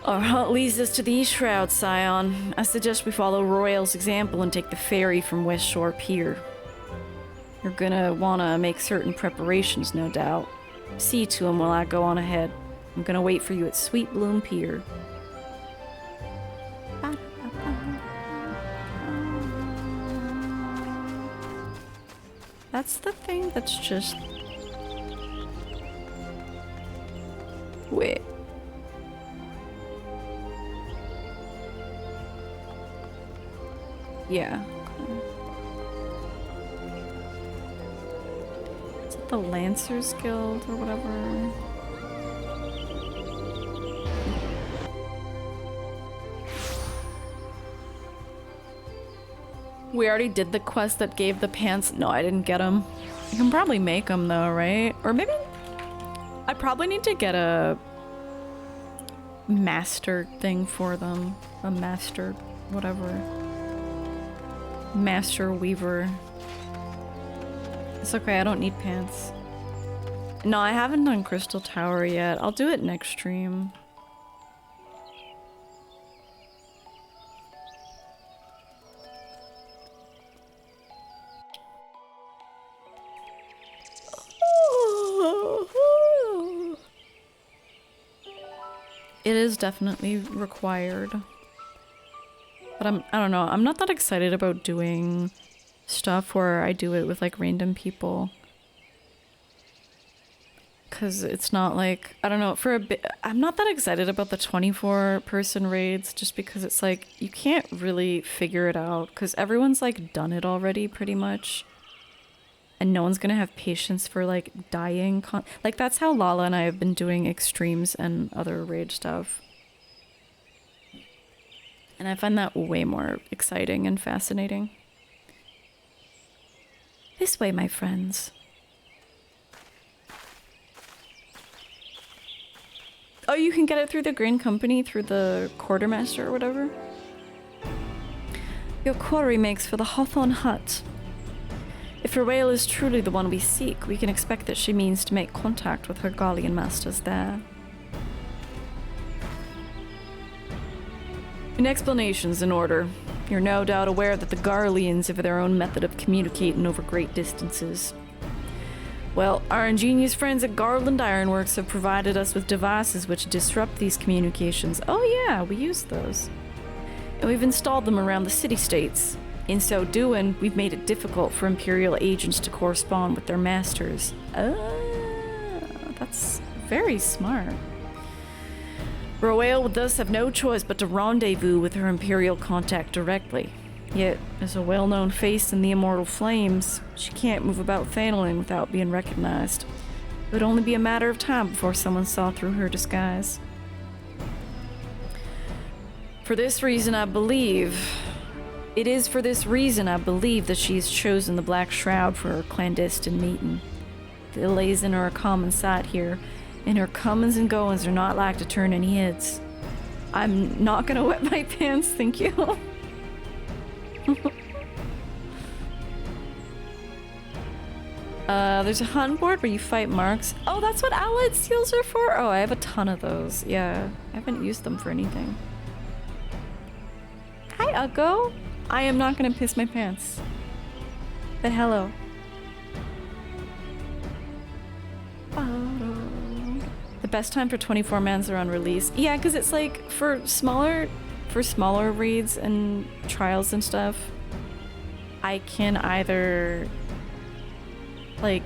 Our hunt leads us to the East Shroud, Scion. I suggest we follow Royale's example and take the ferry from West Shore Pier. You're gonna wanna make certain preparations, no doubt. See to him while I go on ahead. I'm gonna wait for you at Sweet Bloom Pier. That's the thing that's just... Wait. Yeah. Is it the Lancers Guild or whatever? We already did the quest that gave the pants. No, I didn't get them. I can probably make them though, right? Or maybe I probably need to get a master thing for them. A master, whatever. Master weaver. It's okay, I don't need pants. No, I haven't done Crystal Tower yet. I'll do it next stream. It is definitely required. But I don't know, I'm not that excited about doing stuff where I do it with like random people. Cause it's not like, I don't know, for a bit, I'm not that excited about the 24-person raids just because it's like, you can't really figure it out cause everyone's like done it already pretty much. And no one's gonna have patience for like dying. Like that's how Lala and I have been doing extremes and other raid stuff. And I find that way more exciting and fascinating. This way, my friends. Oh, you can get it through the Green Company, through the Quartermaster or whatever? Your quarry makes for the Hawthorne Hut. If Roaille is truly the one we seek, we can expect that she means to make contact with her Garlean masters there. An explanation's in order. You're no doubt aware that the Garleans have their own method of communicating over great distances. Well, our ingenious friends at Garland Ironworks have provided us with devices which disrupt these communications. Oh yeah, we use those. And we've installed them around the city-states. In so doing, we've made it difficult for Imperial agents to correspond with their masters. That's very smart. Roaille would thus have no choice but to rendezvous with her Imperial contact directly. Yet, as a well-known face in the Immortal Flames, she can't move about Thanalan without being recognized. It would only be a matter of time before someone saw through her disguise. For this reason, I believe that she has chosen the Black Shroud for her clandestine meeting. The delays in are a common sight here, and her comings and goings are not like to turn any heads. I'm not gonna wet my pants, thank you. There's a hunt board where you fight marks. Oh, that's what allied seals are for? Oh, I have a ton of those. Yeah, I haven't used them for anything. Hi, Uggo. I am not gonna piss my pants. But hello. The best time for 24 mans are on release. Yeah, because it's like for smaller raids and trials and stuff, I can either like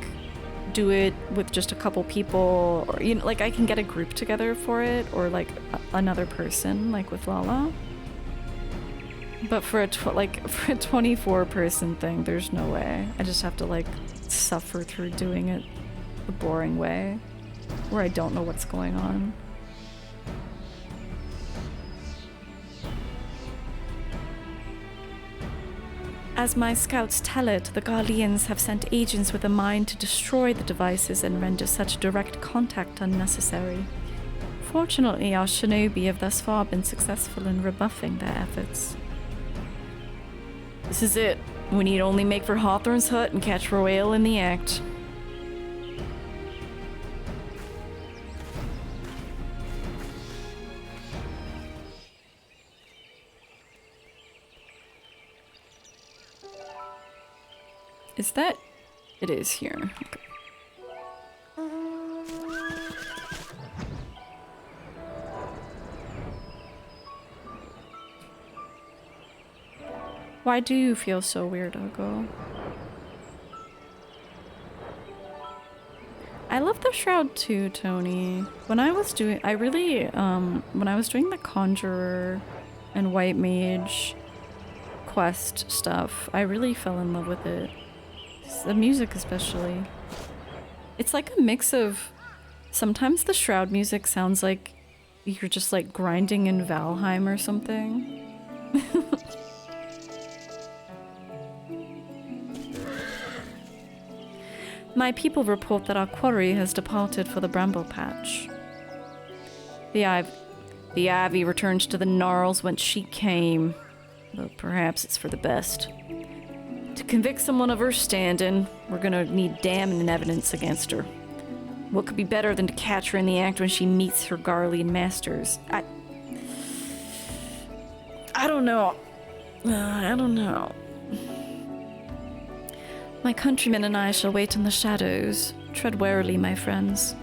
do it with just a couple people, or you know, like I can get a group together for it, or like another person, like with Lala. But for a 24 person thing, there's no way. I just have to like suffer through doing it the boring way, where I don't know what's going on. As my scouts tell it, the Garleans have sent agents with a mind to destroy the devices and render such direct contact unnecessary. Fortunately, our shinobi have thus far been successful in rebuffing their efforts. This is it. We need only make for Hawthorne's hut and catch Roaille in the act. Is that? It is here. Okay. Why do you feel so weird, Uggo? I love the shroud too, Tony. When I was doing, when I was doing the Conjurer and White Mage quest stuff, I really fell in love with it. The music especially. It's like a mix of, sometimes the shroud music sounds like you're just like grinding in Valheim or something. My people report that our quarry has departed for the Bramble Patch. The ivy returns to the gnarls whence she came, though perhaps it's for the best. To convict someone of her standing, we're gonna need damning evidence against her. What could be better than to catch her in the act when she meets her Garlean masters? I don't know. I don't know. My countrymen and I shall wait in the shadows. Tread warily, my friends.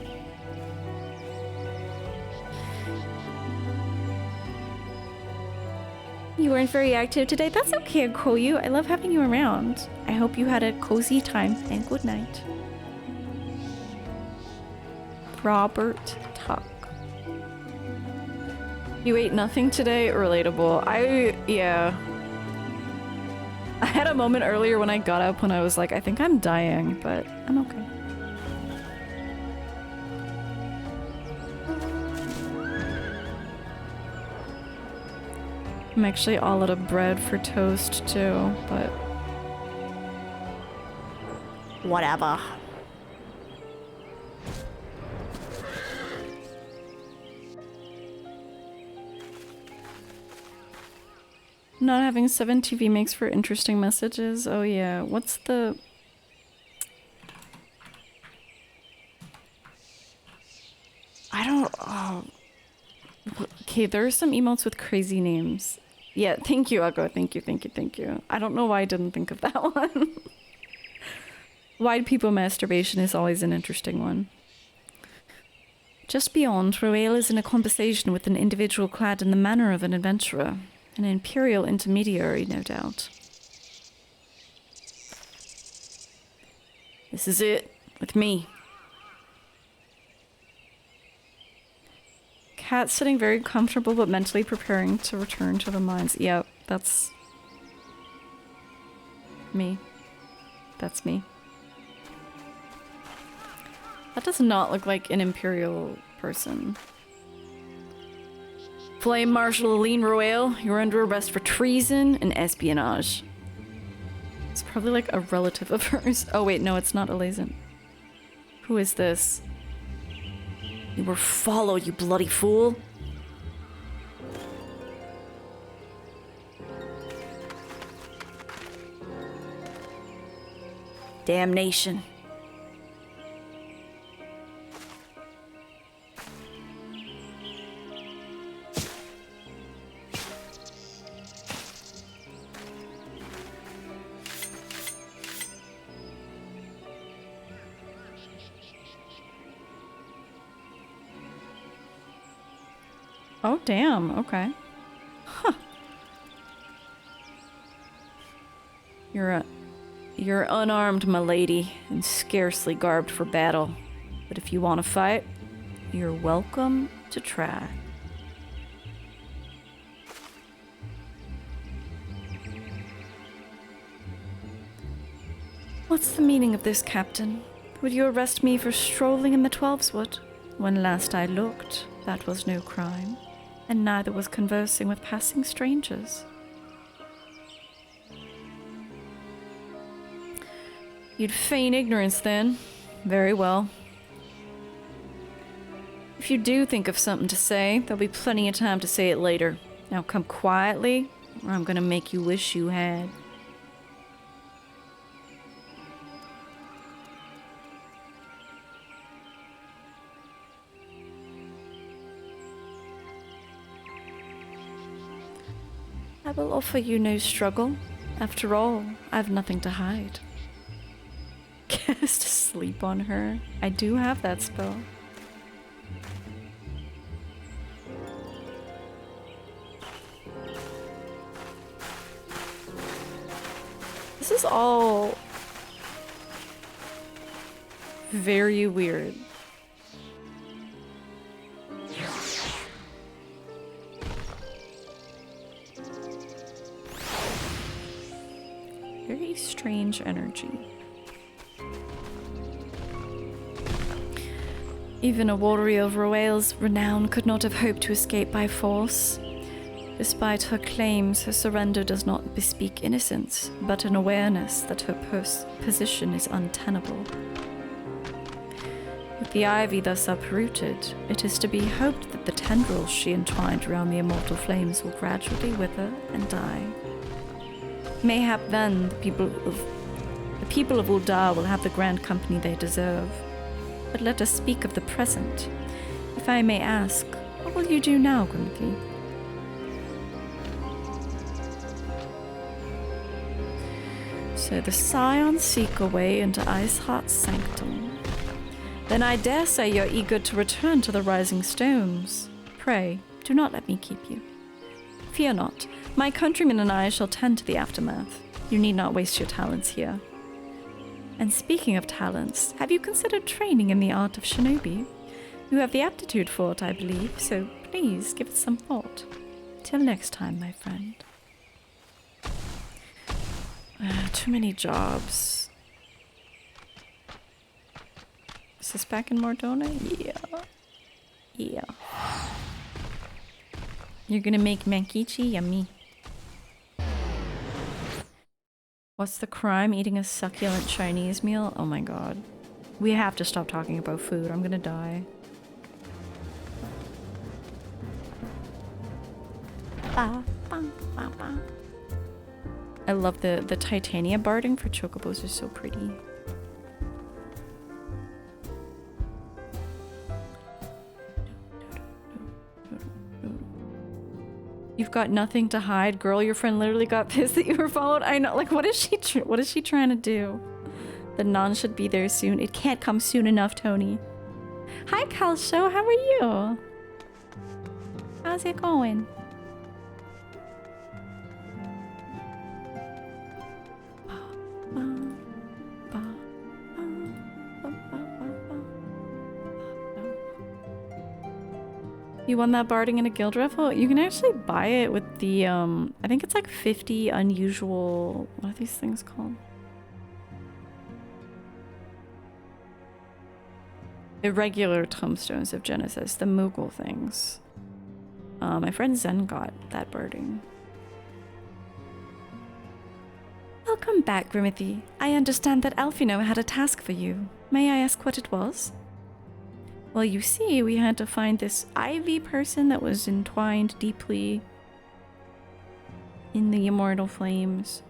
You weren't very active today. That's okay, Koyu. I love having you around. I hope you had a cozy time, and good night. Robert Tuck. You ate nothing today? Relatable. Yeah. I had a moment earlier when I got up when I was like, I think I'm dying, but I'm okay. I'm actually all out of bread for toast too, but whatever. Not having 7 TV makes for interesting messages. Oh yeah, what's the Okay, there are some emotes with crazy names. Yeah, thank you, Uggo. Thank you. I don't know why I didn't think of that one. White people masturbation is always an interesting one. Just beyond, Roaille is in a conversation with an individual clad in the manner of an adventurer. An imperial intermediary, no doubt. This is it, with me. Cat sitting very comfortable but mentally preparing to return to the mines. Yep, that's me. That's me. That does not look like an imperial person. Flame Marshal Aline Roaille, you're under arrest for treason and espionage. It's probably like a relative of hers. Oh wait, no, it's not Elazin. Who is this? You were followed, you bloody fool. Damnation. Oh, damn. Okay. Huh. You're unarmed, my lady, and scarcely garbed for battle. But if you want to fight, you're welcome to try. What's the meaning of this, Captain? Would you arrest me for strolling in the Twelveswood? When last I looked, that was no crime. And neither was conversing with passing strangers. You'd feign ignorance then. Very well. If you do think of something to say, there'll be plenty of time to say it later. Now come quietly, or I'm gonna make you wish you had. I will offer you no struggle. After all, I've nothing to hide. Cast sleep on her. I do have that spell. This is all very weird. Very strange energy. Even a warrior of Roaille's renown could not have hoped to escape by force. Despite her claims, her surrender does not bespeak innocence, but an awareness that her position is untenable. With the ivy thus uprooted, it is to be hoped that the tendrils she entwined around the immortal flames will gradually wither and die. Mayhap then the people of Uldar will have the grand company they deserve. But let us speak of the present. If I may ask, what will you do now, Grimke? So the Scions seek a way into Iceheart's sanctum. Then I dare say you're eager to return to the Rising Stones. Pray, do not let me keep you. Fear not, my countrymen and I shall tend to the aftermath. You need not waste your talents here. And speaking of talents, have you considered training in the art of shinobi? You have the aptitude for it, I believe, so please give it some thought. Till next time, my friend. Too many jobs. Is this back in Mordona? Yeah. You're gonna make mankichi? Yummy. What's the crime? Eating a succulent Chinese meal? Oh my god. We have to stop talking about food. I'm gonna die. I love the Titania barding for chocobos is so pretty. You've got nothing to hide. Girl, your friend literally got pissed that you were followed. I know, like, what is she trying to do? The nun should be there soon. It can't come soon enough, Tony. Hi, Calsho. How are you? How's it going? You won that barding in a guild raffle? You can actually buy it with the, I think it's like 50 unusual, what are these things called? Irregular tombstones of Genesis, the Moogle things. My friend Zen got that barding. Welcome back, Grimothy. I understand that Alfino had a task for you. May I ask what it was? Well, you see, we had to find this Ivy person that was entwined deeply in the immortal flames.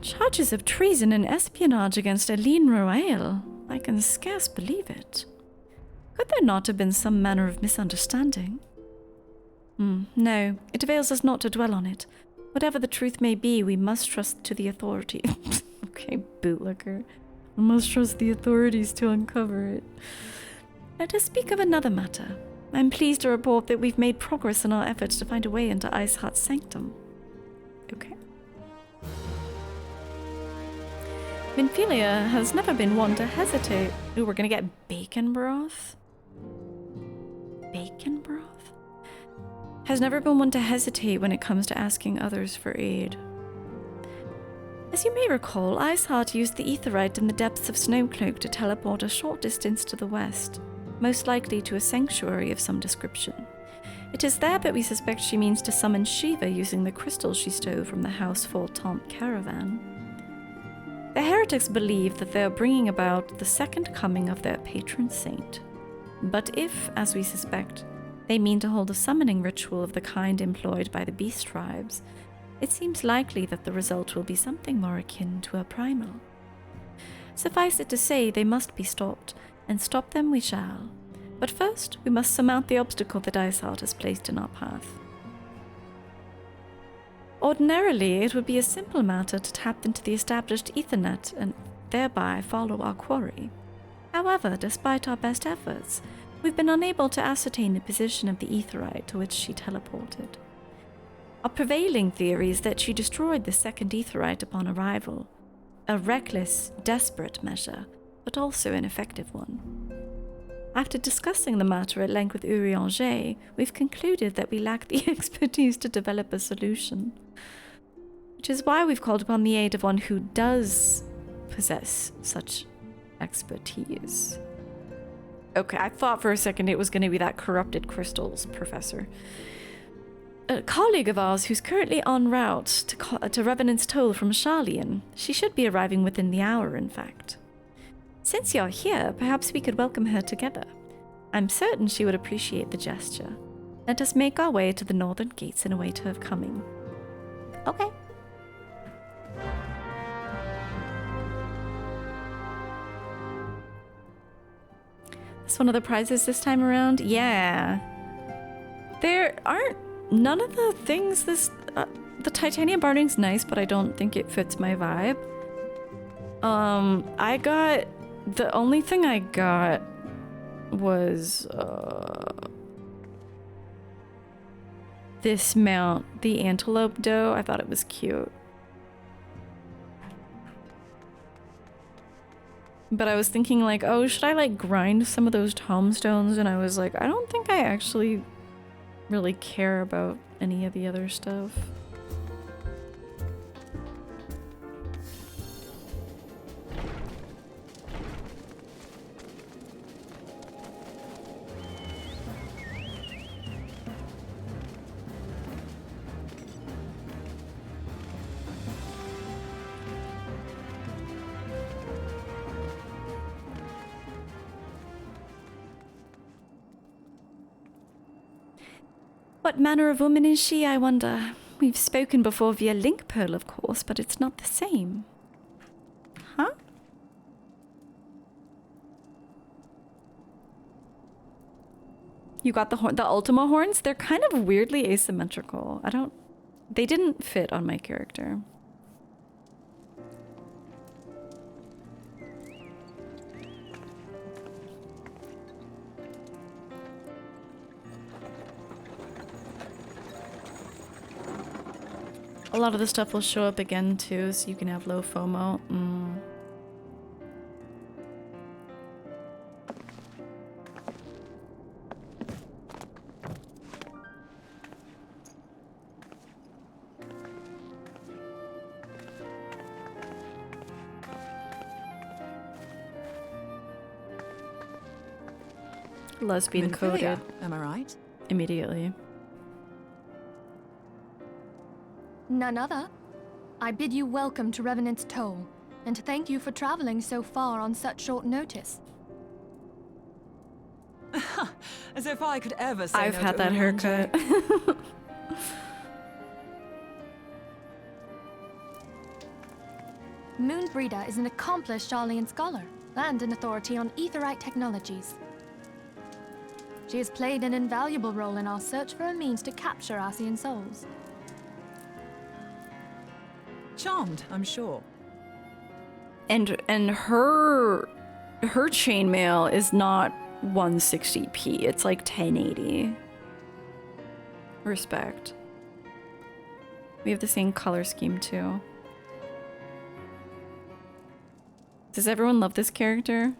Charges of treason and espionage against Reason Roaille. I can scarce believe it. Could there not have been some manner of misunderstanding? No, it avails us not to dwell on it. Whatever the truth may be, we must trust to the authority. Okay, bootlicker. We must trust the authorities to uncover it. Let us speak of another matter. I'm pleased to report that we've made progress in our efforts to find a way into Iceheart's sanctum. Okay. Minfilia has never been one to hesitate. Ooh, we're gonna get bacon broth? Bacon broth? Has never been one to hesitate when it comes to asking others for aid. As you may recall, Iceheart used the aetheryte in the depths of Snowcloak to teleport a short distance to the west, most likely to a sanctuary of some description. It is there that we suspect she means to summon Shiva using the crystals she stole from the House Fortemps caravan. The heretics believe that they are bringing about the second coming of their patron saint. But if, as we suspect, they mean to hold a summoning ritual of the kind employed by the beast tribes, it seems likely that the result will be something more akin to a primal. Suffice it to say, they must be stopped, and stop them we shall. But first, we must surmount the obstacle that Iceheart has placed in our path. Ordinarily, it would be a simple matter to tap into the established Ethernet and thereby follow our quarry. However, despite our best efforts, we've been unable to ascertain the position of the aetheryte to which she teleported. Our prevailing theory is that she destroyed the second aetheryte upon arrival. A reckless, desperate measure, but also an effective one. After discussing the matter at length with Urianger, we've concluded that we lack the expertise to develop a solution. Which is why we've called upon the aid of one who does possess such expertise. Okay, I thought for a second it was going to be that corrupted crystals professor. A colleague of ours who's currently en route to Revenant's Toll from Charlian. She should be arriving within the hour, in fact. Since you're here, perhaps we could welcome her together. I'm certain she would appreciate the gesture. Let us make our way to the northern gates and await her coming. Okay. That's one of the prizes this time around? Yeah. There aren't none of the things this... the titanium barding's nice, but I don't think it fits my vibe. I got... The only thing I got was... this mount, the antelope doe. I thought it was cute. But I was thinking like, oh, should I like grind some of those tombstones? And I was like, I don't think I actually really care about any of the other stuff. What manner of woman is she, I wonder? We've spoken before via link pearl, of course, but it's not the same. Huh? You got the Ultima horns? They're kind of weirdly asymmetrical. They didn't fit on my character. A lot of the stuff will show up again too, so you can have low FOMO. Lesbian coded. Am I right? Immediately. None other. I bid you welcome to Revenant's Toll, and thank you for traveling so far on such short notice. As if I could ever say I've no had to that a haircut. Moonbreeder is an accomplished Sharlayan scholar and an authority on aetherite technologies. She has played an invaluable role in our search for a means to capture Ascian souls. Charmed, I'm sure. And her chainmail is not 160p. It's like 1080. Respect. We have the same color scheme too. Does everyone love this character?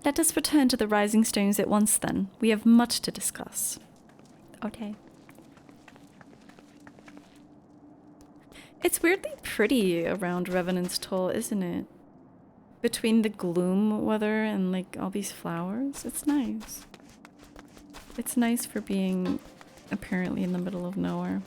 Let us return to the Rising Stones at once then. We have much to discuss. Okay. It's weirdly pretty around Revenant's Toll, isn't it? Between the gloom weather and like all these flowers. It's nice. It's nice for being apparently in the middle of nowhere.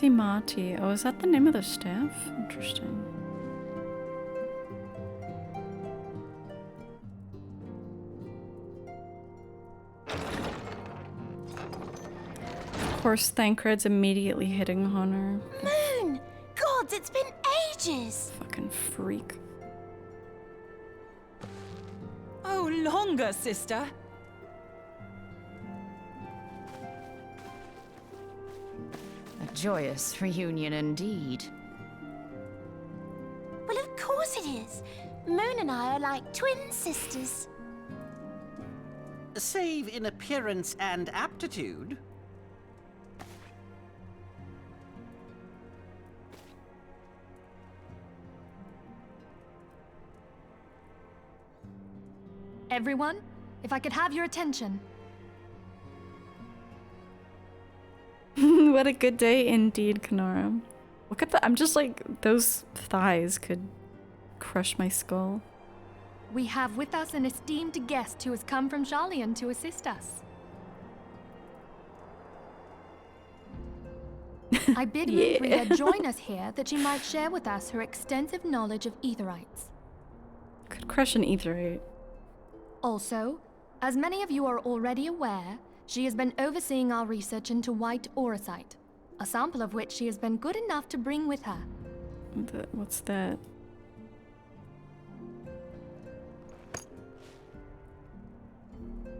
Marty. Oh, is that the name of the staff? Interesting. Of course, Thancred's immediately hitting on her. Moon! Gods, it's been ages! Fucking freak. Oh, longer, sister. Joyous reunion indeed. Well, of course it is. Moon and I are like twin sisters. Save in appearance and aptitude. Everyone, if I could have your attention. What a good day indeed, Kanara. Look at that. I'm just like, those thighs could crush my skull. We have with us an esteemed guest who has come from Sharlayan to assist us. I bid Moonbreeder join us here that she might share with us her extensive knowledge of aetherites. Could crush an aetherite. Also, as many of you are already aware, she has been overseeing our research into white auracite, a sample of which she has been good enough to bring with her. What's that?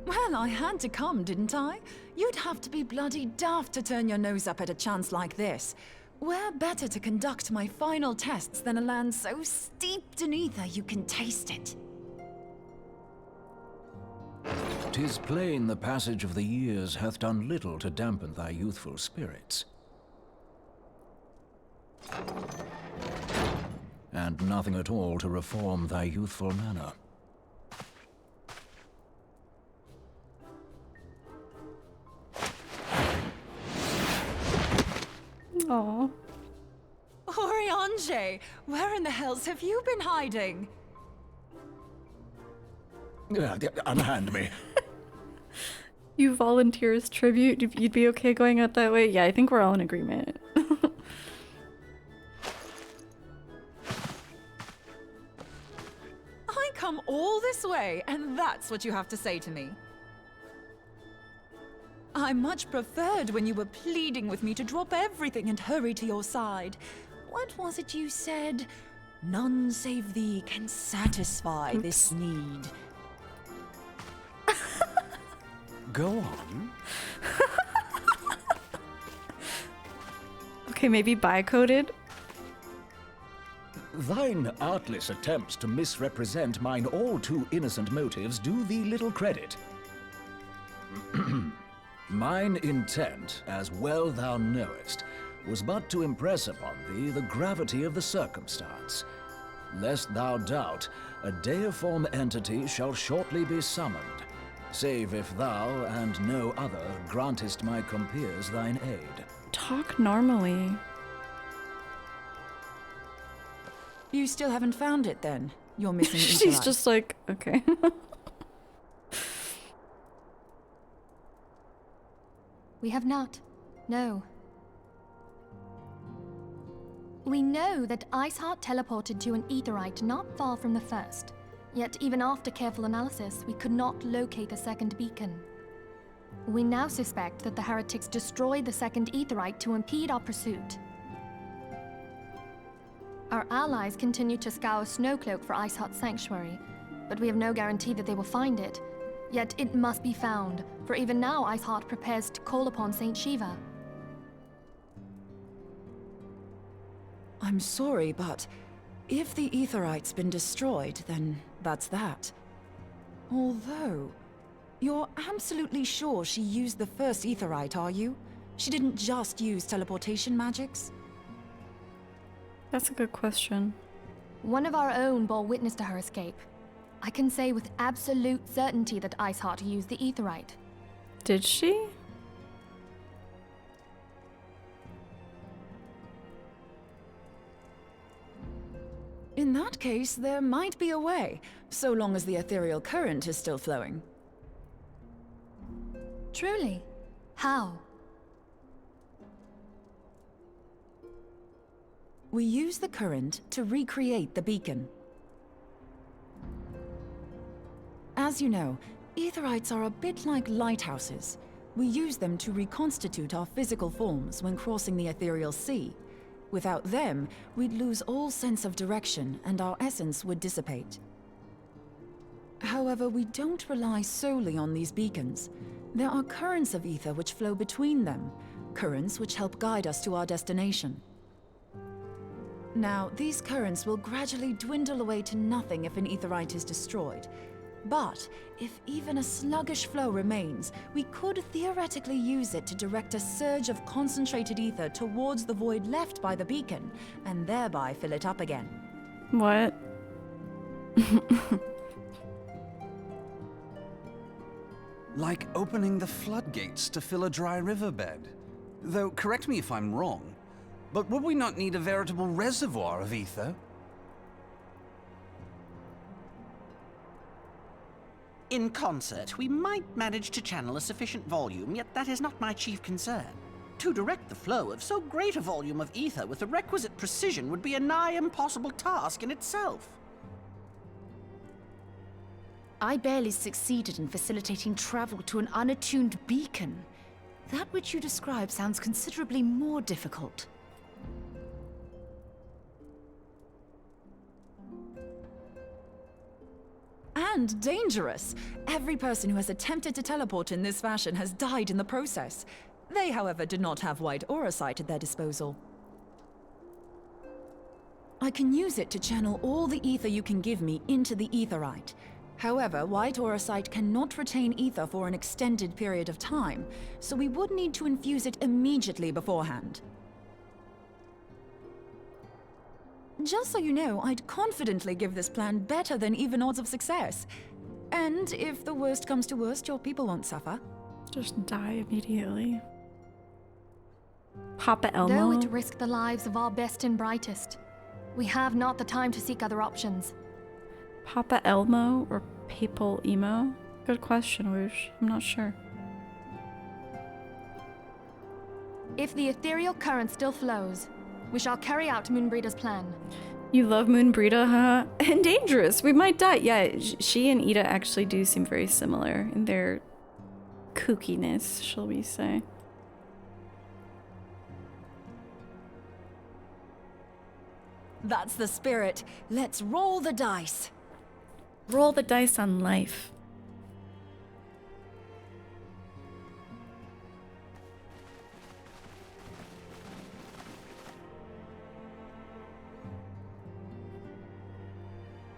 Well, I had to come, didn't I? You'd have to be bloody daft to turn your nose up at a chance like this. Where better to conduct my final tests than a land so steeped in ether you can taste it? 'Tis plain the passage of the years hath done little to dampen thy youthful spirits. and nothing at all to reform thy youthful manner. Aww. Oriange, where in the hells have you been hiding? Unhand me. You volunteer as tribute? You'd be okay going out that way? Yeah, I think we're all in agreement. I come all this way, and that's what you have to say to me. I much preferred when you were pleading with me to drop everything and hurry to your side. What was it you said? None save thee can satisfy this need. Go on. Okay, maybe bi-coded? Thine artless attempts to misrepresent mine all too innocent motives do thee little credit. Mine intent, as well thou knowest, was but to impress upon thee the gravity of the circumstance. Lest thou doubt, a deiform entity shall shortly be summoned, save if thou and no other grantest my compeers thine aid. Talk normally. You still haven't found it then? You're missing She's just like, okay. We have not. No. We know that Iceheart teleported to an aetheryte not far from the first. Yet even after careful analysis, we could not locate the second beacon. We now suspect that the heretics destroyed the second aetheryte to impede our pursuit. Our allies continue to scour Snowcloak for Iceheart's sanctuary, but we have no guarantee that they will find it. Yet it must be found, for even now Iceheart prepares to call upon Saint Shiva. I'm sorry, but if the aetheryte's been destroyed, then that's that. Although, you're absolutely sure she used the first aetheryte, are you? She didn't just use teleportation magics? That's a good question. One of our own bore witness to her escape. I can say with absolute certainty that Iceheart used the aetheryte. Did she? In that case, there might be a way, so long as the ethereal current is still flowing. Truly? How? We use the current to recreate the beacon. As you know, aetherites are a bit like lighthouses. We use them to reconstitute our physical forms when crossing the ethereal sea. Without them, we'd lose all sense of direction and our essence would dissipate. However, we don't rely solely on these beacons. There are currents of ether which flow between them, currents which help guide us to our destination. Now, these currents will gradually dwindle away to nothing if an aetherite is destroyed. But if even a sluggish flow remains, we could theoretically use it to direct a surge of concentrated ether towards the void left by the beacon, and thereby fill it up again. What? Like opening the floodgates to fill a dry riverbed. Though, correct me if I'm wrong, but would we not need a veritable reservoir of ether? In concert, we might manage to channel a sufficient volume, yet that is not my chief concern. To direct the flow of so great a volume of ether with the requisite precision would be a nigh impossible task in itself. I barely succeeded in facilitating travel to an unattuned beacon. That which you describe sounds considerably more difficult. And dangerous. Every person who has attempted to teleport in this fashion has died in the process. They, however, did not have white aura sight at their disposal. I can use it to channel all the ether you can give me into the aetherite. However, white aura sight cannot retain ether for an extended period of time, so we would need to infuse it immediately beforehand. Just so you know, I'd confidently give this plan better than even odds of success. And if the worst comes to worst, your people won't suffer. Just die immediately. Papa Elmo? Though it risk the lives of our best and brightest, we have not the time to seek other options. Papa Elmo or Papal Emo? Good question, Woosh. I'm not sure. If the ethereal current still flows, we shall carry out Moonbreeder's plan. You love Moonbreeder, huh? And dangerous. We might die. Yeah, she and Ida actually do seem very similar in their kookiness, shall we say. That's the spirit. Let's roll the dice. Roll the dice on life.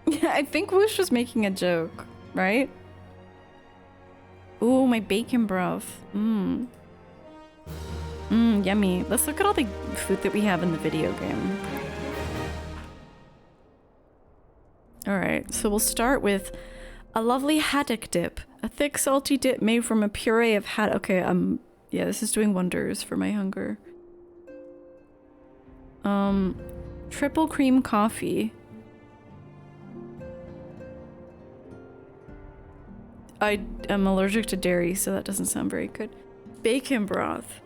Yeah, I think Woosh was making a joke, right? Ooh, my bacon broth. Mmm, yummy. Let's look at all the food that we have in the video game. Alright, so we'll start with a lovely haddock dip. A thick, salty dip made from a puree of haddock. Okay, yeah, this is doing wonders for my hunger. Triple cream coffee. I am allergic to dairy, so that doesn't sound very good. Bacon broth.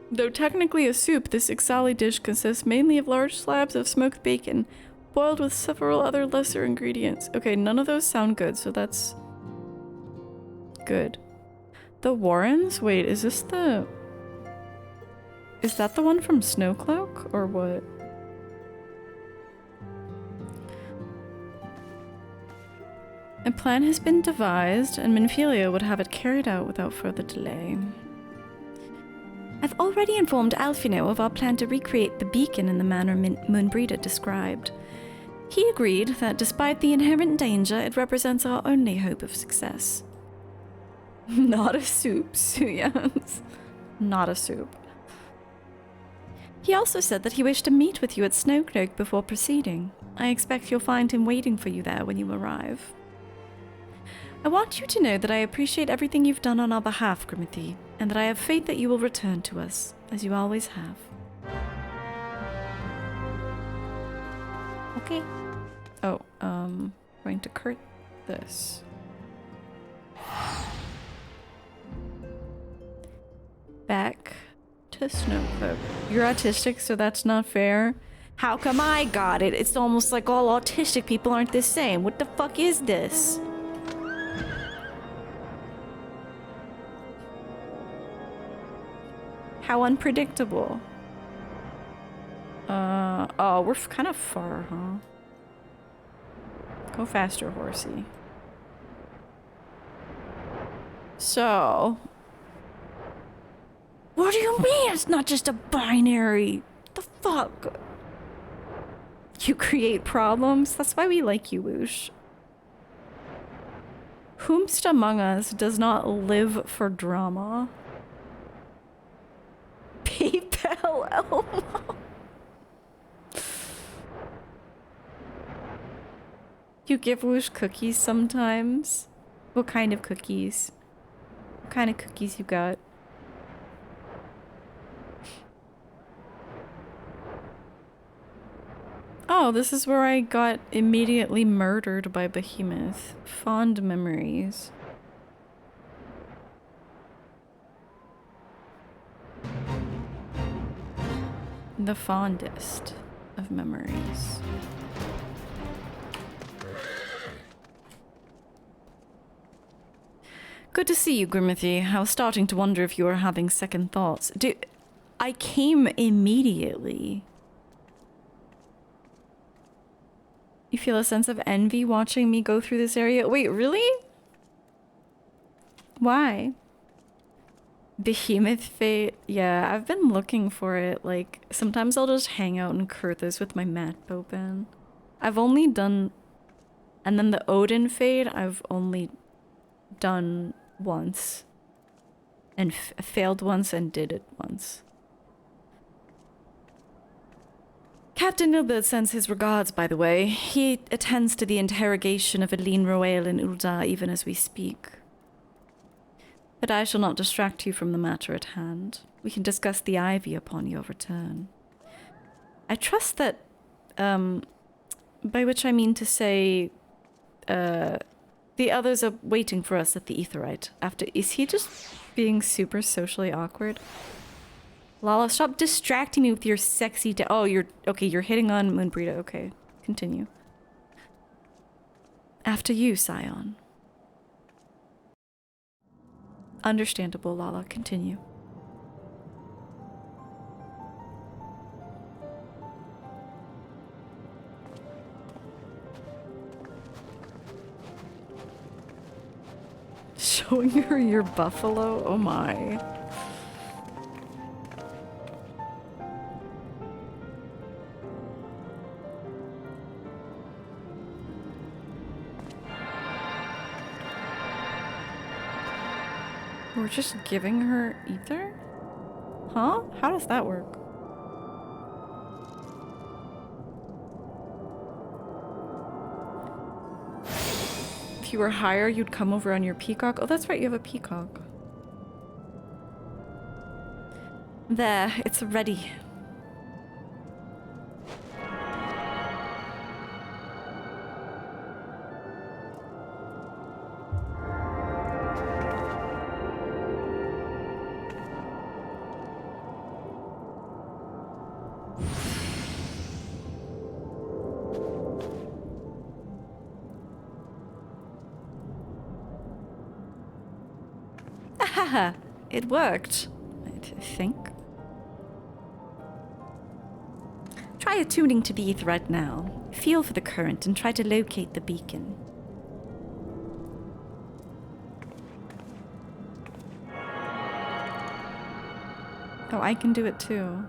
Though technically a soup, this Ixali dish consists mainly of large slabs of smoked bacon, boiled with several other lesser ingredients. Okay, none of those sound good, so that's good. The Warrens? Wait, is this the... Is that the one from Snowcloak, or what? A plan has been devised, and Minfilia would have it carried out without further delay. I've already informed Alfino of our plan to recreate the beacon in the manner Moonbreeder described. He agreed that despite the inherent danger, it represents our only hope of success. Not a soup, Suyans. Not a soup. He also said that he wished to meet with you at Snowcloak before proceeding. I expect you'll find him waiting for you there when you arrive. I want you to know that I appreciate everything you've done on our behalf, Grimothy, and that I have faith that you will return to us, as you always have. Okay. Oh, going to curt this. Back to Snowcloak. You're autistic, so that's not fair. How come I got it? It's almost like all autistic people aren't the same. What the fuck is this? How unpredictable. Oh, we're kind of far, huh? Go faster, horsey. So... What do you mean it's not just a binary? The fuck? You create problems? That's why we like you, Woosh. Whomst among us does not live for drama? PayPal Elmo. You give Woosh cookies sometimes? What kind of cookies? What kind of cookies you got? Oh, this is where I got immediately murdered by Behemoth. Fond memories. The fondest of memories. Good to see you, Grimothy. I was starting to wonder if you were having second thoughts. Dude, I came immediately. You feel a sense of envy watching me go through this area? Wait, really? Why? Behemoth Fate? Yeah, I've been looking for it. Like, sometimes I'll just hang out in Kurthas with my map open. I've only done... And then the Odin Fate, I've only done once. And failed once and did it once. Captain Nilbert sends his regards, by the way. He attends to the interrogation of Reason Roaille and Ulda even as we speak. But I shall not distract you from the matter at hand. We can discuss the ivy upon your return. I trust that, by which I mean to say, the others are waiting for us at the Aetheryte. Is he just being super socially awkward? Lala, stop distracting me with your sexy oh, you're hitting on Moonbreeder. Okay, continue. After you, Scion. Understandable, Lala, continue. Showing her your buffalo? Oh my. We're just giving her ether? Huh? How does that work? If you were higher, you'd come over on your peacock. Oh, that's right, you have a peacock. There, it's ready. It worked, I think. Try attuning to the thread now. Feel for the current and try to locate the beacon. Oh, I can do it too.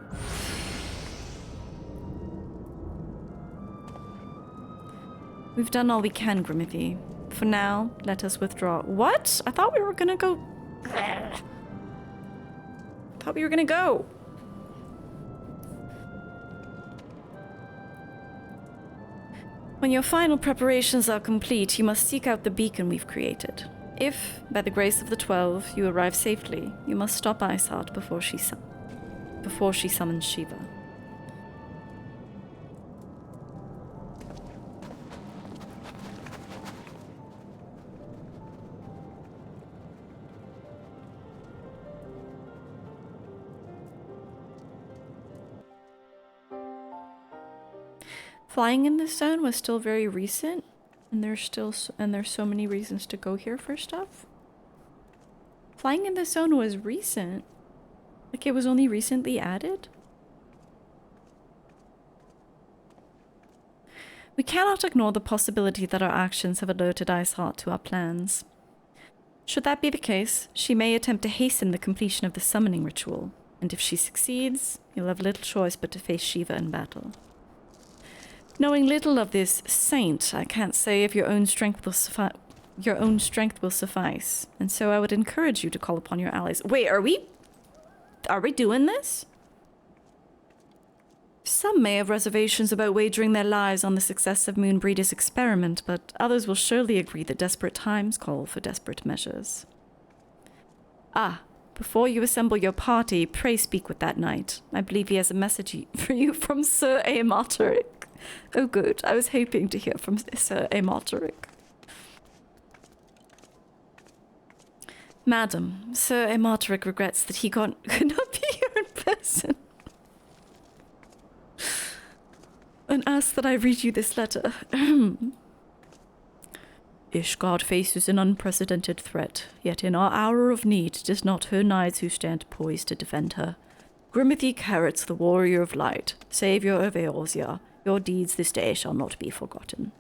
We've done all we can, Grimothy. For now, let us withdraw. What? I thought we were gonna go... Thought we were gonna go. When your final preparations are complete, you must seek out the beacon we've created. If, by the grace of the 12, you arrive safely, you must stop Iceheart before she summons Shiva. Flying in this zone was still very recent, and there's so many reasons to go here for stuff. Flying in this zone was recent. Like it was only recently added. We cannot ignore the possibility that our actions have alerted Iceheart to our plans. Should that be the case, she may attempt to hasten the completion of the summoning ritual, and if she succeeds, you'll have little choice but to face Shiva in battle. Knowing little of this saint, I can't say if your own strength will suffice, and so I would encourage you to call upon your allies. Wait, are we doing this? Some may have reservations about wagering their lives on the success of Moonbreeder's experiment, but others will surely agree that desperate times call for desperate measures. Ah, before you assemble your party, pray speak with that knight. I believe he has a message for you from Sir Aemoteric. Oh good, I was hoping to hear from Sir Aemoteric. Madam, Sir Aemoteric regrets that he could not be here in person. And asks that I read you this letter. Ishgard faces an unprecedented threat, yet in our hour of need it is not her knights who stand poised to defend her. Grimothy Carrots, the warrior of light, savior of Eorzea, your deeds this day shall not be forgotten.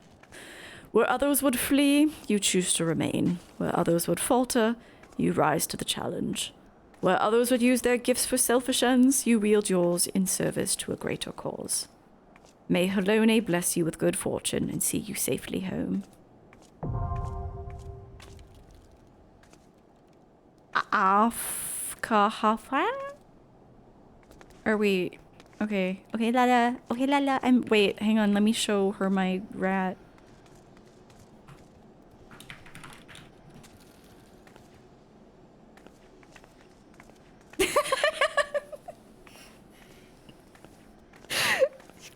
Where others would flee, you choose to remain. Where others would falter, you rise to the challenge. Where others would use their gifts for selfish ends, you wield yours in service to a greater cause. May Halone bless you with good fortune and see you safely home. Are we... Okay. Okay, Lala. Okay, Lala. Wait, hang on. Let me show her my rat.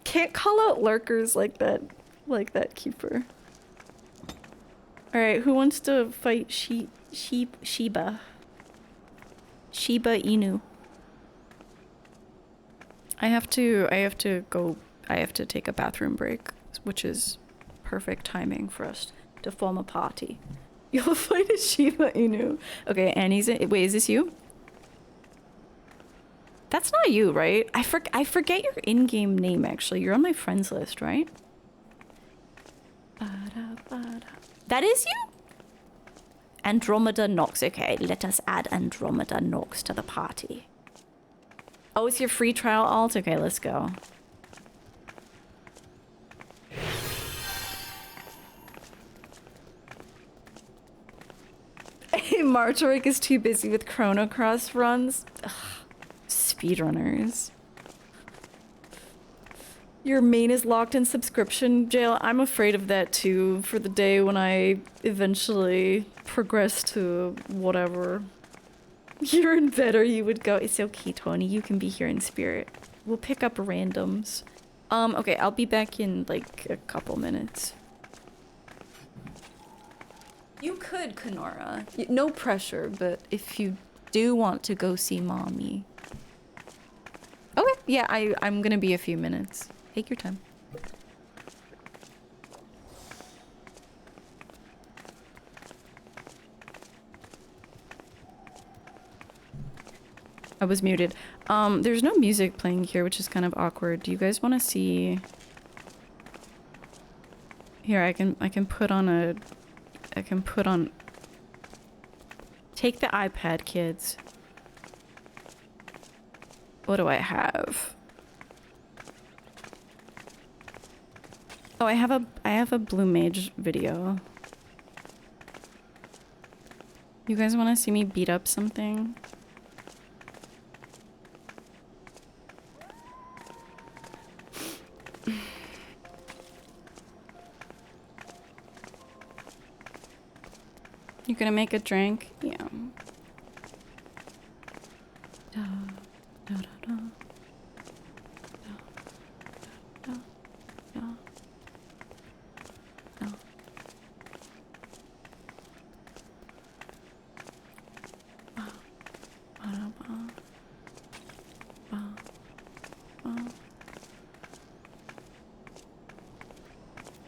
Can't call out lurkers like that Keeper. Alright, who wants to fight Shiba? Shiba Inu. I have to take a bathroom break, which is perfect timing for us to form a party. You'll fight a Shiba Inu. Okay, Annie's in. Wait, is this you? That's not you, right? I forget your in-game name, actually. You're on my friends list, right? That is you? Andromeda Nox. Okay, let us add Andromeda Nox to the party. Oh, it's your free trial alt? Okay, let's go. Hey, Martoric is too busy with Chrono Cross runs. Ugh. Speedrunners. Your main is locked in subscription jail. I'm afraid of that too, for the day when I eventually progress to whatever. You're in bed or you would go. It's okay, Tony. You can be here in spirit. We'll pick up randoms. Okay, I'll be back in like a couple minutes. You could, Kenora. No pressure, but if you do want to go see mommy. Okay, yeah, I'm gonna be a few minutes. Take your time. I was muted. There's no music playing here, which is kind of awkward. Do you guys want to see? Here, I can put on. Take the iPad, kids. What do I have? Oh, I have a Blue Mage video. You guys want to see me beat up something? You gonna make a drink? Yeah.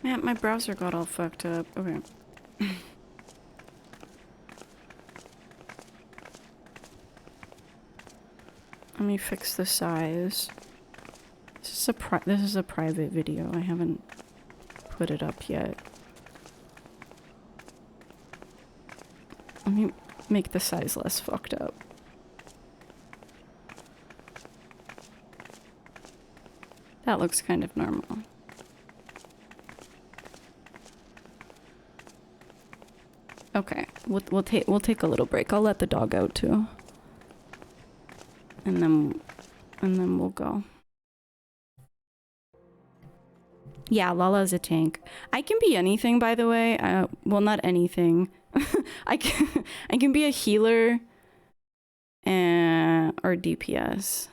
Man, my browser got all fucked up. Okay. Let me fix the size. This is a private video. I haven't put it up yet. Let me make the size less fucked up. That looks kind of normal. Okay, we'll take a little break. I'll let the dog out too. And then we'll go. Yeah, Lala's a tank. I can be anything, by the way. Well, not anything. I can be a healer or DPS.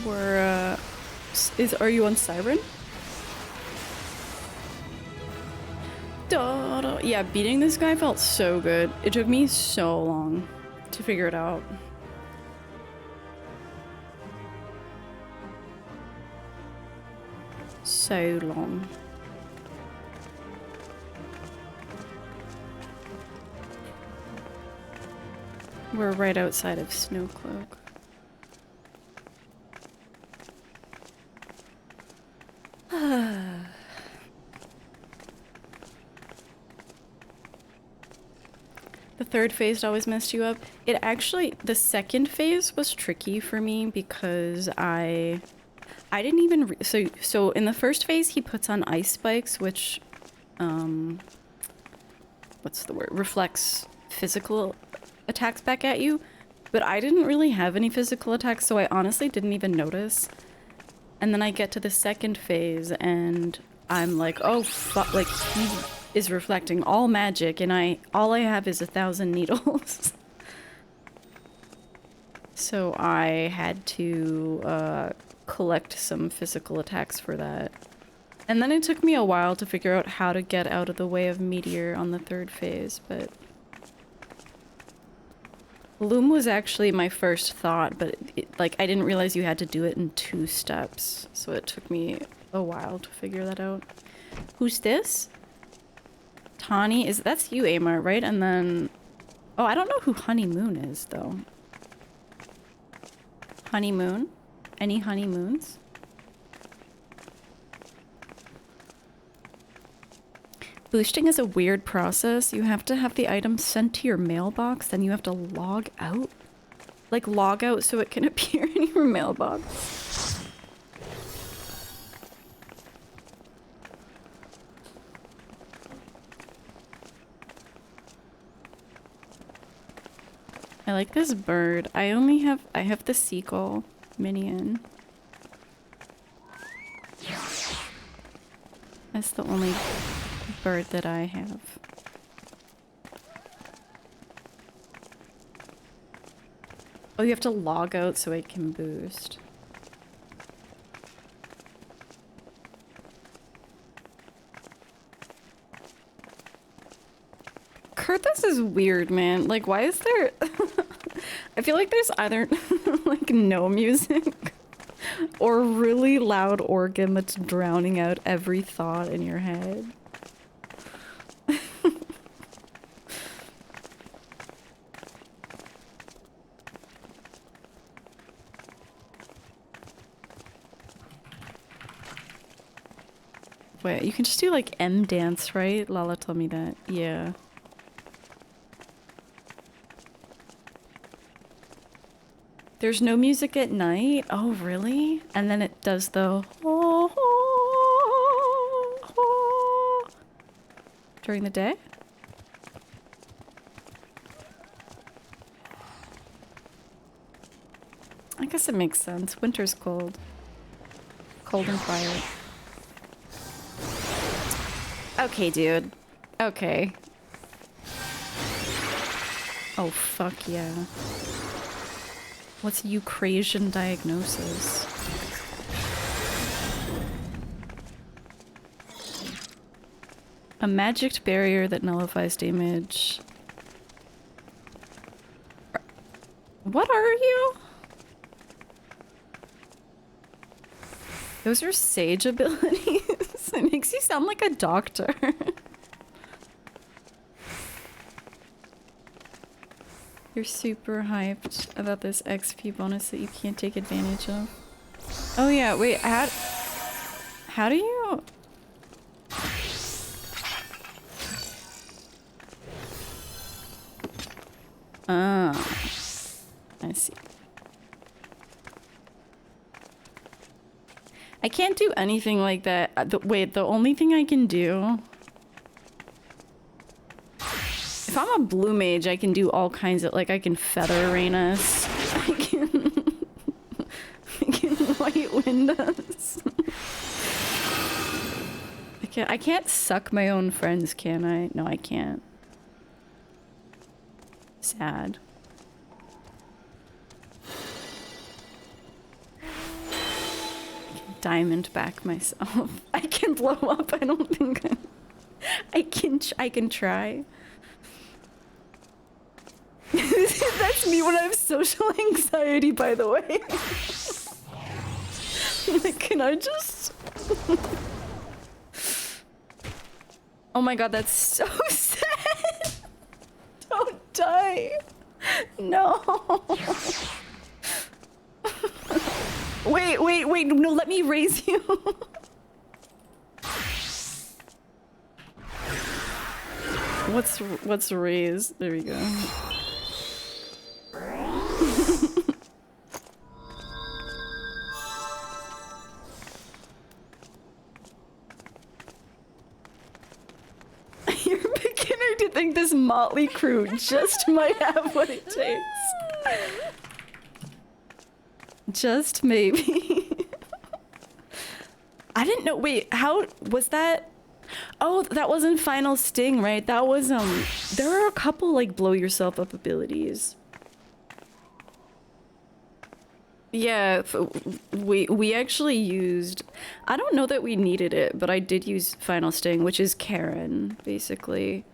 We're, are you on Siren? Yeah, beating this guy felt so good. It took me so long to figure it out. So long. We're right outside of Snowcloak. The third phase always messed you up. It actually, the second phase was tricky for me because I didn't even, so in the first phase he puts on ice spikes, which, what's the word? Reflects physical attacks back at you, but I didn't really have any physical attacks, so I honestly didn't even notice. And then I get to the second phase and I'm like, oh fuck, like he is reflecting all magic and all I have is 1,000 needles. So I had to collect some physical attacks for that. And then it took me a while to figure out how to get out of the way of Meteor on the third phase, but Loom was actually my first thought, but like I didn't realize you had to do it in 2 steps, so it took me a while to figure that out. Who's this? Tawny, that's you, Amar, right? And then, oh, I don't know who Honeymoon is though. Honeymoon? Any honeymoons? Boosting is a weird process. You have to have the item sent to your mailbox, then you have to log out. Like log out so it can appear in your mailbox. I like this bird. I have the seagull minion. That's the only bird that I have. Oh, you have to log out so it can boost. Kurt, this is weird, man. Like, why is there... I feel like there's either, like, no music or really loud organ that's drowning out every thought in your head. Wait, you can just do, like, M dance, right? Lala told me that. Yeah. There's no music at night? Oh, really? And then it does the during the day? I guess it makes sense. Winter's cold. Cold and quiet. Okay, dude. Okay. Oh, fuck yeah. What's Eucrasian diagnosis? A magic barrier that nullifies damage. What are you? Those are sage abilities. It makes you sound like a doctor. You're super hyped about this XP bonus that you can't take advantage of. Oh yeah, wait, how do you... Ah, I see. I can't do anything like that. Wait, the only thing I can do... If I'm a blue mage, I can do all kinds of, like, I can feather rain us. I can white wind us. I can't suck my own friends, can I? No, I can't. Sad. diamond back myself. I can blow up. I don't think I can try. That's me when I have social anxiety, by the way. Like, can I just... Oh my god, that's so sad. Don't die. No. Wait, no, let me raise you. What's raise? There we go. You're a beginner to think this motley crew just might have what it takes. Just maybe. I didn't know. Wait, how was that? Oh, that wasn't Final Sting, right? That was there are a couple like blow yourself up abilities. Yeah, we actually used, I don't know that we needed it, but I did use Final Sting, which is Karen, basically,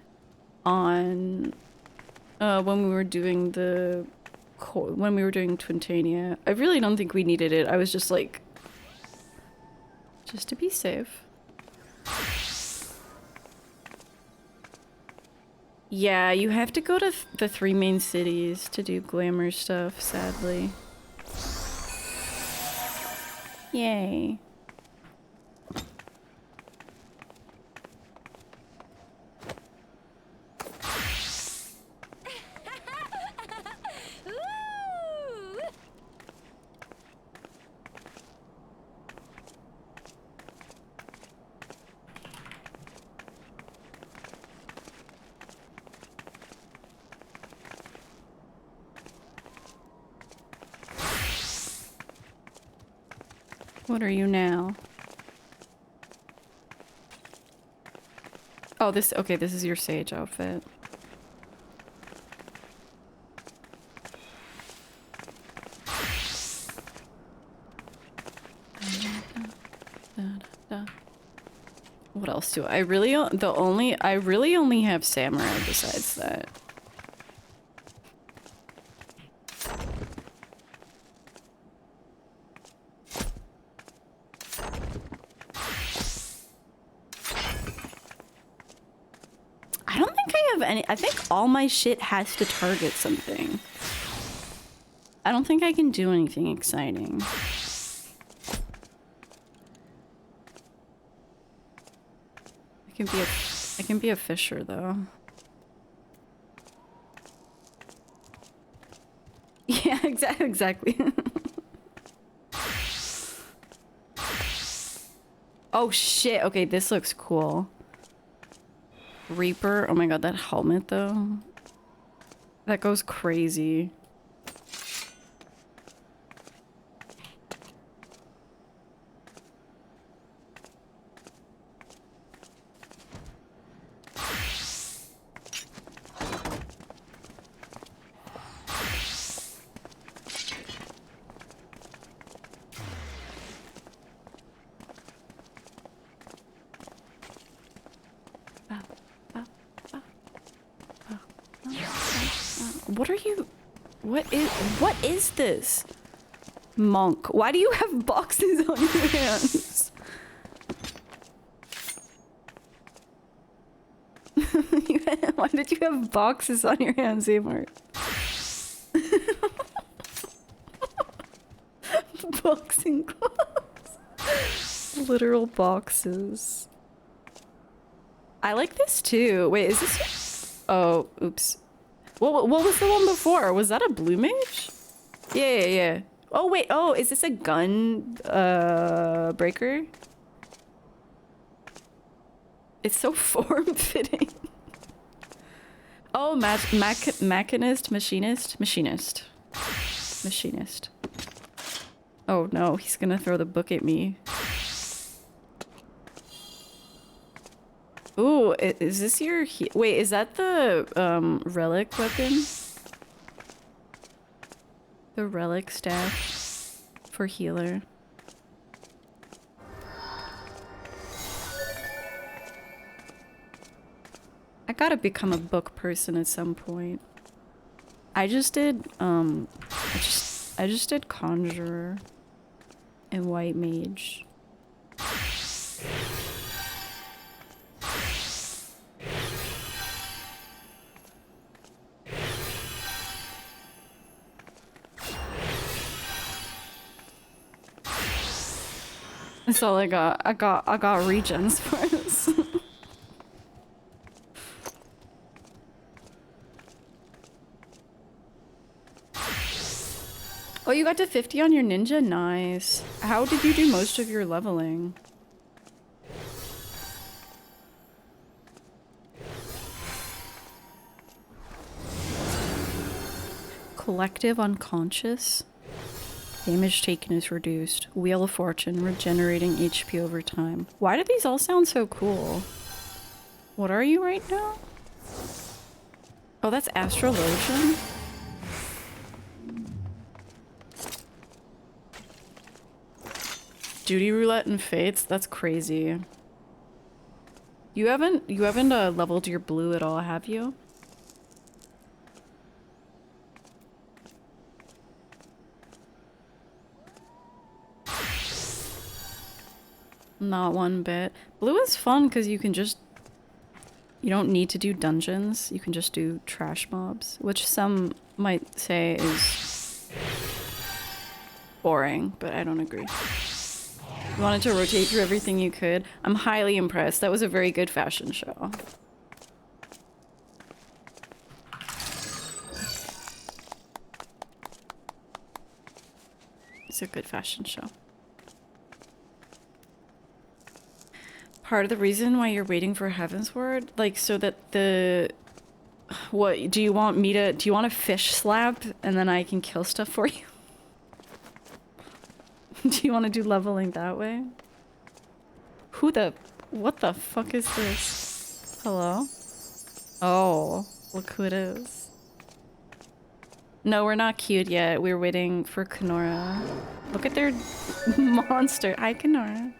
on when we were doing Twintania. I really don't think we needed it. I was just like, just to be safe. Yeah, you have to go to the 3 main cities to do glamour stuff, sadly. Yay. What are you now? Oh, okay, this is your sage outfit. What else do I really only have samurai besides that. I think all my shit has to target something. I don't think I can do anything exciting. I can be a fisher though. Yeah, exactly. Oh shit, okay, this looks cool. Reaper, oh my god, that helmet though. That goes crazy. What is this? Monk, why do you have boxes on your hands? Why did you have boxes on your hands, Amart? Boxing gloves. Literal boxes. I like this too. Wait, is this... Oh, oops. What was the one before? Was that a blue mage? Yeah. Oh, wait. Oh, is this a gun breaker? It's so form-fitting. Oh, machinist. Oh no, he's gonna throw the book at me. Ooh, is this your wait, is that the relic weapon? The relic staff for healer. gotta become a book person at some point. I just did, I just did Conjurer and White Mage. That's all I got. I got regens for this. Oh, you got to 50 on your ninja? Nice. How did you do most of your leveling? Collective unconscious. Damage taken is reduced. Wheel of Fortune, regenerating HP over time. Why do these all sound so cool? What are you right now? Oh, that's Astrologian? Duty Roulette and Fates? That's crazy. You haven't leveled your blue at all, have you? Not one bit. Blue is fun because you can just... You don't need to do dungeons. You can just do trash mobs, which some might say is boring, but I don't agree. You wanted to rotate through everything you could. I'm highly impressed. That was a very good fashion show. It's a good fashion show. Part of the reason why you're waiting for Heavensward, like, so that the... What, do you want a fish slap and then I can kill stuff for you? Do you want to do leveling that way? What the fuck is this? Hello? Oh, look who it is. No, we're not queued yet. We're waiting for Kenora. Look at their monster. Hi, Kenora.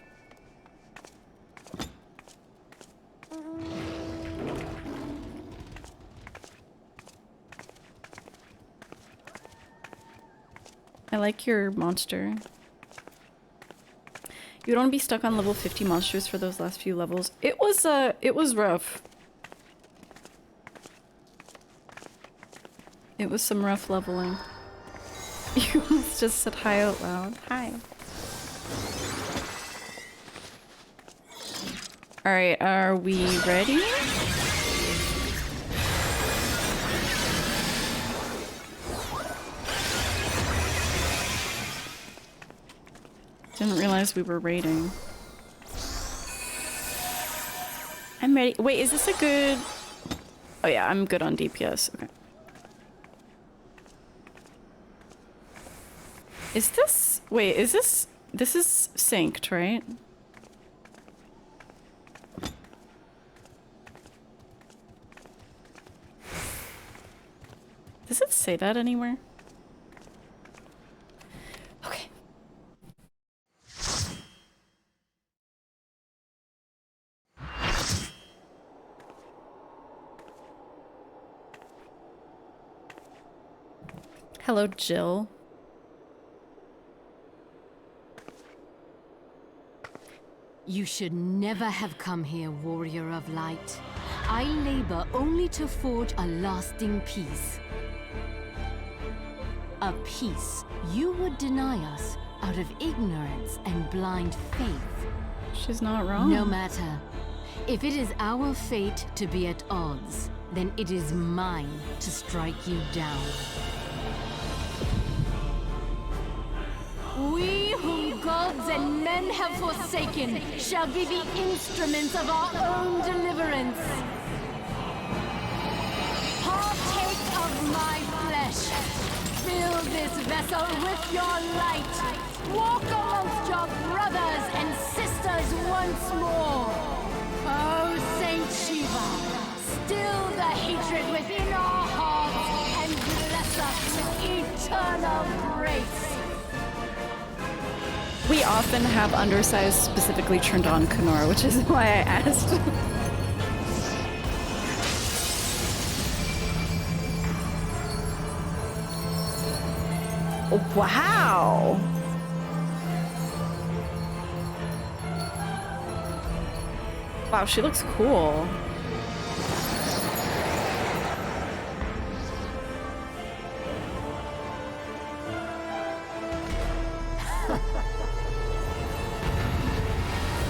I like your monster. You don't want to be stuck on level 50 monsters for those last few levels. It was rough. It was some rough leveling. You almost just said hi out loud. Hi. Alright, are we ready? Didn't realize we were raiding. I'm ready. Wait, is this a good... Oh yeah, I'm good on DPS. Okay. Is this... Wait, is this... This is synced, right? Does it say that anywhere? Okay. Hello, Jill. You should never have come here, Warrior of Light. I labor only to forge a lasting peace. A peace you would deny us out of ignorance and blind faith. She's not wrong. No matter. If it is our fate to be at odds, then it is mine to strike you down. We whom gods and men have forsaken shall be the instruments of our own deliverance. Partake of my flesh. Fill this vessel with your light. Walk amongst your brothers and sisters once more. Oh, Saint Shiva, still the hatred within our hearts and bless us with eternal grace. We often have undersized specifically turned on Kenora, which is why I asked. Wow. Wow, she looks cool.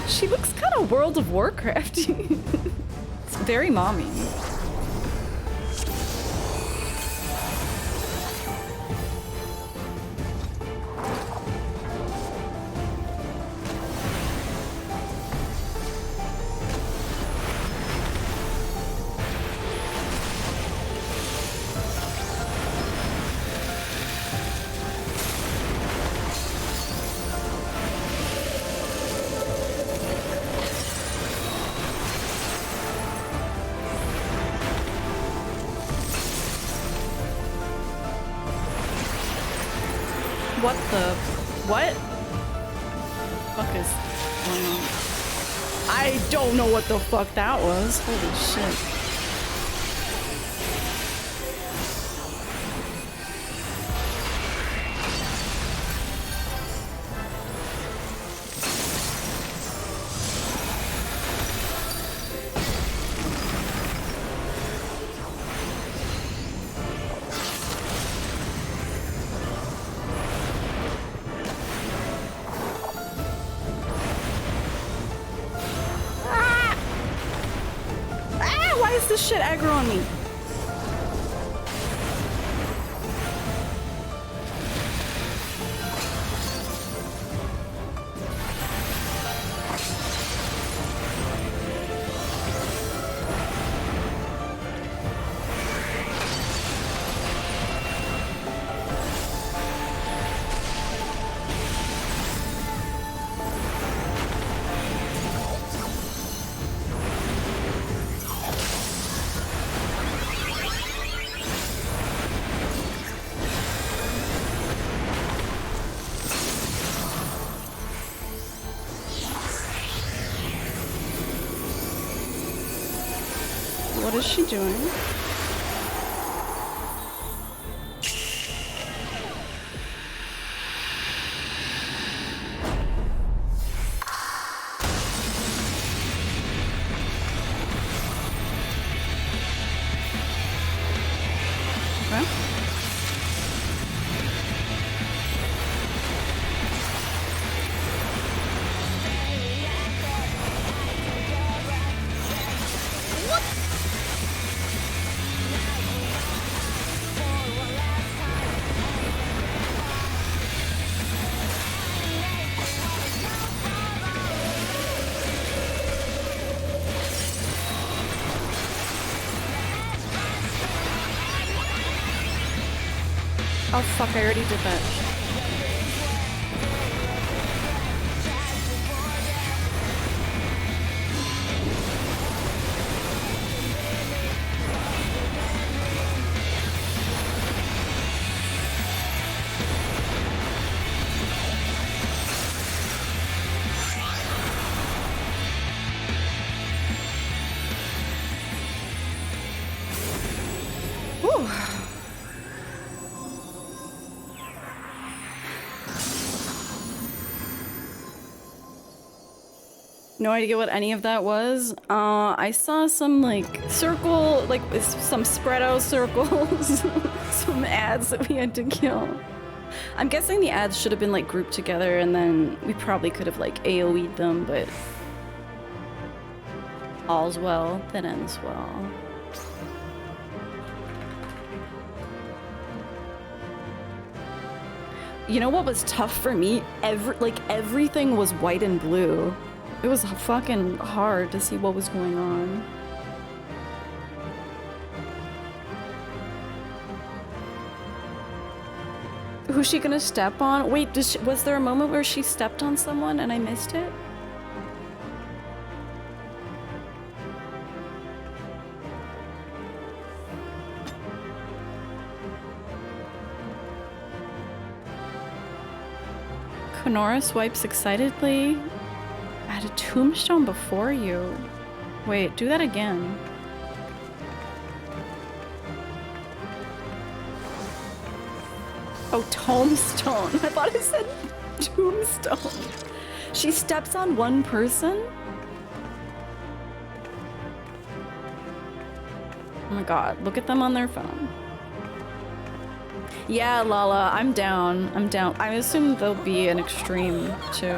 She looks kind of World of Warcraft. It's very mommy. What the? What? Fuck is going on? I don't know what the fuck that was. Holy shit. Shit aggro on me. What is she doing? Oh fuck, I already did that. No idea what any of that was. I saw some like circle, like some spread out circles, some ads that we had to kill. I'm guessing the ads should have been like grouped together and then we probably could have like AoE'd them, but all's well that ends well. You know what was tough for me? Everything was white and blue. It was fucking hard to see what was going on. Who's she gonna step on? Wait, was there a moment where she stepped on someone and I missed it? Kenora swipes excitedly at a tombstone before you. Wait, do that again. Oh, tombstone. I thought it said tombstone. She steps on one person? Oh my god, look at them on their phone. Yeah, Lala, I'm down. I'm down. I assume there'll be an extreme, too.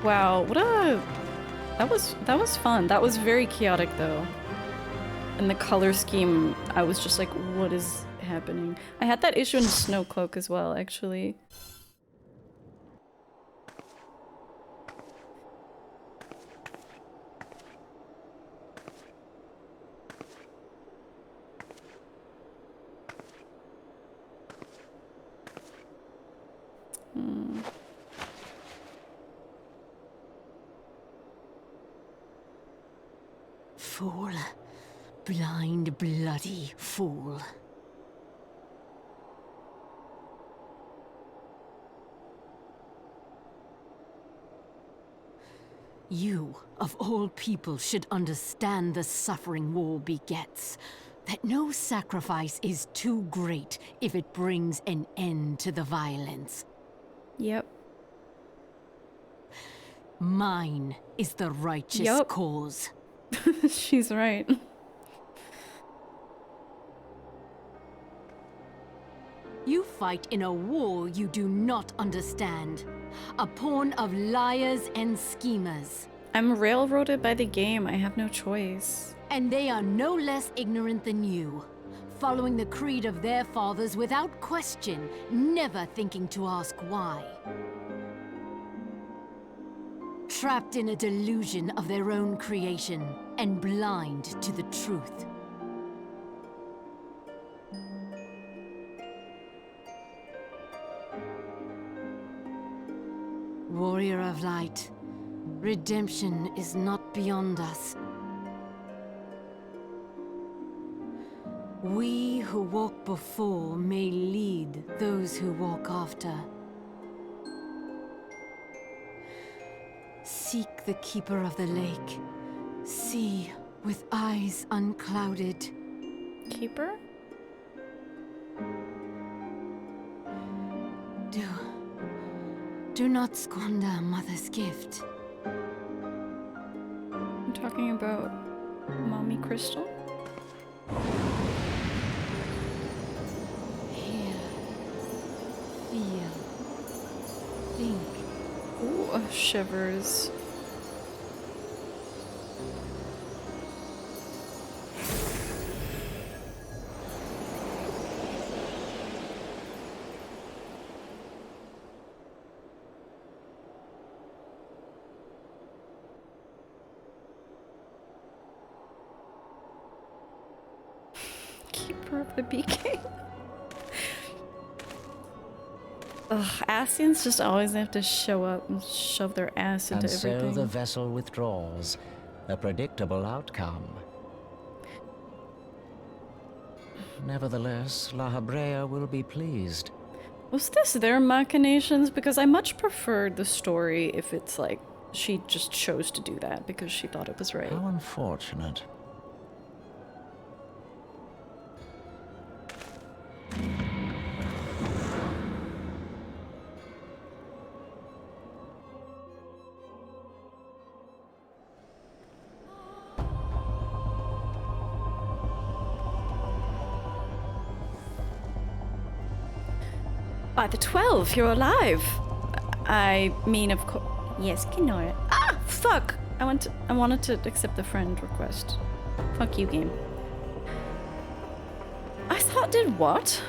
Wow, what a... That was fun. That was very chaotic, though. And the color scheme, I was just like, what is happening? I had that issue in Snowcloak as well, actually. Fool. Blind, bloody fool. You, of all people, should understand the suffering war begets. That no sacrifice is too great if it brings an end to the violence. Yep. Mine is the righteous cause. She's right. You fight in a war you do not understand. A pawn of liars and schemers. I'm railroaded by the game. I have no choice. And they are no less ignorant than you. Following the creed of their fathers without question, never thinking to ask why. Trapped in a delusion of their own creation, and blind to the truth. Warrior of light, redemption is not beyond us. We who walk before may lead those who walk after. Seek the keeper of the lake. See with eyes unclouded. Keeper? Do not squander a mother's gift. I'm talking about Mommy Crystal? Hear, feel, think. Ooh, shivers. Keeper of the BK. Ugh, Ascians just always have to show up and shove their ass into everything. And so the vessel withdraws. A predictable outcome. Nevertheless, La Habrea will be pleased. Was this their machinations? Because I much preferred the story if it's like she just chose to do that because she thought it was right. How unfortunate. By the 12, you're alive. I mean, of course. Yes, Kenora. Ah, fuck! I wanted to accept the friend request. Fuck you, game. I thought did what?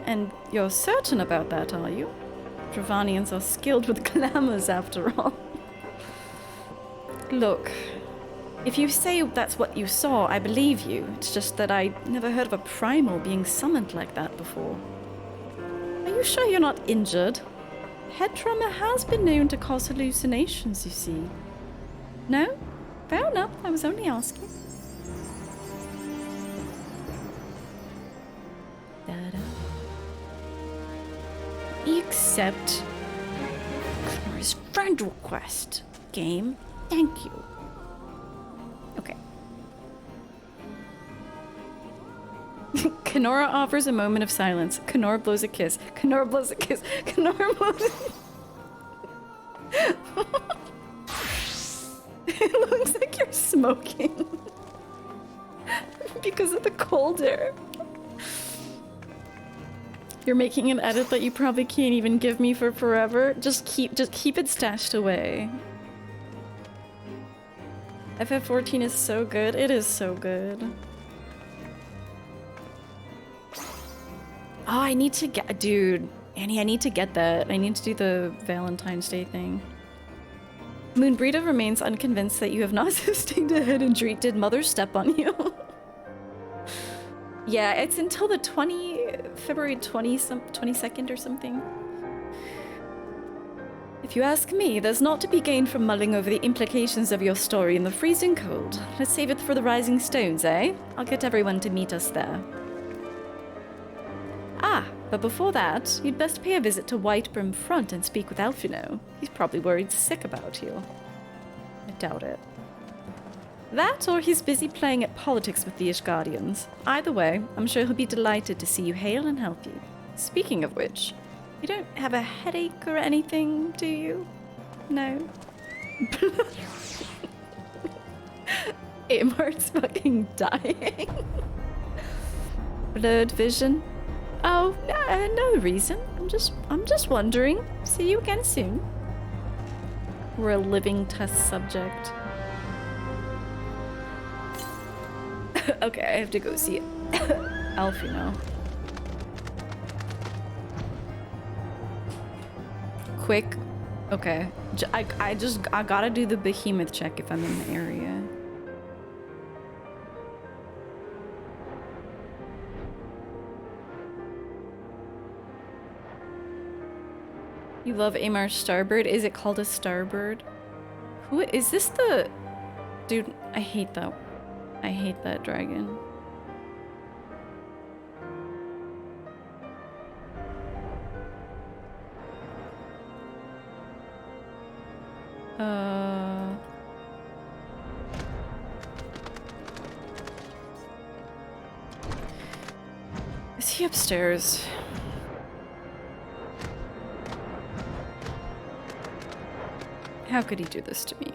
And you're certain about that, are you? Dravanians are skilled with glamours, after all. Look, if you say that's what you saw, I believe you. It's just that I never heard of a primal being summoned like that before. Are you sure you're not injured? Head trauma has been known to cause hallucinations, you see. No? Fair enough, I was only asking. You accept Clara's friend request, game. Thank you. Okay. Kenora offers a moment of silence. Kenora blows a kiss. Kenora blows a kiss. Kenora blows It looks like you're smoking. Because of the cold air. You're making an edit that you probably can't even give me for forever. Just keep it stashed away. FF14 is so good. It is so good. Oh, I need to get... Dude, Annie, I need to get that. I need to do the Valentine's Day thing. Moonbreeder remains unconvinced that you have not sustained a head injury. Did Mother step on you? Yeah, it's until the February 22nd or something. If you ask me, there's naught to be gained from mulling over the implications of your story in the freezing cold. Let's save it for the Rising Stones, eh? I'll get everyone to meet us there. Ah, but before that, you'd best pay a visit to Whitebrim Front and speak with Alphino. He's probably worried sick about you. I doubt it. That, or he's busy playing at politics with the Ishgardians. Either way, I'm sure he'll be delighted to see you hail and help you. Speaking of which, you don't have a headache or anything, do you? No? Amar's fucking dying. Blurred vision? Oh, no reason. I'm just wondering. See you again soon. We're a living test subject. Okay, I have to go see Alfie now. Quick. Okay. I gotta do the behemoth check if I'm in the area. You love Amar's Starbird? Is it called a Starbird? Who is this? The dude? I hate that. I hate that dragon. Is he upstairs? How could he do this to me?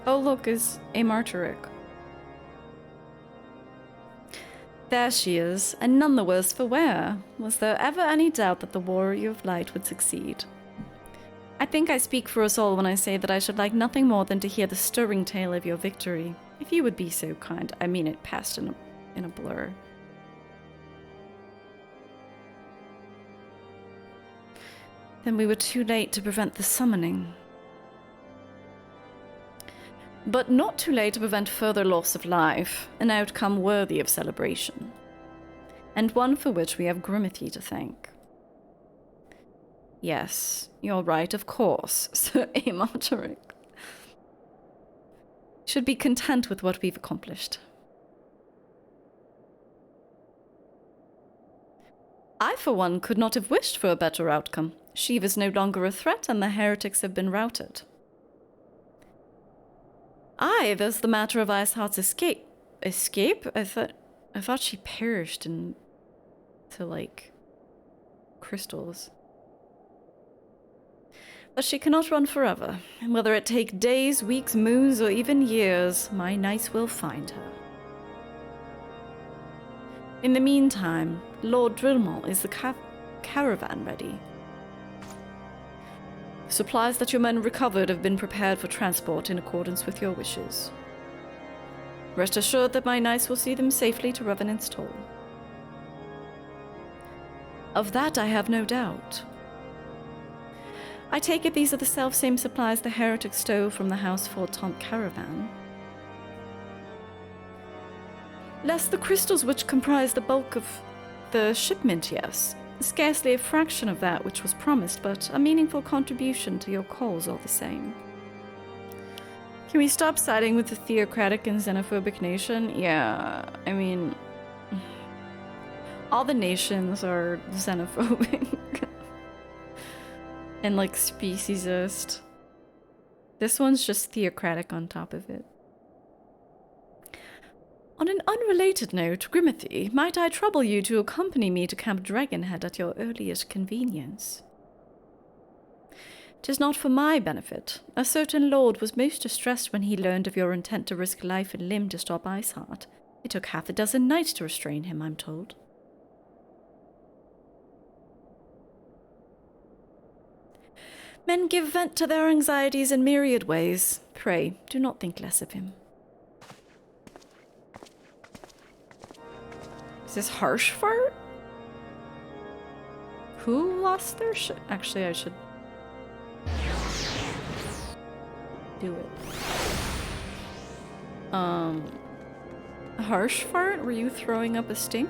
Oh, look, is Amarteric. There she is, and none the worse for wear. Was there ever any doubt that the Warrior of Light would succeed? I think I speak for us all when I say that I should like nothing more than to hear the stirring tale of your victory. If you would be so kind. I mean, it passed in a blur. Then we were too late to prevent the summoning. But not too late to prevent further loss of life, an outcome worthy of celebration. And one for which we have Grimithy to thank. Yes, you're right, of course, Sir Amarteric. Should be content with what we've accomplished. I, for one, could not have wished for a better outcome. Shiva's no longer a threat, and the heretics have been routed. Aye, there's the matter of Iceheart's escape. Escape? I thought she perished into, like, crystals. But she cannot run forever, and whether it take days, weeks, moons, or even years, my knights will find her. In the meantime, Lord Drillmall, is the caravan ready? Supplies that your men recovered have been prepared for transport in accordance with your wishes. Rest assured that my knights will see them safely to Revenant's Toll. Of that I have no doubt. I take it these are the self-same supplies the heretics stole from the House Fort Taunt caravan. Less the crystals which comprise the bulk of the shipment, yes. Scarcely a fraction of that which was promised, but a meaningful contribution to your cause all the same. Can we stop siding with the theocratic and xenophobic nation? Yeah, I mean... all the nations are xenophobic. And, like, speciesist. This one's just theocratic on top of it. On an unrelated note, Grimothy, might I trouble you to accompany me to Camp Dragonhead at your earliest convenience? 'Tis not for my benefit. A certain lord was most distressed when he learned of your intent to risk life and limb to stop Iceheart. It took half a dozen knights to restrain him, I'm told. Men give vent to their anxieties in myriad ways. Pray, do not think less of him. Is this harsh fart? Who lost their shit? Actually, I should do it. Harsh fart? Were you throwing up a stink?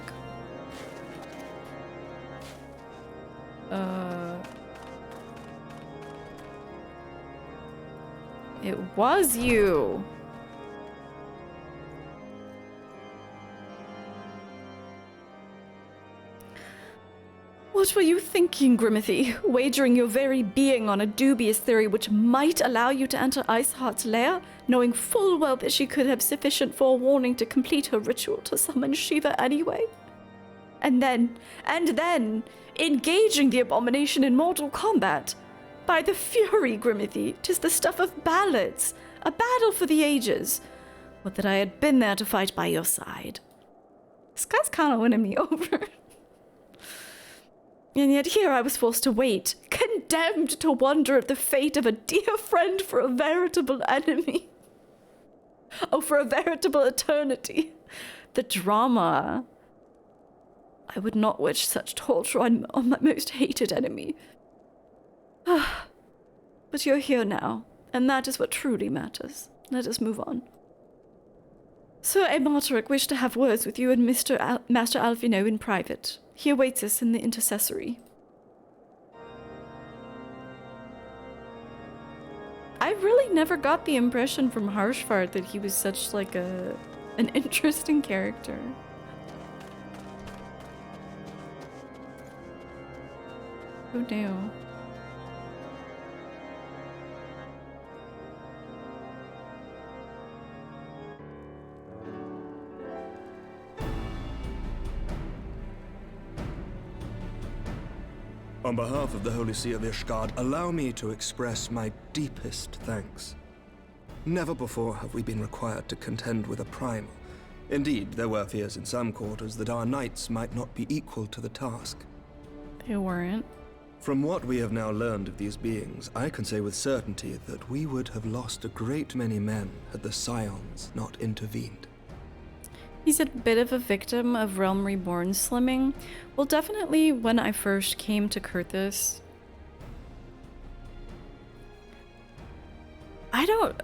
It was you. What were you thinking, Grimothy? Wagering your very being on a dubious theory which might allow you to enter Iceheart's lair, knowing full well that she could have sufficient forewarning to complete her ritual to summon Shiva anyway? And then, engaging the abomination in mortal combat. By the fury, Grimothy, 'tis the stuff of ballads, a battle for the ages. Would that I had been there to fight by your side. This guy's kind of winning me over. And yet here I was forced to wait, condemned to wonder at the fate of a dear friend for a veritable enemy. Oh, for a veritable eternity. The drama. I would not wish such torture on my most hated enemy. But you're here now, and that is what truly matters. Let us move on. Sir Amarteric wished to have words with you and Master Alphino in private. He awaits us in the intercessory. I really never got the impression from Harshfart that he was such like an interesting character. Who knew? On behalf of the Holy See of Ishgard, allow me to express my deepest thanks. Never before have we been required to contend with a primal. Indeed, there were fears in some quarters that our knights might not be equal to the task. They weren't. From what we have now learned of these beings, I can say with certainty that we would have lost a great many men had the Scions not intervened. He's a bit of a victim of Realm Reborn slimming. Well, definitely when I first came to Kurthus, I don't,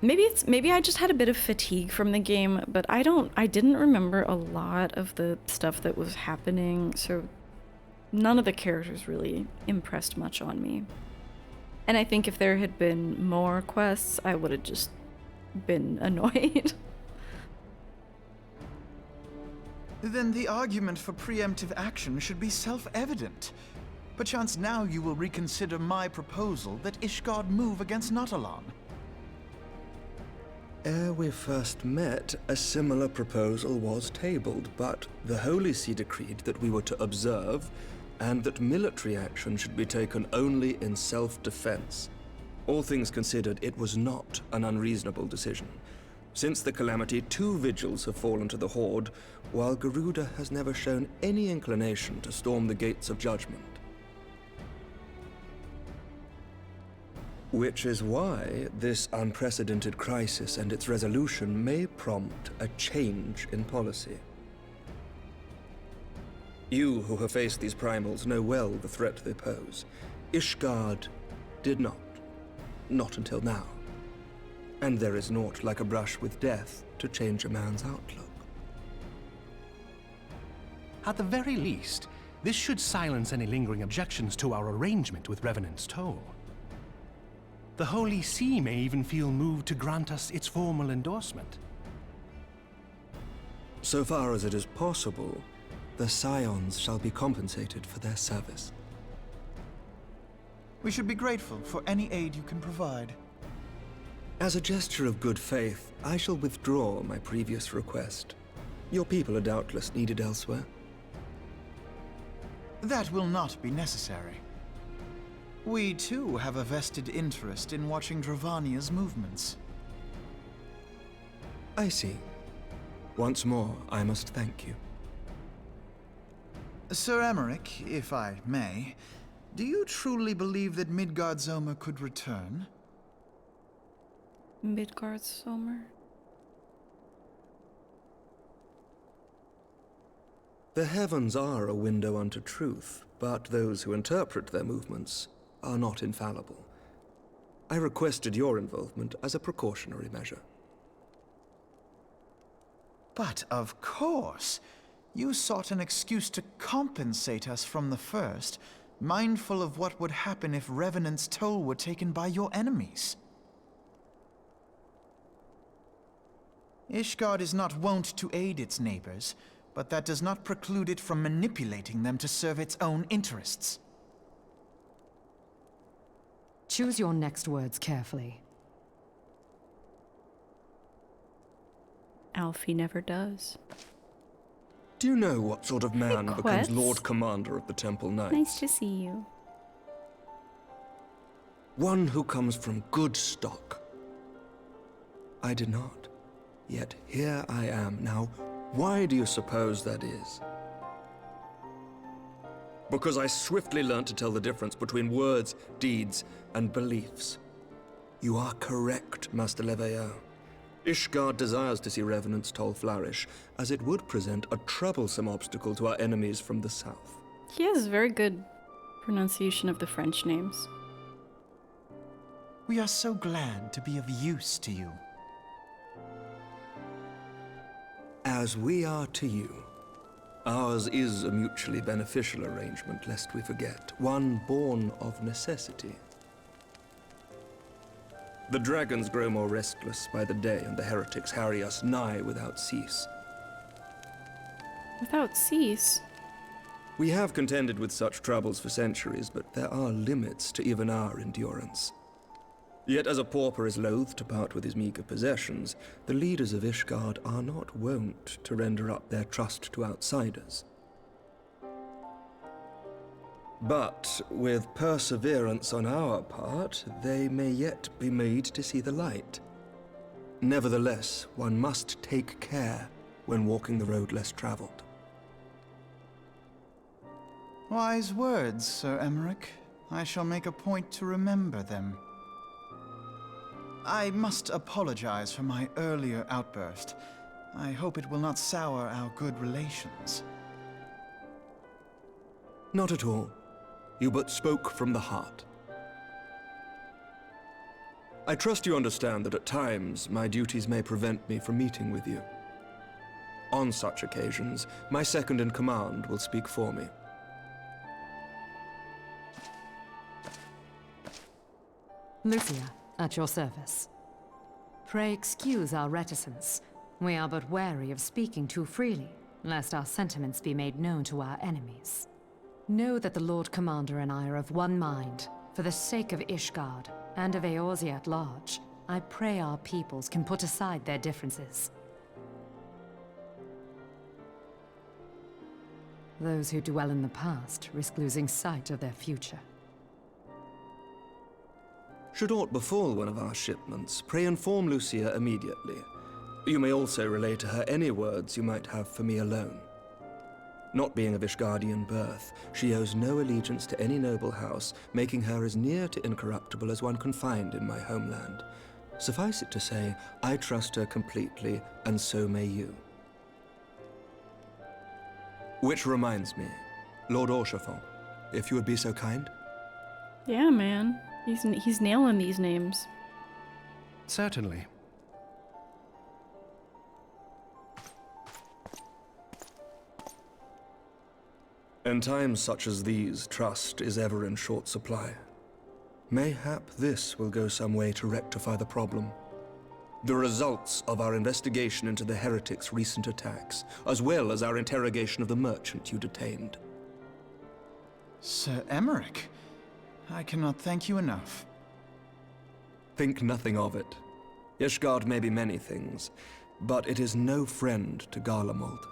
maybe I just had a bit of fatigue from the game, but I didn't remember a lot of the stuff that was happening, so none of the characters really impressed much on me. And I think if there had been more quests, I would have just been annoyed. Then the argument for preemptive action should be self-evident. Perchance now you will reconsider my proposal that Ishgard move against Nautalon. Ere we first met, a similar proposal was tabled, but the Holy See decreed that we were to observe, and that military action should be taken only in self-defense. All things considered, it was not an unreasonable decision. Since the calamity, 2 vigils have fallen to the Horde, while Garuda has never shown any inclination to storm the gates of judgment. Which is why this unprecedented crisis and its resolution may prompt a change in policy. You who have faced these primals know well the threat they pose. Ishgard did not. Not until now. And there is naught like a brush with death to change a man's outlook. At the very least, this should silence any lingering objections to our arrangement with Revenant's Toll. The Holy See may even feel moved to grant us its formal endorsement. So far as it is possible, the Scions shall be compensated for their service. We should be grateful for any aid you can provide. As a gesture of good faith, I shall withdraw my previous request. Your people are doubtless needed elsewhere. That will not be necessary. We too have a vested interest in watching Dravania's movements. I see. Once more, I must thank you. Sir Emmerich, if I may, do you truly believe that Midgardsormr could return? Midgardsormr? The heavens are a window unto truth, but those who interpret their movements are not infallible. I requested your involvement as a precautionary measure. But of course, you sought an excuse to compensate us from the first, mindful of what would happen if Revenant's toll were taken by your enemies. Ishgard is not wont to aid its neighbors, but that does not preclude it from manipulating them to serve its own interests. Choose your next words carefully. Alfie never does. Do you know what sort of man Hey, becomes Quetz. Lord Commander of the Temple Knights? Nice to see you. One who comes from good stock. I did not. Yet here I am now. Why do you suppose that is? Because I swiftly learned to tell the difference between words, deeds, and beliefs. You are correct, Master Leveilleur. Ishgard desires to see Revenant's toll flourish, as it would present a troublesome obstacle to our enemies from the south. He has very good pronunciation of the French names. We are so glad to be of use to you. As we are to you. Ours is a mutually beneficial arrangement, lest we forget, one born of necessity. The dragons grow more restless by the day, and the heretics harry us nigh without cease. Without cease? We have contended with such troubles for centuries, but there are limits to even our endurance. Yet as a pauper is loath to part with his meager possessions, the leaders of Ishgard are not wont to render up their trust to outsiders. But with perseverance on our part, they may yet be made to see the light. Nevertheless, one must take care when walking the road less traveled. Wise words, Sir Emmerich. I shall make a point to remember them. I must apologize for my earlier outburst. I hope it will not sour our good relations. Not at all. You but spoke from the heart. I trust you understand that at times my duties may prevent me from meeting with you. On such occasions, my second-in-command will speak for me. Lucia, at your service. Pray excuse our reticence. We are but wary of speaking too freely, lest our sentiments be made known to our enemies. Know that the Lord Commander and I are of one mind. For the sake of Ishgard, and of Eorzea at large, I pray our peoples can put aside their differences. Those who dwell in the past risk losing sight of their future. Should aught befall one of our shipments, pray inform Lucia immediately. You may also relay to her any words you might have for me alone. Not being of Ishgardian birth, she owes no allegiance to any noble house, making her as near to incorruptible as one can find in my homeland. Suffice it to say, I trust her completely, and so may you. Which reminds me, Lord Orchefort, if you would be so kind. Yeah, man. He's nailing these names. Certainly. In times such as these, trust is ever in short supply. Mayhap this will go some way to rectify the problem. The results of our investigation into the heretics' recent attacks, as well as our interrogation of the merchant you detained. Sir Emmerich, I cannot thank you enough. Think nothing of it. Ishgard may be many things, but it is no friend to Garlemald.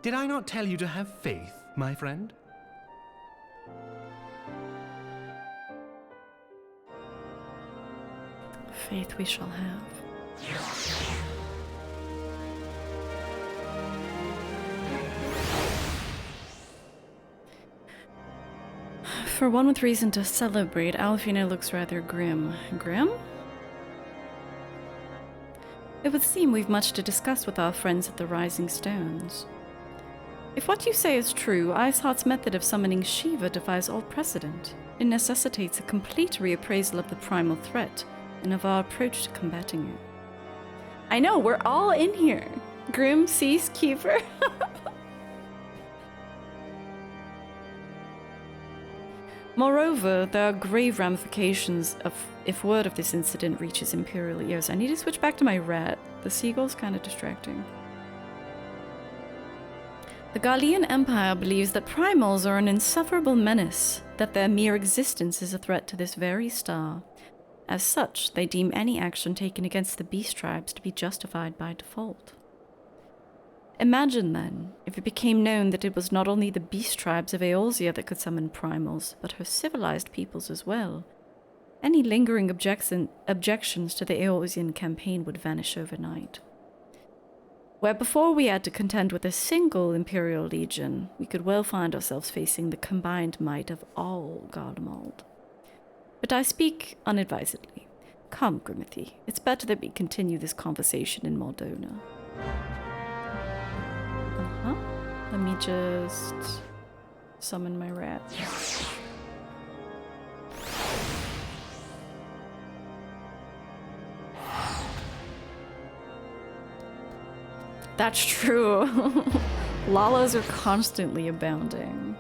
Did I not tell you to have faith, my friend? Faith we shall have. For one with reason to celebrate, Alfina looks rather grim. Grim? It would seem we've much to discuss with our friends at the Rising Stones. If what you say is true, Iceheart's method of summoning Shiva defies all precedent. It necessitates a complete reappraisal of the primal threat and of our approach to combating it. I know, we're all in here. Grim Seakeeper. Moreover, there are grave ramifications if word of this incident reaches Imperial ears. I need to switch back to my rat. The seagull's kind of distracting. The Garlean Empire believes that primals are an insufferable menace, that their mere existence is a threat to this very star. As such, they deem any action taken against the beast tribes to be justified by default. Imagine, then, if it became known that it was not only the beast tribes of Eorzea that could summon primals, but her civilized peoples as well. Any lingering objections to the Eorzean campaign would vanish overnight. Where before we had to contend with a single Imperial Legion, we could well find ourselves facing the combined might of all Garlemald. But I speak unadvisedly. Come, Grimothy, it's better that we continue this conversation in Maldona. Let me just summon my rat. That's true. Lalas are constantly abounding.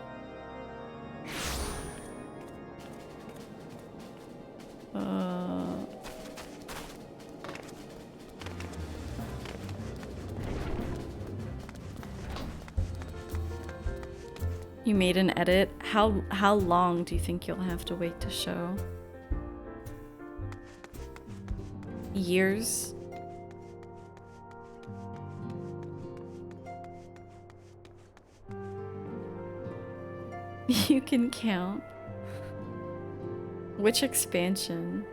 You made an edit. How long do you think you'll have to wait to show? Years? You can count. Which expansion?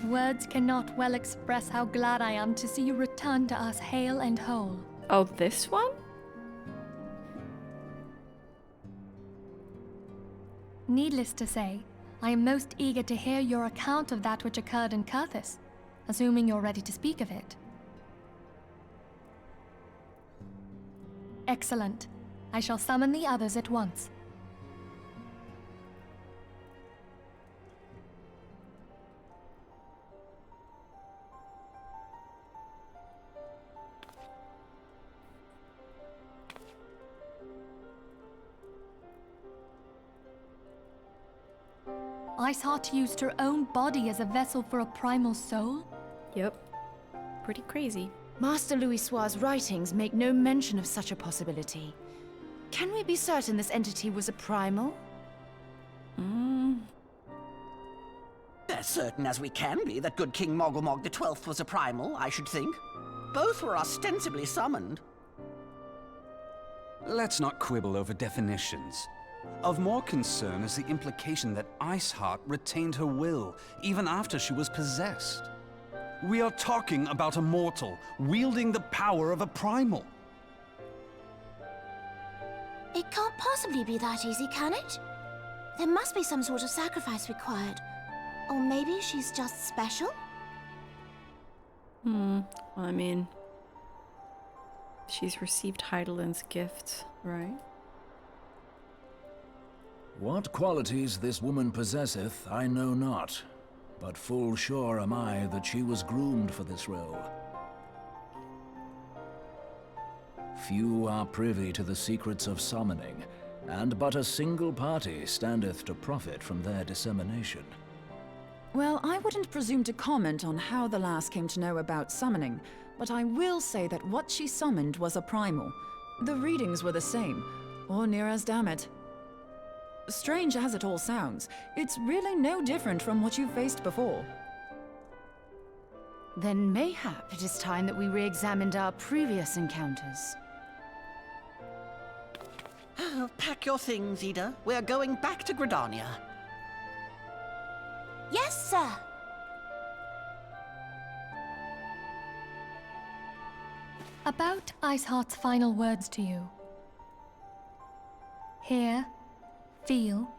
Words cannot well express how glad I am to see you return to us hale and whole. Oh, this one? Needless to say, I am most eager to hear your account of that which occurred in Kurthis, assuming you're ready to speak of it. Excellent. I shall summon the others at once. Iceheart used her own body as a vessel for a primal soul? Yep. Pretty crazy. Master Louisoir's writings make no mention of such a possibility. Can we be certain this entity was a primal? As certain as we can be that good King Mogglmog XII was a primal, I should think. Both were ostensibly summoned. Let's not quibble over definitions. Of more concern is the implication that Iceheart retained her will, even after she was possessed. We are talking about a mortal, wielding the power of a primal. It can't possibly be that easy, can it? There must be some sort of sacrifice required. Or maybe she's just special? I mean, she's received Heidelin's gift, right? What qualities this woman possesseth, I know not, but full sure am I that she was groomed for this role. Few are privy to the secrets of summoning, and but a single party standeth to profit from their dissemination. Well, I wouldn't presume to comment on how the lass came to know about summoning, but I will say that what she summoned was a primal. The readings were the same, or near as damn it. Strange as it all sounds, it's really no different from what you've faced before. Then mayhap it is time that we re-examined our previous encounters. Pack your things, Ida. We're going back to Gridania. Yes, sir. About Iceheart's final words to you. Hear, feel,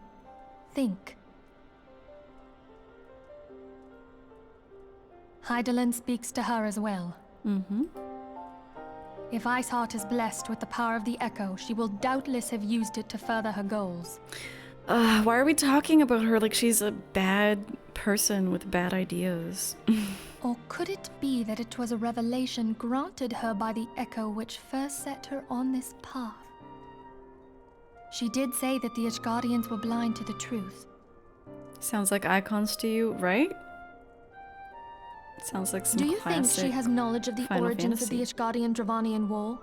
think. Hydaelyn speaks to her as well. Mm-hmm. If Iceheart is blessed with the power of the Echo, she will doubtless have used it to further her goals. Why are we talking about her like she's a bad person with bad ideas? Or could it be that it was a revelation granted her by the Echo which first set her on this path? She did say that the Ishgardians were blind to the truth. Sounds like icons to you, right? Sounds like some Do you think classic she has knowledge of the Final origins Fantasy. of the Ishgardian-Dravanian War?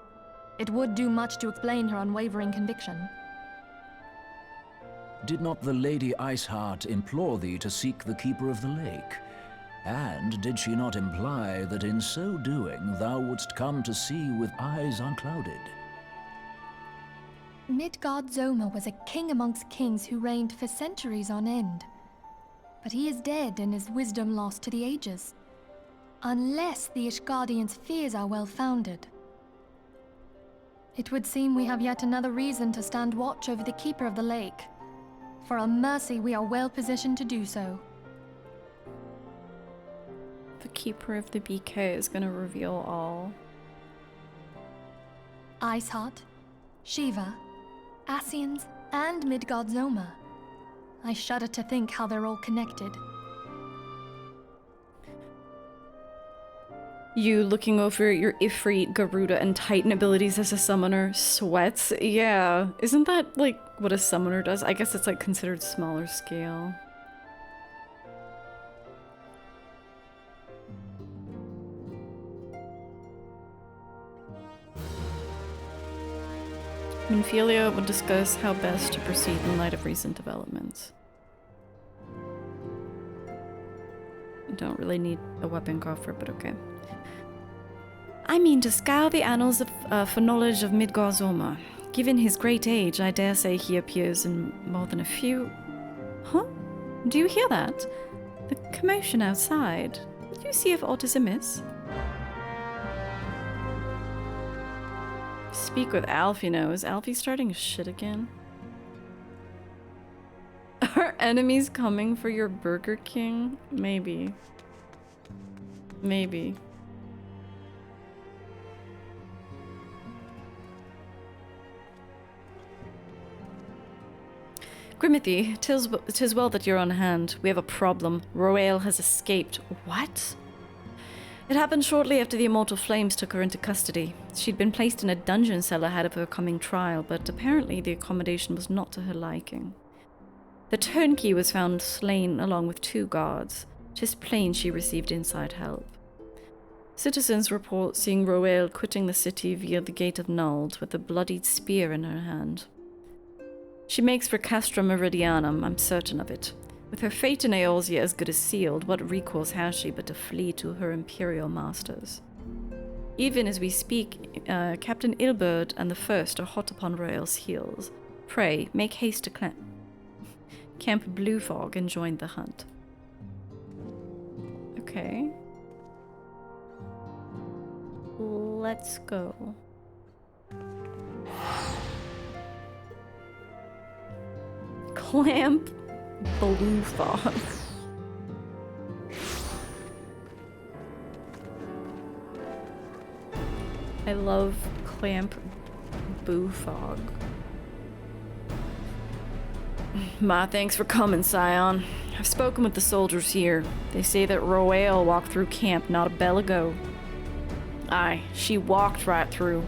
It would do much to explain her unwavering conviction. Did not the Lady Iceheart implore thee to seek the Keeper of the Lake? And did she not imply that in so doing thou wouldst come to see with eyes unclouded? Midgard-Zoma was a king amongst kings who reigned for centuries on end. But he is dead and his wisdom lost to the ages. Unless the Ishgardians' fears are well-founded. It would seem we have yet another reason to stand watch over the Keeper of the Lake. For a mercy, we are well-positioned to do so. The Keeper of the BK is gonna reveal all. Iceheart, Shiva, Ascians, and Midgard-Zoma. I shudder to think how they're all connected. You looking over your Ifrit, Garuda, and Titan abilities as a summoner sweats? Yeah. Isn't that like what a summoner does? I guess it's like considered smaller scale. Minfilia will discuss how best to proceed in light of recent developments. I don't really need a weapon coffer, but okay. I mean to scour the annals for knowledge of Midgard-Zoma. Given his great age, I dare say he appears in more than a few... Huh? Do you hear that? The commotion outside. Did you see if aught is amiss? Speak with Alfie now. Is Alfie starting shit again? Are enemies coming for your Burger King? Maybe. Maybe. Grimothy, 'tis well that you're on hand. We have a problem. Roaille has escaped. What? It happened shortly after the Immortal Flames took her into custody. She'd been placed in a dungeon cell ahead of her coming trial, but apparently the accommodation was not to her liking. The turnkey was found slain along with 2 guards. 'Tis plain she received inside help. Citizens report seeing Roaille quitting the city via the Gate of Nuld with a bloodied spear in her hand. She makes for Castra Meridianum, I'm certain of it. With her fate in Eorzea as good as sealed, what recourse has she but to flee to her imperial masters? Even as we speak, Captain Ilberd and the First are hot upon Roaille's heels. Pray, make haste to Camp Bluefog and join the hunt. Okay. Let's go. Clamp Bluefog. I love Clamp Bluefog. My thanks for coming, Scion. I've spoken with the soldiers here. They say that Roaille walked through camp not a bell ago. Aye, she walked right through.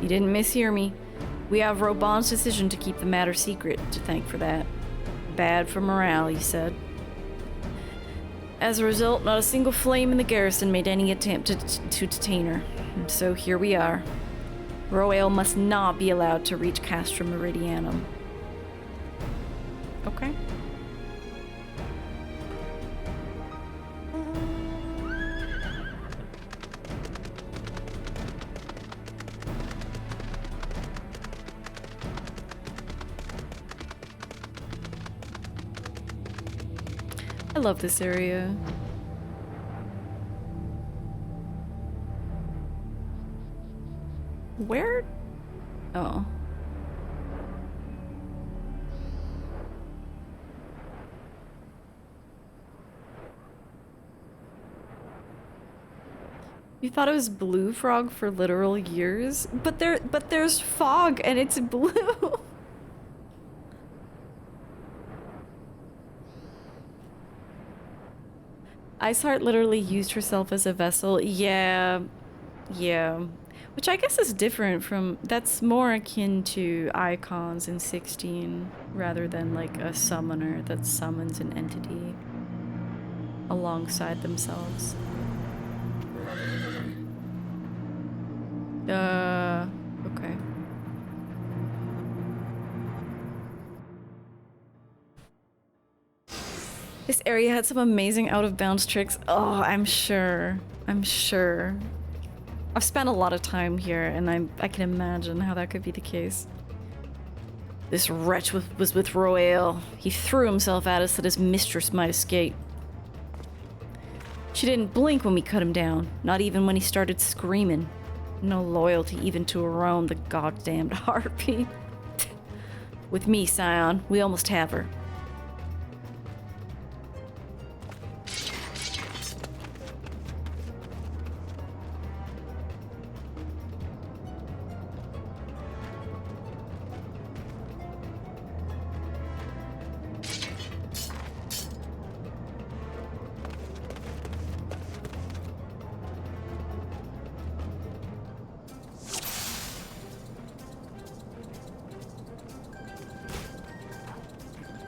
You didn't mishear me. We have Robon's decision to keep the matter secret to thank for that. Bad for morale, he said. As a result, not a single flame in the garrison made any attempt to detain her. And so here we are. Roaille must not be allowed to reach Castra Meridianum. Okay. I love this area. Where? Oh. You thought it was blue frog for literal years? But there's fog and it's blue. Iceheart literally used herself as a vessel. Yeah. Which I guess is different from... That's more akin to icons in 16, rather than like a summoner that summons an entity alongside themselves. Okay. This area had some amazing out-of-bounds tricks. Oh, I'm sure. I've spent a lot of time here, and I can imagine how that could be the case. This wretch was with Roaille. He threw himself at us that his mistress might escape. She didn't blink when we cut him down, not even when he started screaming. No loyalty even to her own, the goddamned harpy. With me, Scion, we almost have her.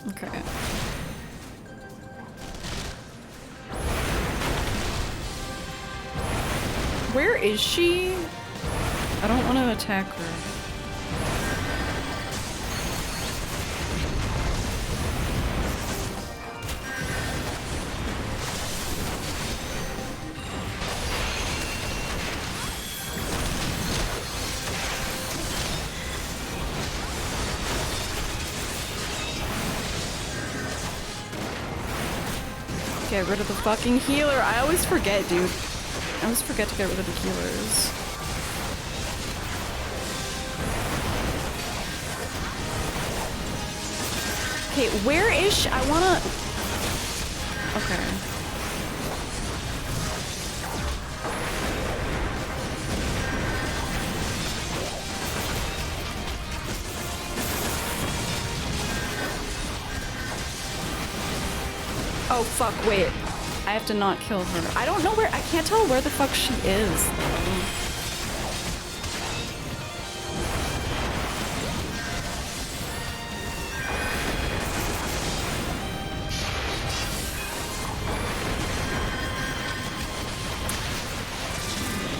Okay. Where is she? I don't want to attack her. Get rid of the fucking healer. I always forget, dude. I always forget to get rid of the healers. Okay, where is she? I wanna... Okay. Oh fuck, wait. I have to not kill her. I don't know where- I can't tell where the fuck she is.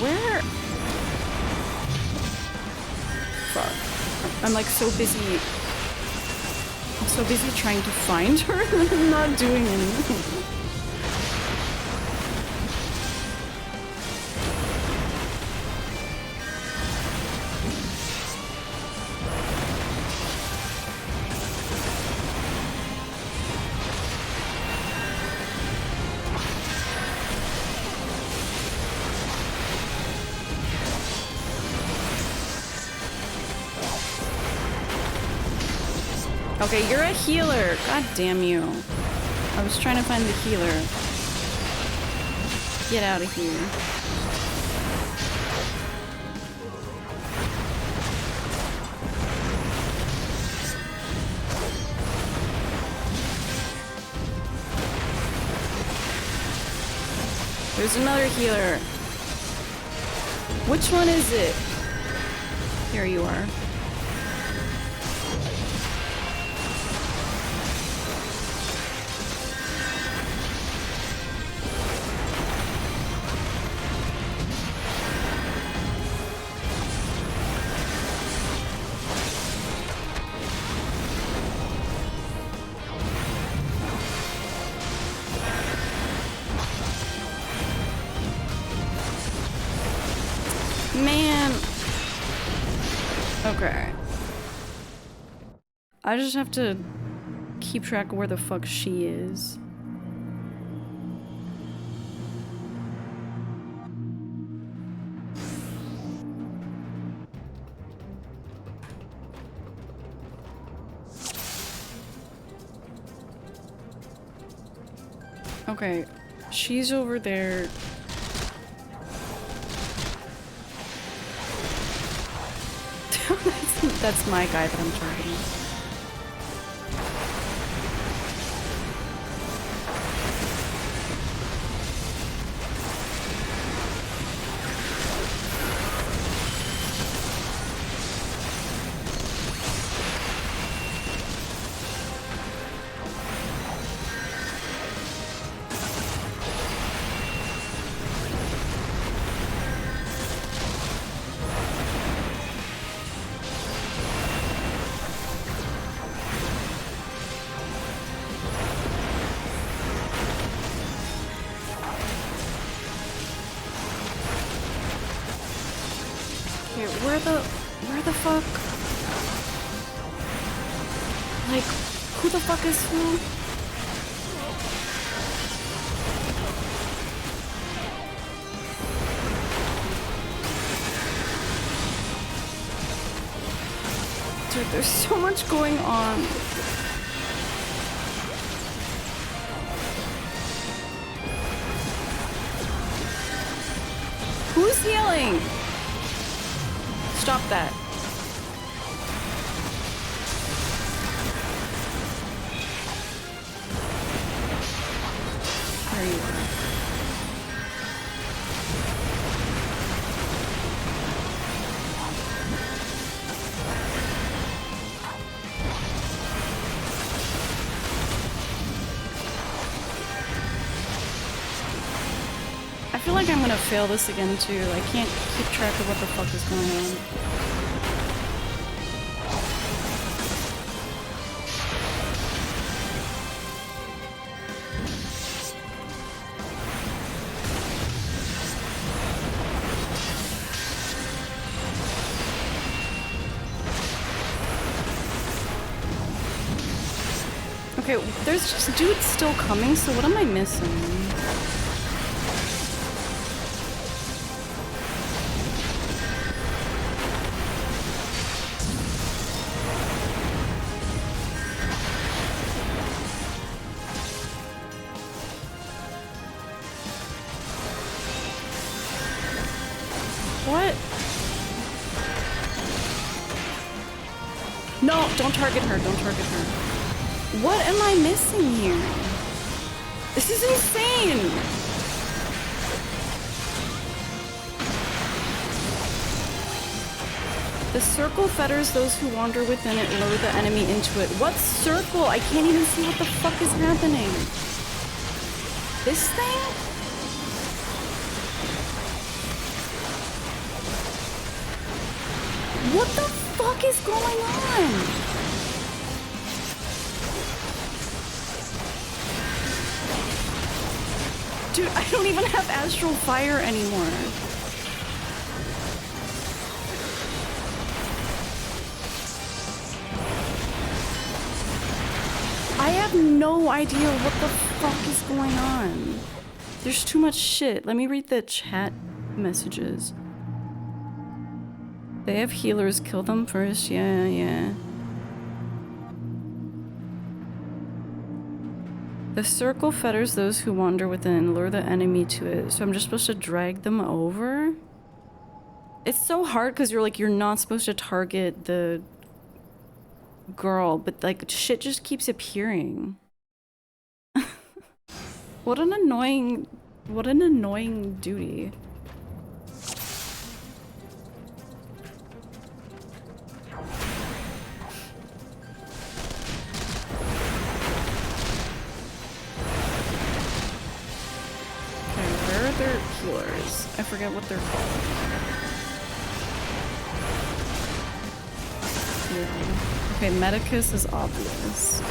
Where? Fuck. I'm like so busy. I'm so busy trying to find her that I'm not doing anything. Okay, you're a healer. God damn you. I was trying to find the healer. Get out of here. There's another healer. Which one is it? Here you are. I just have to keep track of where the fuck she is. Okay, she's over there. That's my guy that I'm targeting. Where the fuck? Like, who the fuck is who? Dude, there's so much going on. Who's yelling? Stop that. There you are. I feel like I'm gonna fail this again too. I can't keep track of what the fuck is going on. Okay, there's just dudes still coming, so what am I missing? What? No, don't target her, don't target her. What am I missing here? This is insane! The circle fetters those who wander within it, lure the enemy into it. What circle? I can't even see what the fuck is happening. This thing? What the fuck is going on? Dude, I don't even have astral fire anymore. I have no idea what the fuck is going on. There's too much shit. Let me read the chat messages. They have healers. Kill them first. Yeah. The circle fetters those who wander within, lure the enemy to it. So I'm just supposed to drag them over? It's so hard because you're not supposed to target the girl, but like shit just keeps appearing. What an annoying duty. Their healers. I forget what they're called. Yeah. Okay, Medicus is obvious.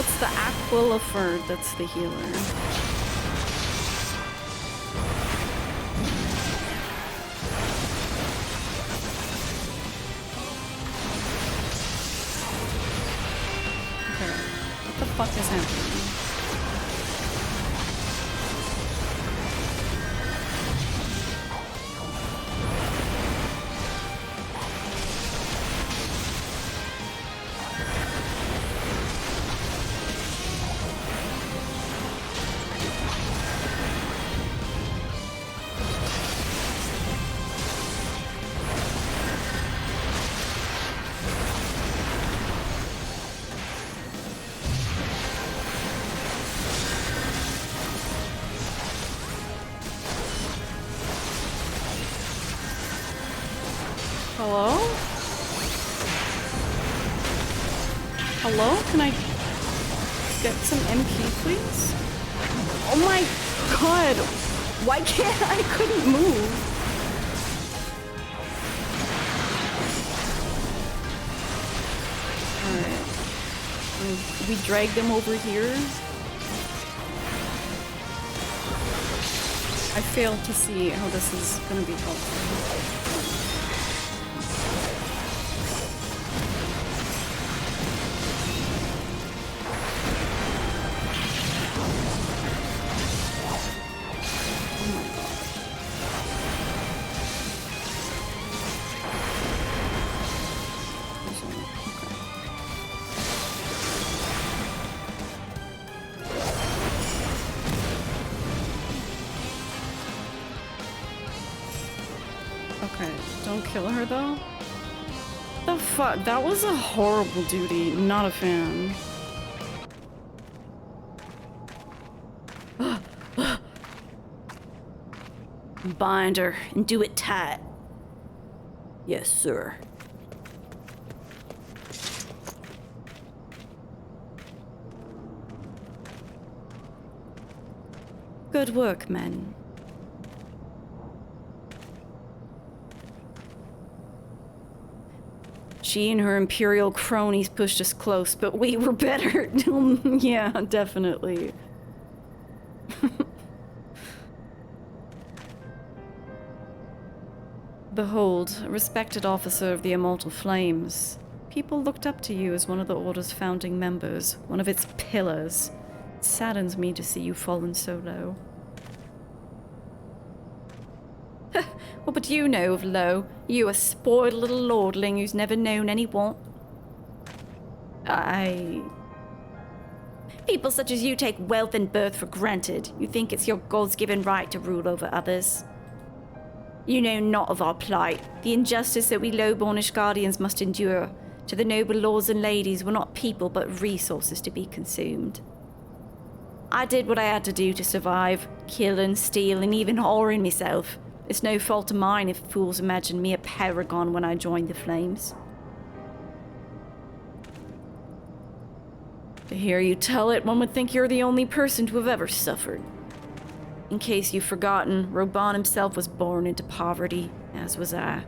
Oh, it's the Aquilifer that's the healer. Okay. What the fuck is happening? Hello? Hello? Can I get some MP, please? Oh my god! Why can't I couldn't move? Alright. We drag them over here. I failed to see how this is gonna be helpful. Kill her though? The fuck? That was a horrible duty. Not a fan. Bind her and do it tight. Yes, sir. Good work, men. She and her Imperial cronies pushed us close, but we were better. Yeah, definitely. Behold, a respected officer of the Immortal Flames. People looked up to you as one of the Order's founding members, one of its pillars. It saddens me to see you fallen so low. What would you know of low? You a spoiled little lordling who's never known any want. People such as you take wealth and birth for granted. You think it's your God's given right to rule over others. You know not of our plight, the injustice that we low-bornish guardians must endure. To the noble lords and ladies, we're not people but resources to be consumed. I did what I had to do to survive, killing, stealing, even whoring myself. It's no fault of mine if fools imagine me a paragon when I joined the Flames. To hear you tell it, one would think you're the only person to have ever suffered. In case you've forgotten, Roban himself was born into poverty, as was I.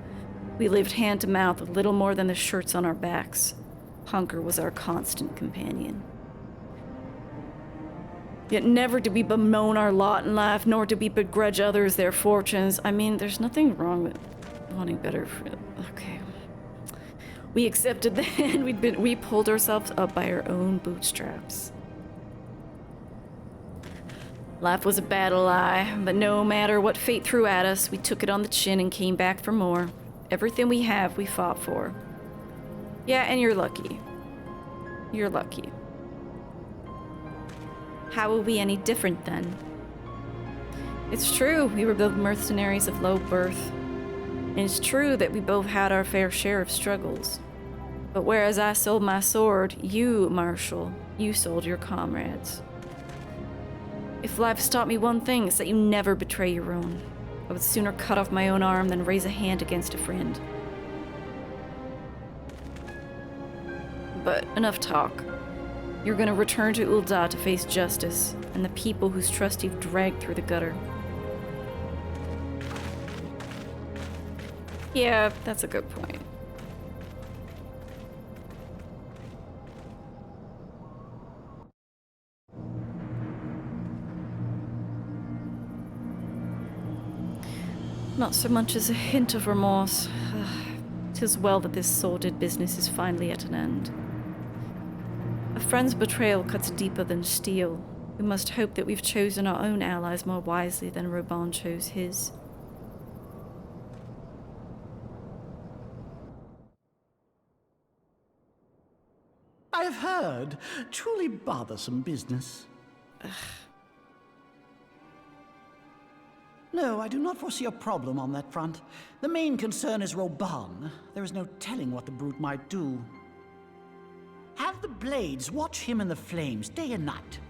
We lived hand to mouth with little more than the shirts on our backs. Hunger was our constant companion. Yet never did we bemoan our lot in life, nor did we begrudge others their fortunes. I mean, there's nothing wrong with wanting better for... Okay. We accepted the hand we pulled ourselves up by our own bootstraps. Life was a battle, but no matter what fate threw at us, we took it on the chin and came back for more. Everything we have, we fought for. Yeah, and you're lucky. You're lucky. How are we any different then? It's true, we were both mercenaries of low birth. And it's true that we both had our fair share of struggles. But whereas I sold my sword, you, Marshal, you sold your comrades. If life's taught me one thing, it's that you never betray your own. I would sooner cut off my own arm than raise a hand against a friend. But enough talk. You're gonna return to Ul'dah to face justice, and the people whose trust you've dragged through the gutter. Yeah, that's a good point. Not so much as a hint of remorse. 'Tis well that this sordid business is finally at an end. A friend's betrayal cuts deeper than steel. We must hope that we've chosen our own allies more wisely than Reborn chose his. I have heard. Truly bothersome business. No, I do not foresee a problem on that front. The main concern is Reborn. There is no telling what the brute might do. Have the blades watch him in the flames day and night.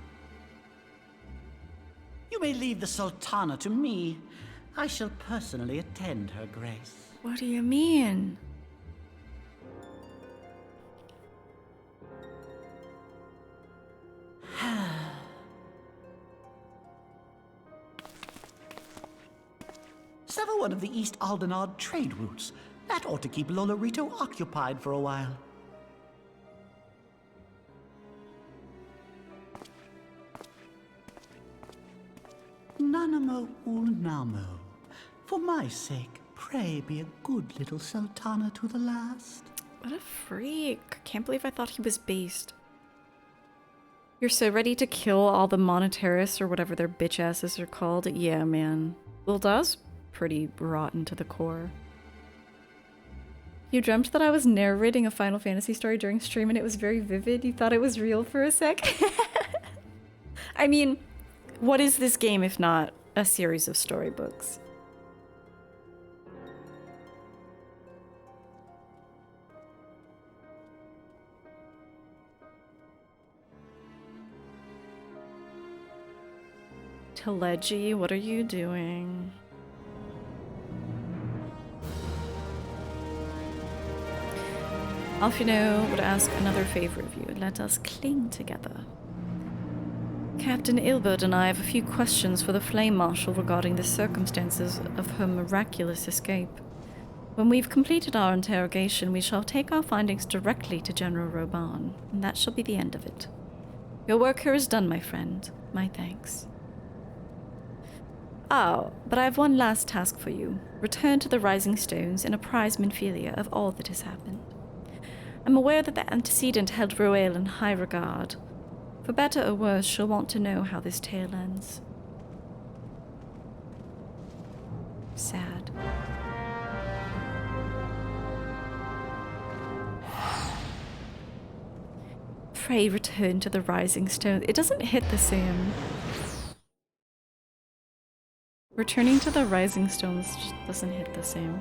You may leave the Sultana to me. I shall personally attend her grace. What do you mean? Sever one of the East Aldenard trade routes. That ought to keep Lolorito occupied for a while. Nanamo Ulnamo. For my sake, pray be a good little Sultana to the last. What a freak. Can't believe I thought he was based. You're so ready to kill all the monetarists or whatever their bitch asses are called. Yeah, man. Ulda's pretty rotten to the core. You dreamt that I was narrating a Final Fantasy story during stream and it was very vivid. You thought it was real for a sec? I mean, what is this game if not a series of storybooks? Telegy, what are you doing? Alfino would ask another favor of you. Let us cling together. Captain Ilbert and I have a few questions for the Flame Marshal regarding the circumstances of her miraculous escape. When we've completed our interrogation, we shall take our findings directly to General Reborn, and that shall be the end of it. Your work here is done, my friend. My thanks. Oh, but I have one last task for you. Return to the Rising Stones and apprise Minfilia of all that has happened. I'm aware that the antecedent held Roaille in high regard. For better or worse, she'll want to know how this tale ends. Sad. Pray return to the Rising Stone. It doesn't hit the same. Returning to the Rising Stones just doesn't hit the same.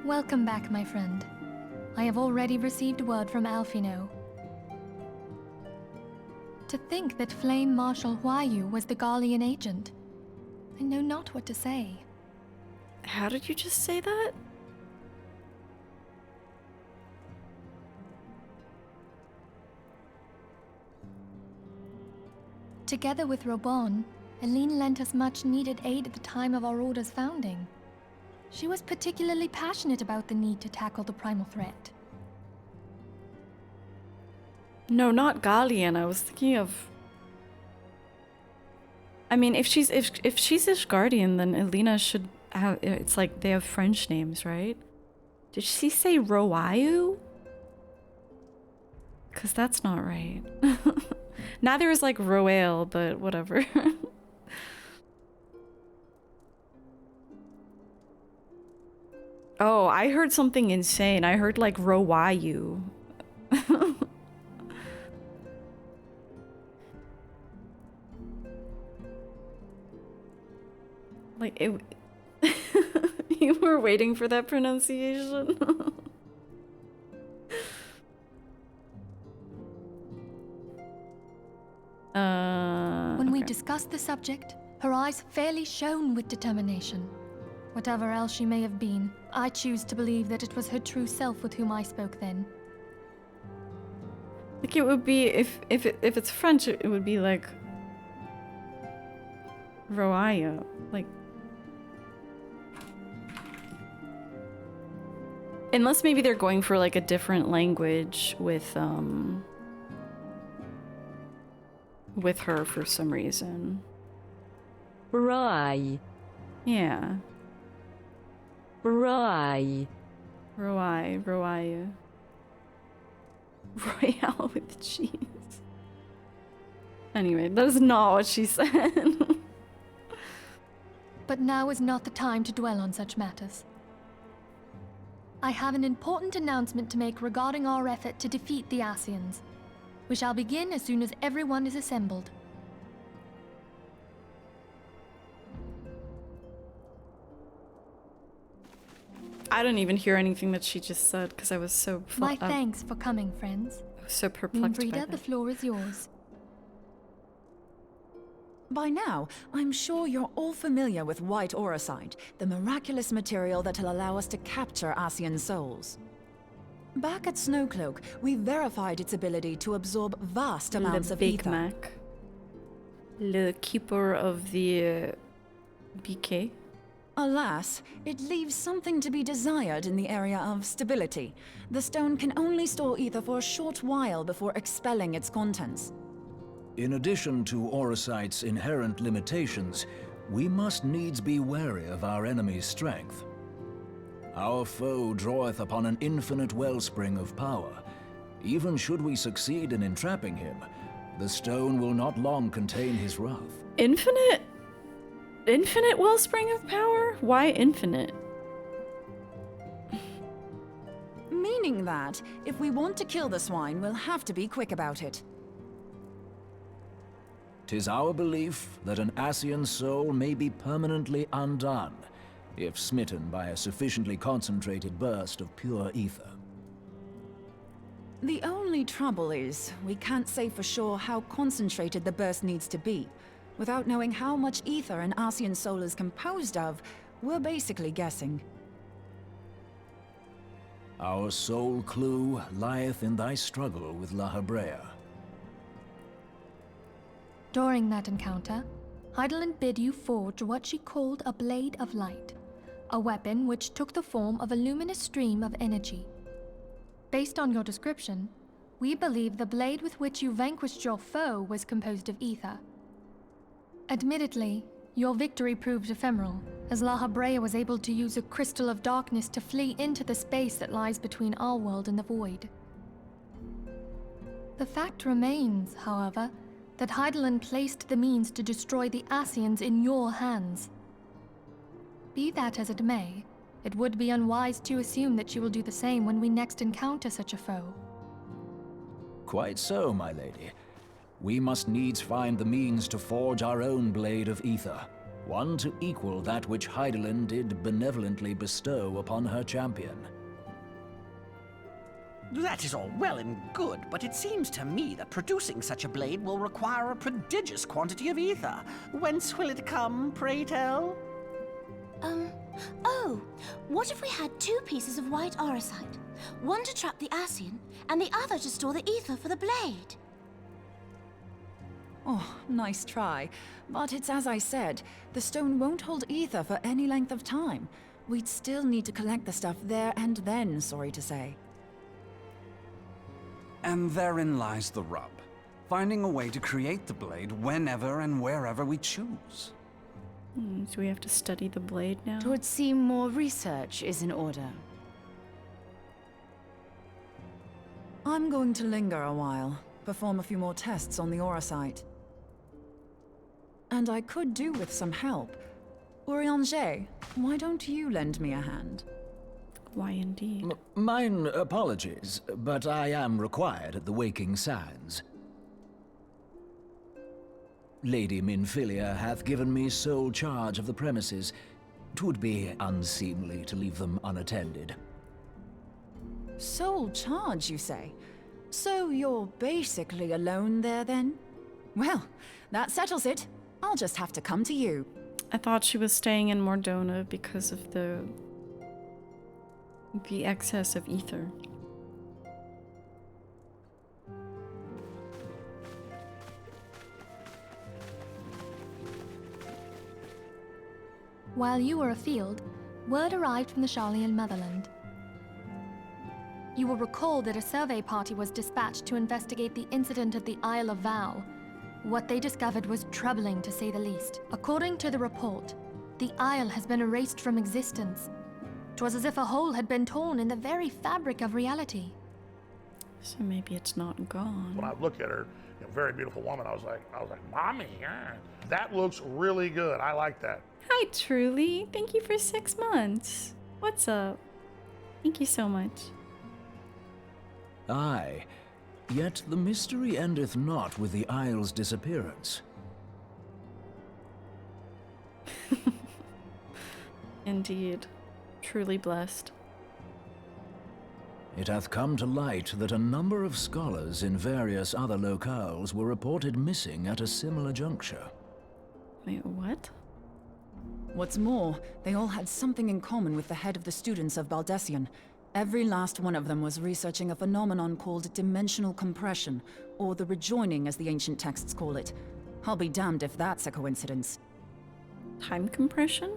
Welcome back, my friend. I have already received word from Alfino. To think that Flame Marshal Huayu was the Garlean agent. I know not what to say. How did you just say that? Together with Reborn, Eileen lent us much needed aid at the time of our Order's founding. She was particularly passionate about the need to tackle the primal threat. No, not Garlean. I was thinking of... I mean, if she's Ishgardian, then Elena should have... It's like they have French names, right? Did she say Roaille? Because that's not right. Neither is like Roaille, but whatever. Oh, I heard something insane. I heard like Roaille. Like it. You were waiting for that pronunciation. When we discussed the subject, her eyes fairly shone with determination. Whatever else she may have been, I choose to believe that it was her true self with whom I spoke then. Like it would be if it's French, it would be like Roaille, like. Unless maybe they're going for like a different language with her for some reason. Roaille. Yeah. Roaille. Roaille. Royale with cheese. Anyway, that is not what she said. But now is not the time to dwell on such matters. I have an important announcement to make regarding our effort to defeat the Ascians. We shall begin as soon as everyone is assembled. I didn't even hear anything that she just said because I was so My thanks for coming, friends. I was so perplexed by Frida, that. the floor is yours. By now, I'm sure you're all familiar with white auracite, the miraculous material that'll allow us to capture Ascian souls. Back at Snowcloak, we verified its ability to absorb vast amounts of Big ether. Mac. Le keeper of the BK. Alas, it leaves something to be desired in the area of stability. The stone can only store ether for a short while before expelling its contents. In addition to auracite's inherent limitations, we must needs be wary of our enemy's strength. Our foe draweth upon an infinite wellspring of power. Even should we succeed in entrapping him, the stone will not long contain his wrath. Infinite wellspring of power? Why infinite? Meaning that, if we want to kill the swine, we'll have to be quick about it. 'Tis our belief that an Ascian soul may be permanently undone, if smitten by a sufficiently concentrated burst of pure ether. The only trouble is, we can't say for sure how concentrated the burst needs to be. Without knowing how much ether an Ascian soul is composed of, we're basically guessing. Our sole clue lieth in thy struggle with La Hebrea. During that encounter, Heidelin bid you forge what she called a Blade of Light, a weapon which took the form of a luminous stream of energy. Based on your description, we believe the blade with which you vanquished your foe was composed of ether. Admittedly, your victory proved ephemeral, as La Hebrea was able to use a crystal of darkness to flee into the space that lies between our world and the void. The fact remains, however, that Heidelin placed the means to destroy the Ascians in your hands. Be that as it may, it would be unwise to assume that she will do the same when we next encounter such a foe. Quite so, my lady. We must needs find the means to forge our own blade of ether, one to equal that which Heidelin did benevolently bestow upon her champion. That is all well and good, but it seems to me that producing such a blade will require a prodigious quantity of ether. Whence will it come, pray tell? Oh, what if we had two pieces of white auracite? One to trap the Ascian, and the other to store the ether for the blade. Oh, nice try. But it's as I said, the stone won't hold ether for any length of time. We'd still need to collect the stuff there and then, sorry to say. And therein lies the rub. Finding a way to create the blade whenever and wherever we choose. So we have to study the blade now? It would seem more research is in order. I'm going to linger a while, perform a few more tests on the auracite. And I could do with some help. Urianger, why don't you lend me a hand? Why indeed? Mine apologies, but I am required at the Waking Sands. Lady Minfilia hath given me sole charge of the premises. 'Twould be unseemly to leave them unattended. Sole charge, you say? So you're basically alone there, then? Well, that settles it. I'll just have to come to you. I thought she was staying in Mordona because of the excess of ether. While you were afield, word arrived from the Sharlayan motherland. You will recall that a survey party was dispatched to investigate the incident at the Isle of Vow. What they discovered was troubling, to say the least. According to the report, the Isle has been erased from existence. 'Twas as if a hole had been torn in the very fabric of reality. So maybe it's not gone. When I look at her, very beautiful woman, I was like, Mommy, that looks really good. I like that. Hi, Truly. Thank you for 6 months. What's up? Thank you so much. Aye, yet the mystery endeth not with the Isle's disappearance. Indeed. Truly blessed. It hath come to light that a number of scholars in various other locales were reported missing at a similar juncture. Wait, what? What's more, they all had something in common with the head of the students of Baldessian. Every last one of them was researching a phenomenon called dimensional compression, or the rejoining as the ancient texts call it. I'll be damned if that's a coincidence. Time compression?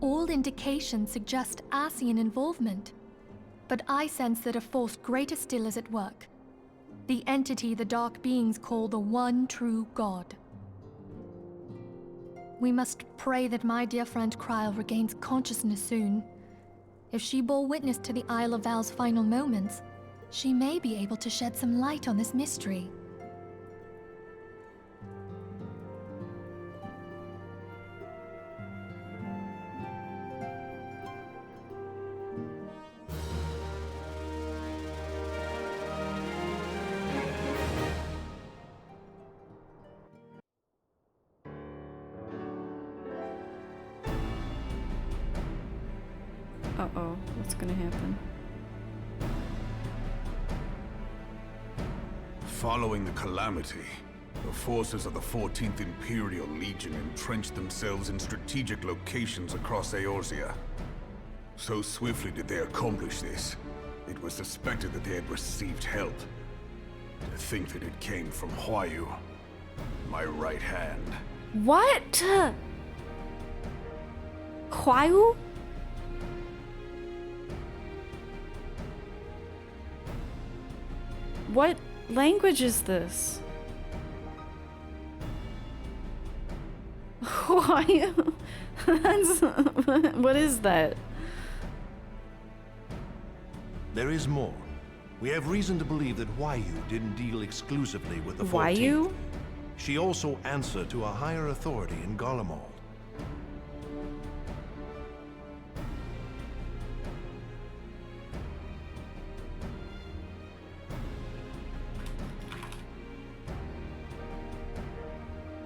All indications suggest Ascian involvement, but I sense that a force greater still is at work. The entity the Dark Beings call the One True God. We must pray that my dear friend Kryl regains consciousness soon. If she bore witness to the Isle of Val's final moments, she may be able to shed some light on this mystery. Uh-oh, what's gonna happen? Following the calamity, the forces of the 14th Imperial Legion entrenched themselves in strategic locations across Eorzea. So swiftly did they accomplish this, it was suspected that they had received help. To think that it came from Huayu, my right hand. What? Huayu? What language is this? Why? What is that? There is more. We have reason to believe that Huayu didn't deal exclusively with the 14th. Huayu? She also answered to a higher authority in Garlemald.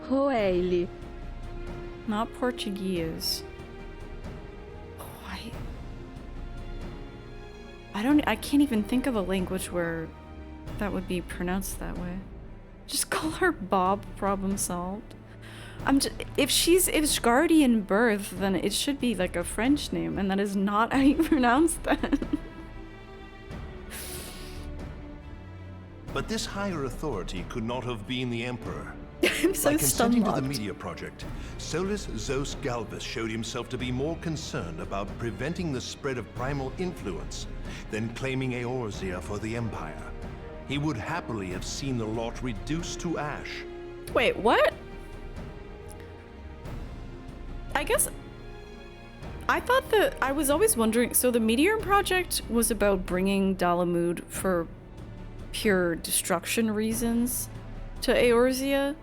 Roaille. Not Portuguese. I can't even think of a language where that would be pronounced that way. Just call her Bob, problem solved. If it's Guardian birth, then it should be like a French name, and that is not how you pronounce that. But this higher authority could not have been the Emperor. I'm so By consenting to the stun-locked. media project, Solus Zos Galvus showed himself to be more concerned about preventing the spread of primal influence than claiming Eorzea for the Empire. He would happily have seen the lot reduced to ash. Wait, what? I guess I thought I was always wondering, so the Meteor Project was about bringing Dalamud for pure destruction reasons to Eorzea?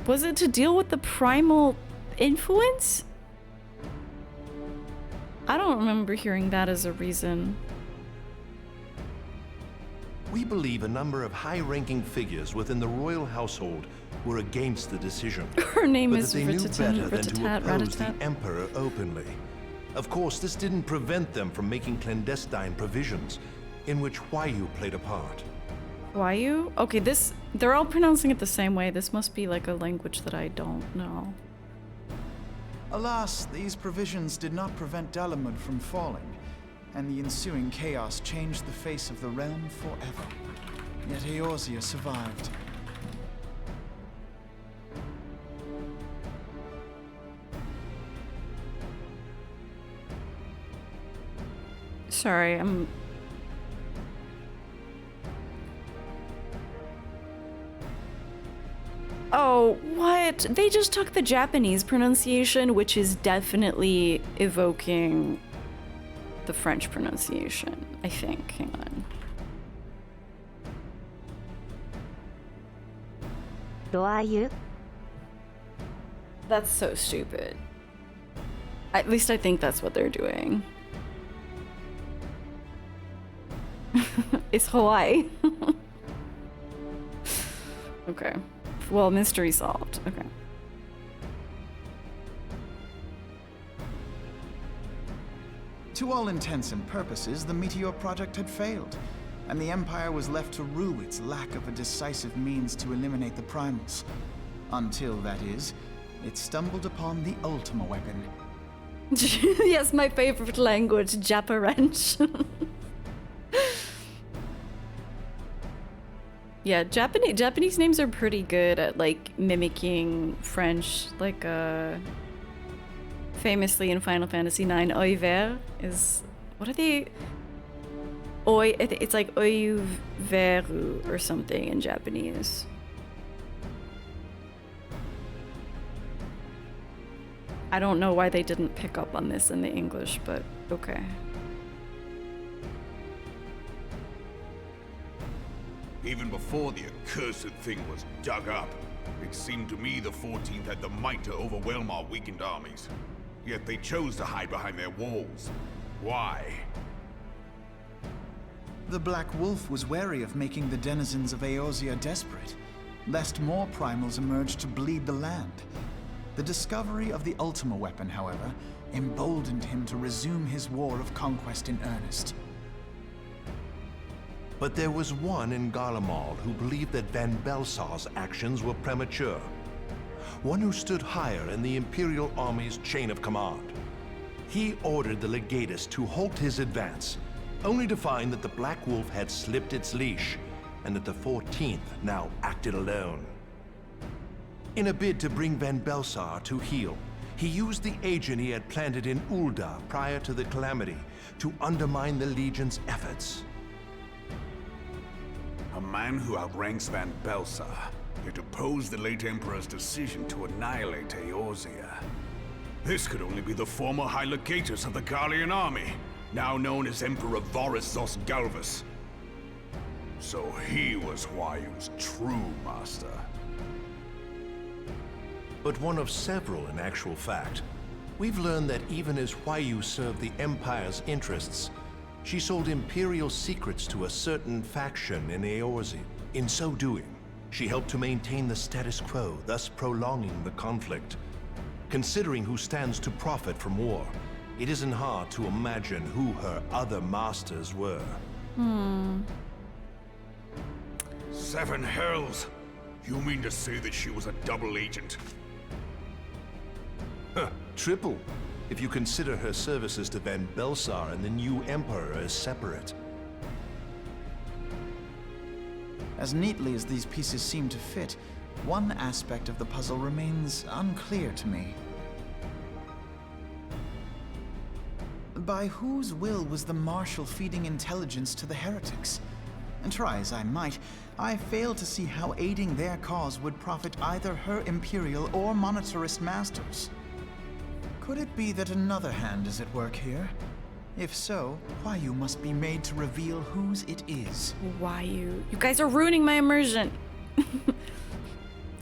Was it to deal with the primal influence? I don't remember hearing that as a reason. We believe a number of high-ranking figures within the royal household were against the decision. Her name but is that they knew better than to Rat-a-tat, oppose Rat-a-tat. the Emperor openly. Of course, this didn't prevent them from making clandestine provisions, in which Huayu played a part. Huayu? Okay, they're all pronouncing it the same way. This must be like a language that I don't know. Alas, these provisions did not prevent Dalamud from falling, and the ensuing chaos changed the face of the realm forever. Yet Eorzea survived. Sorry, I'm... Oh, what? They just took the Japanese pronunciation, which is definitely evoking the French pronunciation, I think. Hang on. That's so stupid. At least I think that's what they're doing. It's Hawaii. Okay. Well, mystery solved. Okay. To all intents and purposes, the Meteor Project had failed, and the Empire was left to rue its lack of a decisive means to eliminate the primals. Until, that is, it stumbled upon the Ultima weapon. Yes, my favorite language, Japarench. Yeah, Japanese names are pretty good at like mimicking French. Like famously in Final Fantasy IX, Oiver is, what are they? It's like Oiveru or something in Japanese. I don't know why they didn't pick up on this in the English, but okay. Even before the accursed thing was dug up, it seemed to me the 14th had the might to overwhelm our weakened armies. Yet they chose to hide behind their walls. Why? The Black Wolf was wary of making the denizens of Eorzea desperate, lest more primals emerge to bleed the land. The discovery of the Ultima weapon, however, emboldened him to resume his war of conquest in earnest. But there was one in Garlemald who believed that Van Belsar's actions were premature. One who stood higher in the Imperial Army's chain of command. He ordered the Legatus to halt his advance, only to find that the Black Wolf had slipped its leash, and that the 14th now acted alone. In a bid to bring Van Belsar to heel, he used the agent he had planted in Ul'dah prior to the Calamity to undermine the Legion's efforts. A man who outranks Van Belsar, yet opposed the late Emperor's decision to annihilate Eorzea. This could only be the former High Legatus of the Garlean army, now known as Emperor Varus Zos Galvus. So he was Huayu's true master. But one of several in actual fact. We've learned that even as Huayu served the Empire's interests, she sold Imperial secrets to a certain faction in Eorzea. In so doing, she helped to maintain the status quo, thus prolonging the conflict. Considering who stands to profit from war, it isn't hard to imagine who her other masters were. Seven hells! You mean to say that she was a double agent? Huh, triple, if you consider her services to Van Belsar and the new Emperor as separate. As neatly as these pieces seem to fit, one aspect of the puzzle remains unclear to me. By whose will was the Marshal feeding intelligence to the heretics? And try as I might, I fail to see how aiding their cause would profit either her Imperial or monetarist masters. Could it be that another hand is at work here? If so, Huayu must be made to reveal whose it is. Huayu. You guys are ruining my immersion.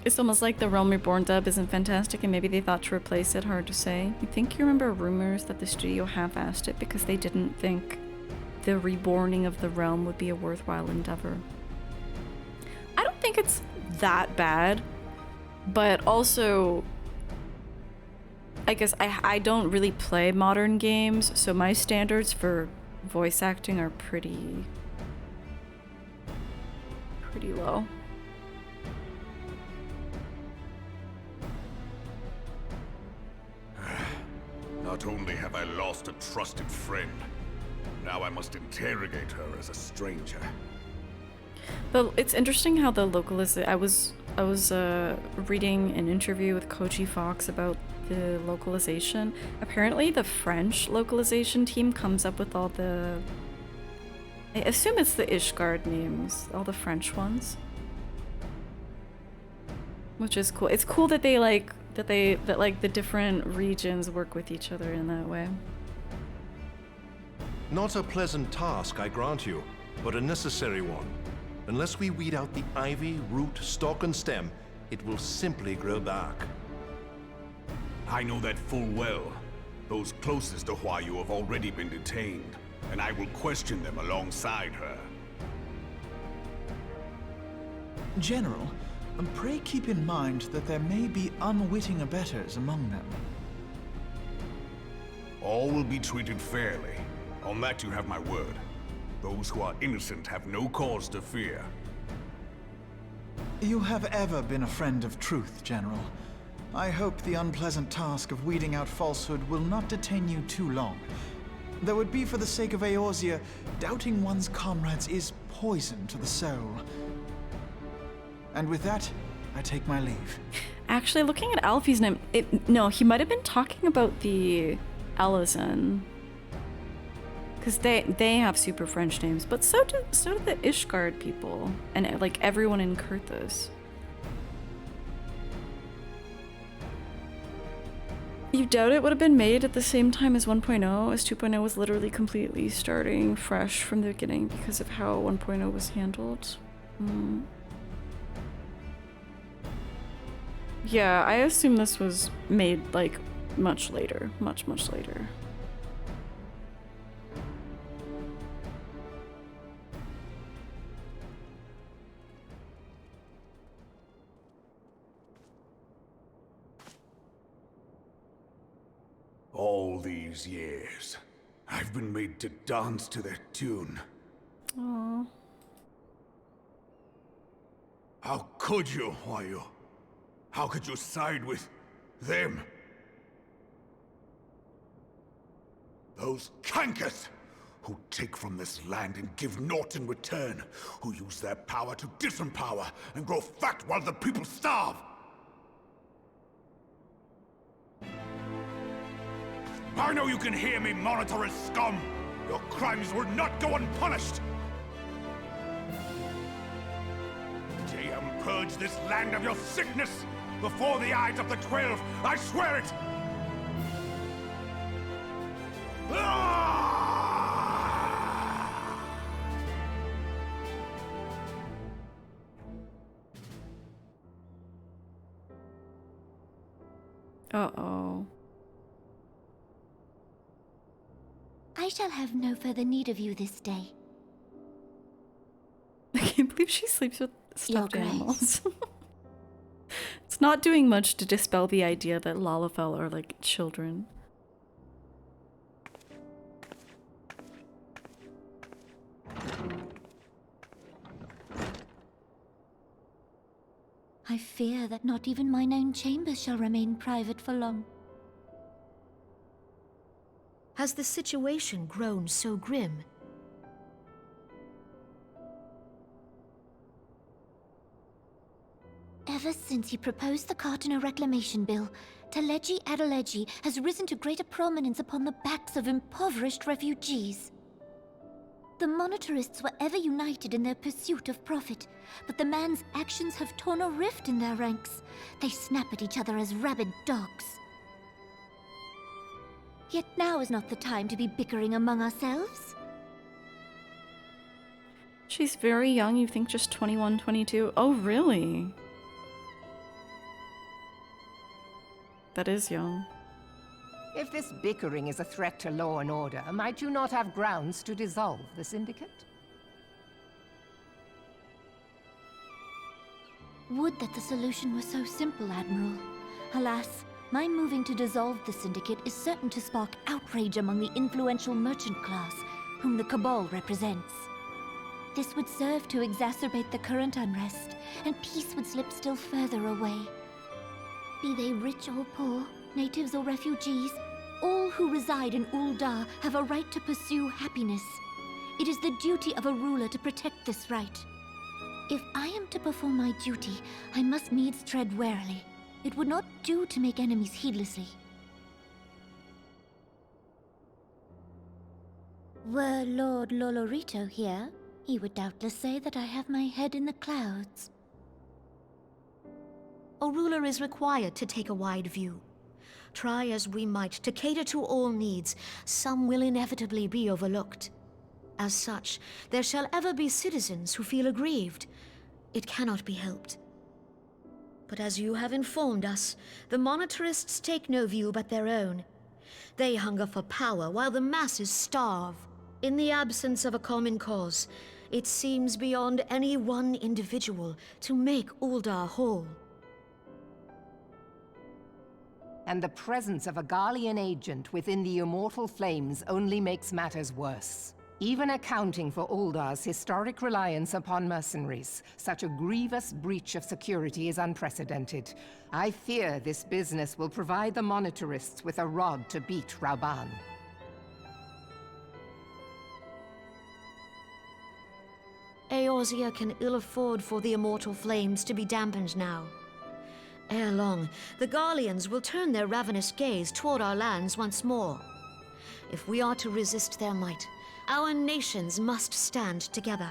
It's almost like the Realm Reborn dub isn't fantastic and maybe they thought to replace it. Hard to say. You think you remember rumors that the studio half-assed it because they didn't think the reborning of the realm would be a worthwhile endeavor. I don't think it's that bad, but also I guess I don't really play modern games, so my standards for voice acting are pretty low. Not only have I lost a trusted friend, now I must interrogate her as a stranger. But it's interesting how the localization. I was reading an interview with Koji Fox about the localization. Apparently, the French localization team comes up with all the. I assume it's the Ishgard names, all the French ones, which is cool. It's cool that they that the different regions work with each other in that way. Not a pleasant task, I grant you, but a necessary one. Unless we weed out the ivy, root, stalk, and stem, it will simply grow back. I know that full well. Those closest to Huayu have already been detained, and I will question them alongside her. General, pray keep in mind that there may be unwitting abettors among them. All will be treated fairly. On that you have my word. Those who are innocent have no cause to fear. You have ever been a friend of truth, General. I hope the unpleasant task of weeding out falsehood will not detain you too long. Though it be for the sake of Eorzea, doubting one's comrades is poison to the soul. And with that, I take my leave. Actually, looking at Alfie's name, no, he might have been talking about the Elezen. Because they have super French names, but so do the Ishgard people, and like everyone in Kurthus. You doubt it would have been made at the same time as 1.0, as 2.0 was literally completely starting fresh from the beginning because of how 1.0 was handled. Yeah, I assume this was made like much later, much later. All these years, I've been made to dance to their tune. Aww. How could you, Huayu? How could you side with them? Those cankers who take from this land and give naught in return, who use their power to disempower and grow fat while the people starve. I know you can hear me, monitor as scum! Your crimes will not go unpunished! DM, purge this land of your sickness! Before the eyes of the 12, I swear it! Uh-oh. I shall have no further need of you this day. I can't believe she sleeps with stuffed Your animals. It's not doing much to dispel the idea that Lalafell are like children. I fear that not even mine own chamber shall remain private for long. Has the situation grown so grim? Ever since he proposed the Cartiner Reclamation Bill, Teleji Adeleji has risen to greater prominence upon the backs of impoverished refugees. The Monetarists were ever united in their pursuit of profit, but the man's actions have torn a rift in their ranks. They snap at each other as rabid dogs. Yet now is not the time to be bickering among ourselves. She's very young, you think just 21, 22? Oh, really? That is young. If this bickering is a threat to law and order, might you not have grounds to dissolve the Syndicate? Would that the solution were so simple, Admiral. Alas, My moving to dissolve the Syndicate is certain to spark outrage among the influential merchant class, whom the Cabal represents. This would serve to exacerbate the current unrest, and peace would slip still further away. Be they rich or poor, natives or refugees, all who reside in Ul'dah have a right to pursue happiness. It is the duty of a ruler to protect this right. If I am to perform my duty, I must needs tread warily. It would not do to make enemies heedlessly. Were Lord Lolorito here, he would doubtless say that I have my head in the clouds. A ruler is required to take a wide view. Try as we might to cater to all needs, some will inevitably be overlooked. As such, there shall ever be citizens who feel aggrieved. It cannot be helped. But as you have informed us, the Monetarists take no view but their own. They hunger for power while the masses starve. In the absence of a common cause, it seems beyond any one individual to make Ul'dah whole. And the presence of a Garlean agent within the Immortal Flames only makes matters worse. Even accounting for Uldah's historic reliance upon mercenaries, such a grievous breach of security is unprecedented. I fear this business will provide the Monetarists with a rod to beat Rauban. Eorzea can ill afford for the Immortal Flames to be dampened now. Ere long, the Garleans will turn their ravenous gaze toward our lands once more. If we are to resist their might, our nations must stand together.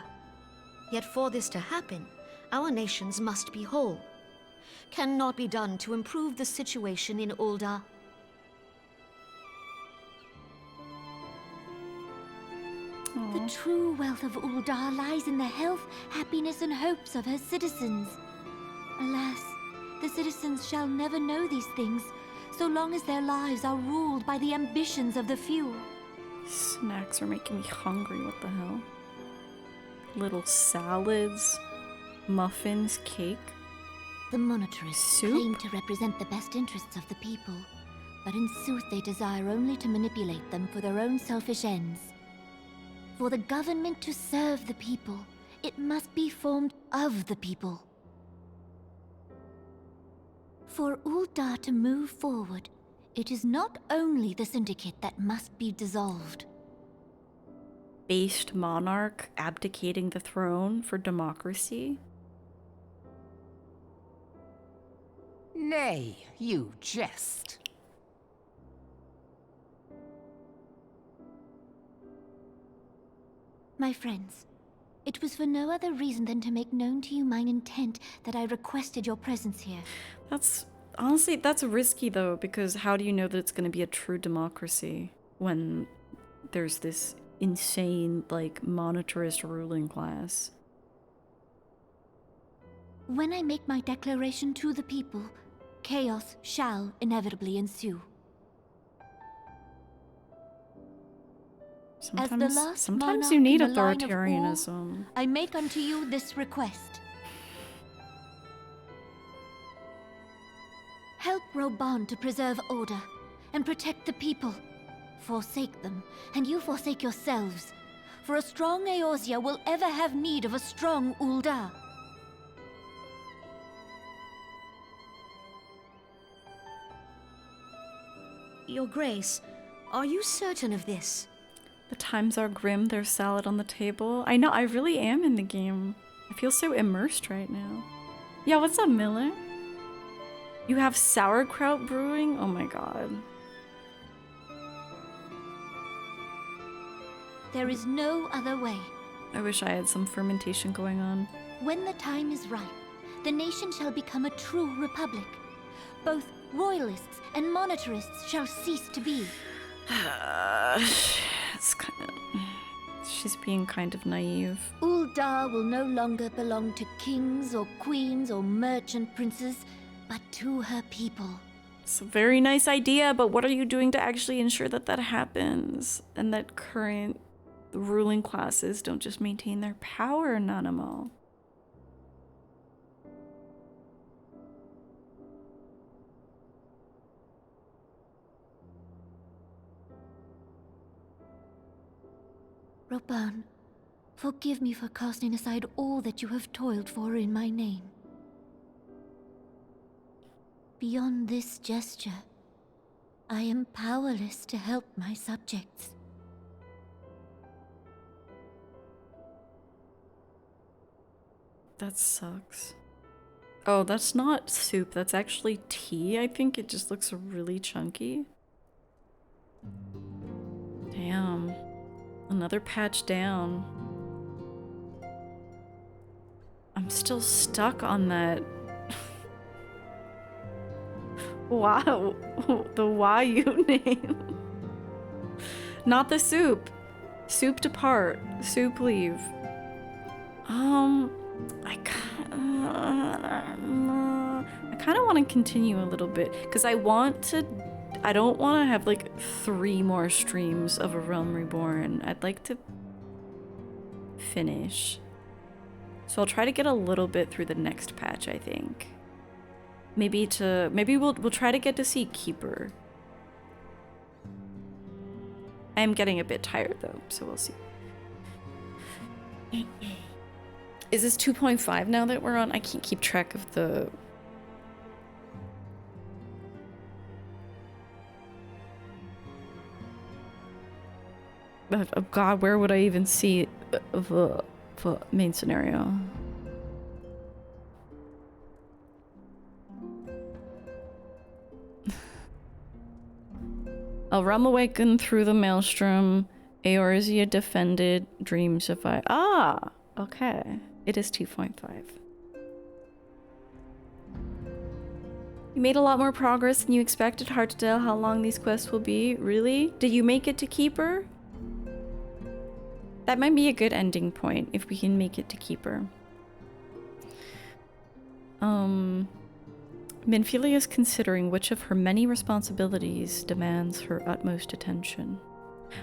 Yet for this to happen, our nations must be whole. Cannot be done to improve the situation in Ul'dah. The true wealth of Ul'dah lies in the health, happiness, and hopes of her citizens. Alas, the citizens shall never know these things, so long as their lives are ruled by the ambitions of the few. Snacks are making me hungry, what the hell? Little salads, muffins, cake. The Monetarists claim to represent the best interests of the people, but in sooth they desire only to manipulate them for their own selfish ends. For the government to serve the people, it must be formed of the people. For Ul'dah to move forward, it is not only the Syndicate that must be dissolved. Based monarch abdicating the throne for democracy? Nay, you jest. My friends, it was for no other reason than to make known to you mine intent that I requested your presence here. Honestly, that's risky though, because how do you know that it's going to be a true democracy when there's this insane, like, monetarist ruling class? When I make my declaration to the people, chaos shall inevitably ensue. Sometimes you need authoritarianism. I make unto you this request. Help Rauban to preserve order and protect the people. Forsake them, and you forsake yourselves. For a strong Eorzea will ever have need of a strong Ul'dah. Your Grace, are you certain of this? The times are grim, there's salad on the table. I know, I really am in the game. I feel so immersed right now. Yeah, what's up, Miller? You have sauerkraut brewing? Oh my god. There is no other way. I wish I had some fermentation going on. When the time is right, the nation shall become a true republic. Both royalists and monetarists shall cease to be. It's kind of... She's being kind of naive. Ul'dah will no longer belong to kings or queens or merchant princes, but to her people. It's a very nice idea, but what are you doing to actually ensure that that happens? And that current ruling classes don't just maintain their power, Nanamo? Roban, forgive me for casting aside all that you have toiled for in my name. Beyond this gesture, I am powerless to help my subjects. That sucks. Oh, that's not soup, that's actually tea, I think. It just looks really chunky. Damn. Another patch down. I'm still stuck on that. Wow. The Wayu name. Not the soup. Soup depart. Soup leave. I kind of want to continue a little bit because I don't want to have like 3 more streams of a Realm Reborn. I'd like to finish. So I'll try to get a little bit through the next patch, I think. Maybe we'll try to get to see Keeper. I'm getting a bit tired though, so we'll see. Is this 2.5 now that we're on? I can't keep track of the... Oh god, where would I even see the main scenario? A realm awakened through the maelstrom. Eorzea defended. Dreams of I. Ah! Okay. It is 2.5. You made a lot more progress than you expected. Hard to tell how long these quests will be. Really? Did you make it to Keeper? That might be a good ending point if we can make it to Keeper. Minfilia is considering which of her many responsibilities demands her utmost attention.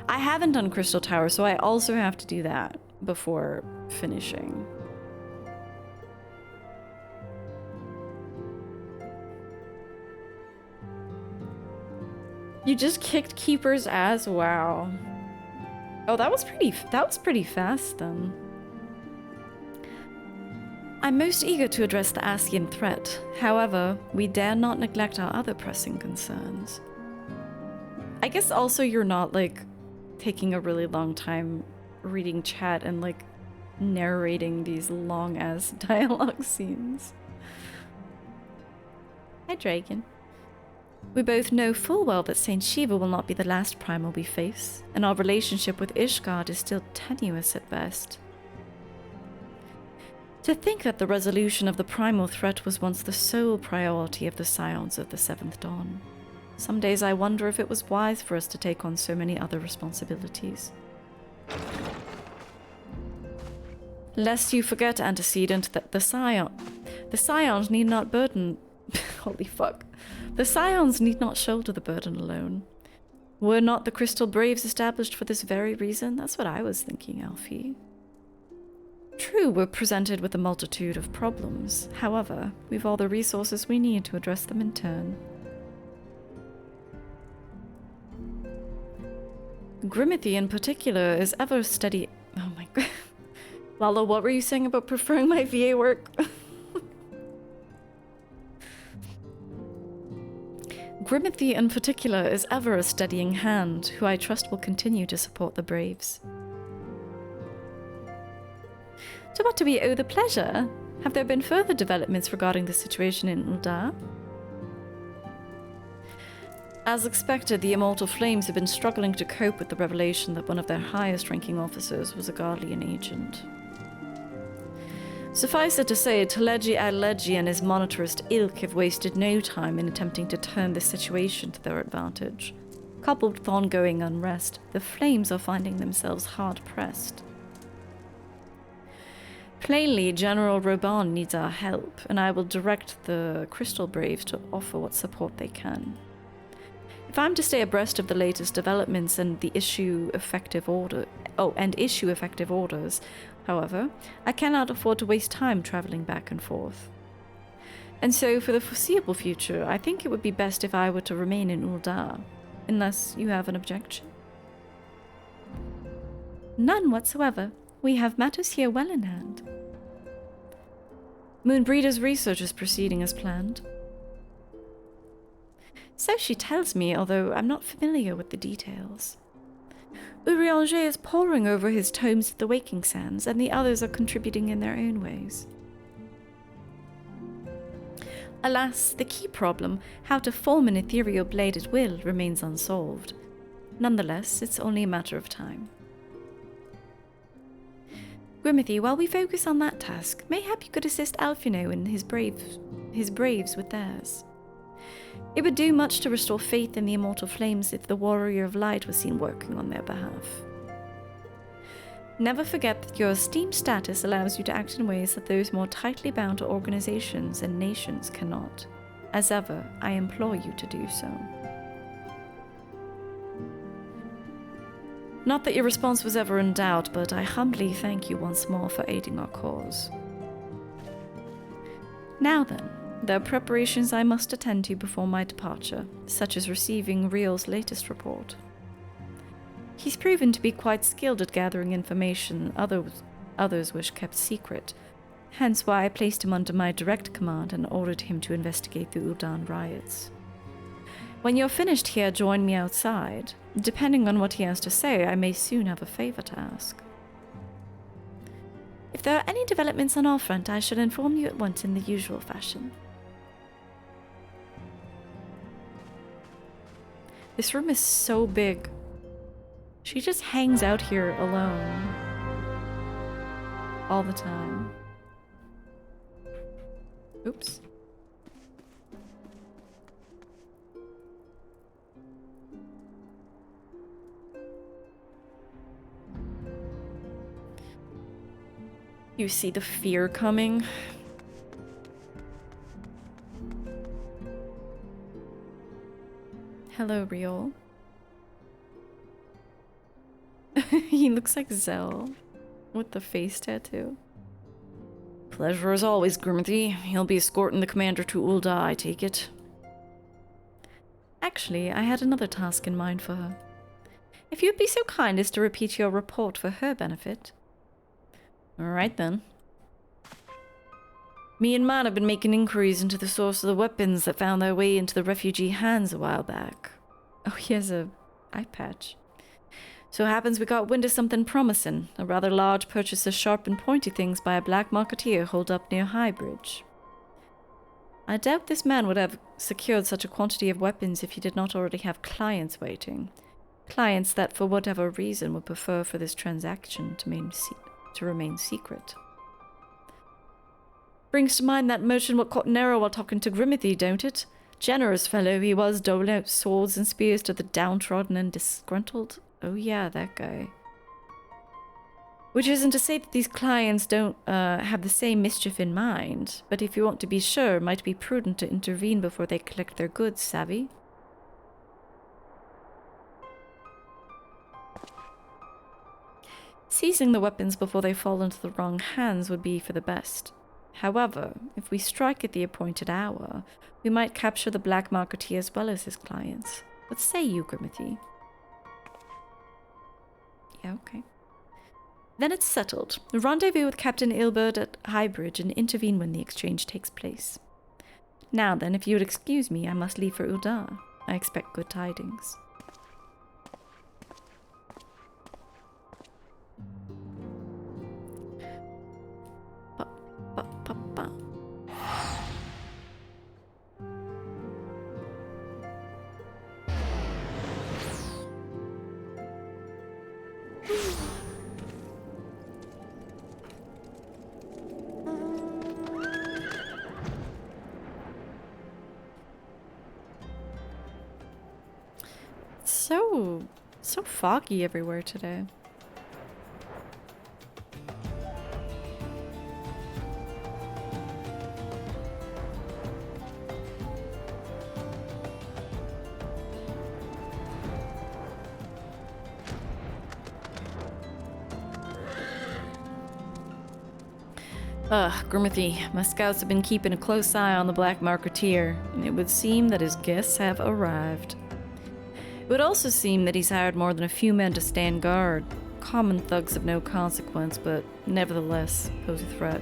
I haven't done Crystal Tower, so I also have to do that before finishing. You just kicked Keeper's ass? Wow. Oh, that was pretty fast then. I'm most eager to address the Ascian threat. However, we dare not neglect our other pressing concerns. I guess also you're not like taking a really long time reading chat and like narrating these long ass dialogue scenes. Hi, Dragon. We both know full well that Saint Shiva will not be the last primal we face, and our relationship with Ishgard is still tenuous at best. To think that the resolution of the primal threat was once the sole priority of the Scions of the Seventh Dawn. Some days I wonder if it was wise for us to take on so many other responsibilities. Lest you forget, Antecedent, that the Scions need not burden... Holy fuck. The Scions need not shoulder the burden alone. Were not the Crystal Braves established for this very reason? That's what I was thinking, Alfie. True, we're presented with a multitude of problems. However, we've all the resources we need to address them in turn. Grimithy in particular is ever steady... Oh my god. Lalo, what were you saying about preferring my VA work? Grimithy in particular is ever a steadying hand, who I trust will continue to support the Braves. To what do we owe the pleasure? Have there been further developments regarding the situation in Ul'dah? As expected, the Immortal Flames have been struggling to cope with the revelation that one of their highest-ranking officers was a Guardian agent. Suffice it to say, Teleji Adleji and his monetarist ilk have wasted no time in attempting to turn the situation to their advantage. Coupled with ongoing unrest, the Flames are finding themselves hard-pressed. Plainly, General Roban needs our help, and I will direct the Crystal Braves to offer what support they can. If I'm to stay abreast of the latest developments and issue effective orders, however, I cannot afford to waste time traveling back and forth. And so, for the foreseeable future, I think it would be best if I were to remain in Ul'dah, unless you have an objection. None whatsoever. We have matters here well in hand. Moonbreeder's research is proceeding as planned. So she tells me, although I'm not familiar with the details. Urianger is poring over his tomes at the Waking Sands, and the others are contributing in their own ways. Alas, the key problem, how to form an ethereal blade at will, remains unsolved. Nonetheless, it's only a matter of time. Grimothy, while we focus on that task, mayhap you could assist Alphino and his braves with theirs. It would do much to restore faith in the immortal flames if the Warrior of Light was seen working on their behalf. Never forget that your esteemed status allows you to act in ways that those more tightly bound to organizations and nations cannot. As ever, I implore you to do so. Not that your response was ever in doubt, but I humbly thank you once more for aiding our cause. Now then, there are preparations I must attend to before my departure, such as receiving Real's latest report. He's proven to be quite skilled at gathering information others wish kept secret, hence why I placed him under my direct command and ordered him to investigate the Ul'dah riots. When you're finished here, join me outside. Depending on what he has to say, I may soon have a favor to ask. If there are any developments on our front, I shall inform you at once in the usual fashion. This room is so big. She just hangs out here alone. All the time. Oops. You see the fear coming. Hello, Real. He looks like Zell with the face tattoo. Pleasure as always, Grimothy. He'll be escorting the commander to Ul'dah, I take it. Actually, I had another task in mind for her. If you'd be so kind as to repeat your report for her benefit. Alright then. Me and Matt have been making inquiries into the source of the weapons that found their way into the refugee hands a while back. Oh, he has a eye patch. So it happens we got wind of something promising, a rather large purchase of sharp and pointy things by a black marketeer holed up near Highbridge. I doubt this man would have secured such a quantity of weapons if he did not already have clients waiting. Clients that, for whatever reason, would prefer for this transaction to remain secret. Brings to mind that merchant what caught Nero while talking to Grimothy, don't it? Generous fellow he was, doling out swords and spears to the downtrodden and disgruntled. Oh yeah, that guy. Which isn't to say that these clients don't have the same mischief in mind, but if you want to be sure, it might be prudent to intervene before they collect their goods, savvy? Seizing the weapons before they fall into the wrong hands would be for the best. However, if we strike at the appointed hour, we might capture the black marketeer as well as his clients. What say you, Grimothy? Yeah, okay. Then it's settled. Rendezvous with Captain Ilbert at Highbridge and intervene when the exchange takes place. Now then, if you would excuse me, I must leave for Ul'dah. I expect good tidings. So foggy everywhere today. Grimothy, my scouts have been keeping a close eye on the black marketeer, and it would seem that his guests have arrived. It would also seem that he's hired more than a few men to stand guard. Common thugs of no consequence, but nevertheless pose a threat.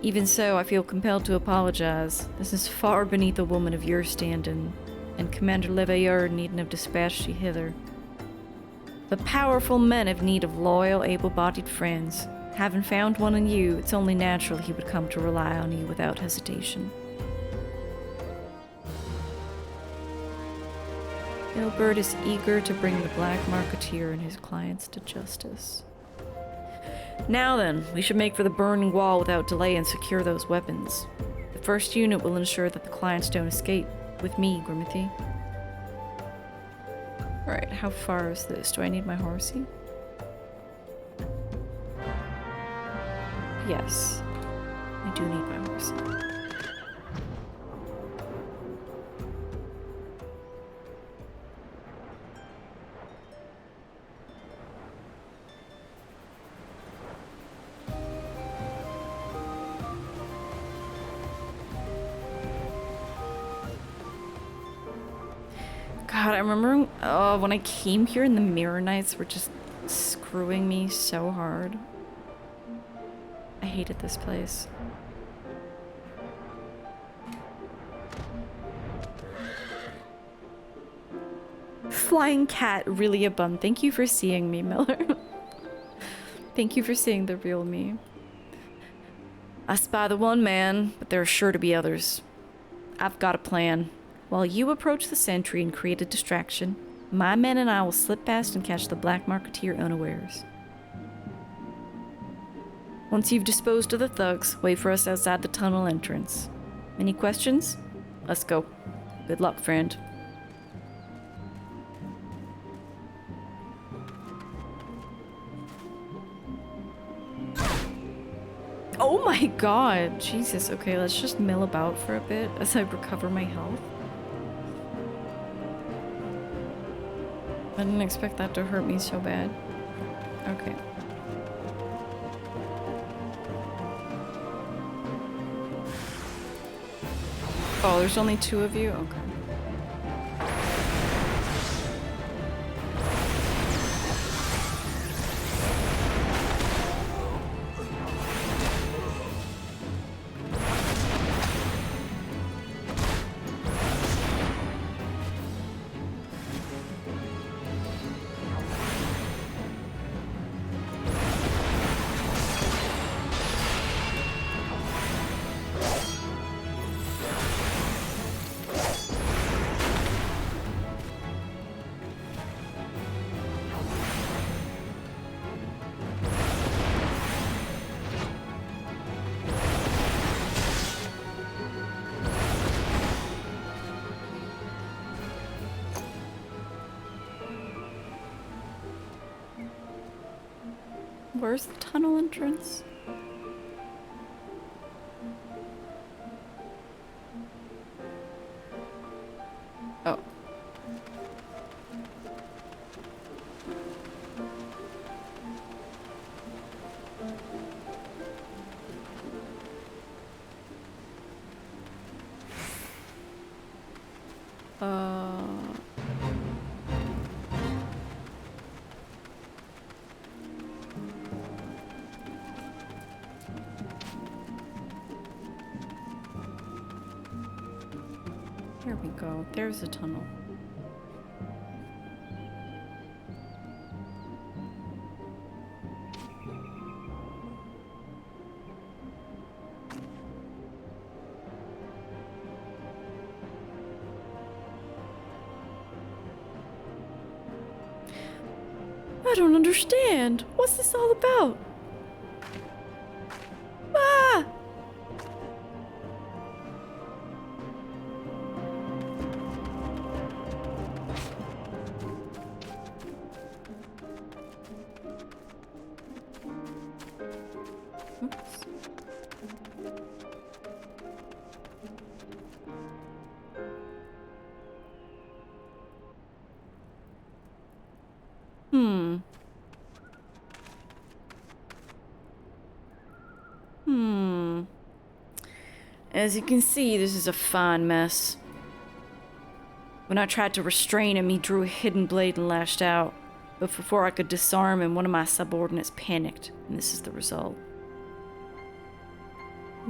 Even so, I feel compelled to apologize. This is far beneath a woman of your standing, and Commander Leveilleur needn't have dispatched you hither. But powerful men have need of loyal, able-bodied friends. Having found one in you, it's only natural he would come to rely on you without hesitation. Gilbert is eager to bring the Black Marketeer and his clients to justice. Now then, we should make for the burning wall without delay and secure those weapons. The first unit will ensure that the clients don't escape. With me, Grimothy. Alright, how far is this? Do I need my horsey? Yes. I do need my horsey. God, I remember when I came here and the Mirror Knights were just screwing me so hard. I hated this place. Flying cat, really a bum. Thank you for seeing me, Miller. Thank you for seeing the real me. I spy the one man, but there are sure to be others. I've got a plan. While you approach the sentry and create a distraction, my men and I will slip past and catch the Black Marketeer unawares. Once you've disposed of the thugs, wait for us outside the tunnel entrance. Any questions? Let's go. Good luck, friend. Oh my god! Jesus, okay, let's just mill about for a bit as I recover my health. I didn't expect that to hurt me so bad. Okay. Oh, there's only 2 of you? Okay. Where's the tunnel entrance? Oh. Here we go. There's a tunnel. I don't understand. What's this all about? Ah! Oops. As you can see, this is a fine mess. When I tried to restrain him, he drew a hidden blade and lashed out. But before I could disarm him, one of my subordinates panicked, and this is the result.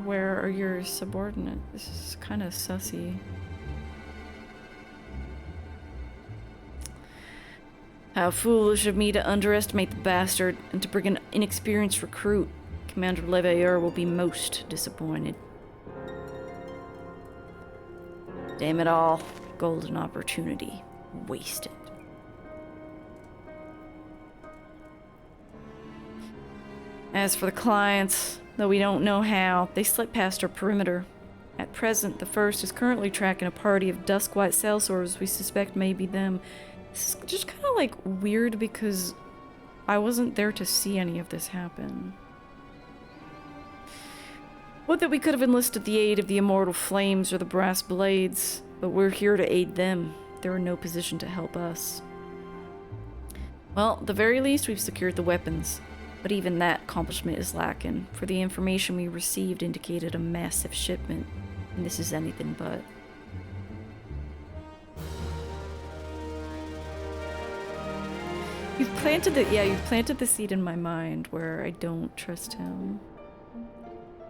Where are your subordinates? This is kind of sussy. How foolish of me to underestimate the bastard and to bring an inexperienced recruit. Commander Leveilleur will be most disappointed. Damn it all. Golden opportunity. Wasted. As for the clients, though we don't know how, they slipped past our perimeter. At present, the first is currently tracking a party of dusk-white sellswords we suspect may be them. This is just kind of like weird because I wasn't there to see any of this happen. Would that we could have enlisted the aid of the Immortal Flames or the Brass Blades, but we're here to aid them. They're in no position to help us. Well, at the very least, we've secured the weapons. But even that accomplishment is lacking, for the information we received indicated a massive shipment, and this is anything but. You've planted the seed in my mind where I don't trust him.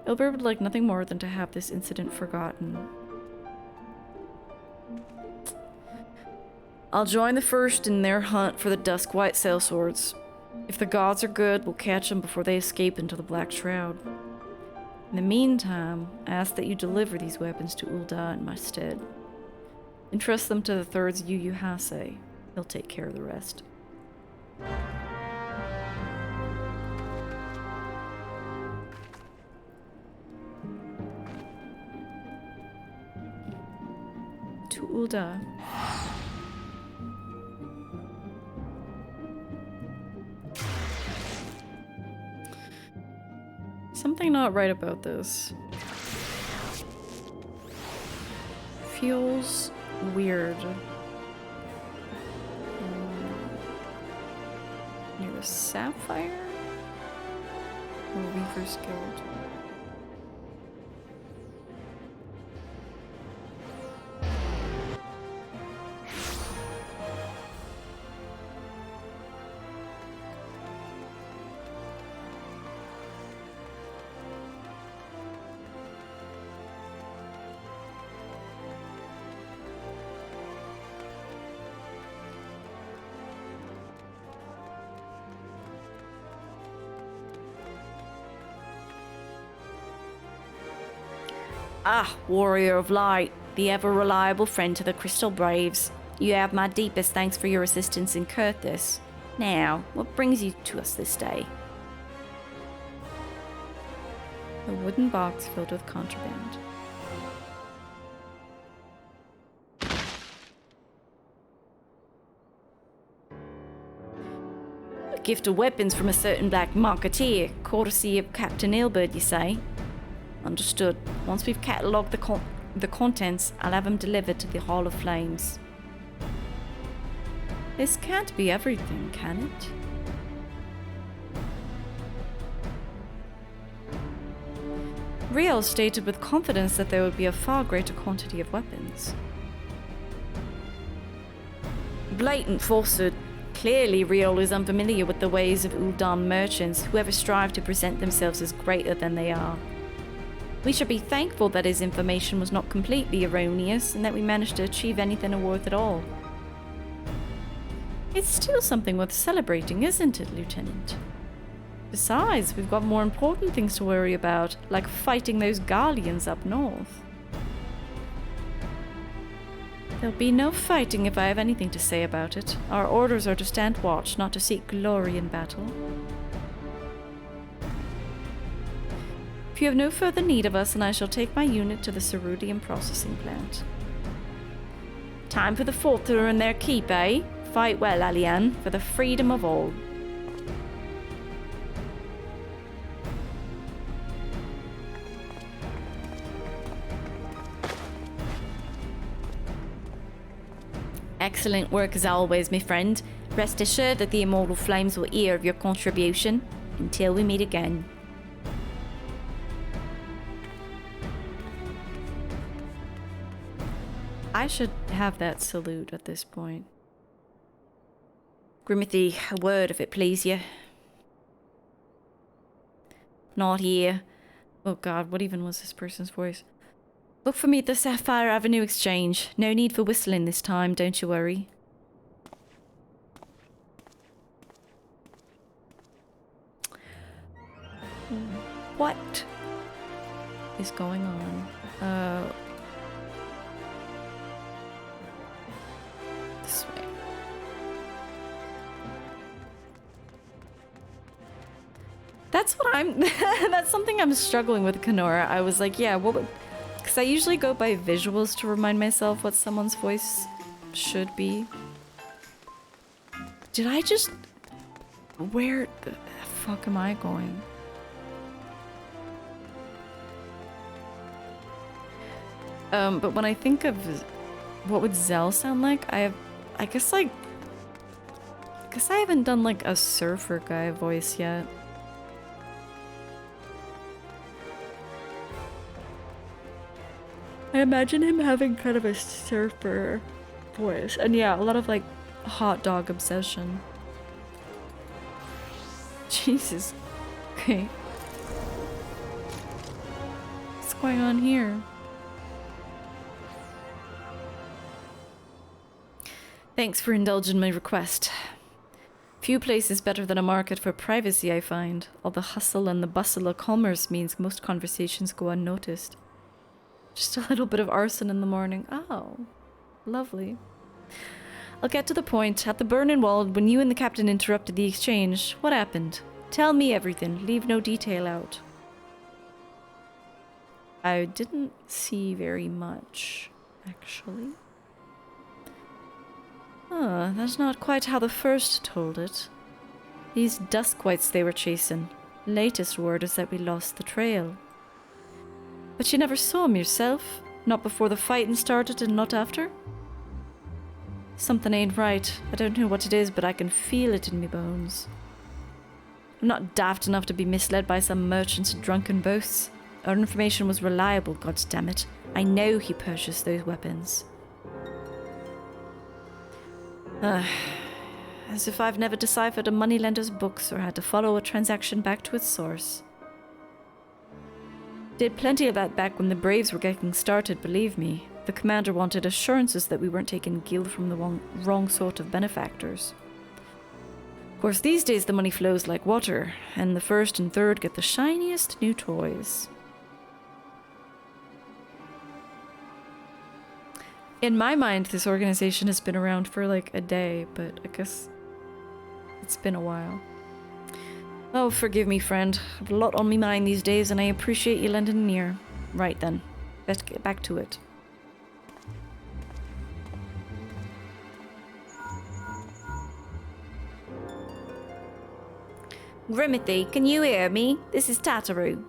Ilbert would like nothing more than to have this incident forgotten. I'll join the first in their hunt for the dusk-white sellswords. If the gods are good, we'll catch them before they escape into the Black Shroud. In the meantime, I ask that you deliver these weapons to Ul'dah in my stead. Entrust them to the Third's Yu Hase. He'll take care of the rest. To Ul'dah. Something not right about this. Feels weird. Near a sapphire? Or Weaver's Guild? Ah, Warrior of Light, the ever-reliable friend to the Crystal Braves. You have my deepest thanks for your assistance in Kurthus. Now, what brings you to us this day? A wooden box filled with contraband. A gift of weapons from a certain black marketeer, courtesy of Captain Ilbert, you say? Understood. Once we've catalogued the contents, I'll have them delivered to the Hall of Flames. This can't be everything, can it? Riel stated with confidence that there would be a far greater quantity of weapons. Blatant falsehood. Clearly, Riel is unfamiliar with the ways of Ul'dah merchants who ever strive to present themselves as greater than they are. We should be thankful that his information was not completely erroneous and that we managed to achieve anything worth at all. It's still something worth celebrating, isn't it, Lieutenant? Besides, we've got more important things to worry about, like fighting those Garleans up north. There'll be no fighting if I have anything to say about it. Our orders are to stand watch, not to seek glory in battle. If you have no further need of us, then I shall take my unit to the Cerulean processing plant. Time for the Falterer and their keep, eh? Fight well, Alian, for the freedom of all. Excellent work as always, my friend. Rest assured that the Immortal Flames will hear of your contribution. Until we meet again. I should have that salute at this point. Grimothy, a word if it please you. Not here. Oh god, what even was this person's voice? Look for me at the Sapphire Avenue Exchange. No need for whistling this time, don't you worry. What is going on? This way. That's what I'm... That's something I'm struggling with, Kenora. I was like, yeah, what would... Because I usually go by visuals to remind myself what someone's voice should be. Did I just... Where the fuck am I going? But when I think of what would Zell sound like, I guess I haven't done like a surfer guy voice yet. I imagine him having kind of a surfer voice. And yeah, a lot of like hot dog obsession. Jesus. Okay. What's going on here? Thanks for indulging my request. Few places better than a market for privacy, I find. All the hustle and the bustle of commerce means most conversations go unnoticed. Just a little bit of arson in the morning. Oh, lovely. I'll get to the point. At the Burning Wall, when you and the captain interrupted the exchange, what happened? Tell me everything. Leave no detail out. I didn't see very much, actually. That's not quite how the first told it. These Duskwights they were chasing. Latest word is that we lost the trail. But you never saw him yourself? Not before the fighting started and not after? Something ain't right. I don't know what it is, but I can feel it in me bones. I'm not daft enough to be misled by some merchant's drunken boasts. Our information was reliable, goddammit. I know he purchased those weapons. As if I've never deciphered a moneylender's books or had to follow a transaction back to its source. Did plenty of that back when the Braves were getting started, believe me. The commander wanted assurances that we weren't taking gild from the wrong sort of benefactors. Of course, these days the money flows like water, and the first and third get the shiniest new toys. In my mind, this organization has been around for like a day, but I guess it's been a while. Oh, forgive me, friend. I've a lot on my mind these days, and I appreciate you lending an ear. Right then, let's get back to it. Grimothy, can you hear me? This is Tataru.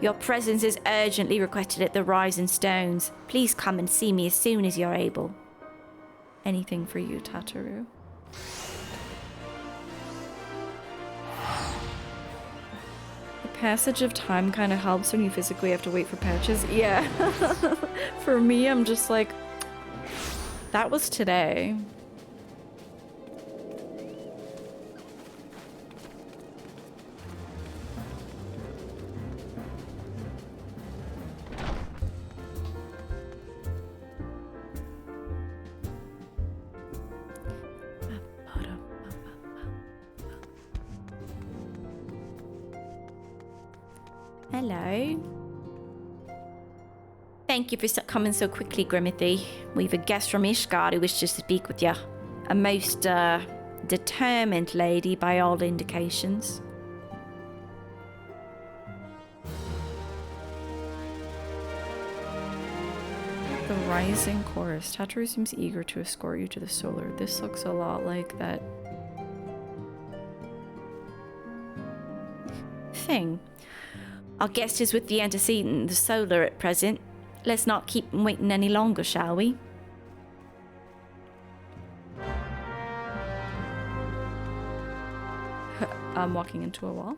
Your presence is urgently requested at the Rising Stones. Please come and see me as soon as you're able. Anything for you, Tataru. The passage of time kind of helps when you physically have to wait for patches. Yeah. For me, I'm just like, that was today. Hello. Thank you for coming so quickly, Grimothy. We've a guest from Ishgard who wishes to speak with you. A most, determined lady by all indications. The Rising Chorus. Tataru seems eager to escort you to the Solar. This looks a lot like that thing. Our guest is with the antecedent, the Solar, at present. Let's not keep him waiting any longer, shall we? I'm walking into a wall.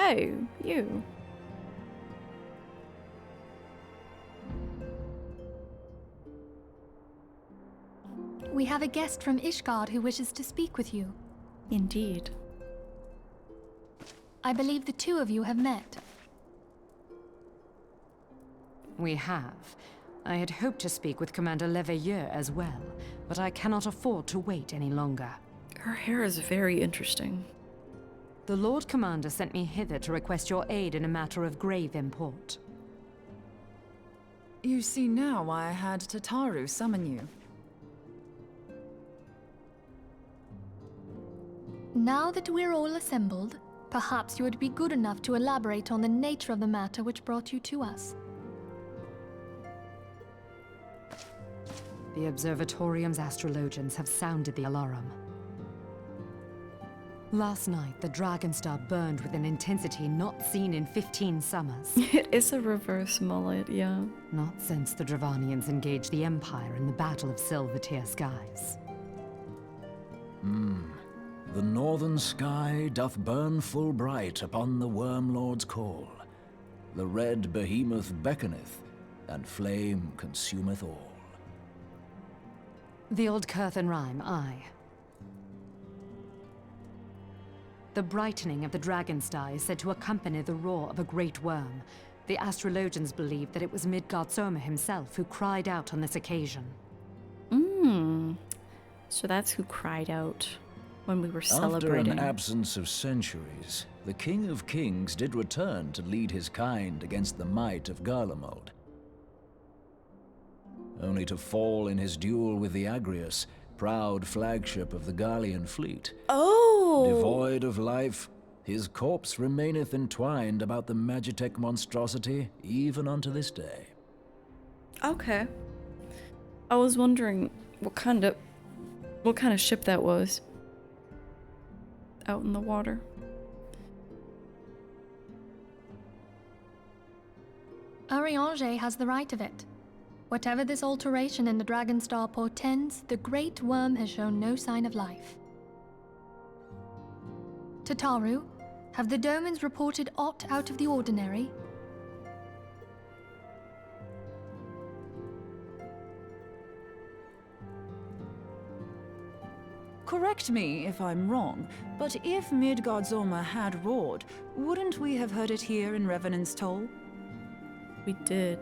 Oh, you. We have a guest from Ishgard who wishes to speak with you. Indeed. I believe the two of you have met. We have. I had hoped to speak with Commander Leveilleur as well, but I cannot afford to wait any longer. Her hair is very interesting. The Lord Commander sent me hither to request your aid in a matter of grave import. You see now why I had Tataru summon you. Now that we're all assembled, perhaps you would be good enough to elaborate on the nature of the matter which brought you to us. The Observatorium's astrologians have sounded the alarm. Last night, the Dragonstar burned with an intensity not seen in 15 summers. It is a reverse mullet, yeah. Not since the Dravanians engaged the Empire in the Battle of Silvertear Skies. The northern sky doth burn full bright upon the Wormlord's call. The red behemoth beckoneth, and flame consumeth all. The old Curthan rhyme, aye. The brightening of the Dragonstar is said to accompany the roar of a great worm. The astrologians believe that it was Midgard-Soma himself who cried out on this occasion. So that's who cried out when we were celebrating. After an absence of centuries, the King of Kings did return to lead his kind against the might of Garlemald. Only to fall in his duel with the Agrius, proud flagship of the Garlean fleet. Oh! Devoid of life, his corpse remaineth entwined about the Magitech monstrosity even unto this day. Okay. I was wondering what kind of ship that was. Out in the water. Ariange has the right of it. Whatever this alteration in the Dragonstar portends, the Great Worm has shown no sign of life. Tataru, have the Domans reported aught out of the ordinary? Correct me if I'm wrong, but if Midgard-Soma had roared, wouldn't we have heard it here in Revenant's Toll? We did.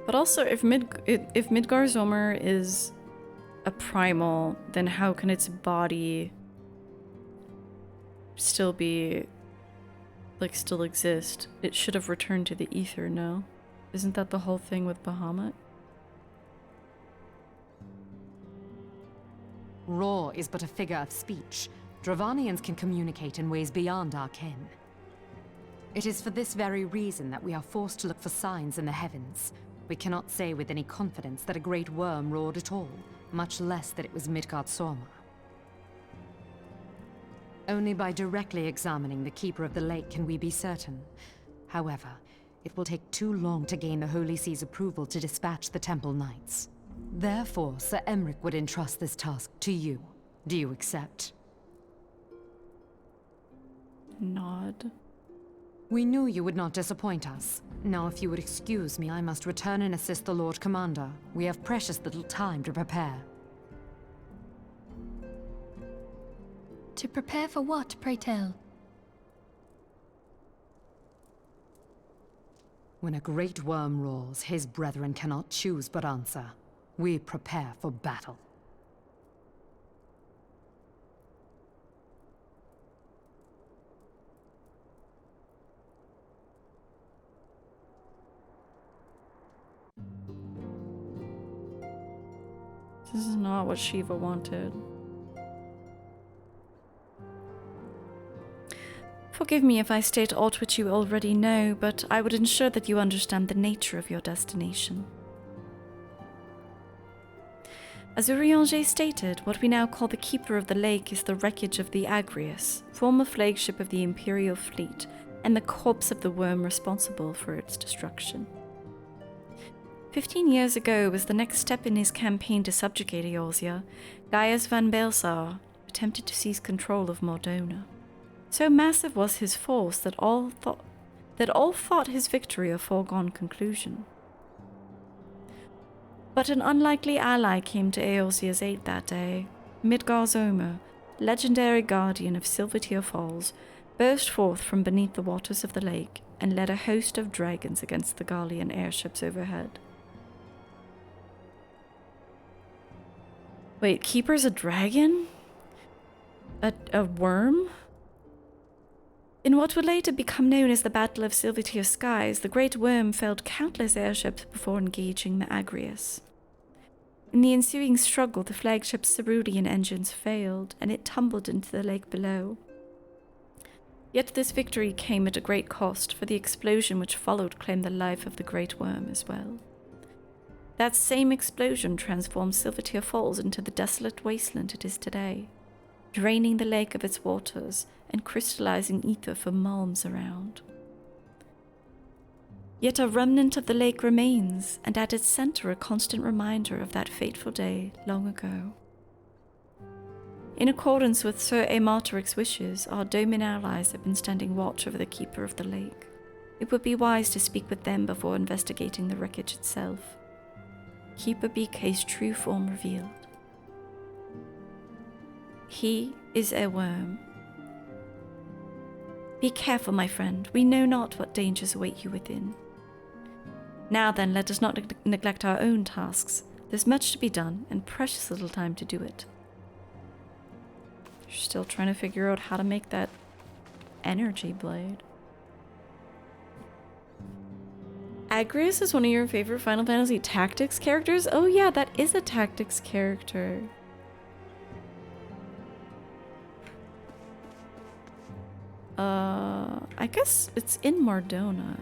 But also, if Midgard-Soma is a primal, then how can its body still be, like, still exist? It should have returned to the ether, no? Isn't that the whole thing with Bahamut? Roar is but a figure of speech. Dravanians can communicate in ways beyond our ken. It is for this very reason that we are forced to look for signs in the heavens. We cannot say with any confidence that a great worm roared at all, much less that it was Midgard-Soma. Only by directly examining the Keeper of the Lake can we be certain. However, it will take too long to gain the Holy See's approval to dispatch the Temple Knights. Therefore, Sir Emric would entrust this task to you. Do you accept? Nod. We knew you would not disappoint us. Now, if you would excuse me, I must return and assist the Lord Commander. We have precious little time to prepare. To prepare for what, pray tell? When a great worm roars, his brethren cannot choose but answer. We prepare for battle. This is not what Shiva wanted. Forgive me if I state aught which you already know, but I would ensure that you understand the nature of your destination. As Urianger stated, what we now call the Keeper of the Lake is the wreckage of the Agrius, former flagship of the Imperial fleet, and the corpse of the worm responsible for its destruction. 15 years ago was the next step in his campaign to subjugate Eorzea. Gaius van Baelsar attempted to seize control of Mordona. So massive was his force that all thought his victory a foregone conclusion. But an unlikely ally came to Eorzea's aid that day. Midgar's Omer, legendary guardian of Silvertear Falls, burst forth from beneath the waters of the lake and led a host of dragons against the Garlean airships overhead. Wait, Keeper's a dragon? A worm? In what would later become known as the Battle of Silvertear Skies, the Great Worm felled countless airships before engaging the Agrius. In the ensuing struggle, the flagship's cerulean engines failed, and it tumbled into the lake below. Yet this victory came at a great cost, for the explosion which followed claimed the life of the Great Worm as well. That same explosion transformed Silvertear Falls into the desolate wasteland it is today, draining the lake of its waters and crystallizing ether for malms around. Yet a remnant of the lake remains, and at its center a constant reminder of that fateful day long ago. In accordance with Sir Amartoric's wishes, our Domin allies have been standing watch over the Keeper of the Lake. It would be wise to speak with them before investigating the wreckage itself. Keeper BK's true form revealed. He is a worm. Be careful, my friend. We know not what dangers await you within. Now then, let us not neglect our own tasks. There's much to be done, and precious little time to do it. Still trying to figure out how to make that energy blade. Agrius is one of your favorite Final Fantasy Tactics characters? Oh yeah, that is a Tactics character. I guess it's in Mardona.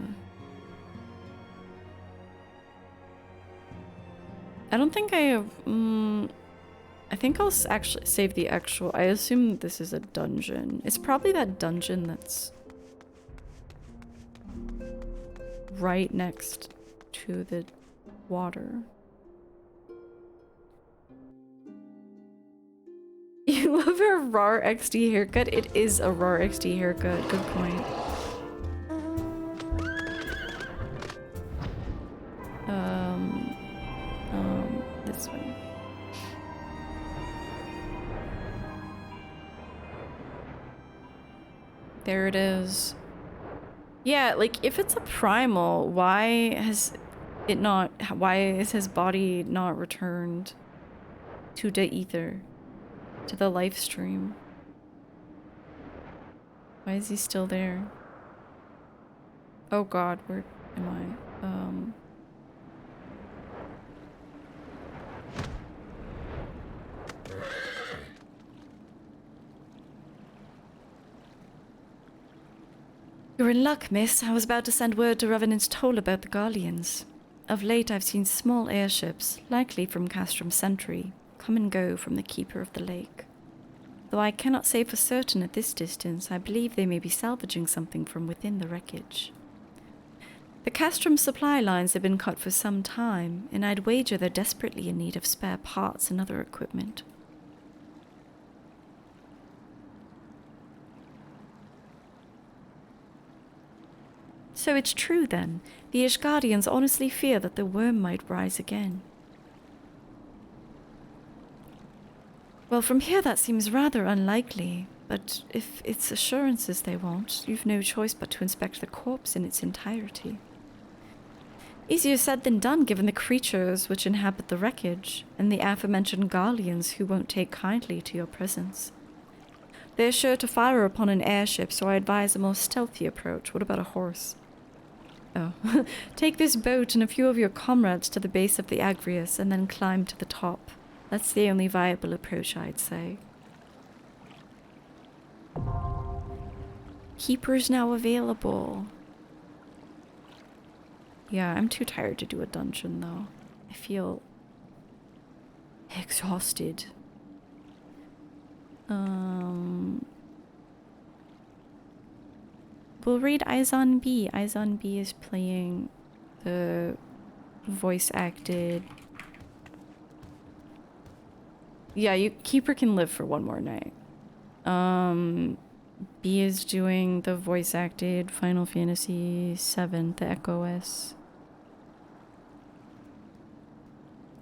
I don't think I have, I think I'll actually save the actual, I assume this is a dungeon. It's probably that dungeon that's right next to the water. You love her RAR XD haircut? It is a RAR XD haircut. Good point. This way. There it is. Yeah, like if it's a primal, why is his body not returned to the ether? To the life stream. Why is he still there? Oh god, where am I? You're in luck, miss. I was about to send word to Revenant's Toll about the Garleans. Of late I've seen small airships, likely from Castrum Sentry, come and go from the Keeper of the Lake. Though I cannot say for certain at this distance, I believe they may be salvaging something from within the wreckage. The Castrum supply lines have been cut for some time, and I'd wager they're desperately in need of spare parts and other equipment. So it's true then, the Ishgardians honestly fear that the worm might rise again. Well, from here that seems rather unlikely, but if it's assurances they want, you've no choice but to inspect the corpse in its entirety. Easier said than done given the creatures which inhabit the wreckage, and the aforementioned Garleans who won't take kindly to your presence. They're sure to fire upon an airship, so I advise a more stealthy approach. What about a horse? Oh. Take this boat and a few of your comrades to the base of the Agrius, and then climb to the top. That's the only viable approach, I'd say. Keeper's now available. Yeah, I'm too tired to do a dungeon, though. I feel exhausted. We'll read Izon B. Izon B is playing the voice-acted... Yeah, Keeper can live for one more night. B is doing the voice acted Final Fantasy VII, the Echo S.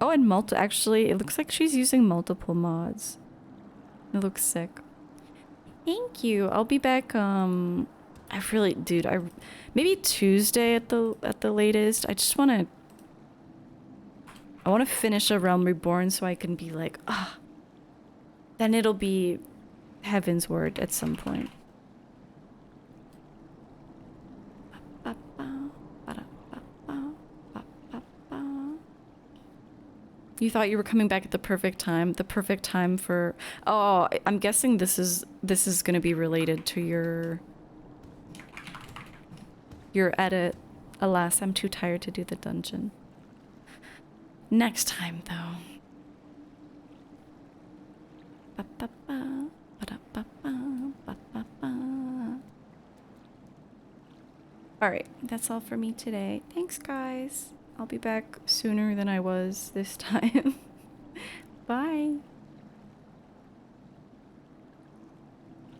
Oh, and actually, it looks like she's using multiple mods. It looks sick. Thank you. I'll be back, I really, dude, maybe Tuesday at the latest. I just want to finish a Realm Reborn so I can be like, ah. Then it'll be Heaven's Word at some point. You thought you were coming back at the perfect time? The perfect time for... Oh, I'm guessing this is going to be related to your edit. Alas, I'm too tired to do the dungeon. Next time, though. Alright, that's all for me today. Thanks, guys. I'll be back sooner than I was this time. Bye.